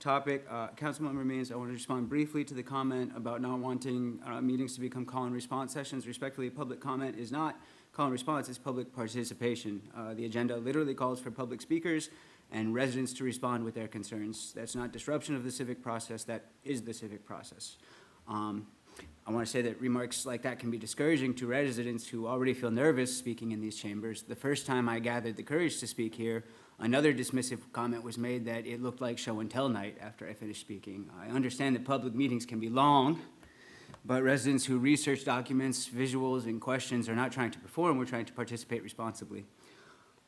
topic, Councilmember Means, I want to respond briefly to the comment about not wanting meetings to become call and response sessions. Respectfully, public comment is not call and response, it's public participation. The agenda literally calls for public speakers and residents to respond with their concerns. That's not disruption of the civic process, that is the civic process. I want to say that remarks like that can be discouraging to residents who already feel nervous speaking in these chambers. The first time I gathered the courage to speak here, another dismissive comment was made that it looked like show and tell night after I finished speaking. I understand that public meetings can be long, but residents who research documents, visuals, and questions are not trying to perform, we're trying to participate responsibly.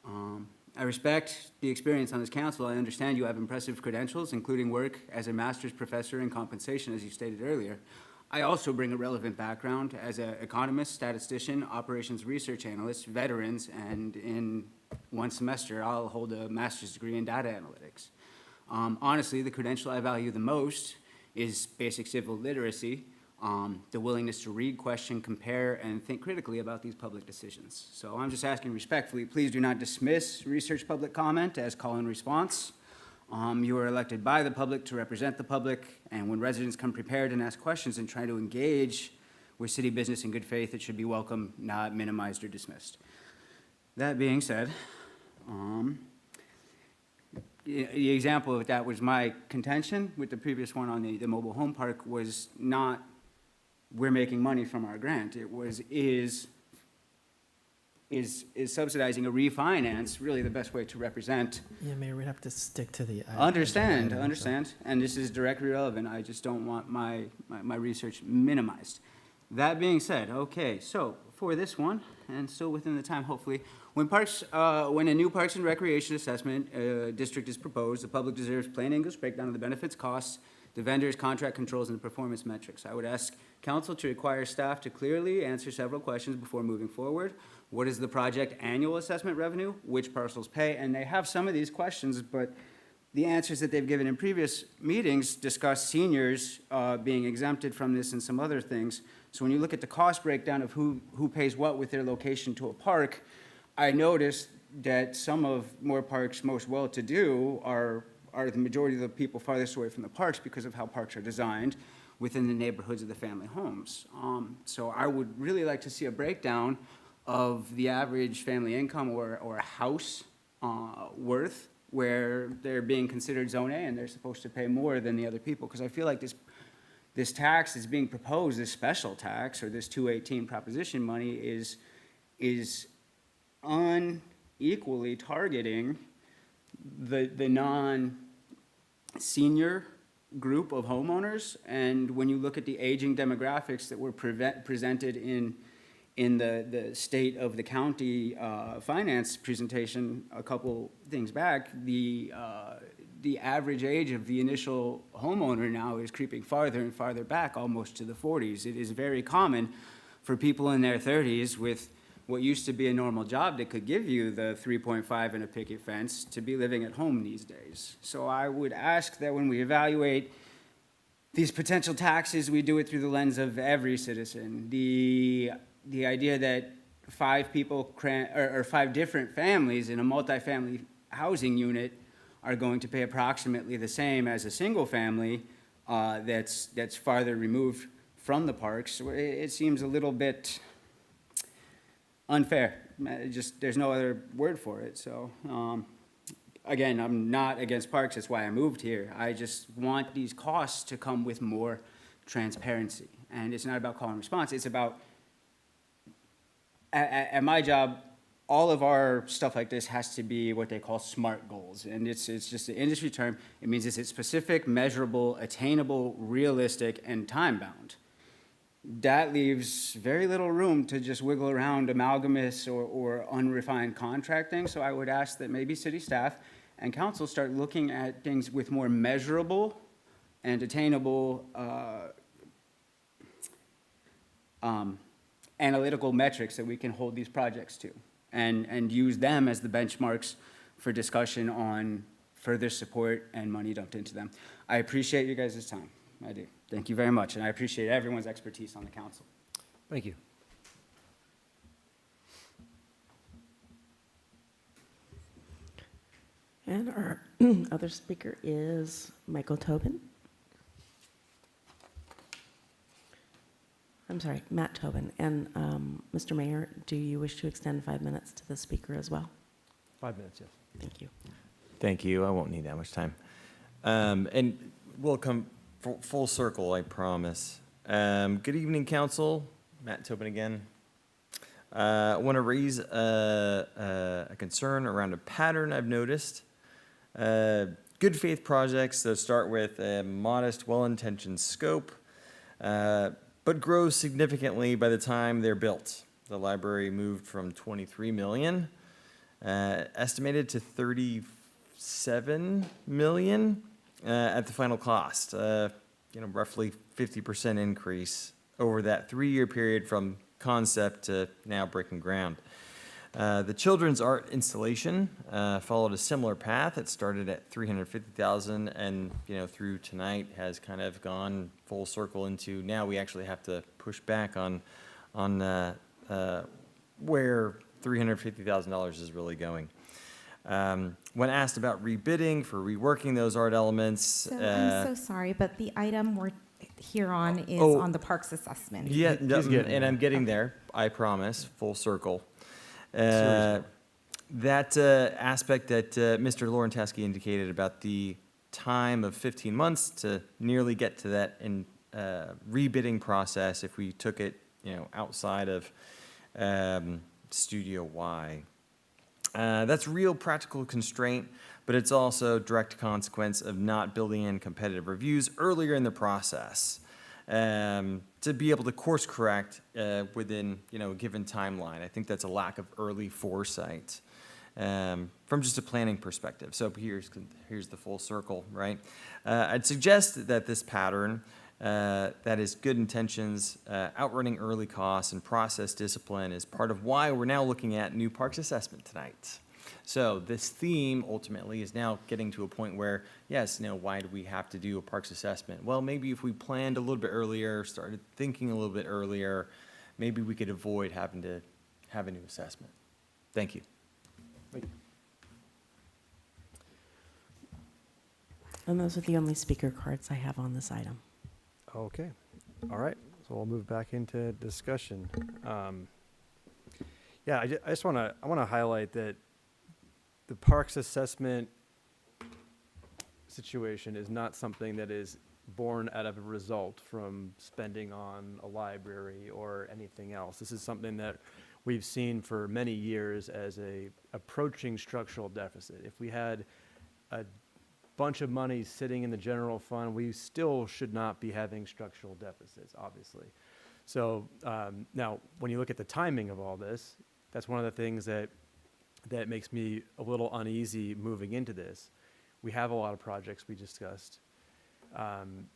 I respect the experience on this council. I understand you have impressive credentials, including work as a master's professor in compensation, as you stated earlier. I also bring a relevant background as an economist, statistician, operations research analyst, veterans, and in one semester, I'll hold a master's degree in data analytics. Honestly, the credential I value the most is basic civil literacy, the willingness to read, question, compare, and think critically about these public decisions. So I'm just asking respectfully, please do not dismiss research public comment as call and response. You are elected by the public to represent the public, and when residents come prepared and ask questions and try to engage with city business in good faith, it should be welcome, not minimized or dismissed. That being said, the example of that was my contention with the previous one on the mobile home park was not we're making money from our grant. It was is subsidizing a refinance really the best way to represent? Yeah, Mayor, we'd have to stick to the. Understand, and this is directly relevant. I just don't want my research minimized. That being said, okay, so for this one, and still within the time, hopefully, when a new Parks and Recreation Assessment district is proposed, the public deserves plain English breakdown of the benefits, costs, the vendors, contract controls, and the performance metrics. I would ask council to require staff to clearly answer several questions before moving forward. What is the project annual assessment revenue? Which parcels pay? And they have some of these questions, but the answers that they've given in previous meetings discuss seniors being exempted from this and some other things. So when you look at the cost breakdown of who pays what with their location to a park, I noticed that some of Moorpark's most well-to-do are the majority of the people farthest away from the parks because of how parks are designed within the neighborhoods of the family homes. So I would really like to see a breakdown of the average family income or a house worth where they're being considered Zone A and they're supposed to pay more than the other people. Because I feel like this tax that's being proposed, this special tax or this 218 proposition money is unequally targeting the non-senior group of homeowners. And when you look at the aging demographics that were presented in the state of the county finance presentation a couple things back, the average age of the initial homeowner now is creeping farther and farther back, almost to the 40s. It is very common for people in their 30s with what used to be a normal job that could give you the 3.5 and a picket fence to be living at home these days. So I would ask that when we evaluate these potential taxes, we do it through the lens of every citizen. The idea that 5 different families in a multifamily housing unit are going to pay approximately the same as a single family that's farther removed from the parks, it seems a little bit unfair. There's no other word for it. So again, I'm not against parks. That's why I moved here. I just want these costs to come with more transparency. And it's not about call and response. It's about, at my job, all of our stuff like this has to be what they call SMART goals. And it's just an industry term. It means it's specific, measurable, attainable, realistic, and time-bound. that leaves very little room to just wiggle around amalgamous or unrefined contracting. So I would ask that maybe city staff and council start looking at things with more measurable and attainable analytical metrics that we can hold these projects to, and use them as the benchmarks for discussion on further support and money dumped into them. I appreciate you guys' time. I do. Thank you very much, and I appreciate everyone's expertise on the council. Thank you. And our other speaker is Michael Tobin. I'm sorry, Matt Tobin. And Mr. Mayor, do you wish to extend 5 minutes to the speaker as well? 5 minutes, yes. Thank you. Thank you. I won't need that much time. And we'll come full circle, I promise. Good evening, council. Matt Tobin again. I want to raise a concern around a pattern I've noticed. Good faith projects that start with a modest, well-intentioned scope, but grow significantly by the time they're built. The library moved from 23 million, estimated to 37 million at the final cost. Roughly 50% increase over that 3-year period from concept to now breaking ground. The children's art installation followed a similar path. It started at 350,000 and through tonight has kind of gone full circle into now we actually have to push back on where $350,000 is really going. When asked about rebidding for reworking those art elements, So I'm so sorry, but the item we're here on is on the parks assessment. Yeah, getting I'm getting there. I promise. Full circle. That aspect that Mr. Laurenteski indicated about the time of 15 months to nearly get to that rebidding process if we took it, outside of Studio Y. That's real practical constraint, but it's also direct consequence of not building in competitive reviews earlier in the process. To be able to course correct within a given timeline. I think that's a lack of early foresight from just a planning perspective. So here's the full circle, right? I'd suggest that this pattern, that is good intentions, outrunning early costs, and process discipline is part of why we're now looking at new parks assessment tonight. So this theme ultimately is now getting to a point where, yes, why do we have to do a parks assessment? Well, maybe if we planned a little bit earlier, started thinking a little bit earlier, maybe we could avoid having to have a new assessment. Thank you. And those are the only speaker cards I have on this item. Okay. All right. So we'll move back into discussion. I just want to highlight that the parks assessment situation is not something that is born out of a result from spending on a library or anything else. This is something that we've seen for many years as a approaching structural deficit. If we had a bunch of money sitting in the general fund, we still should not be having structural deficits, obviously. So now, when you look at the timing of all this, that's one of the things that makes me a little uneasy moving into this. We have a lot of projects we discussed, and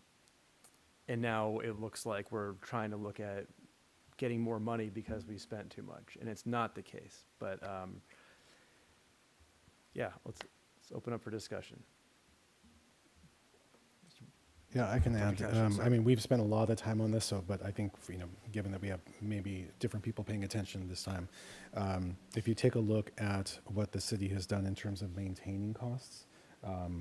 now it looks like we're trying to look at getting more money because we spent too much, and it's not the case. But let's open up for discussion. Yeah, I can add. We've spent a lot of time on this, but I think, given that we have maybe different people paying attention this time, if you take a look at what the city has done in terms of maintaining costs,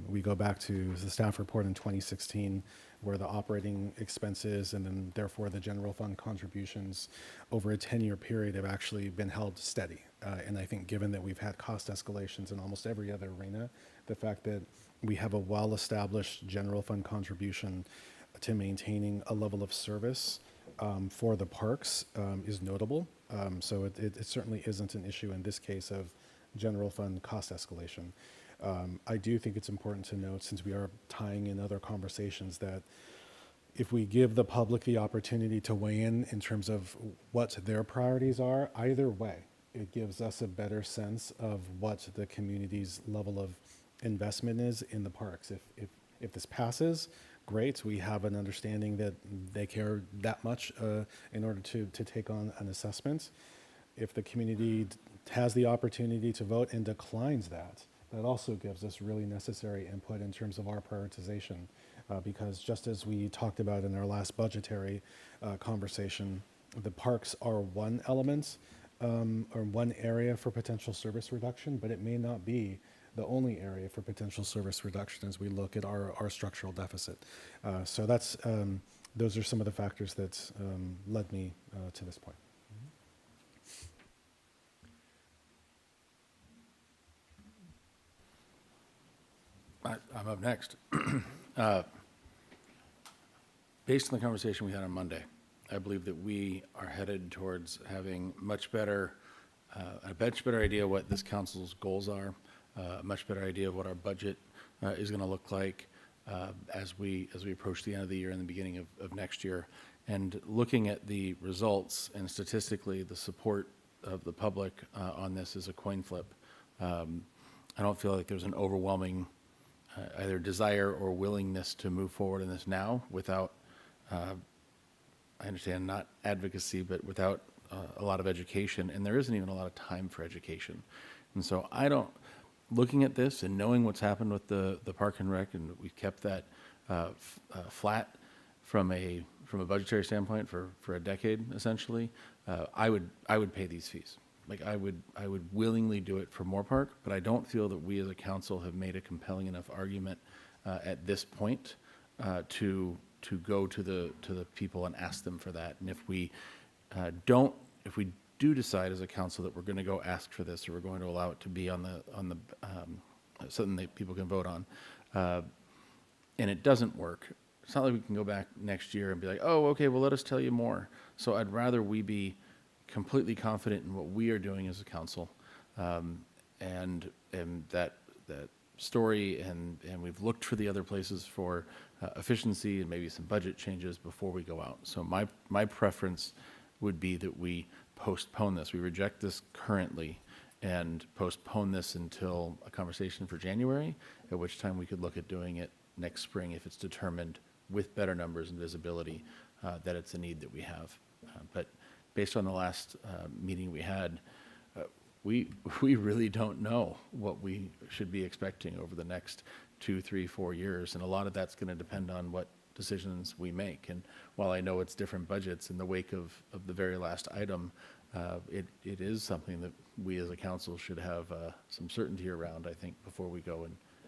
we go back to the staff report in 2016, where the operating expenses and then therefore the general fund contributions over a 10-year period have actually been held steady. And I think given that we've had cost escalations in almost every other arena, the fact that we have a well-established general fund contribution to maintaining a level of service for the parks is notable. So it certainly isn't an issue in this case of general fund cost escalation. I do think it's important to note, since we are tying in other conversations, that if we give the public the opportunity to weigh in terms of what their priorities are, either way, it gives us a better sense of what the community's level of investment is in the parks. If this passes, great, we have an understanding that they care that much in order to take on an assessment. If the community has the opportunity to vote and declines that, that also gives us really necessary input in terms of our prioritization. Because just as we talked about in our last budgetary conversation, the parks are one element or one area for potential service reduction, but it may not be the only area for potential service reduction as we look at our structural deficit. So that's, those are some of the factors that led me to this point. I'm up next. Based on the conversation we had on Monday, I believe that we are headed towards having a much better idea what this council's goals are, a much better idea of what our budget is going to look like as we approach the end of the year and the beginning of next year. And looking at the results and statistically the support of the public on this is a coin flip. I don't feel like there's an overwhelming either desire or willingness to move forward in this now without, I understand not advocacy, but without a lot of education, and there isn't even a lot of time for education. And so looking at this and knowing what's happened with the Park and Rec, and we've kept that flat from a budgetary standpoint for a decade, essentially, I would pay these fees. Like I would willingly do it for Moorpark, but I don't feel that we as a council have made a compelling enough argument at this point to go to the people and ask them for that. And if we do decide as a council that we're going to go ask for this, or we're going to allow it to be on the something that people can vote on, and it doesn't work, it's not like we can go back next year and be like, oh, okay, well, let us tell you more. So I'd rather we be completely confident in what we are doing as a council, and that story, and we've looked for the other places for efficiency and maybe some budget changes before we go out. So my preference would be that we postpone this. We reject this currently and postpone this until a conversation for January, at which time we could look at doing it next spring if it's determined with better numbers and visibility that it's a need that we have. But based on the last meeting we had, we really don't know what we should be expecting over the next 2, 3, 4 years. And a lot of that's going to depend on what decisions we make. And while I know it's different budgets in the wake of the very last item, it is something that we as a council should have some certainty around, I think, before we go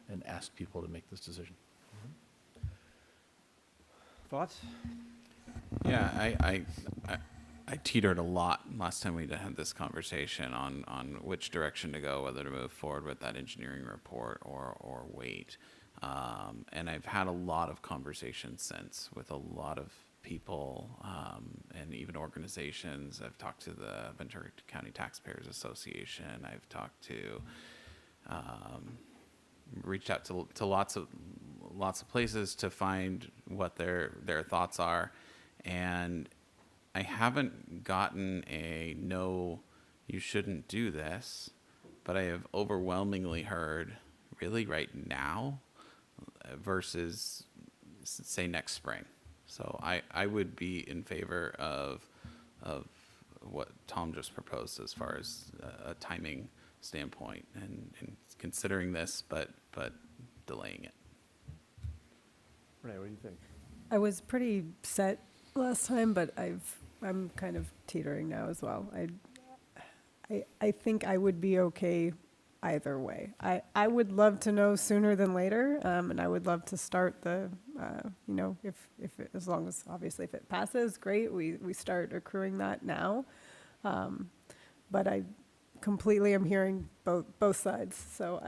and ask people to make this decision. Thoughts? Yeah, I teetered a lot last time we had this conversation on which direction to go, whether to move forward with that engineering report or wait. And I've had a lot of conversations since with a lot of people and even organizations. I've talked to the Ventura County Taxpayers Association. I've talked to, reached out to lots of places to find what their thoughts are, and I haven't gotten a no, you shouldn't do this, but I have overwhelmingly heard really right now versus say next spring. So I would be in favor of what Tom just proposed as far as a timing standpoint and considering this, but delaying it. Renee, what do you think? I was pretty set last time, but I'm kind of teetering now as well. I think I would be okay either way. I would love to know sooner than later, and I would love to start the, as long as obviously if it passes, great. We start accruing that now, but I completely am hearing both sides, so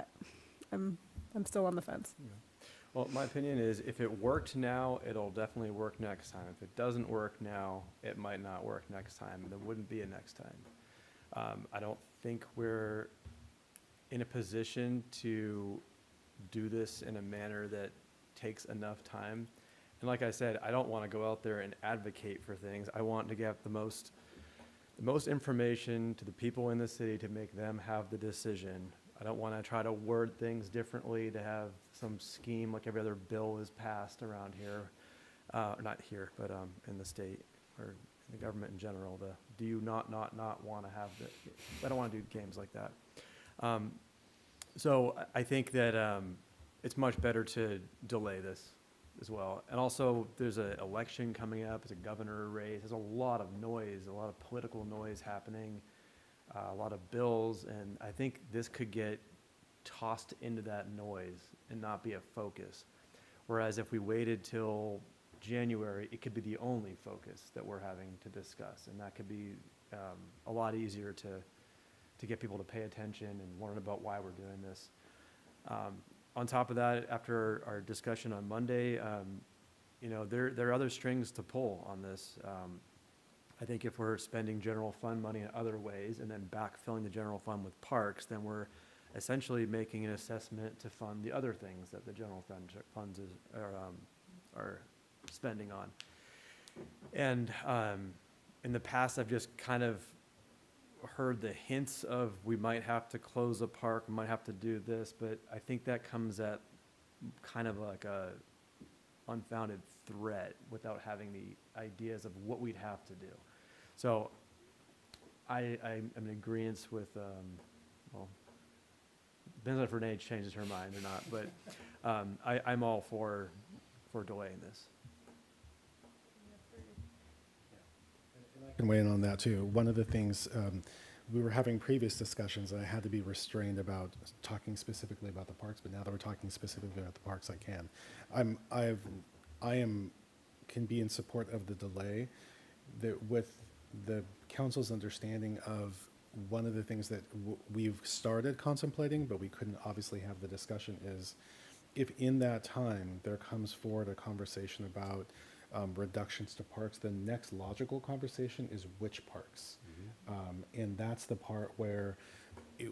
I'm still on the fence. Yeah. Well, my opinion is if it worked now, it'll definitely work next time. If it doesn't work now, it might not work next time. There wouldn't be a next time. I don't think we're in a position to do this in a manner that takes enough time And like I said, I don't want to go out there and advocate for things. I want to get the most information to the people in the city to make them have the decision. I don't want to try to word things differently to have some scheme like every other bill is passed around here, not here, but in the state or the government in general. Do you not want to have I don't want to do games like that. So I think that it's much better to delay this as well. And also, there's an election coming up, there's a governor race, there's a lot of noise, a lot of political noise happening, a lot of bills, and I think this could get tossed into that noise and not be a focus. Whereas if we waited till January, it could be the only focus that we're having to discuss, and that could be a lot easier to get people to pay attention and learn about why we're doing this. On top of that, after our discussion on Monday, there are other strings to pull on this. I think if we're spending general fund money in other ways and then backfilling the general fund with parks, then we're essentially making an assessment to fund the other things that the general funds are spending on. And in the past, I've just kind of heard the hints of we might have to close a park, we might have to do this, but I think that comes at kind of like a unfounded threat without having the ideas of what we'd have to do. So I'm in agreement with, well, depends on if Renee changes her mind or not, but I'm all for delaying this. I can weigh in on that too. One of the things, we were having previous discussions and I had to be restrained about talking specifically about the parks, but now that we're talking specifically about the parks, I can. Can be in support of the delay, that with the council's understanding of one of the things that we've started contemplating, but we couldn't obviously have the discussion, is if in that time there comes forward a conversation about reductions to parks, the next logical conversation is which parks. And that's the part where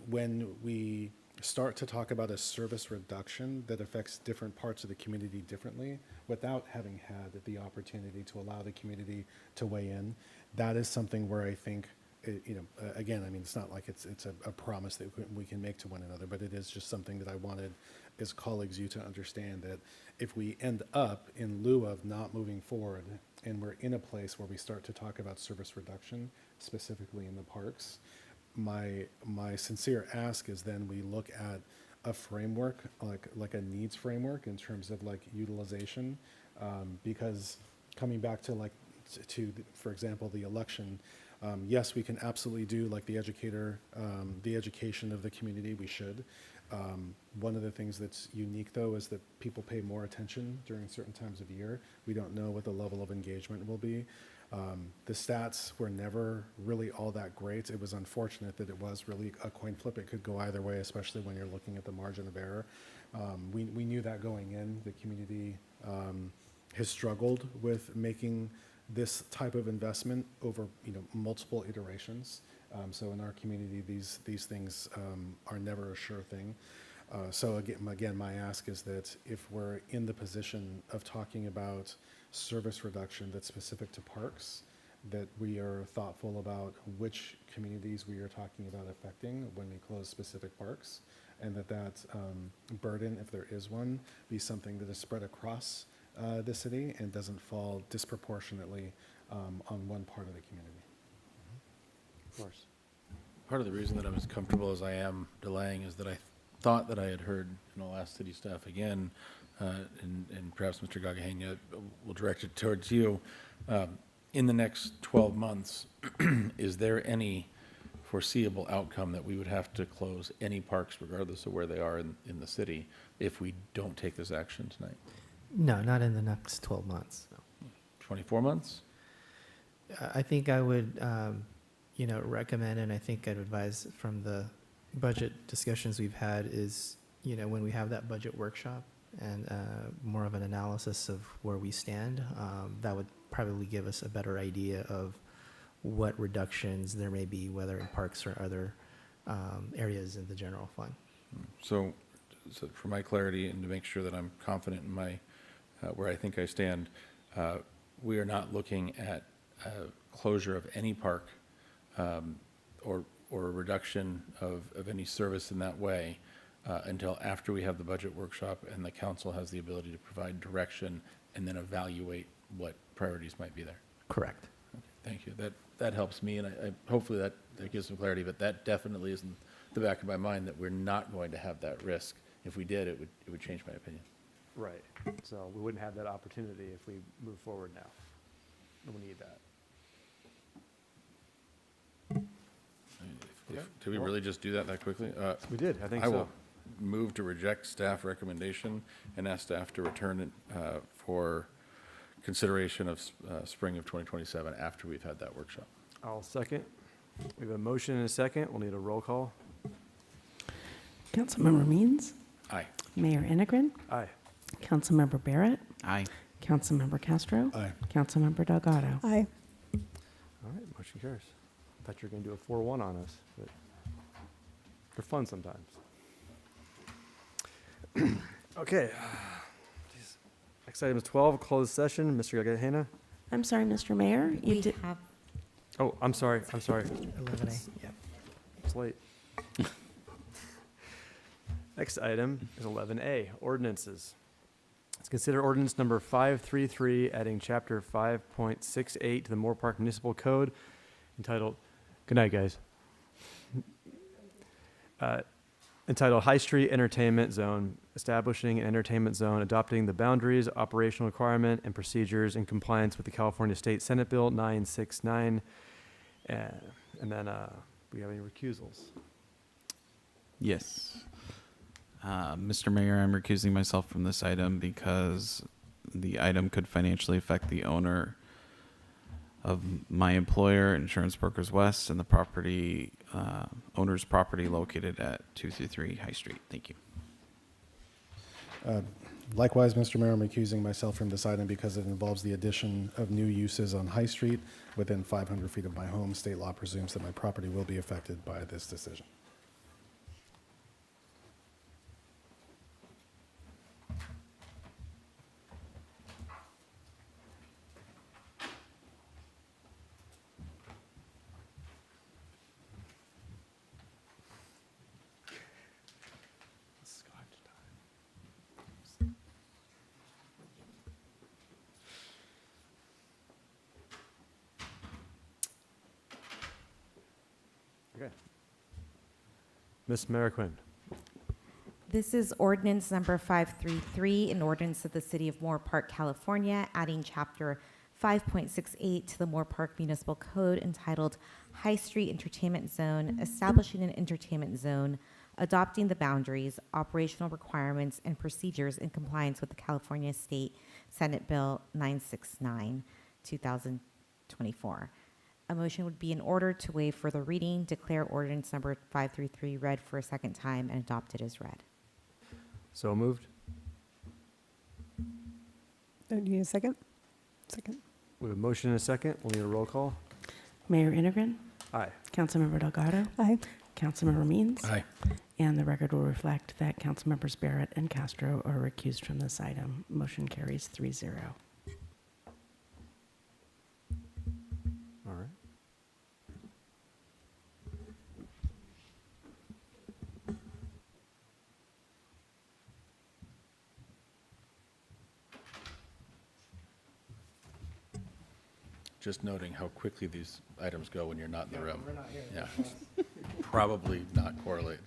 when we start to talk about a service reduction that affects different parts of the community differently, without having had the opportunity to allow the community to weigh in, that is something where I think, again, I mean, it's not like it's a promise that we can make to one another, but it is just something that I wanted as colleagues you to understand, that if we end up in lieu of not moving forward and we're in a place where we start to talk about service reduction, specifically in the parks, my sincere ask is then we look at a framework, like a needs framework in terms of like utilization, because coming back to for example, the election, yes, we can absolutely do like the education of the community, we should. One of the things that's unique though is that people pay more attention during certain times of year. We don't know what the level of engagement will be. The stats were never really all that great. It was unfortunate that it was really a coin flip. It could go either way, especially when you're looking at the margin of error. We knew that going in. The community has struggled with making this type of investment over multiple iterations. So in our community, these things are never a sure thing. So again, my ask is that if we're in the position of talking about service reduction that's specific to parks, that we are thoughtful about which communities we are talking about affecting when we close specific parks, and that burden, if there is one, be something that is spread across the city and doesn't fall disproportionately on one part of the community. Of course. Part of the reason that I'm as comfortable as I am delaying is that I thought that I had heard, and I'll ask city staff again, and perhaps Mr. Gagahenia will direct it towards you. In the next 12 months, is there any foreseeable outcome that we would have to close any parks, regardless of where they are in the city, if we don't take this action tonight? No, not in the next 12 months. No. 24 months? I think I would, recommend, and I think I'd advise from the budget discussions we've had is, when we have that budget workshop and more of an analysis of where we stand, that would probably give us a better idea of what reductions there may be, whether in parks or other areas in the general fund. So for my clarity and to make sure that I'm confident in my where I think I stand, we are not looking at closure of any park or a reduction of any service in that way until after we have the budget workshop and the council has the ability to provide direction and then evaluate what priorities might be there. Correct. Okay, thank you. That helps me, and I hopefully that gives some clarity, but that definitely is in the back of my mind that we're not going to have that risk. If we did, it would change my opinion. Right. So we wouldn't have that opportunity if we move forward now. We need that. Did we really just do that quickly? We did, I think I so. will move to reject staff recommendation and ask staff to return it for consideration of spring of 2027 after we've had that workshop. I'll second. We have a motion and a second. We'll need a roll call. Councilmember Means. Aye. Mayor Integrin. Aye. Councilmember Barrett. Aye. Councilmember Castro. Aye. Councilmember Delgado. Aye. All right, motion carries. Thought you were going to do a 4-1 on us, but they're fun sometimes. Okay. Next item is 12, closed session. Mr. Gagahena. I'm sorry, Mr. Mayor. You did. Oh, I'm sorry. 11A, yeah. It's late. Next item is 11A, ordinances. Let's consider ordinance number 533, adding chapter 5.68 to the Moorpark Municipal Code entitled, good night, guys. Entitled High Street Entertainment Zone, establishing an entertainment zone, adopting the boundaries, operational requirement, and procedures in compliance with the California State Senate Bill 969. And then we have any recusals? Yes. Mr. Mayor, I'm recusing myself from this item because the item could financially affect the owner of my employer, Insurance Brokers West, and the property, owner's property located at 233 High Street. Thank you. Likewise, Mr. Mayor, I'm recusing myself from this item because it involves the addition of new uses on High Street within 500 feet of my home. State law presumes that my property will be affected by this decision. Okay. Ms. Mariquin. This is ordinance number 533, an ordinance of the City of Moorpark, California, adding chapter 5.68 to the Moorpark Municipal Code entitled High Street Entertainment Zone, establishing an entertainment zone, adopting the boundaries, operational requirements, and procedures in compliance with the California State Senate Bill 969, 2024. A motion would be in order to waive further reading, declare ordinance number 533 read for a second time, and adopt it as read. So moved. Do you need a second? Second. We have a motion and a second. We'll need a roll call. Mayor Integrin. Aye. Councilmember Delgado. Aye. Councilmember Means. Aye. And the record will reflect that Councilmembers Barrett and Castro are recused from this item. Motion carries 3-0. All right. Just noting how quickly these items go when you're not in the room. We're not here. Yeah, probably not correlated.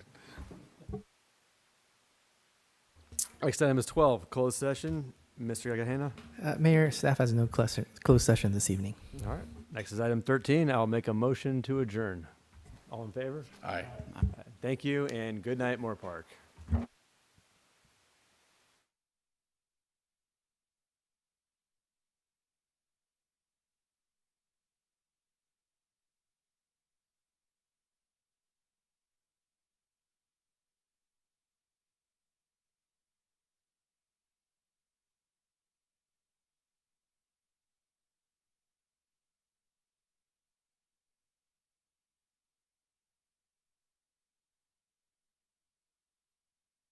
Next item is 12, closed session. Mr. Gagahena. Mayor, staff has no closed session this evening. All right. Next is item 13. I'll make a motion to adjourn. All in favor? Aye. Thank you, and good night, Moorpark.